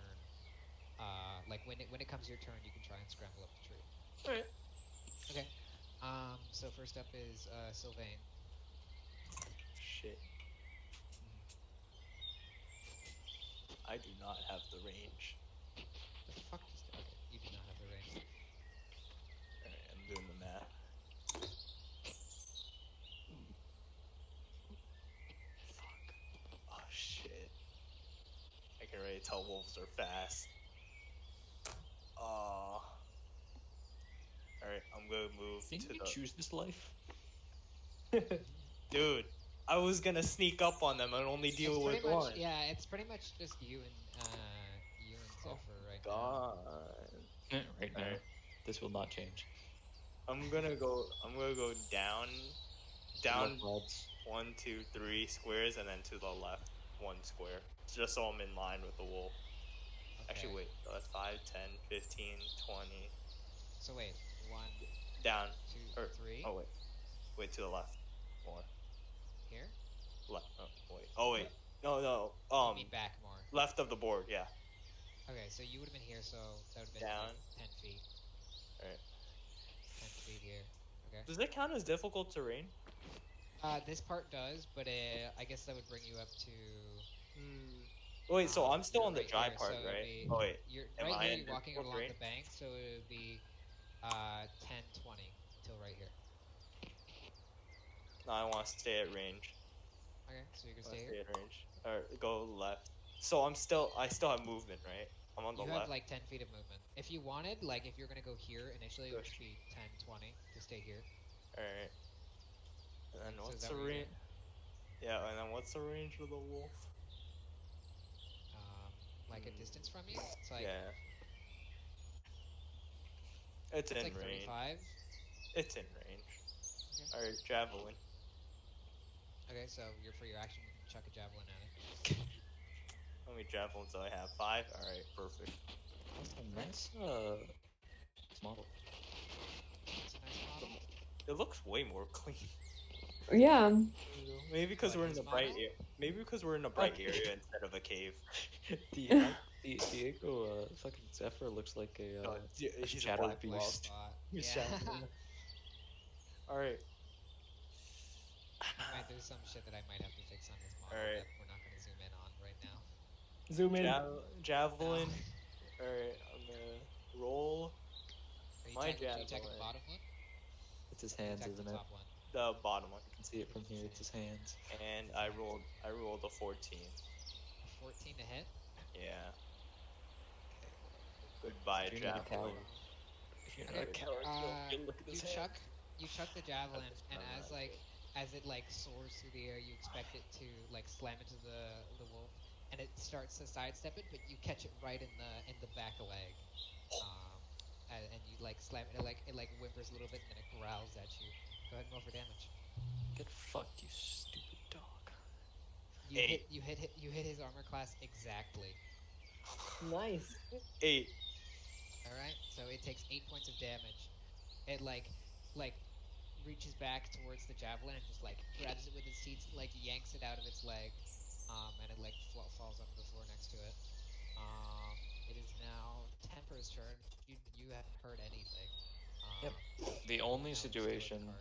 Like when it comes your turn, you can try and scramble up the tree. Alright. Okay. So first up is Sylvain. Shit. Mhm. I do not have the range. The fuck just okay. You do not have the range. Alright, I'm doing the math. Fuck. Oh shit. I can already tell wolves are fast. Alright, I'm gonna move Didn't to you the choose this life? dude. I was gonna sneak up on them and only It's deal pretty with much one. yeah. It's pretty much just you and Oh Zephyr right now. god. Right now, Alright. this will not change. I'm gonna go down Left odds. 1, 2, 3 squares and then to the left 1 square. Just so I'm in line with the wolf. Actually Okay. wait, so that's 5, 10, 15, 20. So wait, 1, Down. 2, Or 3 oh wait. Wait to the left. More. here. Left. Oh wait. Oh wait. No, no. You mean back more? Left of the board, yeah. Okay, so you would have been here, so that would have been Down. like 10 feet. Alright. 10 feet here. Okay. Does that count as difficult terrain? This part does, but I guess that would bring you up to. Wait, so I'm still you're on the right dry here, part, so it'd right? be- Oh wait. You're Am right I here. in You're walking difficult along terrain? the bank, so it would be 10, 20 until right here. No, I want to stay at range. Okay, so you can I want stay to here. stay at range. Or go left. So I still have movement, right? I'm on the You left. have like 10 feet of movement. If you wanted, like if you're gonna go here initially, it would Push. just be 10, 20 to stay here. Alright. And then So is what's that the what you're range? doing? Yeah, and then what's the range of the wolf? Like a distance from you? It's like Yeah. It's it's in like range. 35. It's in range. Okay. Alright, javelin. Okay, so you're for your action, you can chuck a javelin at it. How many javelins do I have? 5? Alright, perfect. That's a nice model. It's a nice model. It looks way more clean. Yeah. Maybe because What, we're in his a bright model? area. Maybe because we're in a bright area instead of a cave. Diego, fucking Zephyr looks like a No, he's a shadow black Black wolf. beast. spot. He's Yeah. shadow. Alright. There's some shit that I might have to fix on his model Alright. that we're not gonna zoom in on right now. Zoom in. Javelin. No. Alright, I'm gonna roll Are you my checking the javelin. bottom one? It's his Or hands, check isn't the it? top one? The bottom one. I can see it from here. It's his hands. And I rolled a 14. A 14 to hit? Yeah. Okay. Goodbye, If you're not a javelin. coward. If you're Okay, not a coward, you'll look at you his chuck hands. the javelin, just and done as that, like as it like soars through the air, you expect it to like slam into the wolf, and it starts to sidestep it, but you catch it right in the back leg, and you like slam it, it like whimpers a little bit, and then it growls at you. Go ahead and roll for damage. Get fucked, you stupid dog. You hit his armor class exactly. Nice. 8. All right, so it takes 8 points of damage. It like reaches back towards the javelin and just like grabs it with its teeth, like yanks it out of its leg, and it like falls onto the floor next to it. It is now Temper's turn. You haven't heard anything. Yep. The now only we're still in the situation, cart.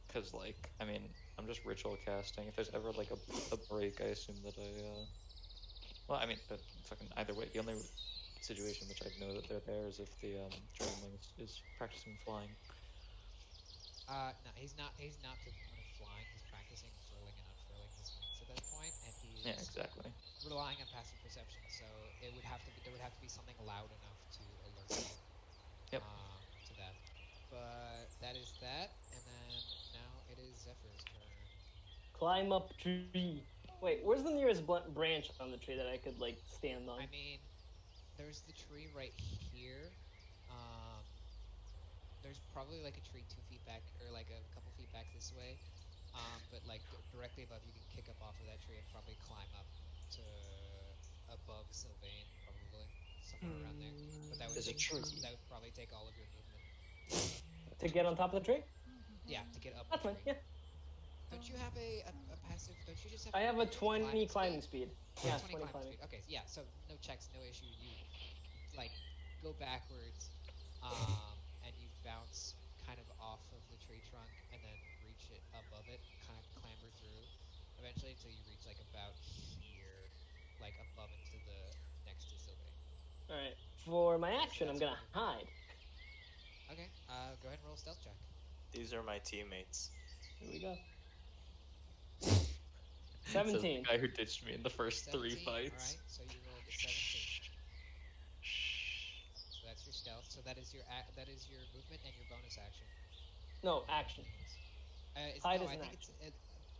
because like, I mean, I'm just ritual casting. If there's ever like a break, I assume that well, I mean, fucking either way, the only situation which I'd know that they're there is if the Dragonling is practicing flying. No, he's not. He's not to the point of flying. He's practicing furling and unfurling his wings at that point, and he's Yeah, exactly. relying on passive perception. So it would have to be there would have to be something loud enough to alert you. Yep. To that. But that is that, and then now it is Zephyr's turn. Climb up tree. Wait, where's the nearest branch on the tree that I could like stand on? I mean, there's the tree right here. There's probably like a tree 2 feet back, or like a couple feet back this way. But like directly above, you can kick up off of that tree and probably climb up to above Sylvain, probably somewhere around there. But that would There's a take, tree. that would probably take all of your movement. To get on top of the tree? Yeah, to get up That's the fine. tree. Yeah. Don't you have a passive? Don't you just have? I have a 20 climbing climbing speed? speed. Yeah, Yeah, 20 20 climbing climbing. speed. Okay, yeah. So no checks, no issue. You like go backwards, and you bounce kind of off of the tree trunk and then reach it above it and kind of clamber through, eventually until you reach like about here, like above into the next to Sylvain. All right. For my Okay, so action, I'm that's gonna where you're. hide. Okay, go ahead and roll a stealth check. These are my teammates. Here we go. Says the 17. guy who ditched me in the first 3 17. All fights. right, so you rolled a 17. So that's your stealth. So that is your movement and your bonus action. No, action. Hide No, is I an think action.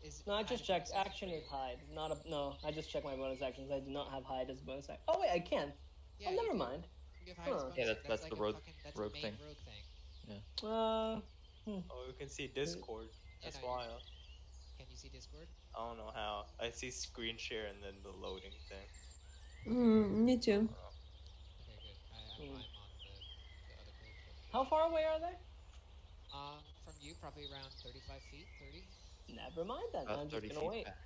is No, I hide just a bonus checked. action Action for is you? hide. Not a no. I just checked my bonus actions. I do not have hide as a bonus action. Oh wait, I can. Yeah, Oh, you never do. mind. You have hide as a Huh. Yeah, bonus. That's that's like the a fucking that's a rogue main thing. rogue thing. Yeah. Oh, you can see Discord. Yeah, That's no, wild. can you see Discord? I don't know how. I see screen share and then the loading thing. Me too. Okay, good. Hmm. I'm on the other page, but it How should far be away fine. are they? From you, probably around 35 feet, 30. Never mind then. About I'm just 30 gonna feet wait. back.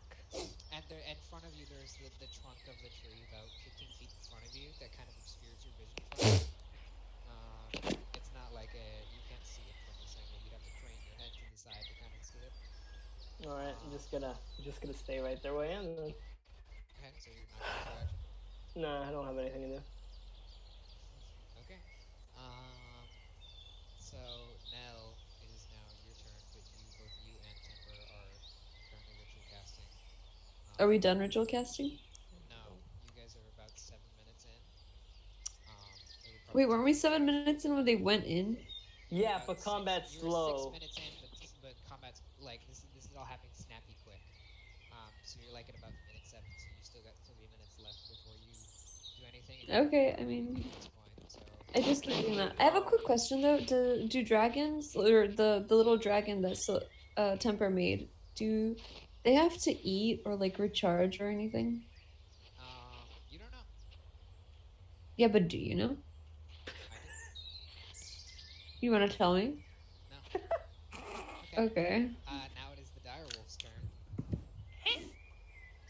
And there, in front of you, there's the trunk of the tree about 15 feet in front of you that kind of obscures your vision from it. It's not like you can't see it from this angle. You'd have to crane your head to the side to kind of see it. All right. Um, I'm just gonna stay right there where I am then. okay, so you're not gonna use your action. Nah, I don't have anything to do. Okay. Um, so Nell, it is now your turn, but both you and Temper are currently ritual casting. Are we done ritual casting? No, you guys are about 7 minutes in. It would Wait, probably weren't take we you 7 minutes in when they went in? Yeah, about but combat's you were 6 slow. minutes in, but combat's like this is all happening snappy quick. So you're like at about minute 7, so you still got 3 minutes left before you do anything. And Okay, I mean, at this point, so I just keep doing that. Thinking, I have a quick question though. Do dragons or the little dragon that Temper made, do they have to eat or like recharge or anything? you don't know. Yeah, but do you know? I do. You want to tell me? No. Okay. Okay. Now it is the direwolf's turn.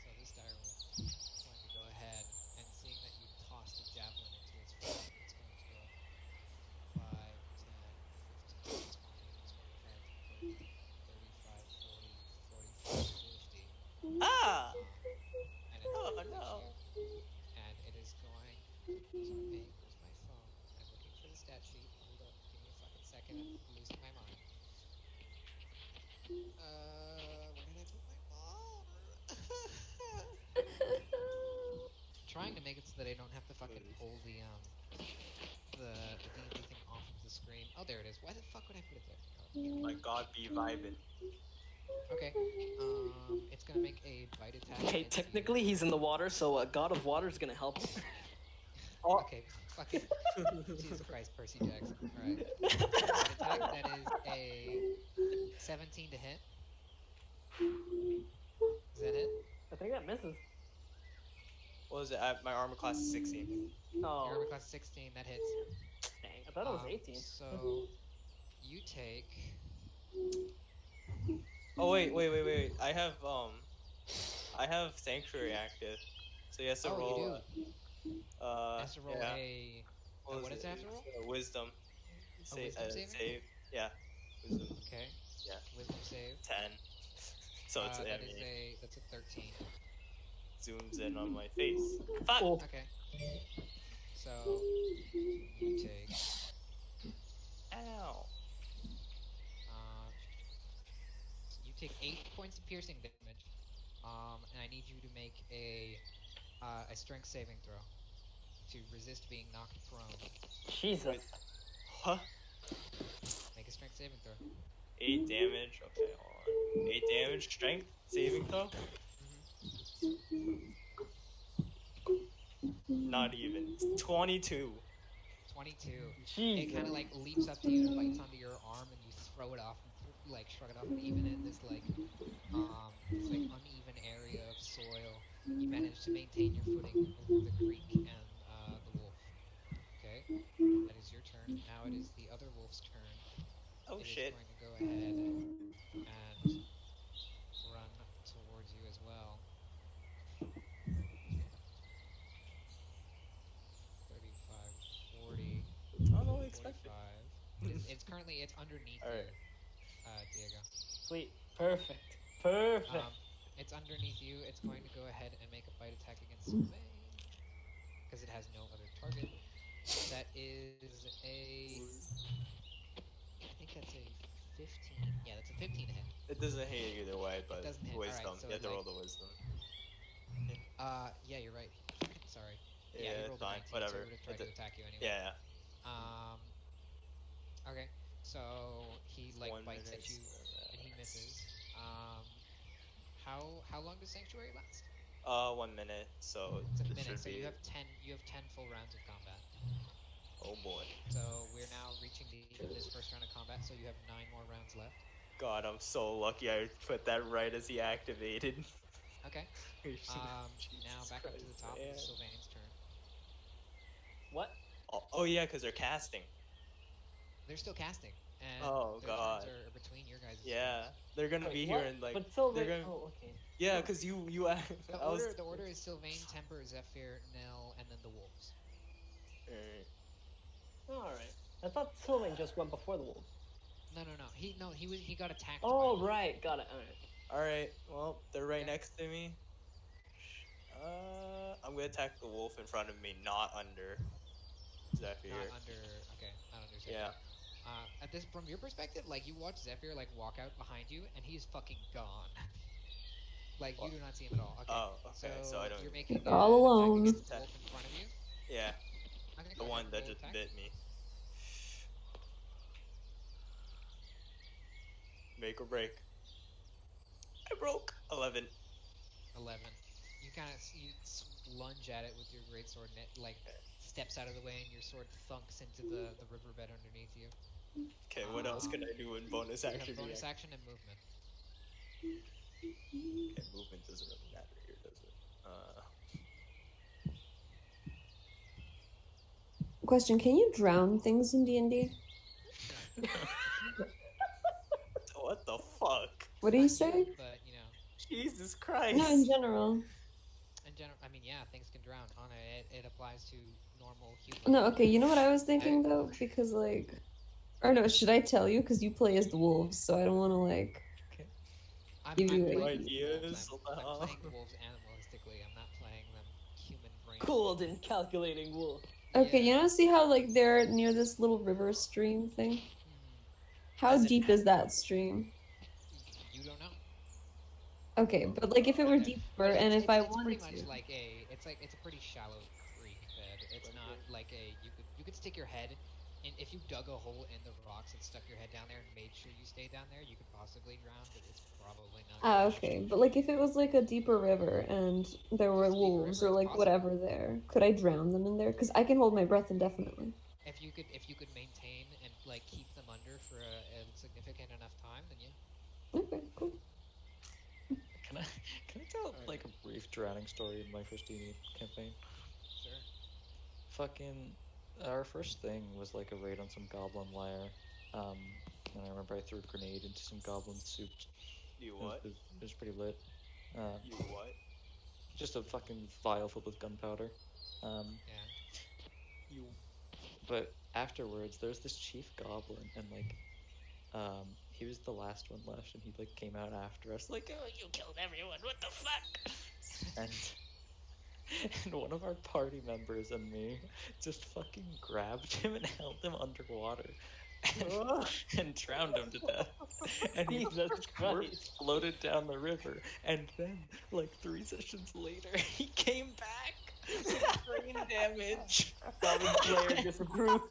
So this direwolf is going to go ahead and seeing that you tossed a javelin into its front, it's going to go 5, 10, 15, 20, 25, 30, 35, 40, 45, 50. Ah! And it's Oh going to reach no. you. And it is going. Sorry, where's my phone? I'm looking for the stat sheet. Hold up. Give me a fucking second. I'm losing my mind. Where did I put my phone? Trying to make it so that I don't have to fucking pull the D&D thing off of the screen. Oh, there it is. Why the fuck would I put it there? Oh, My god, be vibing. okay. It's gonna make a bite attack. Okay, against you. technically he's in the water, so a god of water is gonna help him. Okay, fucking Jesus Christ, Percy Jackson. All right. Bite attack. That is a 17 to hit. Is that it? I think that misses. What was it? My armor class is 16. Your Oh, armor class 16. That hits. dang! I thought it was 18. So you take. Oh wait. I have sanctuary active, so he has to Oh, roll. you do. Has to roll yeah. a. What does it have to roll? Wisdom. A wisdom saving? Save. Yeah. Wisdom. Okay. Yeah. Wisdom save. 10. So it's That's a 13. zooms in on my face. Fuck. Oh, Okay. So you take. Ow. You take 8 points of piercing damage. And I need you to make a strength saving throw to resist being knocked prone. Jesus. Huh? Make a strength saving throw. 8 damage. Okay, hold on. 8 damage. Strength saving throw. Not even. 22. 22. It Jesus. kind of like leaps up to you and bites onto your arm, and you throw it off, and like shrug it off. And even in this like uneven area of soil, you manage to maintain your footing over the creek and the wolf. Okay, that is your turn. Now it is the other wolf's turn. Oh It is shit. going to go ahead and currently it's underneath Alright. you, Diego. Sweet. Perfect. Perfect. It's underneath you. It's going to go ahead and make a bite attack against Sylvain because it has no other target. That is a. I think that's a 15. Yeah, that's a 15 to hit. It doesn't hit either way, It but doesn't hit. All right, wisdom. so You have it to like. roll the wisdom. Yeah, you're right. Sorry. Yeah, he Yeah, rolled a fine. 19, so Whatever. he would have tried It's a, to attack you anyway. yeah. Um. Okay, so he like 1 minute. bites at you and he misses. How long does Sanctuary last? 1 minute. So It's a this minute. should So be. you have 10 full rounds of combat. Oh boy. So we're now reaching the end of this first round of combat. So you have 9 more rounds left. God, I'm so lucky I put that right as he activated. Okay. Jesus Now back up to the Christ, top. man. It's Sylvain's turn. What? Oh yeah, because they're casting. They're still casting, and Oh their turns God. are between your guys' Yeah, turns. they're gonna Wait, be what? here in like. But Sylvain. They're gonna. Oh, okay. Yeah, because you. I was. The order is Sylvain, Temper, Zephyr, Nell, and then the wolves. Alright. All right. I thought Sylvain just went before the wolves. No, he got attacked by Oh, one. right. Got it. All right. All right. Well, they're right Okay. next to me. I'm gonna attack the wolf in front of me, not under Not Zephyr. under. Okay, not under Yeah. Zephyr. At this, from your perspective, like you watch Zephyr like walk out behind you, and he's fucking gone. Like you What? do not see him at all. Okay. Oh, okay. So I So don't. you're Even... making All an attack alone. against the Attack. wolf in front of you. Yeah, Okay, the go ahead. one that Roll just attack. bit me. Make or break. I broke 11. 11. You kind of lunge at it with your greatsword, and it like steps out of the way, and your sword thunks into the riverbed underneath you. Okay, what else can I do in bonus You have action? bonus action and movement. Okay, movement doesn't really matter here, does it? Question: can you drown things in D&D? What the fuck? What do you Not say? but Jesus No, in Christ. general. in general, I mean, yeah, things can drown. On it applies to normal human. No, okay, you know what I was thinking though? Because like, or no, should I tell you? Because you play as the wolves, so I don't want to like I'm give you playing No like. the ideas? wolves. What the I'm hell? playing the wolves animalistically. I'm not playing them human brain. Cold and calculating wolf. Okay, you Yeah. know, see how like they're near this little river stream thing? Hmm. How As an deep is that stream? You don't know. Okay, but like if it were Okay. deeper But and if I it's pretty wanted much to. like it's a pretty shallow creek bed. It's Let not me- like you could stick your head in if you dug a hole in the rocks and stuck your head down there and made sure you stay down there, you could possibly drown, but it's probably not Ah, gonna happen. okay, but like if it was like a deeper river and there were If it's a deeper wolves river, or it's like possible. whatever there, could I drown them in there? Because I can hold my breath indefinitely. If you could maintain and like keep them under for a significant enough time, then yeah. Okay, cool. Can I tell Alright. like a brief drowning story in my first D&D campaign? Sure. Fucking, our first thing was like a raid on some goblin lair. And I remember I threw a grenade into some goblin soup. You It what? was pretty lit. You what? Just a fucking vial filled with gunpowder. Yeah. You. But afterwards, there's this chief goblin, and like, he was the last one left, and he like came out after us, like, oh, you killed everyone, what the fuck? And one of our party members and me just fucking grabbed him and held him underwater and drowned him to death. And he Jesus corpse Christ. floated down the river. And then, like 3 sessions later, he came back with brain damage. Goblin Slayer disapproves.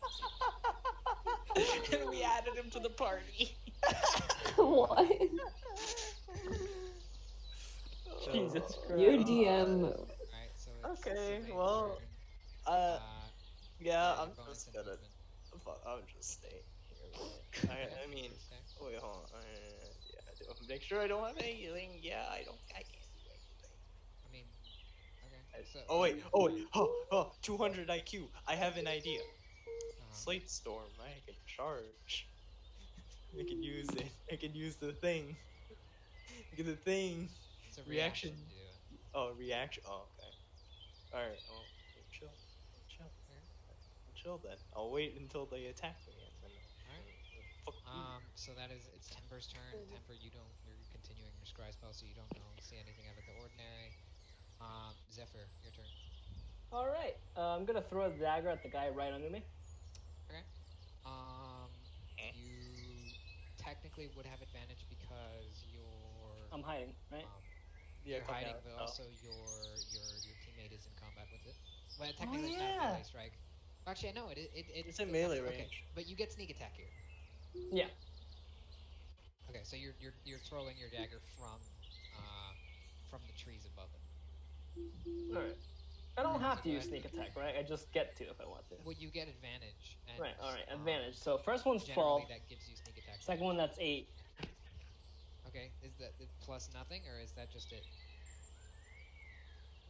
And we added him to the party. What? Jesus Your Christ. DM. Alright, so it's Okay, Sylvain's well, turn. yeah, your I'm bonus just and gonna. movement. I'll just stay here. Okay, I mean, sure, stay. wait, hold on. Yeah, I do. Make sure I don't have anything. Yeah, I don't. I can't do anything. I mean, okay. So Oh wait, 200 IQ. I have an idea. Slate storm. I can charge. I can use it. I can use the thing. Look at the thing. it's a Reaction. reaction to do it. Oh, reaction. Oh, okay. All right. Oh, chill. Chill. Okay. Chill then. I'll wait until they attack me and then. Alright. Fuck you. So that is it's Temper's turn. Temper, you're continuing your scry spell, so you don't see anything out of the ordinary. Zephyr, your turn. All right. I'm gonna throw a dagger at the guy right under me. Okay. You technically would have advantage because I'm hiding, right? Yeah, you're come hiding, down. but Oh. also your teammate is in combat with it. Well, technically it's not yeah. melee strike. Actually, no, it It's still in melee counts. Okay, range. but you get sneak attack here. Yeah. Okay, so you're throwing your dagger from the trees above it. All right. I don't Okay, have so to go use ahead. sneak attack, right? I just get to if I want to. Well, you get advantage. And, Right. All right. Advantage. So first one's generally 12. that gives you sneak attack. Second one that's 8. Okay, is that the plus nothing or is that just it?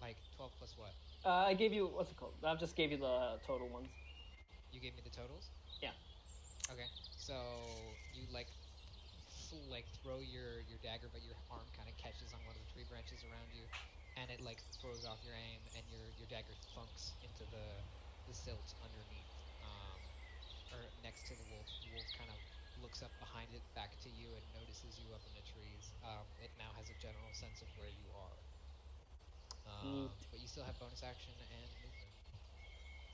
Like 12 plus what? I gave you what's it called? I just gave you the total ones. You gave me the totals? Yeah. Okay. So you throw your dagger, but your arm kind of catches on one of the tree branches around you, and it like throws off your aim, and your dagger thunks into the silt underneath, or next to the wolf. The wolf kind of looks up behind it, back to you, and notices you up in the trees. It now has a general sense of where you are. But you still have bonus action and movement.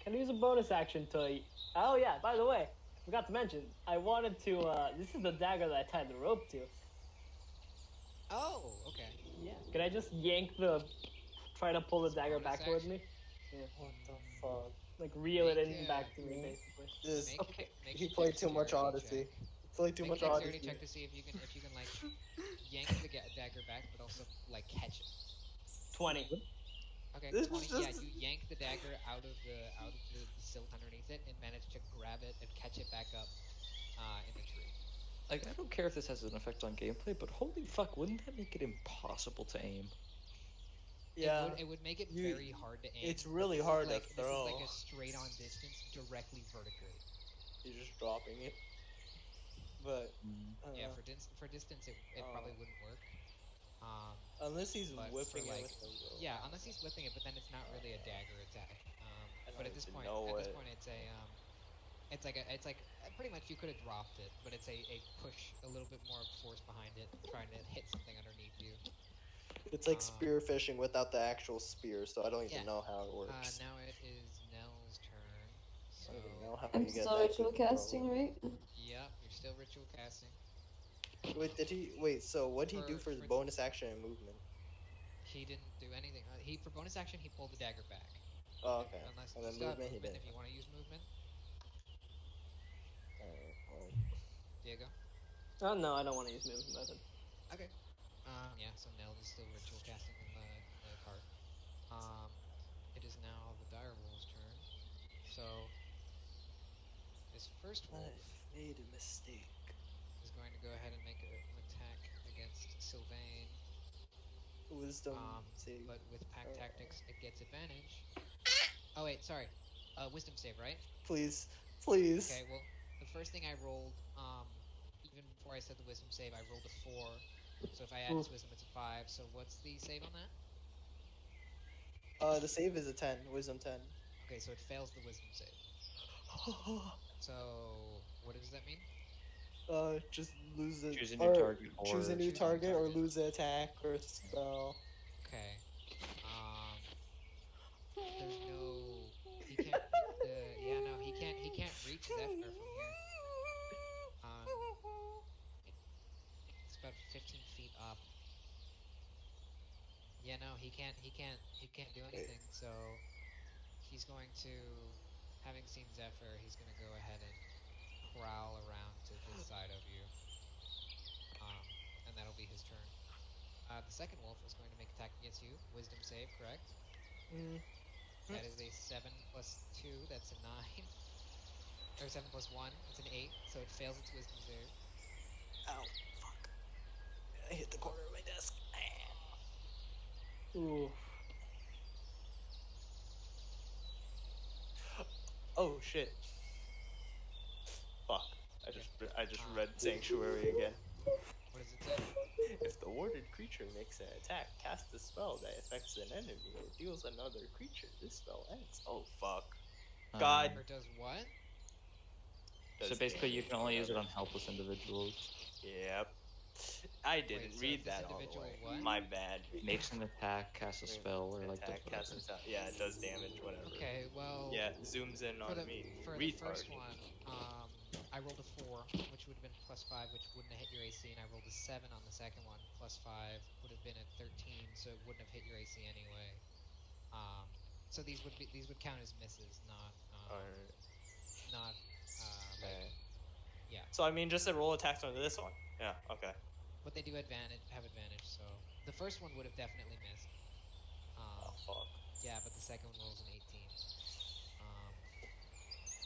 Can I use a bonus action to? Oh yeah. By the way, I forgot to mention. I wanted to. This is the dagger that I tied the rope to. Oh, okay. Yeah. Can I just yank the? Try to pull the It's a dagger bonus back towards action? me. What the fuck? Like reel it Make in a- back to me, Mm. basically. This Make he a played too much dexterity Odyssey. check. Played too Make much a dexterity Odyssey. check to see if you can like yank the dagger back, but also like catch it. 20. Okay, This is 20. just- Yeah, you yank the dagger out of the silt underneath it and manage to grab it and catch it back up in the tree. Like, I don't care if this has an effect on gameplay, but holy fuck, wouldn't that make it impossible to aim? Yeah. It would make it You- very hard to aim. it's but really this is hard to like, This is throw. like a straight on distance directly vertically. You're just dropping it. But Yeah, for distance it probably wouldn't work. unless he's But whipping for, it like, with the rope. yeah, unless he's whipping it, but then it's not really a dagger attack. I don't But at this even point, know it's like pretty much you could have dropped it, but it's a push, a little bit more force behind it, trying to hit something underneath you. It's like spear fishing without the actual spear, so I don't even Yeah. know how it works. Now it is Nell's turn. So I don't even know how I'm you get still that ritual control. casting, right? yep, you're still ritual casting. Wait, so what did he do for his For- bonus action and movement? He didn't do anything. He for bonus action he pulled the dagger back. Oh, okay. Unless And you then still have movement, he movement didn't. if you want to use movement. Alright, well, Diego. Oh no, I don't want to use movement method. Okay. Yeah. So Nell is still ritual casting in the cart. It is now the dire wolf's turn. So this first wolf I've made a mistake. is going to go ahead and make an attack against Sylvain. Wisdom save. But with pack tactics, it gets advantage. Oh wait, sorry. Wisdom save, right? Please. Please. Okay. Well, the first thing I rolled, even before I said the wisdom save, I rolled a 4. So if I add his wisdom, it's a 5. So what's the save on that? The save is a 10. Wisdom 10. Okay, so it fails the wisdom save. So what does that mean? Just lose it. Choose a new target or choose a new choose a new target or target. lose an attack or spell. Okay. There's no. He can't. Yeah, no, he can't. He can't reach Zephyr from here. It's about 15 feet up. Yeah, no, he can't. He can't do anything. So he's going to, having seen Zephyr, he's going to go ahead and prowl around to this side of you. And that'll be his turn. The second wolf is going to make attack against you. Wisdom save, correct? That is a 7 plus 2. That's a 9. Or 7 plus 1. It's an 8. So it fails its wisdom save. Ow, fuck. I hit the corner of my desk. Ooh. Oh shit. Fuck. I just read Sanctuary again. What does it say? If the warded creature makes an attack, cast a spell that affects an enemy or deals another creature, this spell ends. Oh fuck. God. Or does what? So Does basically, you damage, can only use it on whatever. helpless individuals. Yep. I didn't so read this that all the individual way. what? My bad. Makes an attack, casts a Mm, spell, or like does Attack, cast, whatever. and stuff. Yeah, it does damage, whatever. Okay, well, Yeah, zooms in for on the me. for the Retard. first one, I rolled a 4, which would have been +5, which wouldn't have hit your AC, and I rolled a 7 on the second one, +5 would have been a 13, so it wouldn't have hit your AC anyway. Um, so these would count as misses, Alright. not like Okay. yeah. So I mean, just a roll attacks on this one. Yeah. Okay. But they do have advantage, so the first one would have definitely missed. Oh fuck. Yeah, but the second one rolls an 18.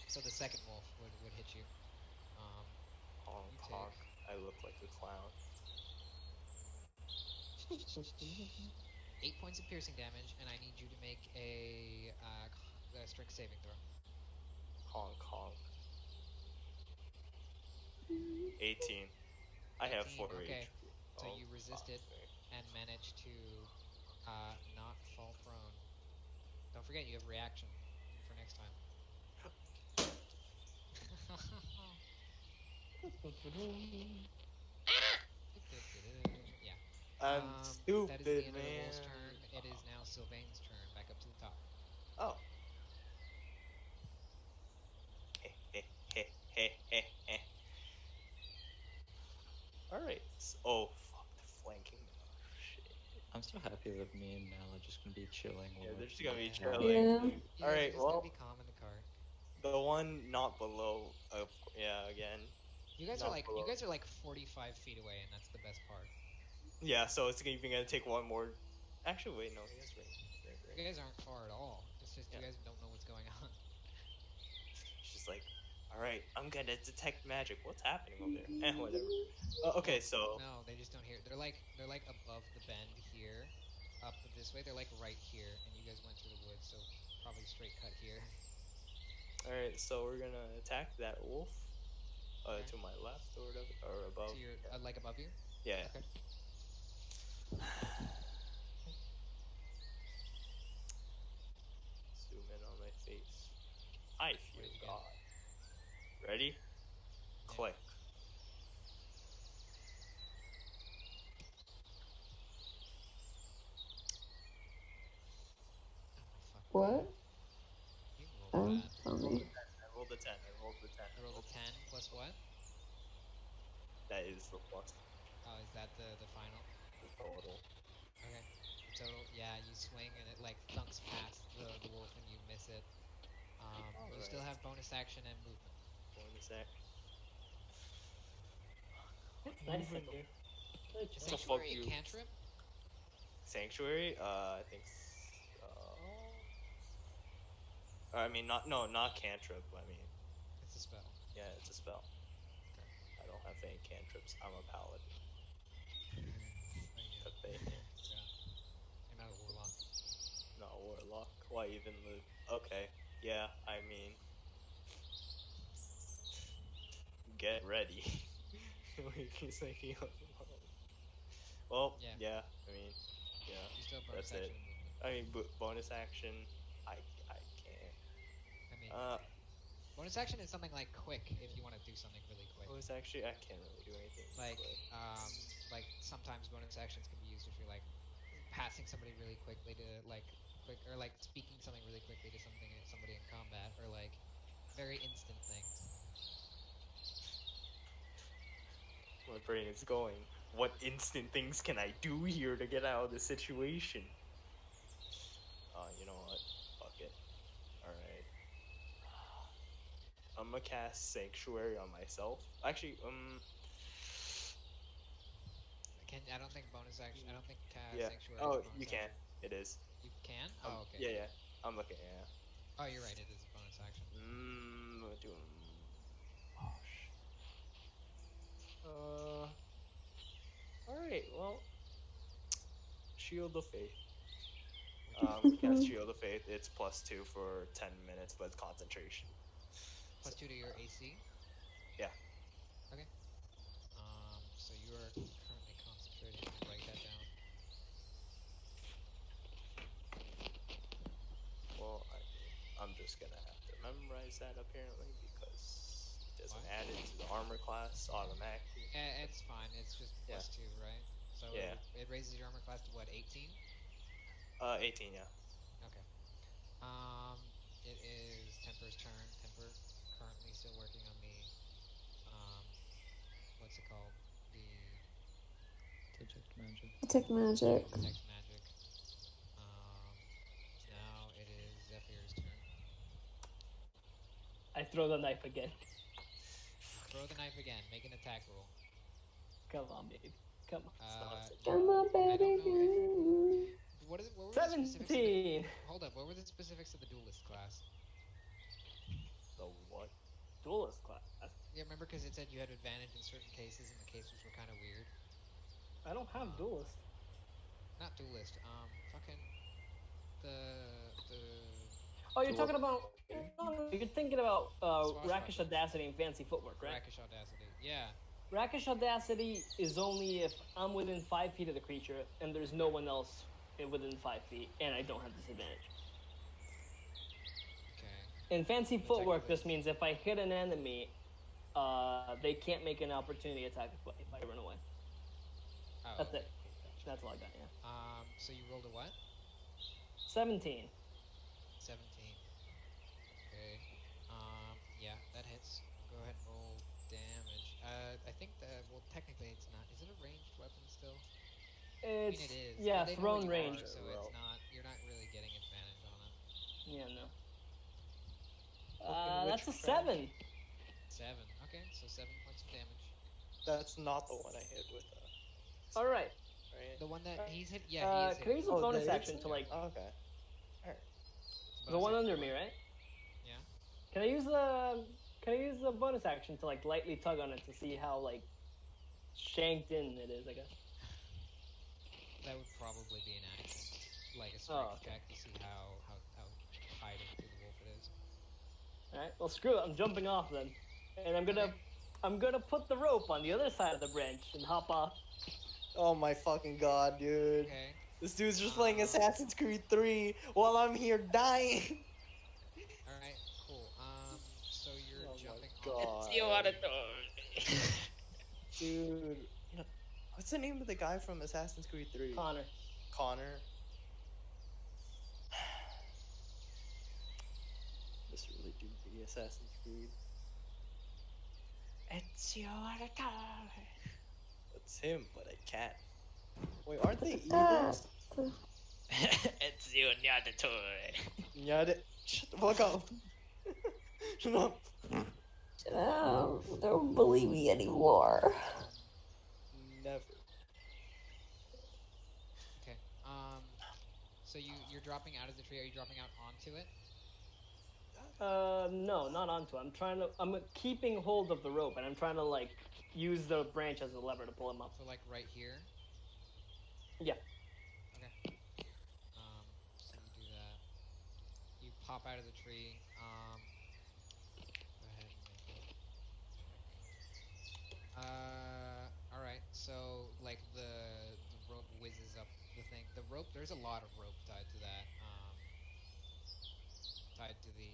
So the second wolf would hit you. Honk You honk. take I look like a clown. 8 points of piercing damage, and I need you to make a strength saving throw. Honk honk. 18. I have 18, 4 okay. HP. So Oh, you fuck resisted me. and managed to not fall prone. Don't forget you have reaction for next time. Yeah. I'm That is the stupid, end of the wolf's man. turn. It is now Sylvain's turn. Back up to the top. Oh. Alright. Oh, fuck the flanking. Oh, shit. I'm so happy that me and Nala just gonna be chilling. Yeah, while they're I just gonna be play. chilling. Yeah. You guys are Alright, just gonna well, be calm in the cart. the one not below. Yeah, again. You guys Not are below. 45 feet away, and that's the best part. Yeah, so it's even gonna take one more. Actually, wait, no, he has range. You guys aren't far at all. It's just Yeah. you guys don't know what's going on. She's like, alright, I'm gonna detect magic. What's happening over there? Whatever. Okay, so. No, they just don't hear. They're like above the bend here, up this way. They're like right here, and you guys went through the woods, so probably straight cut here. Alright, so we're gonna attack that wolf. Okay. To my left or whatever, or above. To your Yeah. like above you. Yeah. Okay. Zoom in on my face. I What feel did you get? God. Ready? Click. Oh fuck. What? You rolled Oh, bad. tell me. I rolled a 10. I rolled a 10. I rolled a 10 plus what? That is the plus. Oh, is that the final? The total. Okay. The total. Yeah, you swing and it like thunks past the wolf and you miss it. You still have bonus action and movement. Bonus action. It's nice of you. Good Is job. fuck Sanctuary a you. cantrip? Sanctuary? I think. I mean, not cantrip. I mean, It's a spell. yeah, it's a spell. Okay. I don't have any cantrips. I'm a paladin. Oh, Pepe. yeah. You're not a warlock. Not a warlock. Why even live? Okay. Yeah, I mean, get ready. Well, Yeah. yeah. I mean, yeah. You still have bonus That's action it. and movement. I mean, bonus action. I can't. I mean, Uh, bonus action is something like quick if you want to do something really quick. bonus action. I can't really do anything. Like, quick. like sometimes bonus actions can be used if you're like passing somebody really quickly to like or like speaking something really quickly to somebody in combat, or like very instant things. My brain is going. What instant things can I do here to get out of this situation? You know what? Fuck it. Alright. I'm gonna cast Sanctuary on myself. Actually, I don't think bonus action. I don't think yeah. sanctuary. Oh, is bonus you can. action. It is. You can. Oh, okay. Yeah, yeah. I'm looking. Yeah. Oh, you're right. It is a bonus action. Oh shit. Alright, well. Shield of Faith. Cast Shield of Faith. It's +2 for 10 minutes, but it's concentration. +2 to your AC. Yeah. Okay. So you are currently concentrating. Write that down. Well, I'm just gonna have to memorize that apparently because it doesn't What? add it to the armor class automatically. It's fine. It's just Yeah. +2, right? So Yeah. it raises your armor class to what, 18? 18, yeah. Okay. It is Temper's turn. Temper currently still working on the what's it called? The Detect magic. Detect magic. detect magic. Now it is Zephyr's turn. I throw the knife again. You throw the knife again. Make an attack roll. Come on, baby. Come on. Come on, I baby. don't know if what were the specifics? Of 17. hold up. What were the specifics of the duelist class? The what? Duelist class. Yeah, remember because it said you had advantage in certain cases, and the cases were kind of weird. I don't have duelist. Not duelist. Fucking the. Oh, you're talking about. No, you're thinking about Rakish Swashbuckler. Audacity and Fancy Footwork, right? Rakish Audacity. Yeah. Rakish Audacity is only if I'm within 5 feet of the creature and there's no one else within 5 feet, and I don't have disadvantage. Okay. And Fancy But Footwork technically- just means if I hit an enemy, they can't make an opportunity attack if I run away. Oh, That's okay. it. Gotcha. That's all I got. Yeah. So you rolled a what? 17. 17. Okay. Yeah, that hits. Go ahead and roll damage. I think that, well, technically it's not. Is it a ranged weapon still? It's I mean, it is. yeah, They know thrown what you range. are, so it's not. You're not really getting advantage on it. Yeah, no. Fucking That's a witch craft. 7. 7. Okay, so 7 points of damage. That's not the one I hit with. All right. Right? The one that he's hit. Yeah, he is. Can I use a Oh, bonus that action is to it? like Okay. the one under me, right? Yeah. Can I use the bonus action to like lightly tug on it to see how like shanked in it is? I guess. That would probably be an action, like a strength Oh, okay. check to see how tied into the wolf it is. All right. Well, screw it. I'm jumping off then, and I'm gonna put the rope on the other side of the branch and hop off. Oh my fucking god, dude. Okay. This dude's just playing Assassin's Creed 3 while I'm here dying. All right. Cool. So you're Oh my jumping God. on. Dude. What's the name of the guy from Assassin's Creed 3? Connor. Connor. This really do be Assassin's Creed. It's your turn. It's him, but a cat. Wait, aren't they eagles? It's you, not the toy. Yeah, shut the fuck up. Shut up. They don't believe me anymore. Never. Okay. So you're dropping out of the tree. Are you dropping out onto it? No, not onto it. I'm keeping hold of the rope, and I'm trying to like use the branch as a lever to pull him up. So like right here. Yeah. Okay. So you do that. You pop out of the tree. Go ahead and make it. All right. So like the rope whizzes up the thing. The rope. There's a lot of rope tied to that. Tied to the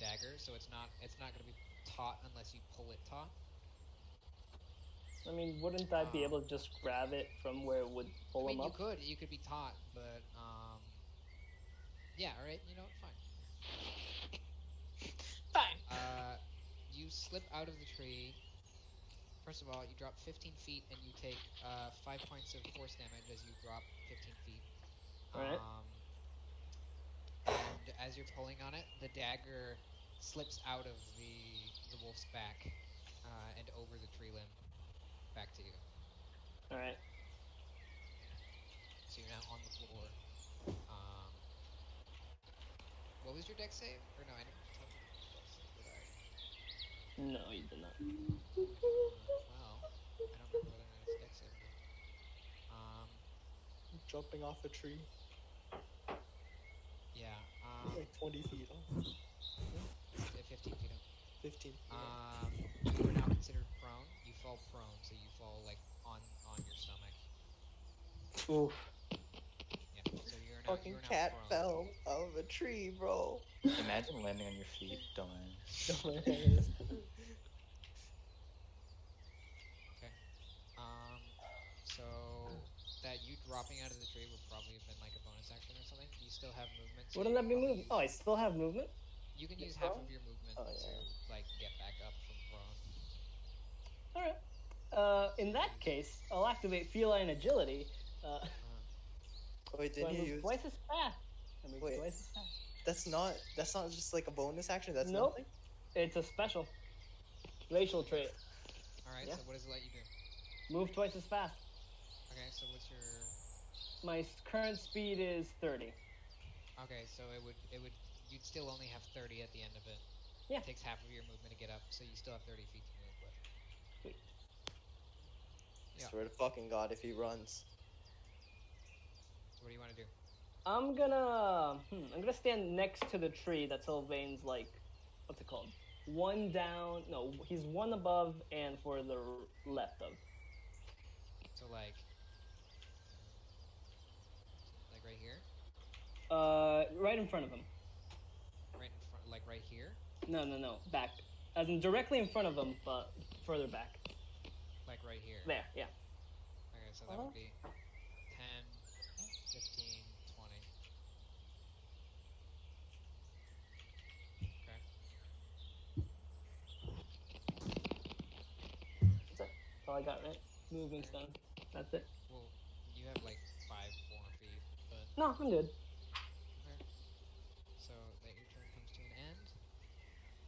dagger. So it's not gonna be taut unless you pull it taut. I mean, wouldn't I be able to just grab it from where it would pull him up? You could be taut, but yeah, all right, you know, fine. Fine. You slip out of the tree. First of all, you drop 15 feet and you take 5 points of force damage as you drop 15 feet. All right. And as you're pulling on it, the dagger slips out of the wolf's back and over the tree limb back to you. All right. So you're now on the floor. What was your dex save? Or no, I didn't touch your dex save, did I? No, you did not. Well, I don't remember whether or not it's dex save or not. Jumping off a tree. Yeah. Like 20 feet up. 15 feet up. 15 feet up. You are now considered prone. You fall prone, so you fall like on your stomach. Oof. Yeah. So you're fucking are now cat prone. fell out of a tree, bro. Imagine landing on your feet, dumbass. Dumbass. Okay. So that you dropping out of the tree would probably have been like a bonus action or something. You still have movement, so Wouldn't you that could be probably movement? Oh, I use. still have movement? You can Yeah, use half prone? of your movement Oh, to yeah. like get back up from prone. Alright. In So that use- case, I'll activate feline agility. Uh, Wait, So I didn't you move use? twice as fast. I move Wait. twice as fast. That's not just like a bonus action. That's Nope. nothing. It's a special racial trait. all right. Yeah. So what does it let you do? Move twice as fast. Okay. So what's your? My current speed is 30. Okay. So it would. You'd still only have 30 at the end of it. Yeah. It takes half of your movement to get up, so you still have 30 feet to move with. Sweet. Yeah. Swear to fucking god, if he runs. So what do you want to do? I'm gonna stand next to the tree that Sylvain's like, what's it called? One down. No, he's one above and for the left of. So like right here, Right in front of him. right in front, like right here, No, back. As in directly in front of him, but further back. like right here. There, yeah. Okay. So that would be 10, 15, 20. Okay. That's it. That's all I got, right? Movement's done. That's it. Well, you have like 5 more feet, but No, I'm good. okay. So that your turn comes to an end.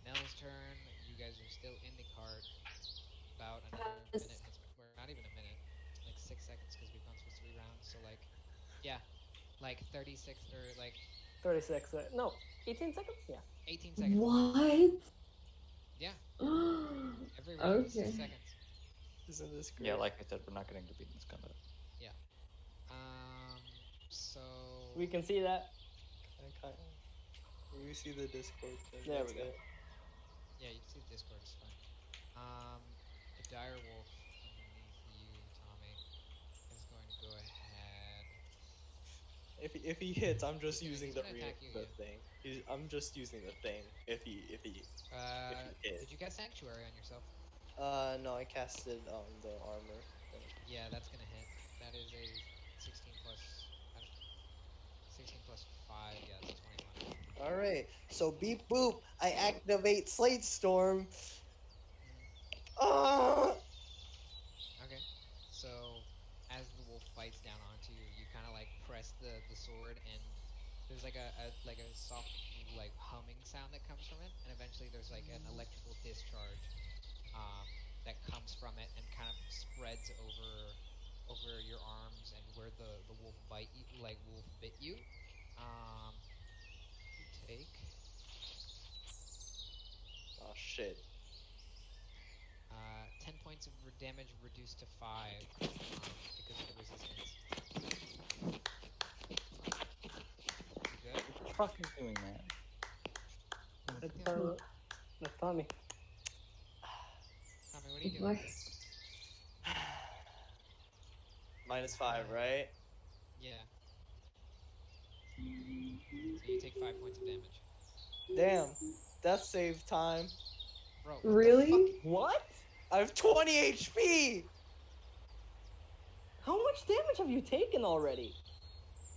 Nell's turn. You guys are still in the cart. About another Yes. minute. Or not even a minute. Like 6 seconds because we've gone through 3 rounds. So like, yeah, like 36 or like 36. No, 18 seconds? Yeah. 18 seconds. What? Yeah. Every round is 6 Okay. seconds. Isn't this great? Yeah, like I said, we're not getting to beat this combat. So We can see that. I can't. We see the Discord. Thing. There That's we go. it. yeah, you can see the Discord is fine. A dire wolf underneath you, Tommy, is going to go ahead. If he hits, I'm just He's using gonna attack you, the yeah. thing. I'm just using the thing. If he hit. Did you cast Sanctuary on yourself? No, I casted the armor thing. Yeah, that's gonna hit. That is a 16 plus 16 plus 5. Yeah, that's 21. All right. So beep boop. I activate Slate Storm. Ah! Okay. So as the wolf bites down onto you, you kind of like press the sword, and there's like a soft like humming sound that comes from it, and eventually there's like an electrical discharge that comes from it and kind of spreads over your arms and where the wolf bit you. You take Oh shit. 10 points of damage reduced to 5 because of the resistance. You good? Fucking doing that. That's Tommy. Tommy, what are you doing? Like, -5, right? Yeah. So you take 5 points of damage. Damn. Death save time. Bro, what the really? What? I have 20 HP. How much damage have you taken already?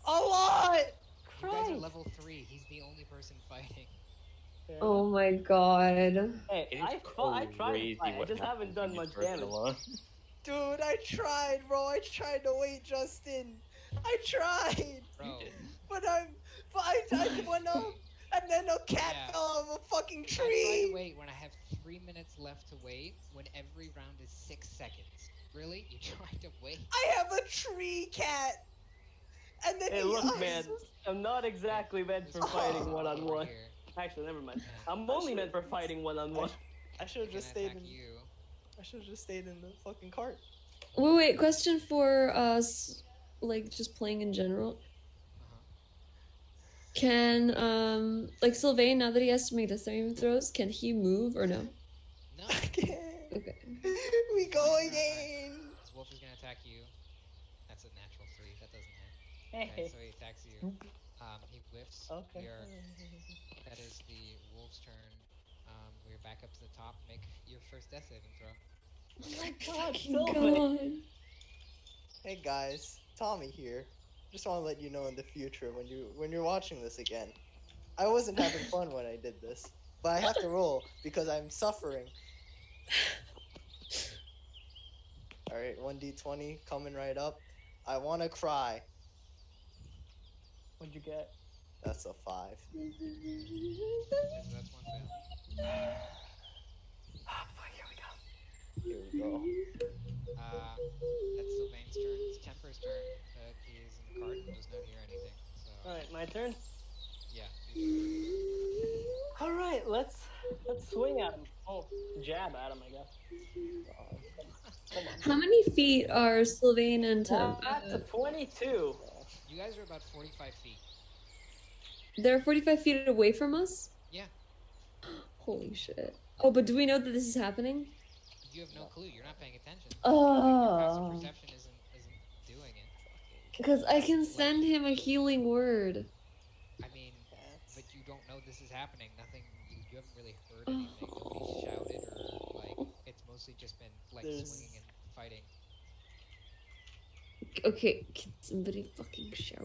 A lot. You guys are Christ. level 3. He's the only person fighting. Yeah. Oh my god. Hey, It is I tried to crazy fight. I what just haven't happens done when you much start damage. alone. Dude, I tried, bro. I tried to wait, Justin. I tried. Bro, But I went up, and then a cat Yeah. fell out of a fucking I try to tree. wait when I have 3 minutes left to wait when every round is 6 seconds. Really? You try to wait? I have a tree cat. And then Hey, he look, man. I'm not exactly meant for There's fighting one one-on-one. over here. Actually, never mind. Yeah. I'm only meant for fighting one-on-one. I should have He's just gonna stayed attack in. you. I should have just stayed in the fucking cart. Wait, question for us, like just playing in general. Uh-huh. Can like Sylvain, now that he has to make the saving throws, can he move or no? No. I can't. Okay. We go Alright. again. This wolf is gonna attack you. That's a natural 3. That doesn't hit. Okay, so he attacks you. He whiffs. Okay. That is the wolf's turn. We're back up to the top. Make your first death saving throw. Oh my god, Fucking Sylvan! God. Hey guys, Tommy here. Just want to let you know in the future when you're watching this again, I wasn't having fun when I did this, but I have to roll because I'm suffering. All right, 1d20 coming right up. I want to cry. What'd you get? That's a 5. Okay, so that's one fail. Oh, fuck, here we go. Here we go. That's Sylvain's turn. It's Temper's turn, but he is in the cart and does not hear anything. So Alright, my turn? yeah, your turn. Alright, let's swing at him. Oh, jab at him, I guess. Come on. How many feet are Sylvain and That's a 22. You guys are about 45 feet. They're 45 feet away from us? Yeah. Holy shit. Oh, but do we know that this is happening? You have no clue. You're not paying attention. Oh. Like, your passive perception isn't doing it. Because I can send him a healing word. I mean, but you don't know this is happening. Nothing. You haven't really heard anything. Nobody shouted or like. It's mostly just been like swinging and fighting. Okay, can somebody fucking shout?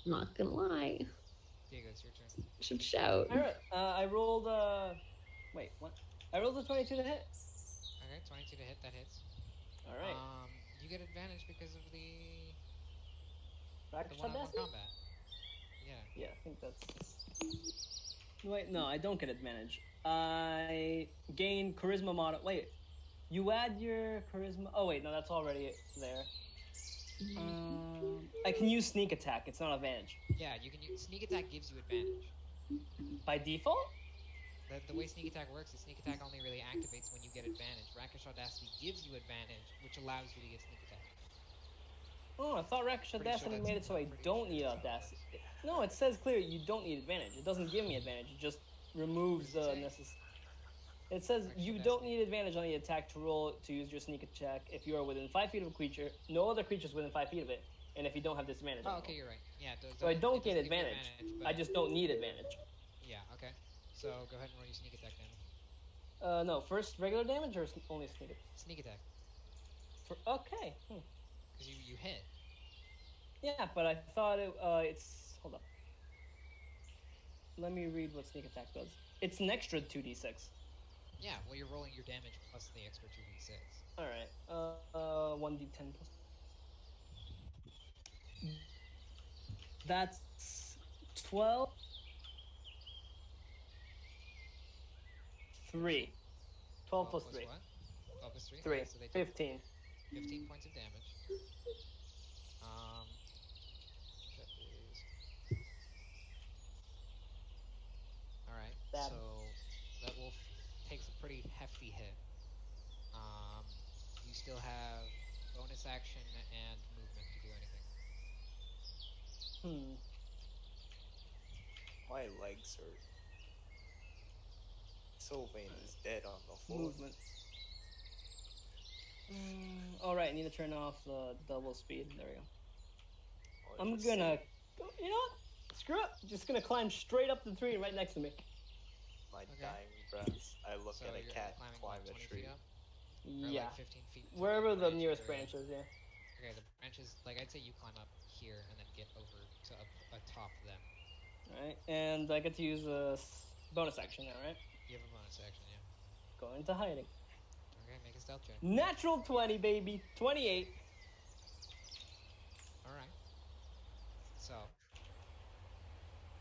I'm not gonna lie. Diego, it's your turn. Should shout. Alright, I rolled wait, what? I rolled a 22 to hit. Okay, 22 to hit. That hits. Alright. You get advantage because of the Practice one-on-one audacity? combat. Yeah. Yeah, I think that's. Wait, no, I don't get advantage. I gain charisma mod. Wait, you add your charisma. Oh wait, no, that's already there. I can use sneak attack. It's not advantage. Yeah, you can use sneak attack gives you advantage. By default? The way sneak attack works is sneak attack only really activates when you get advantage. Rakish Audacity gives you advantage, which allows you to get sneak attack. Oh, I thought Rakish Pretty sure Audacity that's- made it so I pretty don't sure need that's how it Audacity. No, it says clear you don't need advantage. It doesn't give me advantage. It just removes What does the it say? necessary. It says Rakish you Audacity. don't need advantage on the attack to roll to use your sneak attack if you are within 5 feet of a creature, no other creatures within 5 feet of it, and if you don't have disadvantage. Oh, on okay, roll. you're right. Yeah, So I it don't get doesn't give you advantage. but I just don't need advantage. yeah, okay. So go ahead and roll your sneak attack damage. No, first regular damage or only sneak attack? Sneak attack, Okay. because you hit. Yeah, but I thought it's hold up. Let me read what sneak attack does. It's an extra 2d6. Yeah, well you're rolling your damage plus the extra 2d6. All right. 1d10 plus. That's 12. 3. 12 plus 3. What? 12 plus 3? 3. Okay, so they take 15. 15 points of damage. That is... Alright, Stab. so that wolf takes a pretty hefty hit. You still have bonus action and movement to do anything. My legs hurt. Sylvain is dead on the floor. Movement. Alright, I need to turn off the double speed. There we go. Or I'm just gonna. You know what? Screw it. Just gonna climb straight up the tree right next to me. my Okay. dying breaths. I look So at a you're cat climbing climb about a 20 tree. feet up? Or Yeah. like 15 feet from Wherever the branch nearest area? branch is, yeah. Okay, the branches, like I'd say you climb up here and then get over to atop them. Alright, and I get to use a bonus action now, right? You have a bonus action, yeah. Go into hiding. Okay, make a stealth check. Natural 20, baby. 28. Alright. So,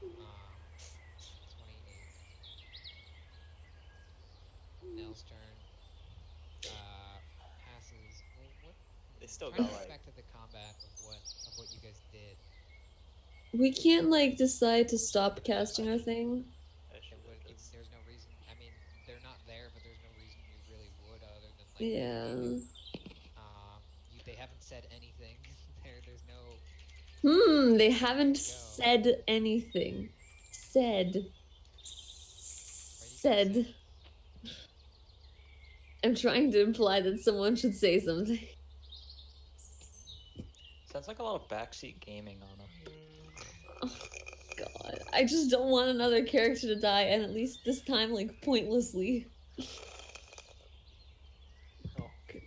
28. Nell's turn. Passes. Well, what? They still Trying got to like think back to the combat of what you guys did. We can't like decide to stop casting our thing. I should There's no reason. I mean, they're not there, but there's no reason you really would other than like. Yeah. They haven't said anything. There's no. They haven't Go. said anything. Said. Said. I'm trying to imply that someone should say something. Sounds like a lot of backseat gaming on him. God, I just don't want another character to die, and at least this time, like, pointlessly. Oh. Okay.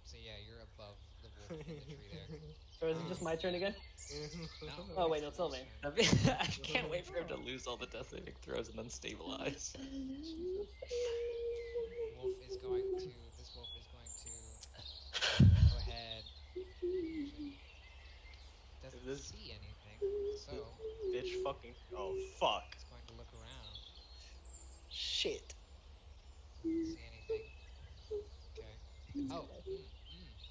So yeah, you're above the wolf in the tree there. So is it just my turn again? No. Oh wait, no, it's it's Sylvain's Sylvain. I turn. mean, I can't wait for him to lose all the death saving throws and then stabilize. Wolf is going to. This wolf is going to go ahead. Actually, doesn't This- see anything, so Bitch fucking. Oh, fuck. it's going to look around. Shit. Doesn't see anything. Okay. He's Oh. gonna,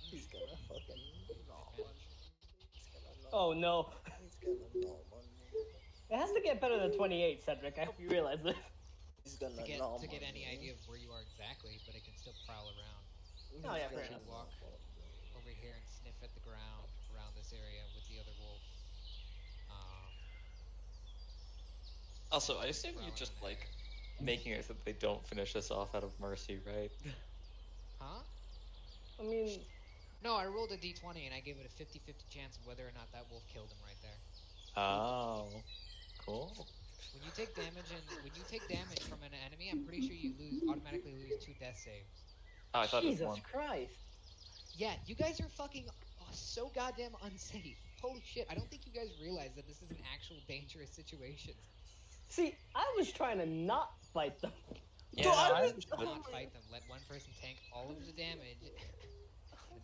he's gonna fucking nom on Advantage. me. He's gonna nom. Oh no. He's gonna nom on me. It has to get better than 28, Cedric. I hope you realize this. He's gonna To get nom to get on any me. idea of where you are exactly, but it can still prowl around. He's Oh, yeah, gonna fair You enough. walk nom on me. over here and sniff at the ground around this area with the other wolf. Also, and I he's assume you prowling just around like there. making it so that they don't finish this off out of mercy, right? Huh? I mean, No, I rolled a d20 and I gave it a 50-50 chance of whether or not that wolf killed him right there. Oh, cool. When you take damage from an enemy, I'm pretty sure you automatically lose 2 death saves. Oh, I thought it was Jesus one. Christ. Yeah, you guys are fucking so goddamn unsafe. Holy shit, I don't think you guys realize that this is an actual dangerous situation. See, I was trying to not fight them. Yeah, Dude, no, I I was- understood. Do not fight them. Let one person tank all of the damage and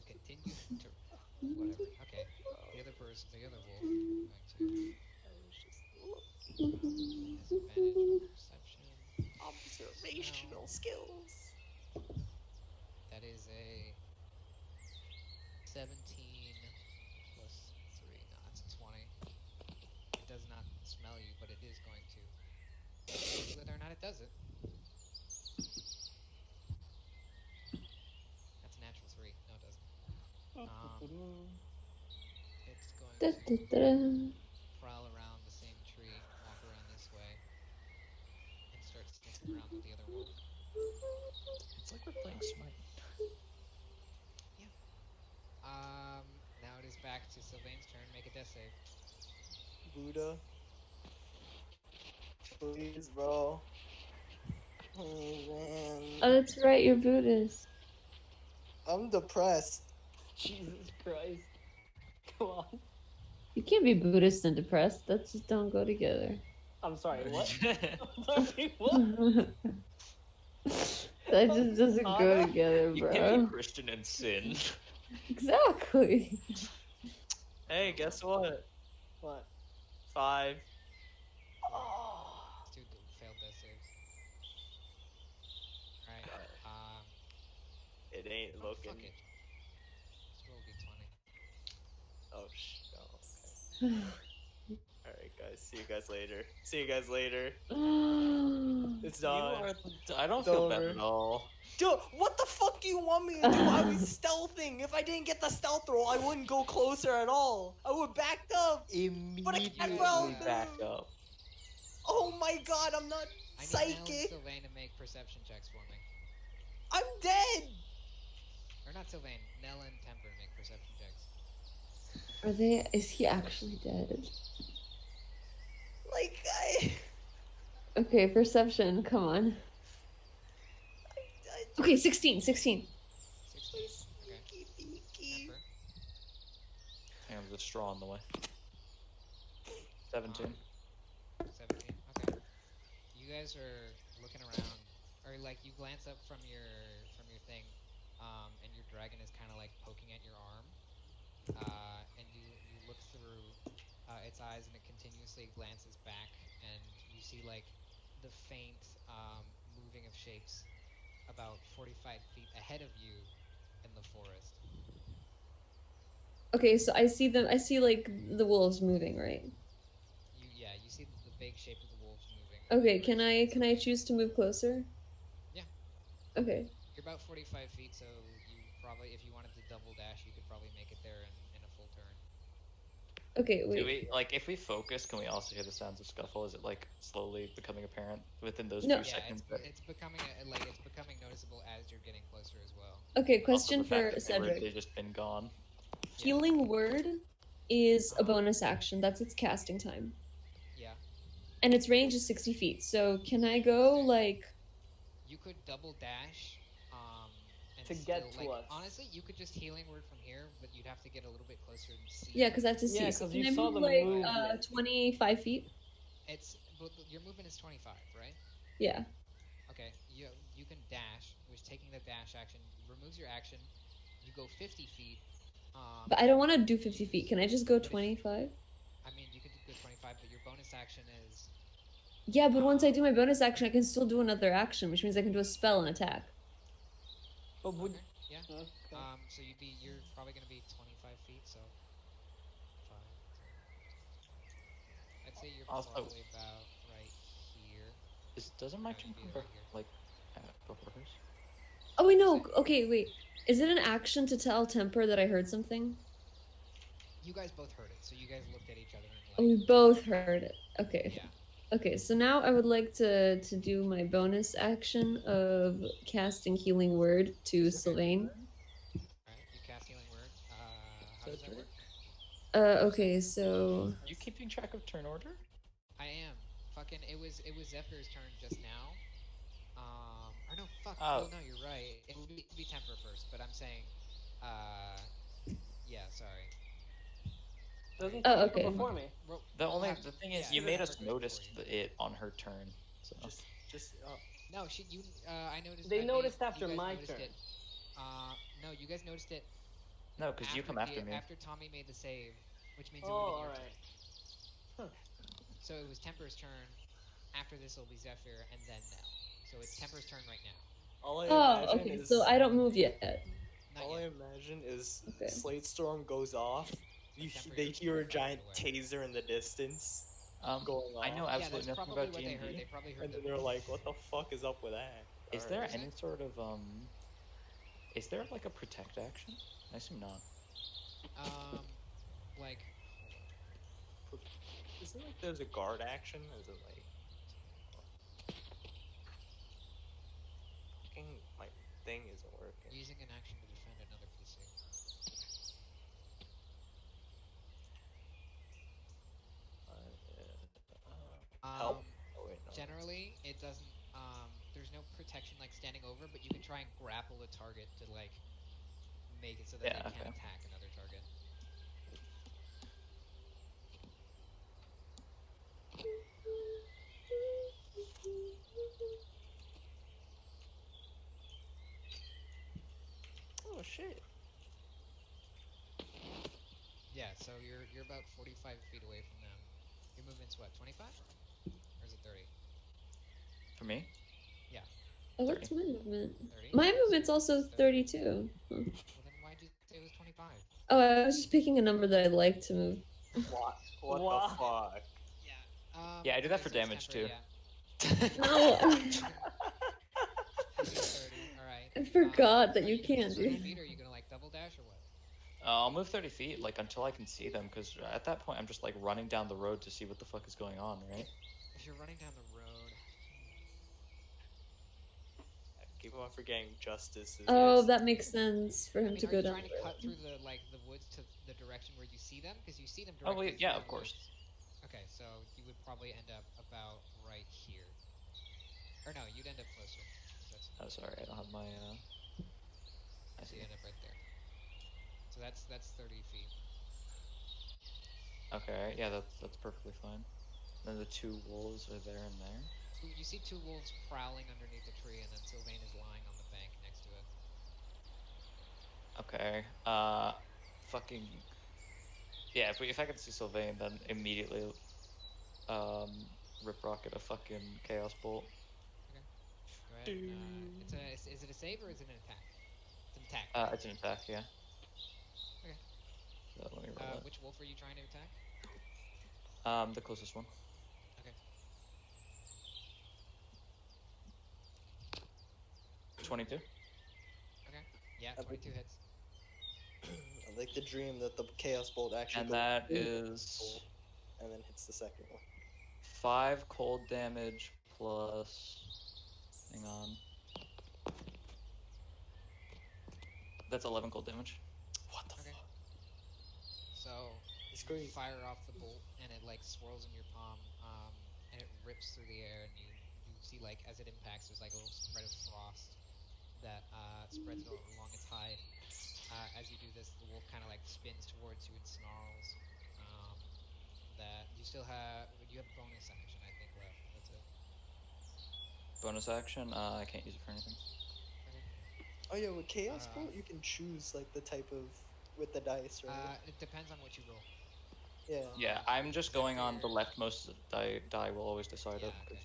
continue to whatever. Okay. The other wolf, going to I was just looking. disadvantage on perception. Observational skills. That is a 17 plus 3. No, that's a 20. It does not smell you, but it is going to see whether or not it does it. That's a natural 3. No, it doesn't. It's going to prowl around the same tree, walk around this way, and start sniffing around with the other wolf. It's like we're playing Smite. Now it is back to Sylvain's turn. Make a death save. Buddha. Please, bro. Oh, man. Oh, that's right, you're Buddhist. I'm depressed. Jesus Christ. Come on. You can't be Buddhist and depressed. That just don't go together. I'm sorry, what? Yeah. I'm sorry, what? That just doesn't go together, You can't bro. be Christian and sin. Exactly. Hey, guess what? What? 5. Oh. Two failed death saves. Alright, It ain't oh, looking. fuck it. Just roll d20. Oh, okay. Alright, guys. See you guys later. See you guys later. It's You done. are I don't It's feel bad over. at all. Dude, what the fuck do you want me to do? I was stealthing. If I didn't get the stealth roll, I wouldn't go closer at all. I would backed up. Immediately fell, back dude. up. Oh my god, I'm not I need Nell and psychic. Sylvain to make perception checks for me. I'm dead. Or not Sylvain, Nell and Temper make perception checks. Are they? Is he actually dead? Like, Okay, perception. Come on. Okay, 16. 16. 16. Okay. Sneaky peeky. Temper. Hang on, there's a straw in the way. 17. 17. Okay. You guys are looking around, or like you glance up from your thing, and your dragon is kind of like poking at your arm, and you look through its eyes, and it continuously glances back, and you see like the faint moving of shapes about 45 feet ahead of you in the forest. Okay, so I see them. I see like the wolves moving, right? You see the big shape of the wolves moving. Okay, very can I choose to move closer? Yeah. Okay. You're about 45 feet, so you probably, if you wanted to double dash, you could probably make it there in a full turn. Okay, Do wait. we like if we focus? Can we also hear the sounds of scuffle? Is it like slowly becoming apparent within those No. few Yeah, seconds? That it's becoming it's becoming noticeable as you're getting closer as well. Okay, also question the fact for that they were Cedric. they just been gone. Healing word is a Uh-huh. bonus action. That's its casting time. Yeah. And its range is 60 feet. So can I go Okay. like You could double dash, and To still get to like us. honestly, you could just healing word from here, but you'd have to get a little bit closer and see. yeah, because I have to Yeah, see. So 'cause can you I saw move the like movement. 25 feet? It's but your movement is 25, right? Yeah. Okay. You can dash, which taking the dash action removes your action. You go 50 feet. But I don't want to do 50 feet. use- Can I just go but if 25? I mean, you could go 25, but your bonus action is Yeah, but once I um do my bonus action, I can still do another action, which means I can do a spell and attack. But would okay, yeah. okay. So you're probably gonna be 25 feet, so 5, 10, 15, 20. I'd say you're Also, probably about right here. doesn't my No, turn you'd be come right here. like before hers? Oh wait, What'd you no. say? Okay, wait. Is it an action to tell Temper that I heard something? You guys both heard it, so you guys looked at each other and Oh, like, we both heard it. Okay. yeah. Okay, so now I would like to do my bonus action of casting Healing Word to Sylvain. All right, you cast healing word. How does that work? Okay, so You keeping track of turn order? I am. Fucking, it was Zephyr's turn just now. Or no, fuck. Oh. Well, no, you're right. It would be Temper first, but I'm saying, uh, yeah, sorry. Doesn't Oh, Temper okay. before me? The thing is, you yeah, made Temper us goes notice before you. it on her turn. So Just No, I noticed. They I made noticed you after guys my noticed turn. it. No, you guys noticed it no, because you after come after me. after Tommy made the save, which means Oh, it would have been all your right. turn. So it was Temper's turn. After this, it'll be Zephyr, and then Nell. So it's Temper's turn right now. all I oh, imagine okay. is So I don't move yet. Not all I yet. imagine is Okay. Slate Storm goes off. Temper, They you're hear a 45 feet giant away. taser in the distance going I know off, Yeah, that's absolutely nothing probably about what they heard. They D&D. probably heard and the. then they're like, "What the fuck is up with that?" Is All there right. any sort of Is there like a protect action? I assume not. Like, hold on. Isn't like there's a guard action? Is it like fucking my thing isn't working? Using an action to defend another PC. Help? Oh wait, no. Generally, it doesn't. There's no protection like standing over, but you can try and grapple a target to like make it so that Yeah, they can't okay. attack another target. Oh shit. Yeah, so you're about 45 feet away from them. Your movement's what, 25? Or is it 30? For me? Yeah, Oh, what's 30. my movement? 30. My movement's So also it's 32. Huh. Well, then why'd you say it was 25? Oh, I was just picking a number that I'd like to move. What Wow. the fuck? Yeah. Yeah, I do that for so it's damage Temper, too. Yeah. No, You can 30. All right. I forgot that Are you you gonna can't move 30 do. feet, or are you gonna like double dash or what? I'll move 30 feet, like until I can see them, because at that point I'm just like running down the road to see what the fuck is going on, right? If you're running down the road. I keep on forgetting justice is. Oh, that makes sense for I him mean, to are go you down trying to the cut road. through the woods to the direction where you see them? Because you see them Oh directly wait, yeah, through of the course. woods. Okay, so you would probably end up about right here. Or no, you'd end up closer. 'Cause that's Oh, sorry, I don't have my. I so see. you end up right there. So that's 30 feet. Okay, yeah, that's perfectly fine. Then the two wolves are there and there. You see two wolves prowling underneath a tree, and then Sylvain is lying on the bank next to it. Okay. Fucking. Yeah, if I could see Sylvain, then immediately, rip rocket a fucking chaos bolt. Okay, go ahead. Is it a save or is it an attack? It's an attack, right? It's an attack, yeah. Okay. So let me roll it. Which wolf are you trying to attack? The closest one. Okay. 22. Okay. Yeah, 22 hits. like the dream that the chaos bolt actually And goes that through the is bolt and then hits the second one. 5 cold damage plus. Hang on. That's 11 cold damage. What the Okay. fuck? So It's you crazy. fire off the bolt, and it like swirls in your palm, and it rips through the air, and you see like as it impacts, there's like a little spread of frost that spreads along its hide. As you do this, the wolf kind of like spins towards you and snarls. Um, that you still have you have a bonus action I think left. That's it. Bonus action. I can't use it for anything. Okay. Oh yeah, with chaos Uh, bolt you can choose like the type of with the dice, right? It depends on what you roll. Yeah. Yeah, I'm just going on the Zephyr- leftmost die. Die will always decide Yeah. it. 'cause-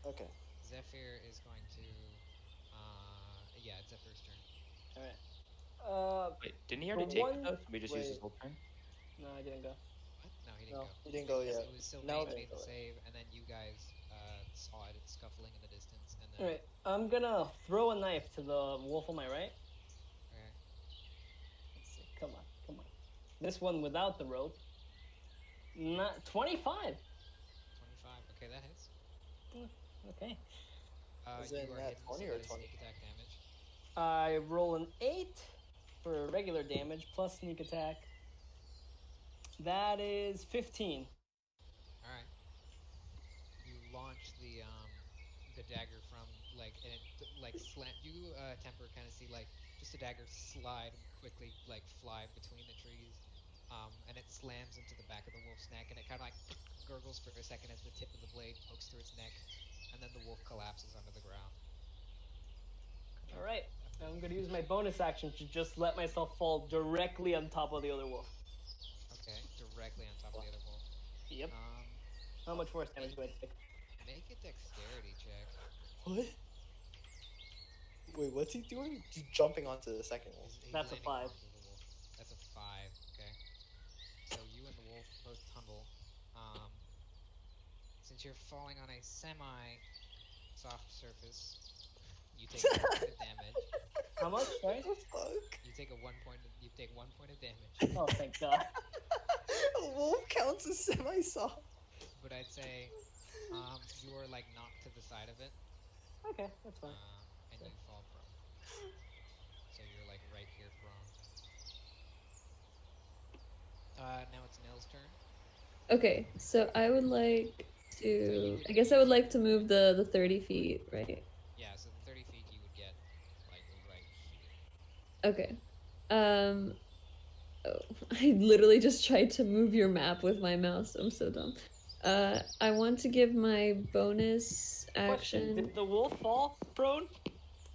Okay. Okay. Zephyr is going to. Yeah, it's Zephyr's turn. All right. Wait, didn't he The already take one- it though? So we just use his Wait. whole turn? No, I didn't go. What? No, he didn't No, go. he didn't go Because yet. it was Now Sylvain they made the go. save, and then you guys saw it scuffling in the distance, and then. All right. I'm gonna throw a knife to the wolf on my right. Okay. Let's see. Come on, come on. This one without the rope. Not 25. 25. Okay, that hits. Okay. Is it You are nat hidden, 20 so or that is 20? sneak attack damage. I roll an 8 for regular damage plus sneak attack. That is 15. All right. You launch the dagger from like, and it like slant. You temper kind of see like just a dagger slide and quickly like fly between the trees, and it slams into the back of the wolf's neck, and it kind of like gurgles for a second as the tip of the blade pokes through its neck, and then the wolf collapses under the ground. All right. I'm gonna use my bonus action to just let myself fall directly on top of the other wolf. Okay, directly on top of the other wolf. Yep. How much force damage do I take? Make a dexterity check. What? Wait, what's he doing? He's jumping onto the second one. He's That's a landing 5. onto the wolf. That's a 5. Okay. So you and the wolf both tumble. Since you're falling on a semi-soft surface, you take 1 point of damage. How much? Sorry. What the fuck? You take 1 point. You take 1 point of damage. Oh, thank God. A wolf counts as semi-soft. But I'd say you are like knocked to the side of it, Okay, that's fine. and you fall prone. So you're like right here prone. Now it's Nell's turn. Okay, so I would like to. I guess I would like to move the 30 feet, right? Yeah, so the 30 feet you would get like right here. Okay. Oh, I literally just tried to move your map with my mouse. I'm so dumb. I want to give my bonus Question: action did the wolf fall prone?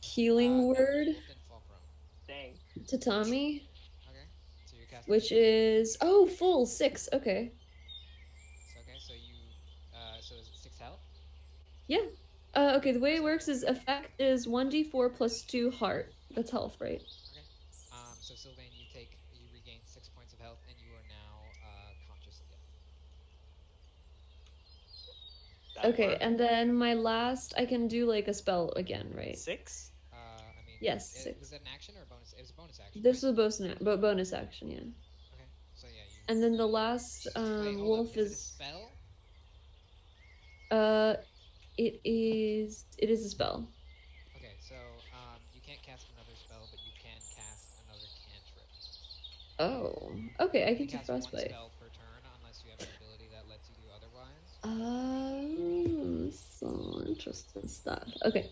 healing No, the word wolf didn't fall prone. Dang. to Tommy, Okay, so you're casting. which is full 6. Okay. Okay, so you, so is it 6 health? Yeah. Okay. The way it works is effect is 1d4 plus 2 heart. That's health, right? Okay. So Sylvain, you regain 6 points of health, and you are now conscious again. That Okay, part. and then my last, I can do like a spell again, right? 6? I mean. Yes, Was 6. it an action or a bonus? It was a bonus action. This right? was bonus action, yeah. Okay. So yeah, you. And then the last Wait, hold wolf up. Is it a is spell? it is a spell. Okay, so you can't cast another spell, but you can cast another cantrip. Oh, okay, I You can can do cast one frostbite. spell per turn, unless you have an ability that lets you do otherwise. So interesting stuff. Okay,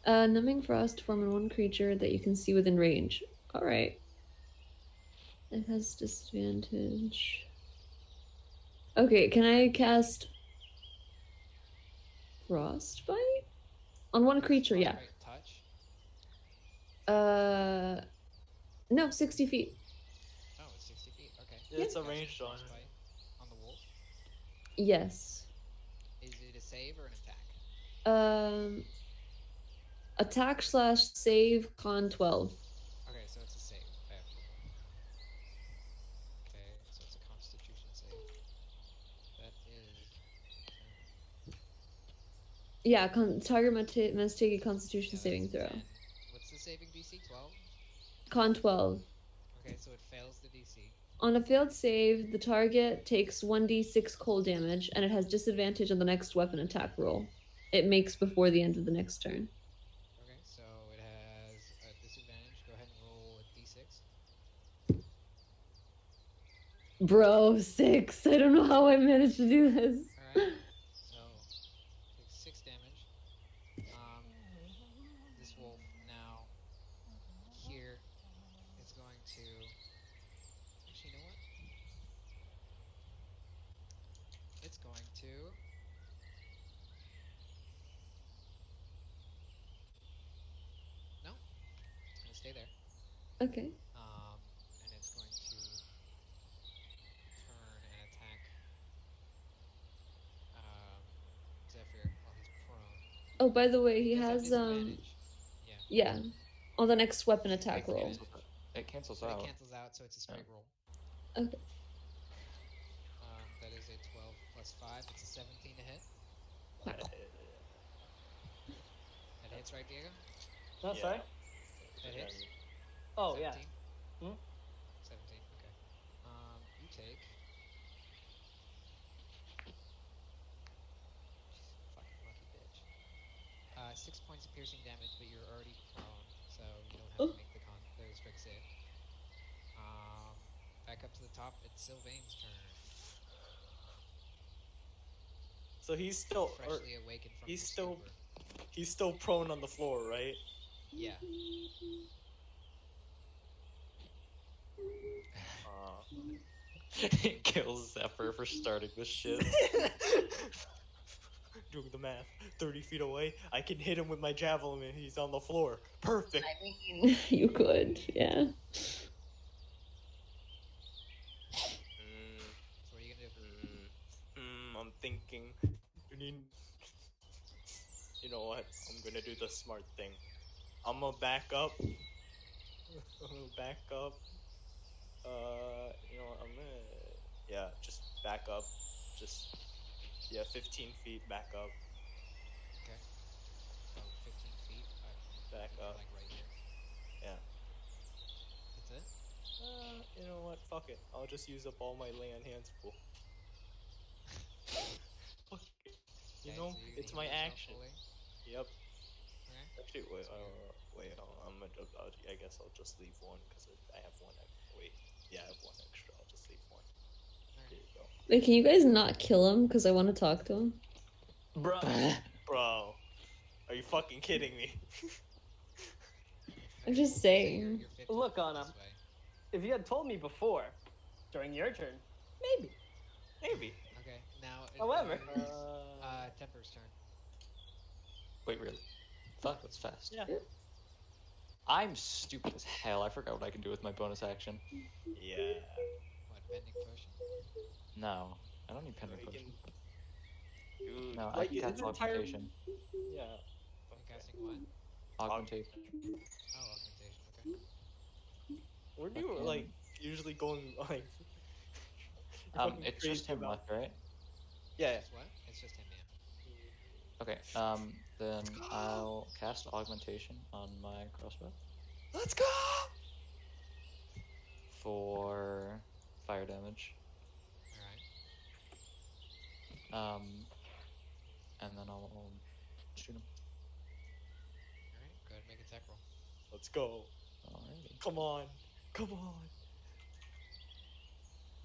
numbing frost form in one creature that you can see within range. All right. It has disadvantage. Okay, can I cast frostbite on one creature? Yeah. Frostbite touch. No, 60 feet. Oh, it's 60 feet. Okay. Yeah, it's a Cast ranged one. frostbite on the wolf. Yes. Is it a save or an attack? Attack slash save con 12. Okay, so it's a save. I have to roll. Okay, so it's a Constitution save. That is. Yeah, target must take a Constitution Yeah, saving that's throw. 10. What's the saving DC? 12. Con 12. Okay, so it fails the DC. On a failed save, the target takes 1d6 cold damage, and it has disadvantage on the next weapon attack roll. It makes before the end of the next turn. Okay, so it has a disadvantage. Go ahead and roll a d6. Bro, 6. I don't know how I managed to do this. Alright, so takes 6 damage. This wolf now here is going to. Actually, you know what? It's going to. No, it's going to stay there. Okay. And it's going to turn and attack Zephyr while he's prone. Oh, by the way, he Does have has disadvantage. Yeah. yeah, on the next weapon It attack roll. It cancels So out. it cancels out, so it's a straight roll. Okay. That is a 12 plus 5. It's a 17 to hit. Wow. That hits, right, Diego? No, Yeah. sorry. That hits. Oh 17? yeah. Hmm? 17. Okay. You take. Fucking lucky bitch. 6 points of piercing damage, but you're already prone, so you don't have to make the strict save. Back up to the top. It's Sylvain's turn. So he's still Freshly awakened from he's his still stupor. he's still prone on the floor, right? Yeah. It kills Zephyr for starting this shit. Doing the math. 30 feet away, I can hit him with my javelin and he's on the floor. Perfect. I mean, you could, yeah. So what are you gonna do? I'm thinking. You know what? I'm gonna do the smart thing. I'm gonna back up. You know what? I'm gonna just back up. 15 feet back up. Okay. So 15 feet. Back you're up. like right here. Yeah. That's it? You know what? Fuck it. I'll just use up all my lay on hands pool. Fuck it. You Okay, know, so you're gonna it's heal my yourself action. fully? Yep. Okay. Actually, wait. So you're- I guess I'll just leave one because I have one. Wait. Yeah, I have one extra. I'll just leave one. There you go. Wait, can you guys not kill him? Because I want to talk to him. Bro, are you fucking kidding me? I'm Okay, just so saying. you're 50 Look, feet Anna. this way. If you had told me before, during your turn, maybe. Maybe. Okay, now it However. is Temper's turn. Wait, really? Fuck, that's fast. Yeah. I'm stupid as hell. I forgot what I can do with my bonus action. Yeah. What, pending potion? No, I don't need pending You potion. Dude, No, I like can cast his entire. augmentation. Yeah. You're casting what? Augmentation. Oh, augmentation. Okay. Where do you Okay. like usually going like? you're fucking It's just crazy him about- left, right? Yeah. Just what? It's just him, yeah. Okay. Then I'll cast augmentation on my crossbow Let's go. for fire damage. Alright. And then I'll shoot him. Alright, go ahead and make a tech roll. Let's go. Alrighty. Come on. Come on.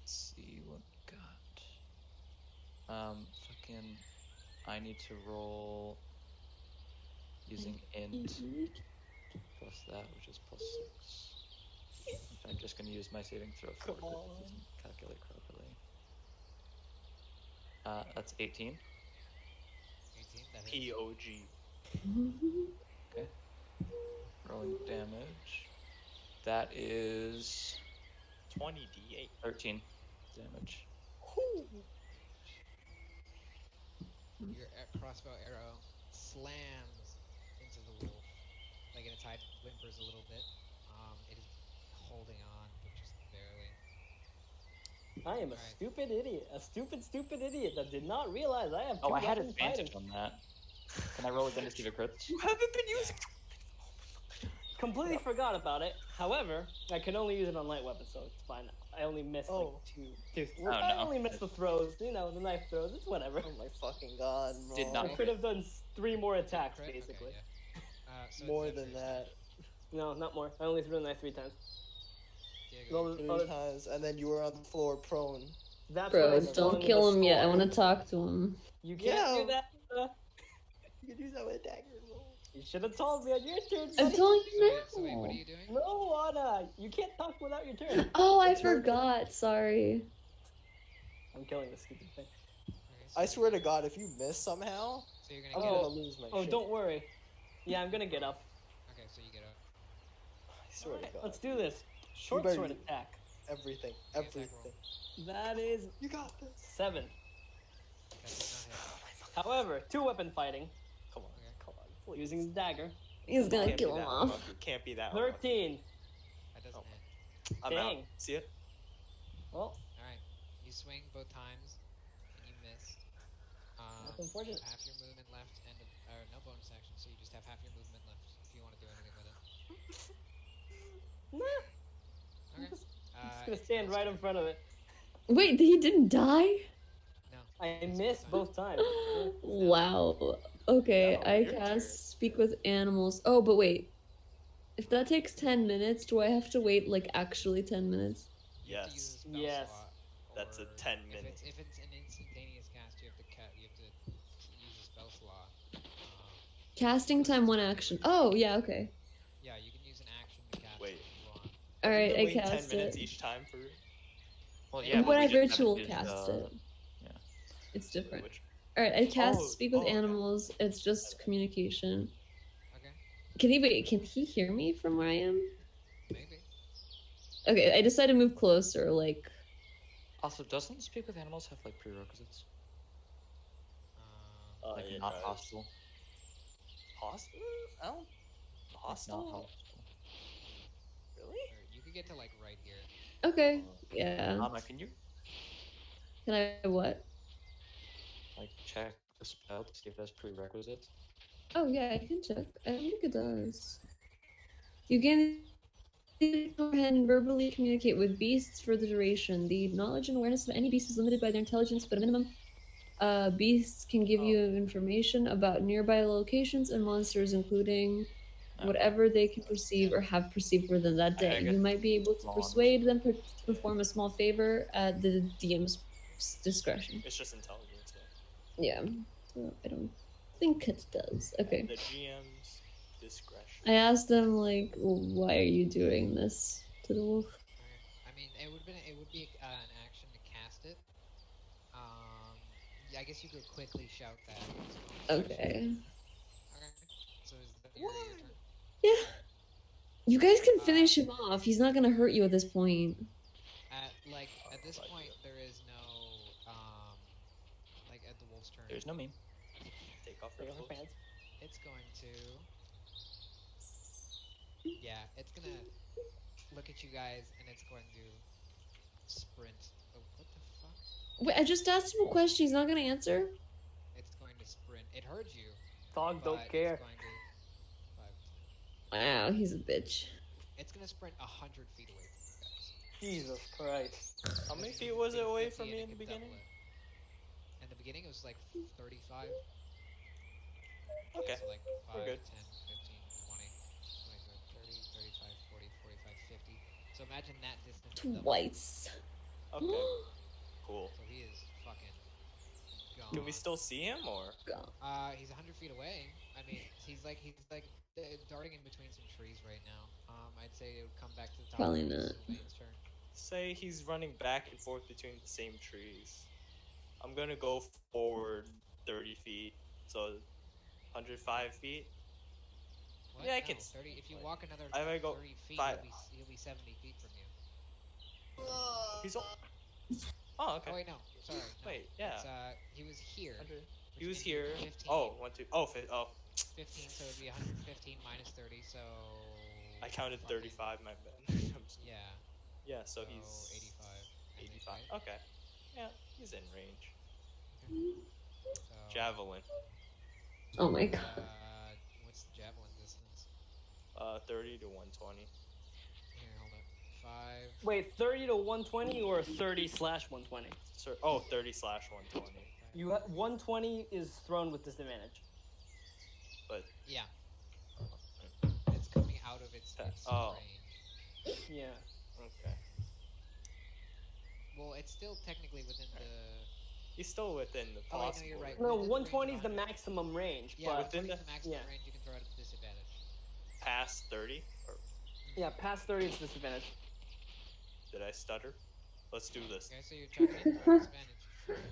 Let's see what we got. Fucking. I need to roll using int plus that, which is plus 6. Which I'm just gonna use my saving throw for Come because on. it doesn't calculate properly. That's 18. 18, that hits. POG. Okay. Rolling damage. That is 20d8. 13 damage. Your crossbow arrow slams into the wolf. Like its hide whimpers a little bit. It is holding on, but just barely. I am a Alright. stupid idiot. A stupid idiot that did not realize I have two Oh, I had weapon advantage fighters. on that. Can I roll again to see if it crits? You haven't been using. completely forgot about it. However, I can only use it on light weapons, so it's fine. I only missed like Oh. two. Oh, I no. only missed the throws. You know, the knife throws. It's whatever. Oh my fucking god, bro. Did not I hit. could have done 3 more Did it attacks, crit? Okay, basically. yeah. So it's More Zephyr's than turn. that. No, not more. I only threw the knife 3 times. Diego, Those 3 other- times, and then you were on the floor prone. That's Bro, when I don't swung kill the him yet. I sword. want to talk to him. You can't Yeah. do that. You can use that with a dagger. You should have told me on your turn, I'm buddy. telling So you wait, so wait, what are now. you doing? No, Anna, you can't talk without your turn. Oh, I It's your turn. forgot. Sorry. I'm killing this stupid thing. Okay, so I you're swear to gonna- God, if you miss somehow, So you're I'm gonna Oh. get gonna up. lose my Oh, shit. don't worry. Yeah, I'm gonna get up. Okay, so you get up. I swear Alright, to God. let's do this. Short better sword use- attack. Everything. Make an attack Everything. That is You got this. 7. That does not hit. However, 2 weapon fighting Come on. Okay. Come on. Please. using the dagger. He's gonna Can't be kill him that off. unlucky. Can't be that unlucky. 13. That doesn't Oh. hit. I'm out. Dang. See it? Well, Alright. You swing both times, and you missed. That's unfortunate. Half your movement left, and no bonus action, so you just have half your movement left if you want to do anything with it. nah. I'm Okay. just It's gonna stand Mel's right turn. in front of it. Wait, he didn't die? No. I It's missed both times. Yeah. Wow. Okay, No, I your cast turn. Speak with Animals. Oh, but wait. If that takes 10 minutes, do I have to wait like actually 10 minutes? You have to use a spell Yes. slot. That's a or 10 if minute. If it's an instantaneous cast, you have to use a spell slot. Casting time, 1 action. Oh, yeah, okay. Yeah, you can use an action to cast Wait. if you want. Alright, Didn't I we wait 10 cast minutes it. each time for Well, yeah, but when we I just haven't ritual used, cast it. yeah. It's different. which? Alright, I cast Oh, Speak with okay. Animals. It's just communication. Okay, Can he hear me from where I am? maybe. Okay, I decided to move closer, like Also, doesn't Speak with Animals have like prerequisites? Like it not does. hostile? Hostile? I don't. Like, Hostile? not hostile. Really? Or you could get to like right here. okay, yeah. Anna, can you Can I what? like check the spell to see if it has prerequisites? Oh yeah, I can check. I don't think it does. You can comprehend and verbally communicate with beasts for the duration. The knowledge and awareness of any beast is limited by their intelligence, but a minimum. Beasts can give you information about nearby locations and monsters, including whatever they can perceive or have perceived within that I day. guess You might be able to lawn. persuade them to perform a small favor at the DM's discretion. It's just intelligence. Yeah, so I don't think it does. Okay. The GM's discretion. I asked them like, why are you doing this to the wolf? Okay. I mean, it would be an action to cast it. Yeah, I guess you could quickly shout that. Okay. Okay. So is that your turn? Yeah. You guys can finish him off. He's not gonna hurt you at this point. At this point, there is no at the wolf's turn. There's no meme. Take off Take your off your clothes. pants. It's going to. Yeah, it's gonna look at you guys and it's going to sprint. Oh, what the fuck? Wait, I just asked him a question. He's not gonna answer. It's going to sprint. It heard you. Dog but don't care. It's going to 5, 10. Wow, he's a bitch. It's gonna sprint 100 feet away from you guys. Jesus Christ. How many Because feet you was it can away 50 from and me it in the can double beginning? it. In the beginning, it was like 35. Okay. So like 5, We're 10, good. 15, 20, 25, 30, 35, 40, 45, 50. So imagine that distance. double. Twice. Okay. Cool. So he is fucking gone. Can we still see him or? He's 100 feet away. I mean, he's like darting in between some trees right now. I'd say it would come back to the top. Probably of not. Sylvain's turn. Say he's running back and forth between the same trees. I'm gonna go forward 30 feet. So 105 feet. What? Yeah, I No, can 30. If you walk another I might go 30 feet, five. he'll be 70 feet from you. He's all... Oh, okay. Oh wait, no. Sorry. No. Wait, yeah. It's, he was here. 100. He which was means here. 15. Oh, 1, 2. Oh, 15, so it'd be 115 minus 30, so... I counted fucking- 35, my bad. Yeah, Yeah, so so he's 85. I think, 85. right? Okay. Yeah, he's in range. So, Javelin. Oh my god. What's the javelin distance? 30 to 120. Here, hold up. 5. Wait, 30 to 120 or 30/120? Sir, oh, 30/120. You 120 is thrown with disadvantage. But Yeah. It's coming out of its Oh. range. Yeah. Okay. Well, it's still technically within the. He's still within the Oh, wait, no, possible. you're right. No, Within the 120 is range the of maximum range. Yeah, but within 120 is the maximum yeah. range you can throw at a disadvantage. Past 30? Or Yeah, past 30 is disadvantage. did I stutter? Let's do this. Okay, so you're chucking it for disadvantage.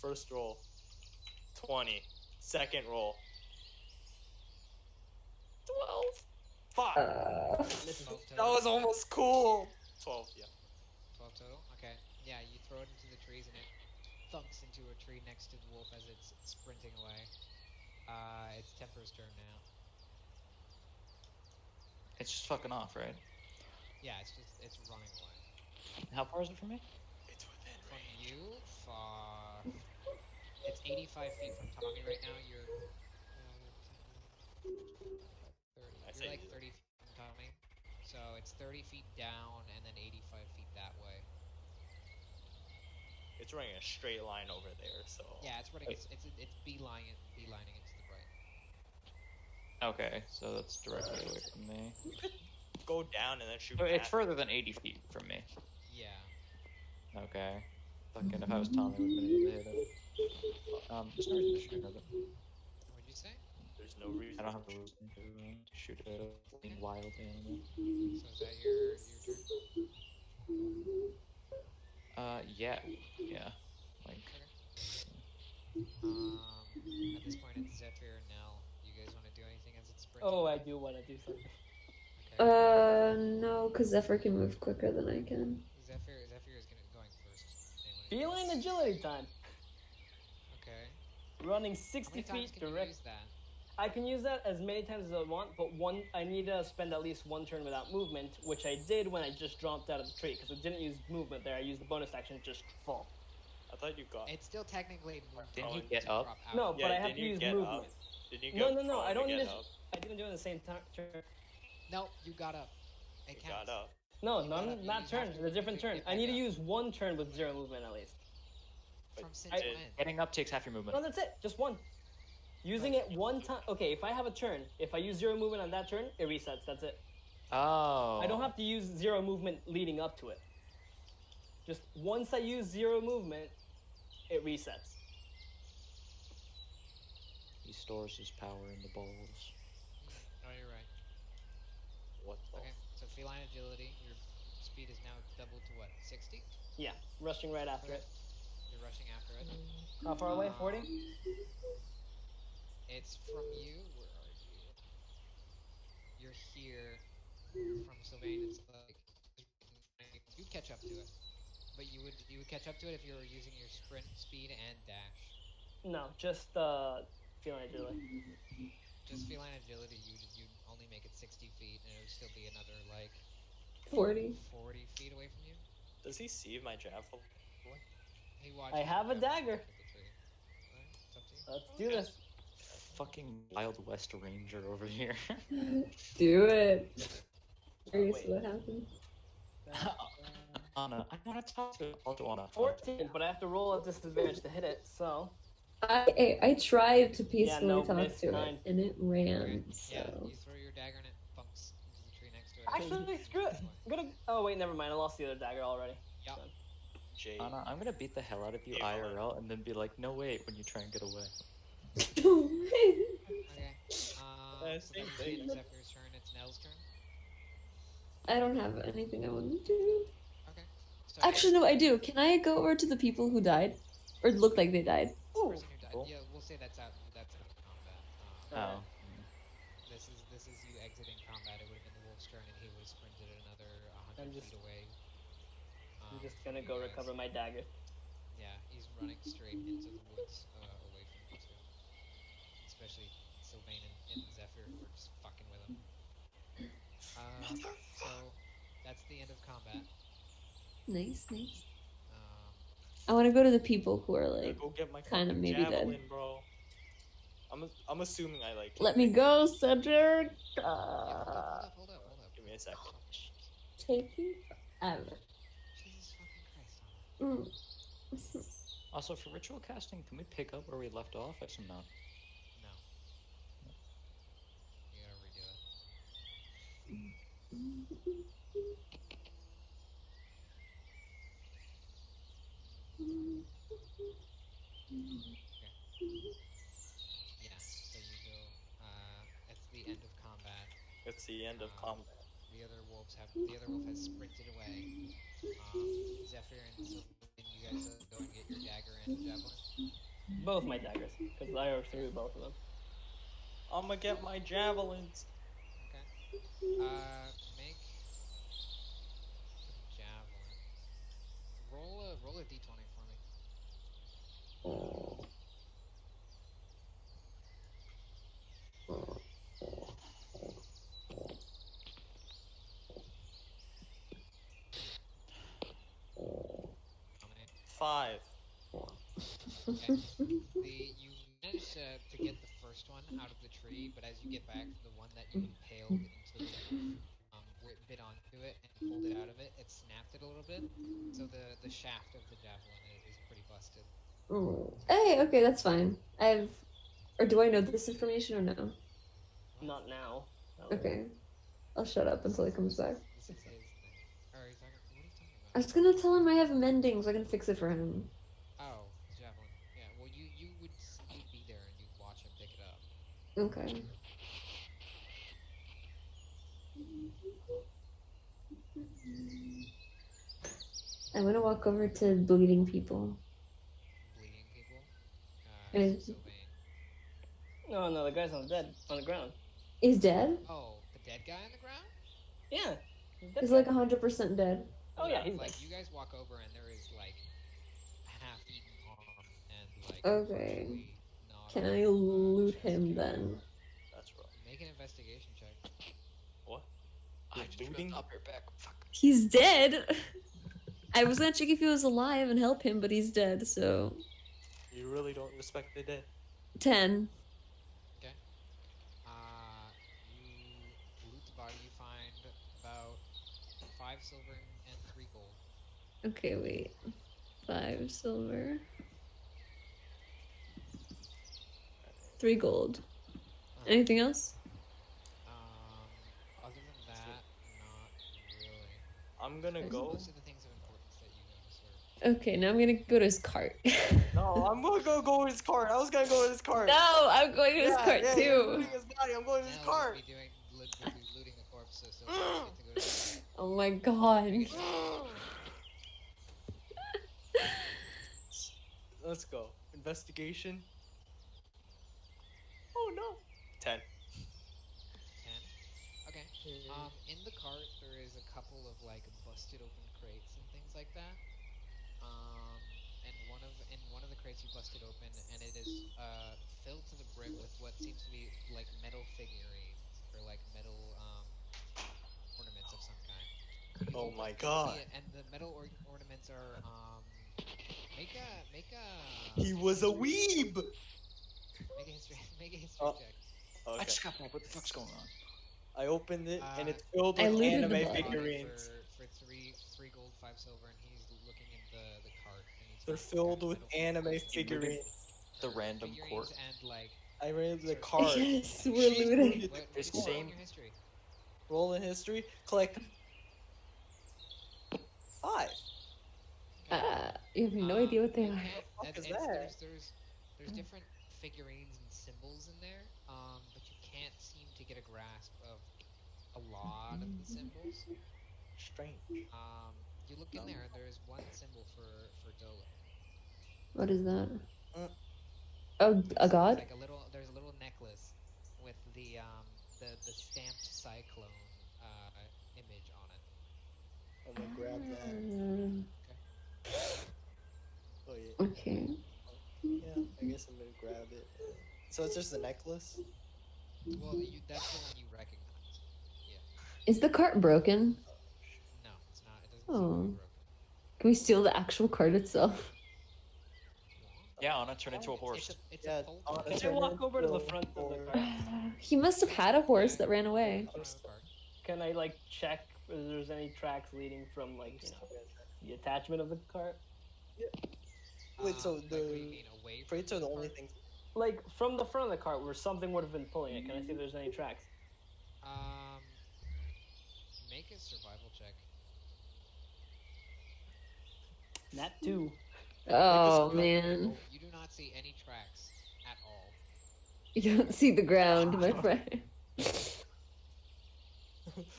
First roll. 20. Second roll. 12. Fuck. Misses. 12 That total. was almost cool. 12, yeah. 12 total. Okay. Yeah, you throw it into the trees and it thunks into a tree next to the wolf as it's sprinting away. It's Temper's turn now. It's just fucking off, right? Yeah, it's running away. How far is it from me? It's within From range. you, it's 85 feet from Tommy right now. You're 30. I You're say like you. 30 feet from Tommy. So it's 30 feet down and then 85 feet that way. It's running a straight line over there, so. Yeah, it's running. It's beelining it to the right. Okay, so that's directly away from me. Go down and then shoot. So it's at- further than 80 feet from me. Yeah. Okay. Fucking, if I was Tommy, I would have been able to hit it. There's no reason to shoot at it. What'd you say? There's no reason. I don't have a reason to shoot at a fucking wild animal. So is that your turn? Yeah. Yeah. Like, At this point, it's Zephyr and Nell. You guys want to do anything as it's sprinting? Oh, I do want to do something. Okay. No, because Zephyr can move quicker than I can. Zephyr is going first. Anyone Feline else? agility time. Okay. Running How 60 many times feet can you direct. use that? I can use that as many times as I want, but I need to spend at least one turn without movement, which I did when I just jumped out of the tree, because I didn't use movement there. I used the bonus action to just fall. I thought you got. It's still technically movement. Didn't you to get up? drop out. No, Yeah, but I have didn't to you use get movement. up? Did you No, go no, I prone don't to need get to. up? I didn't do it in the same turn. No, you got up. It You counts. got up. No, You got up, you not have turn. to It's a different turn. get I need to back up. use one turn with 0 movement at least. From But since I- when? getting up takes half your movement. No, that's it. Just one. Using it one time. Okay, if I have a turn, if I use 0 movement on that turn, it resets. That's it. Oh. I don't have to use 0 movement leading up to it. Just once I use 0 movement, it resets. He stores his power in the balls. No, you're right. What the? Okay, so feline agility. Your speed is now doubled to what? 60? Yeah, rushing right after Okay. it. You're rushing after it. How far away? 40? It's from you. Where are you? You're here. From Sylvain, it's like you'd catch up to it, but you would catch up to it if you were using your sprint, speed, and dash. No, just feeling agility. Just feline agility, you'd only make it 60 feet, and it would still be another like 40. 40 feet away from you. Does he see my javelin? He watched. I you have a jump dagger. off of the tree. Alright, it's up to you. Let's do this. Fucking Wild West Ranger over here. Do it. Curious wait. what happens. Anna, I want to talk to Anna. 14, but I have to roll at disadvantage to hit it, so. I tried to peacefully no, talk missed to 9. it, and it ran. Okay, So. yeah, you throw your dagger and it bumps into the tree next to it. Actually, screw it. I'm gonna. Oh wait, never mind. I lost the other dagger already. Yep. Jay. Anna, I'm gonna beat the hell out of you Yeah. IRL and then be like, no wait, when you try and get away. Okay. So Same that's the end thing. of Zephyr's turn. It's Nell's turn. I don't have anything I want to do. Okay. So Actually, no, I do. Can I go over to the people who died? Or looked like they died? the person who died. Cool. Yeah, we'll say that's out of combat. Oh. This is you exiting combat. It would have been the wolf's turn, and he would have sprinted another 100 I'm just- feet away. I'm just from gonna you go guys. recover my dagger. Yeah, he's running straight into the woods away from you two. Especially Sylvain and Zephyr were just fucking with him. So that's the end of combat. Nice, nice. Um, I want to go to the people who are I'm gonna like, go get my kinda fucking maybe dead. javelin, bro. I'm assuming I like. Let me go, Cedric. Yeah, hold up. Give me a second. Taking forever. Jesus fucking Christ, Thomas. Mm. Also, for ritual casting, can we pick up where we left off? I assume not. No. You gotta redo it. Yeah, so you go, it's the end of combat. It's the end of combat. The other wolf has sprinted away. Zephyr and Sylvain, you guys go and get your dagger and javelin. Both my daggers, because I threw both of them. I'm gonna get my javelins. Okay. Make for the javelin. Roll a d20 for me. How many? 5. Okay. You manage to get the first one out of the tree, but as you get back, the one that you impaled into the wolf, where it bit onto it and pulled it out of it, it snapped it a little bit. So the shaft of the javelin is pretty busted. Hey, okay, that's fine. Or do I know this information or no? Not now. Okay. I'll shut up until he comes back. This is his thing. Or are you talking? What are you talking I about? was gonna tell him I have mending so I can fix it for him. Oh, the javelin. Yeah. Well, you'd be there and you'd watch him pick it up. Okay. I'm gonna walk over to bleeding people. Bleeding people. And- Sylvain. No, the guy's on the ground. He's dead? Oh, the dead guy on the ground? Yeah. He's like 100% dead. Oh yeah, he's like dead. you guys walk over and there is like half-eaten arm and like Okay. virtually not Can on, I loot chest him area. then? That's rough. Make an investigation check. What? I You're just looting? ripped up your back. Fuck. He's dead! I was gonna check if he was alive and help him, but he's dead, so. You really don't respect the dead. 10. Okay. You loot the body. You find about 5 silver and 3 gold. Okay, wait. 5 silver. 3 gold. Anything else? Other than that, not really. I'm gonna Those are go. most of the things of importance that you notice. Okay, now I'm gonna go to his cart. No, I'm gonna go to his cart. I was gonna go to his cart. No, I'm going to his cart You're too. looting his body. I'm going to his Nell cart. would be looting the corpse, so you get to go to the Oh my god. Let's go. Investigation. Oh no. 10. 10. Okay. In the cart there is a couple of like busted open crates and things like that. And one of the crates you busted open, and it is filled to the brim with what seems to be like metal figurines or like metal ornaments of some kind. You Oh open my it, god. and the metal ornaments are make a He was a weeb. make a history Oh. check. Okay. I just got back. What the fuck's going on? I opened it and Uh, it's filled I with looted the anime body. figurines. For three gold, 5 silver, and he's looking in the cart, and he's They're got filled metal with figurines. anime looted figurines. The random Figurines court. and like I ran the Sorry. cart. Yes, we're She's looting. looted what the did It's you roll same- in your history? Roll in history. Click. 5. You have no idea what they you are. can't- What the fuck is it's- that? There's different figurines and symbols in there, but you can't seem to get a grasp of a lot of the symbols. Strange. You look in there, and there is one symbol for Dolo. What is that? Mm. Oh, a god? It's like there's a little necklace with the stamped cyclone image on it. I'm gonna grab that. Oh yeah. Okay. Yeah, I guess I'm gonna grab it. So it's just a necklace? Well, that's the one you recognize. Yeah. Is the cart broken? No, it's not. It doesn't seem to Oh. be broken. Can we steal the actual cart itself? If you want. Yeah, Anna, turn into a horse. It's Yeah, a polter. Anna, Can I turn walk over to the into front of the a- car? He must have had a horse that ran away. In front of the cart. Can I like check if there's any tracks leading from like the attachment of the cart? Wait, so Like, what do you mean, away from crates are the only cart? things. Like from the front of the cart where something would have been pulling it. Can I see if there's any tracks? Make a survival check. Nat 2. Oh survival. man, You do not see any tracks at all. you don't see the ground, my friend.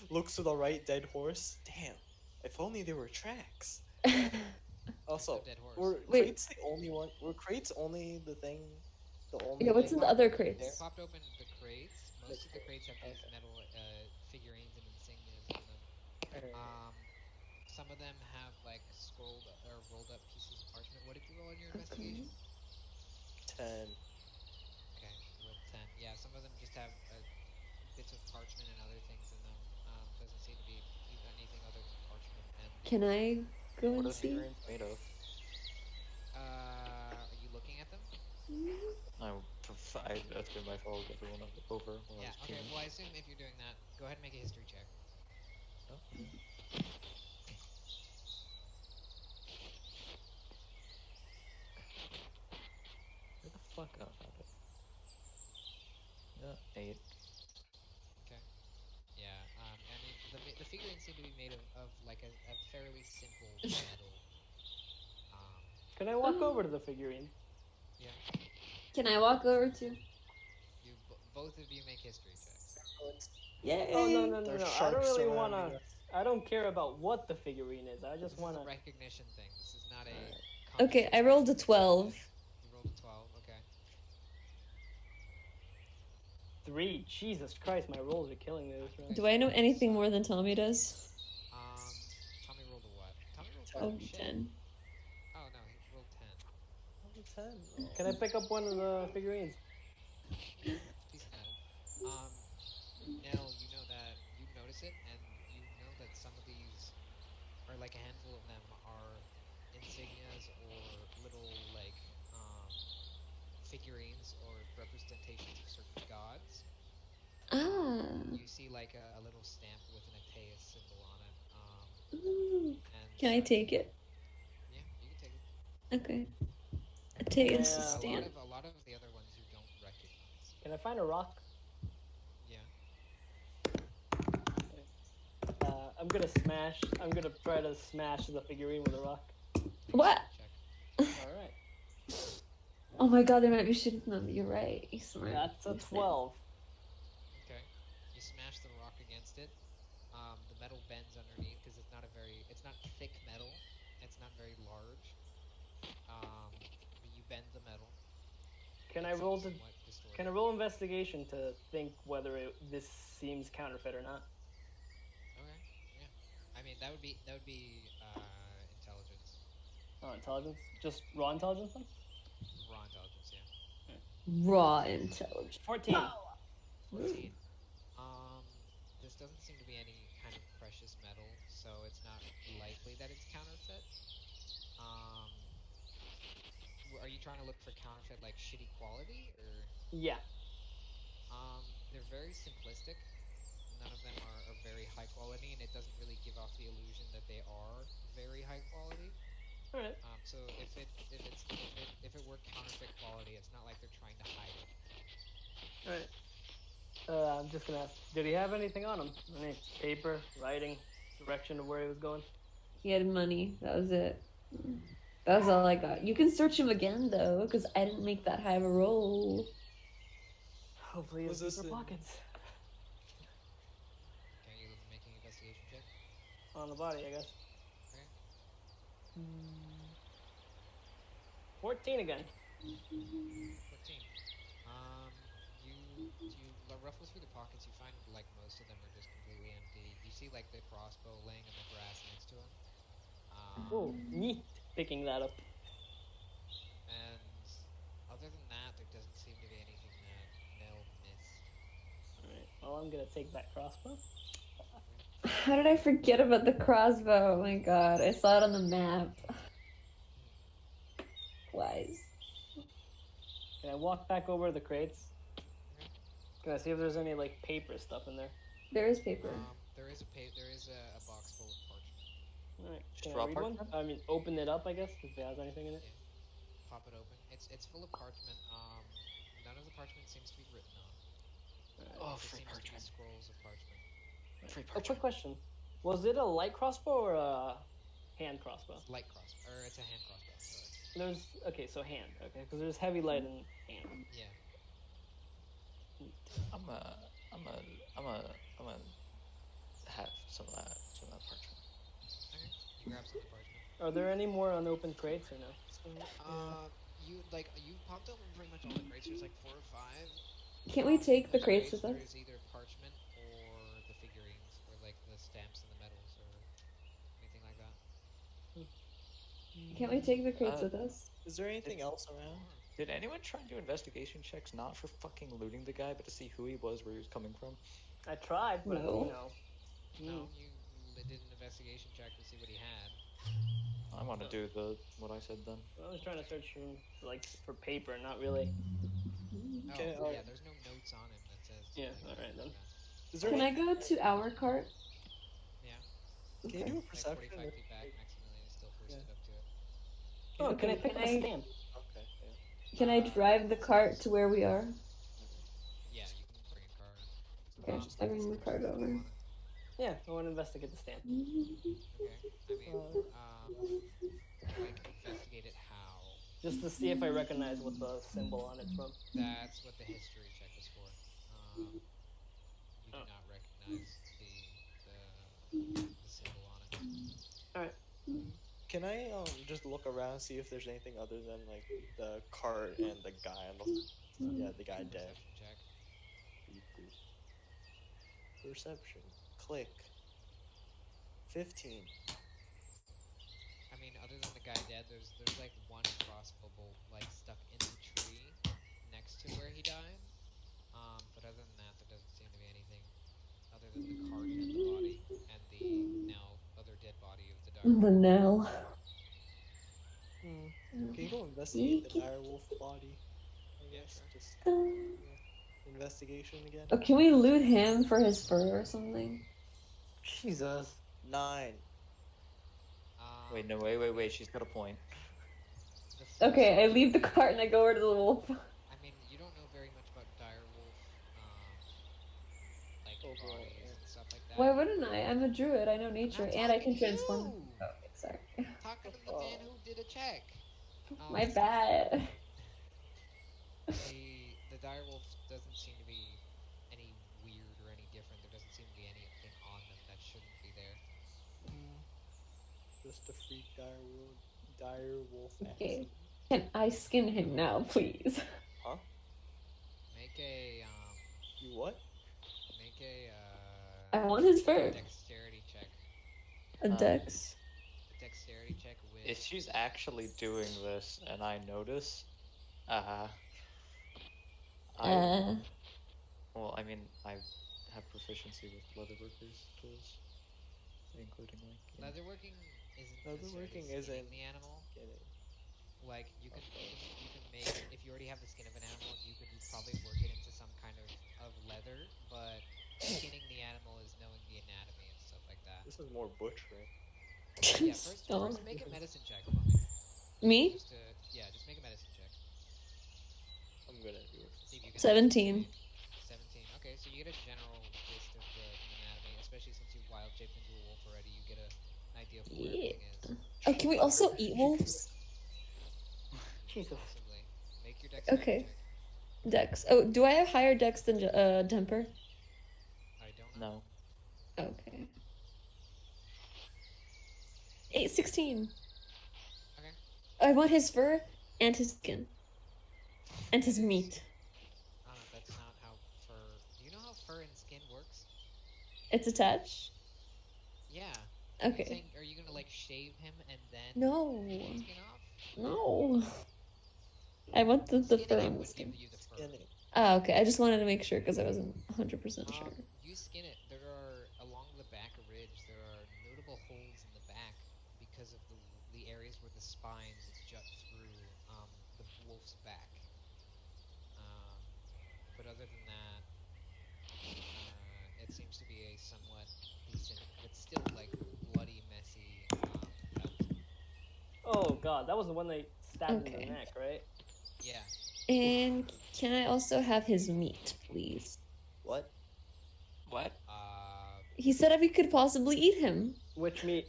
Looks to the right, dead horse. Damn. If only there were tracks. Also, dead horse. were Wait. crates the only one? Were crates only the thing? The only. Yeah, what's thing? in the other They crates? popped open the crates. Most of the crates have these metal figurines and insignias in them. Some of them have like scrolled or rolled up pieces of parchment. What did you roll in your investigation? 10. Okay, you rolled 10. Yeah, some of them just have bits of parchment and other things in them. Doesn't seem to be anything other than parchment and. Can I go What and are the see? figurines made of? Are you looking at them? That's been my fault. Everyone over. While Yeah. I was Okay. peeing. Well, I assume if you're doing that, go ahead and make a history check. Oh, okay. Where the fuck? Oh, found it. Yeah, 8. Okay. Yeah. I mean, the figurines seem to be made of like a fairly simple metal. Can I walk over to the figurine? Yeah. Can I walk over to? You both of you make history checks. Yay! Oh no no no There's no! I don't sharks really surrounding wanna. us. I don't care about what the figurine is. I This just is wanna. a recognition thing. This is not a. Okay, I rolled a 12. You rolled a 12. Okay. 3. Jesus Christ, my rolls are killing me this round. Do I know anything more than Tommy does? Tommy rolled a what? Tommy rolled Oh, shit. 10. Oh no, he rolled 10. 10. Can I pick up one of the figurines? Yeah, it's a piece of metal. Nell, you know that you notice it, and you know that some of these, or like a handful of them, are insignias or little like figurines or representations of certain gods. Ah. You see like a little stamp with an Ateus symbol on it. Ooh. And Can I take it? Yeah, you can take it. Okay. I take it as a Yeah. stamp. A lot of the other ones you don't recognize. Can I find a rock? Yeah. I'm gonna smash. I'm gonna try to smash the figurine with a rock. What? Check. All right. Oh my god, there might be shit in them. You're right. You're smart. That's a You're smart. 12. Okay. You smash the rock against it. The metal bends underneath because it's not thick metal. It's not very large. But you bend the metal. Can I It's roll somewhat distorted. Can I roll investigation to think whether this seems counterfeit or not? Okay. Yeah. I mean that would be intelligence. Oh, intelligence. Just raw intelligence then. Raw intelligence. Yeah. Raw intelligence. 14. 14. This doesn't seem to be any kind of precious metal, so it's not likely that it's counterfeit. Are you trying to look for counterfeit like shitty quality or? Yeah. They're very simplistic. None of them are very high quality, and it doesn't really give off the illusion that they are very high quality. All right. So if it were counterfeit quality, it's not like they're trying to hide it. All right. I'm just gonna ask. Did he have anything on him? Any paper, writing, direction of where he was going? He had money. That was it. That was all I got. You can search him again though, because I didn't make that high of a roll. Hopefully, he has Was this deeper in- pockets Can you make an investigation check? on the body, I guess. Okay. 14 again. 14. You ruffle through the pockets. You find like most of them are just completely empty. You see like the crossbow laying in the grass next to him. Oh, neat. Picking that up. And other than that, there doesn't seem to be anything that Nell missed. All right. Well, I'm gonna take that crossbow. How did I forget about the crossbow? Oh my god, I saw it on the map. Wise. Can I walk back over to the crates? Okay. Can I see if there's any like paper stuff in there? There is paper. There is a box full of parchment. All right. Can I Straw read one? parchment? I mean, open it up. I guess if it has anything in it. Yeah. Pop it open. It's full of parchment. None of the parchment seems to be written on. Oh, It just free seems to be parchment. scrolls of parchment. Free Oh, quick parchment. question. Was it a light crossbow or a hand crossbow? It's light crossbow, or it's a hand crossbow. Sorry. There's okay, so hand. Okay, because there's heavy light and hand. Yeah. I'm a have some of that parchment. Okay. You grab some of the parchment. Are there any more unopened crates or no? You popped open pretty much all the crates. There's like 4 or 5. Can't we take the Most crates with us? There's either parchment or the figurines, or like the stamps and the medals, or anything like that. Can't we take the crates with us? Is there anything else around? Did anyone try and do investigation checks not for fucking looting the guy, but to see who he was, where he was coming from? I tried, but No. you know. No, you did an investigation check to see what he had. I want to do what I said then. I was trying to search for paper, not really. Okay, Oh, yeah, there's no notes on him that says. Yeah, like, alright anything then. like that. Is there Can I any, go to our cart? Yeah. can you do a Like perception? 45 feet back, Maximilian is still posted Yeah. up to it. Oh, can I Okay, pick can up a I- stamp? Okay, yeah. Can I drive the cart to where we are? Yeah, you can bring a card. Okay, I bring the cart over. Yeah, I want to investigate the stamp. Okay. I mean, like investigate it how. Just to see if I recognize what the symbol on it's from. That's what the history check was for. You do Oh. not recognize the symbol on it. Alright. Can I just look around, see if there's anything other than like the cart and the guy on the guy dead. Perception check. Beep, boop. Perception. Click. 15. I mean, other than the guy dead, there's like one crossbow bolt like stuck in the tree next to where he died. But other than that, there doesn't seem to be anything other than the cart and the body and the now other dead body of the dire. The Nell. Can you go investigate the dire wolf body? I Yeah, guess. sure. Just investigation again. Oh, can we loot him for his fur or something? Jesus. 9. Wait, no, wait. She's got a point. The first- Okay, I leave the cart and I go over to the wolf. I mean, you don't know very much about dire wolf, like Overall, bodies yeah. and stuff like that. Why wouldn't I? I'm a druid. I know nature, Not and I talking can to transform. you. Oh, okay, sorry. Talking to the man who did a check. My bad. The dire wolf doesn't seem to be any weird or any different. There doesn't seem to be anything on them that shouldn't be there. Just a freak dire wolf. Okay. Can I skin him now, please? Huh? Make a You what? make a I want his fur. dexterity check. A dex. A dexterity check with. If she's actually doing this and I notice, well, I mean, I have proficiency with leatherworkers tools, including like. Leatherworking isn't Leatherworking necessarily skinning isn't- the animal. Get it. Like you can make, if you already have the skin of an animal, you could probably work it into some kind of leather. But skinning the animal is knowing the anatomy and stuff like that. This is more butchering. Yeah, first Stop. make a medicine check for me. Me? Just make a medicine check. I'm gonna do it. See if you can 17. 17. Okay, so you get a general gist of the anatomy, especially since you wild shaped into a wolf already. You get an idea of where Yeah. everything is. Oh, can we also eat wolves? Jesus. Possibly. Make your dexterity Okay. check. Dex. Oh, do I have higher dex than temper? I don't know. No. Okay. 16. Okay. I want his fur and his skin. And his meat. That's not how fur. Do you know how fur and skin works? It's attached? Yeah. Okay. Are you gonna like shave him and then No. take the skin off? No. I want the Skinning fur it on the would skin. give you the fur. Skin it. Ah, okay. I just wanted to make sure because I wasn't 100% sure. You skin it. There are along the back ridge. There are notable holes in the back because of the areas where the spines jut through the wolf's back. but other than that, it seems to be a somewhat decent, but still like bloody, messy pelt. Oh god, that was the one they stabbed in the Okay. neck, right? Yeah. And can I also have his meat, please? What? What? He said if we could possibly eat him. Which meat?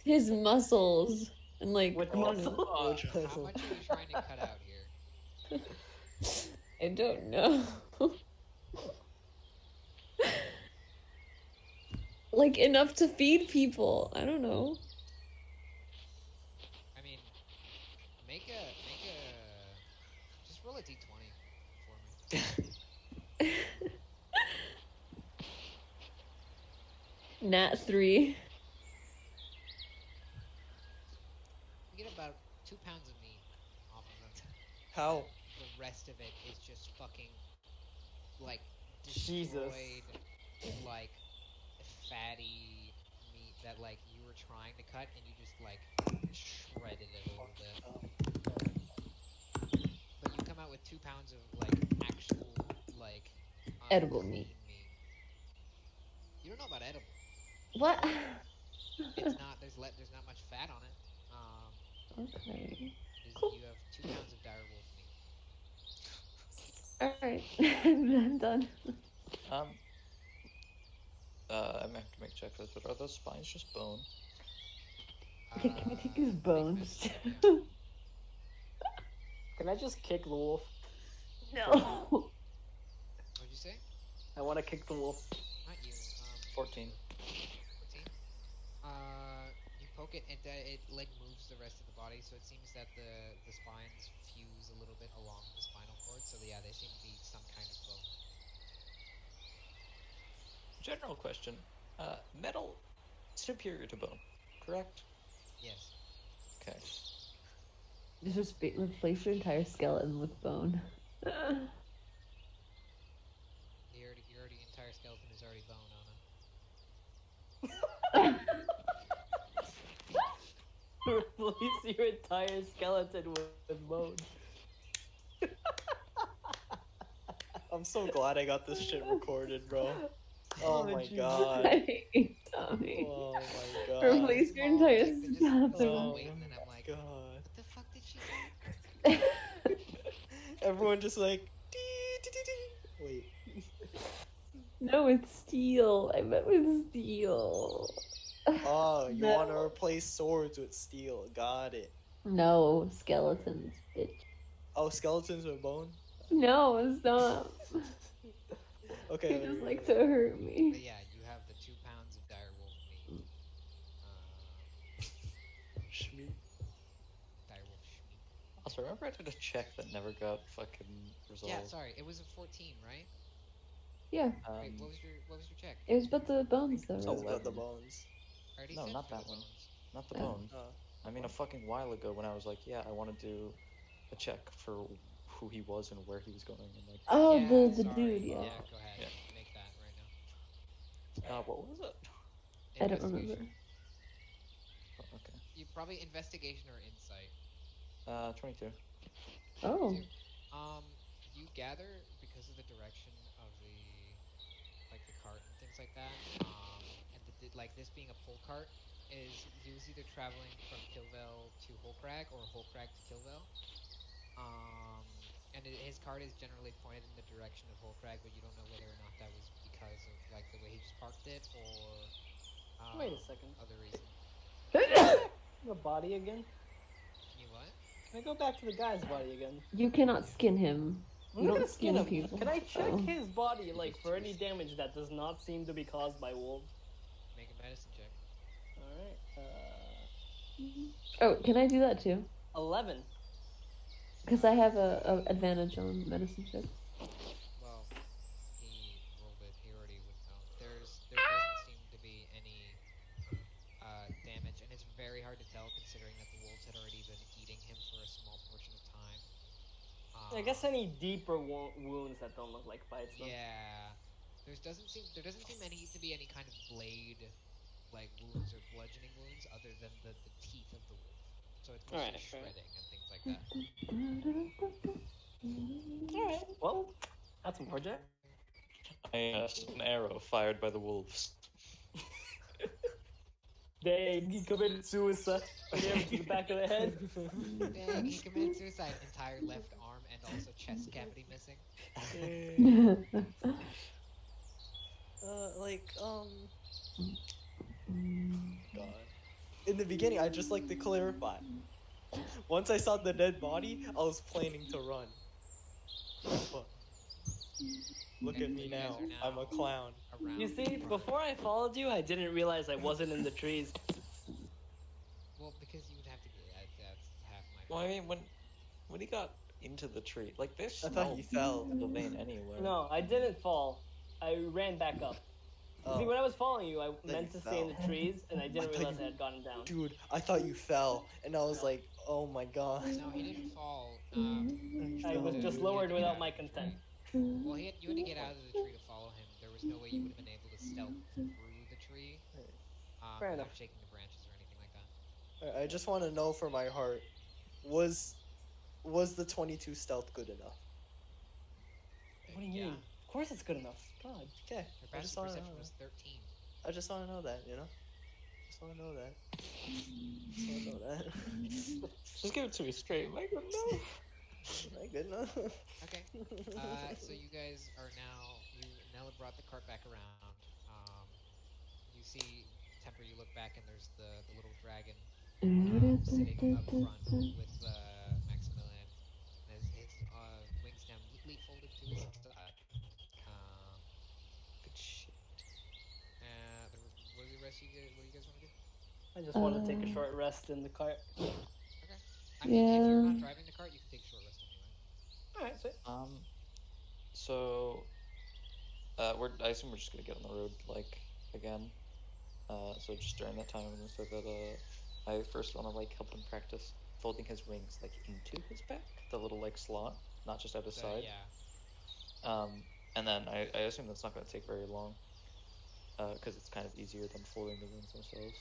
His muscles and like Which I don't muscle? know. Which how muscle? much are you trying to cut out here? I don't know. Like enough to feed people. I don't know. I mean, just roll a d20 for me. Nat 3. You get about 2 pounds of meat off of them. How? The rest of it is just fucking like Jesus. destroyed, like fatty meat that like you were trying to cut and you just like shredded it a little bit. But you come out with 2 pounds of like actual like Edible clean meat. meat. You don't know about edible. What? It's not. There's not much fat on it. Okay. Cool. You have 2 pounds of dire wolf meat. Alright. I'm done. I'm gonna have to make a check for this, but are those spines just bone? Okay, can we take his Big bones? fish, yeah. Can I just kick the wolf? No. What'd you say? I want to kick the wolf. Not you. 14. 14. You poke it, and it like moves the rest of the body, so it seems that the spines fuse a little bit along the spinal cord. So yeah, they seem to be some kind of bone. General question. Metal superior to bone, correct? Yes. Okay. Just replace your entire skeleton with bone. Your entire skeleton is already bone, Anna. Replace your entire skeleton with bones. I'm so glad I got this shit recorded, bro. Oh, Oh my Jesus. god. I hate Tommy. Oh my god. Replace your entire They're just skeleton. waiting, and I'm like, God. what the fuck did she say? Everyone just like dee, dee, dee, dee. Wait. No, it's steel. I meant with steel. Oh, you No. want to replace swords with steel. Got it. No, skeletons, bitch. Oh, skeletons with bone? No, stop. Okay. You just like to hurt But me. yeah, you have the 2 pounds of dire wolf meat. Shmeat. Dire wolf schmeat. Also, remember I did a check that never got fucking resolved? Yeah, sorry, it was a 14, right? Yeah, Wait, what was your check? it was about the bones though, It's right? about the 11. bones. I already No, said not for the that one. bones. Not the Oh. bones. I mean, a fucking while ago when I was like, yeah, I want to do a check for who he was and where he was going, and like, Oh, Yeah, the sorry. dude, yeah. Yeah, go ahead. Yeah. Make that right now. what was it? I don't remember. Investigation. Oh, okay. You probably investigation or insight. 22. Oh. You gather because of the direction of the cart and things like that. And like this being a pull cart is he was either traveling from Kilvel to Holcrag or Holcrag to Kilvel. And his cart is generally pointed in the direction of Holcrag, but you don't know whether or not that was because of like the way he just parked it or Wait a second. other reason. The body again? Can you what? Can I go back to the guy's body again? You cannot skin him. I'm You not don't gonna skin skin him. people. Can I check Oh. his body, like, for any damage that does not seem to be caused by wolves? Make a medicine check. Alright, Oh, can I do that too? 11. Because I have a advantage on medicine checks. Well, he rolled it. He already would know. There doesn't seem to be any damage, and it's very hard to tell considering that the wolves had already been eating him for a small portion of time. I guess any deeper wounds that don't look like bites. Though. Yeah, there doesn't seem any to be any kind of blade like wounds or bludgeoning wounds other than the teeth of the wolf. So it's mostly Alright, shredding and things like that. Alright, well, that's unfortunate. I sent an arrow fired by the wolves. Dang, he committed suicide. Him to the back of the head. Dang, he committed suicide. Entire left arm and also chest cavity missing. Like, God. In the beginning, I just like to clarify. Once I saw the dead body, I was planning to run. But look Okay, at so me you guys now. are I'm now a clown. around You the see, park. before I followed you, I didn't realize I wasn't in the trees. Well, because you would have to get that's half my Well, I fault. mean, when he got into the tree, like there's I thought no he fell. vein anywhere. No, I didn't fall. I ran back up. Oh, See, when I was following you, I you meant to stay in the fell. trees, and I didn't thought realize you- I had gotten down. dude, I thought you fell, and I was like, oh my god. No, he didn't fall. You I was fell. just He had lowered to get without out my of the consent. tree. Well, you had to get out of the tree to follow him. There was no way you would have been able to stealth through the tree Fair without enough. shaking the branches or anything like that. I just want to know for my heart, was the 22 stealth good enough? What do you Yeah. mean? Of course it's good enough. God. Okay, Your I just passive want to perception know. was 13. I just want to know that, you know. Just want to know that. Just want to know that. Just give it to me straight. Like, no. Like, good enough. Okay. So you guys are now Nella brought the cart back around. You see Temper. You look back and there's the little dragon sitting up front with Maximilian, and his wings now neatly folded to his side. Um, Good shit. what do the rest of you guys? What do you guys want to do? I just want to take a short rest in the cart. Okay. I mean, if you're Yeah. not driving the cart, you can take a short rest anyway. Alright, sweet. So, I assume we're just gonna get on the road, like, again. So just during that time, I'm gonna say that, I first wanna, like, help him practice folding his wings, like, into his back, the little, like, slot, not just out his side. Yeah. And then I assume that's not gonna take very long, because it's kind of easier than folding the wings themselves.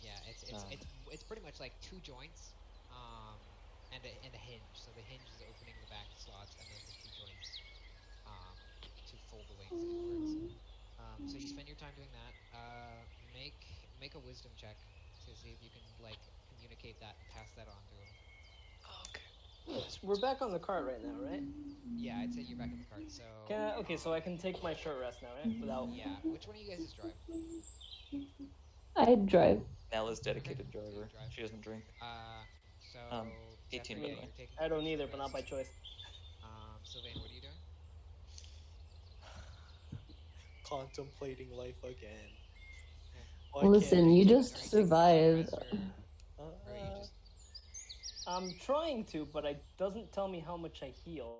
Yeah, it's pretty much like two joints, and a hinge. So the hinge is opening the back slots, and then the two joints, to fold the wings inwards. So you spend your time doing that. Make a wisdom check to see if you can like communicate that and pass that on to him. Okay. We're back on the cart right now, right? Yeah, I'd say you're back in the cart. So Okay, so I can take my short rest now, right? Without. yeah. Which one of you guys is drive? I drive. Nella's Okay, dedicated so you driver. drive. She doesn't drink. So 18 Zephyr, by the way. you're taking I don't a either, short but not by rest. choice. Sylvain, what are you doing? Contemplating life again. Okay. Why can't Listen, I- you Are just taking a short survived. rest, or are you just I'm trying to, but it doesn't tell me how much I heal.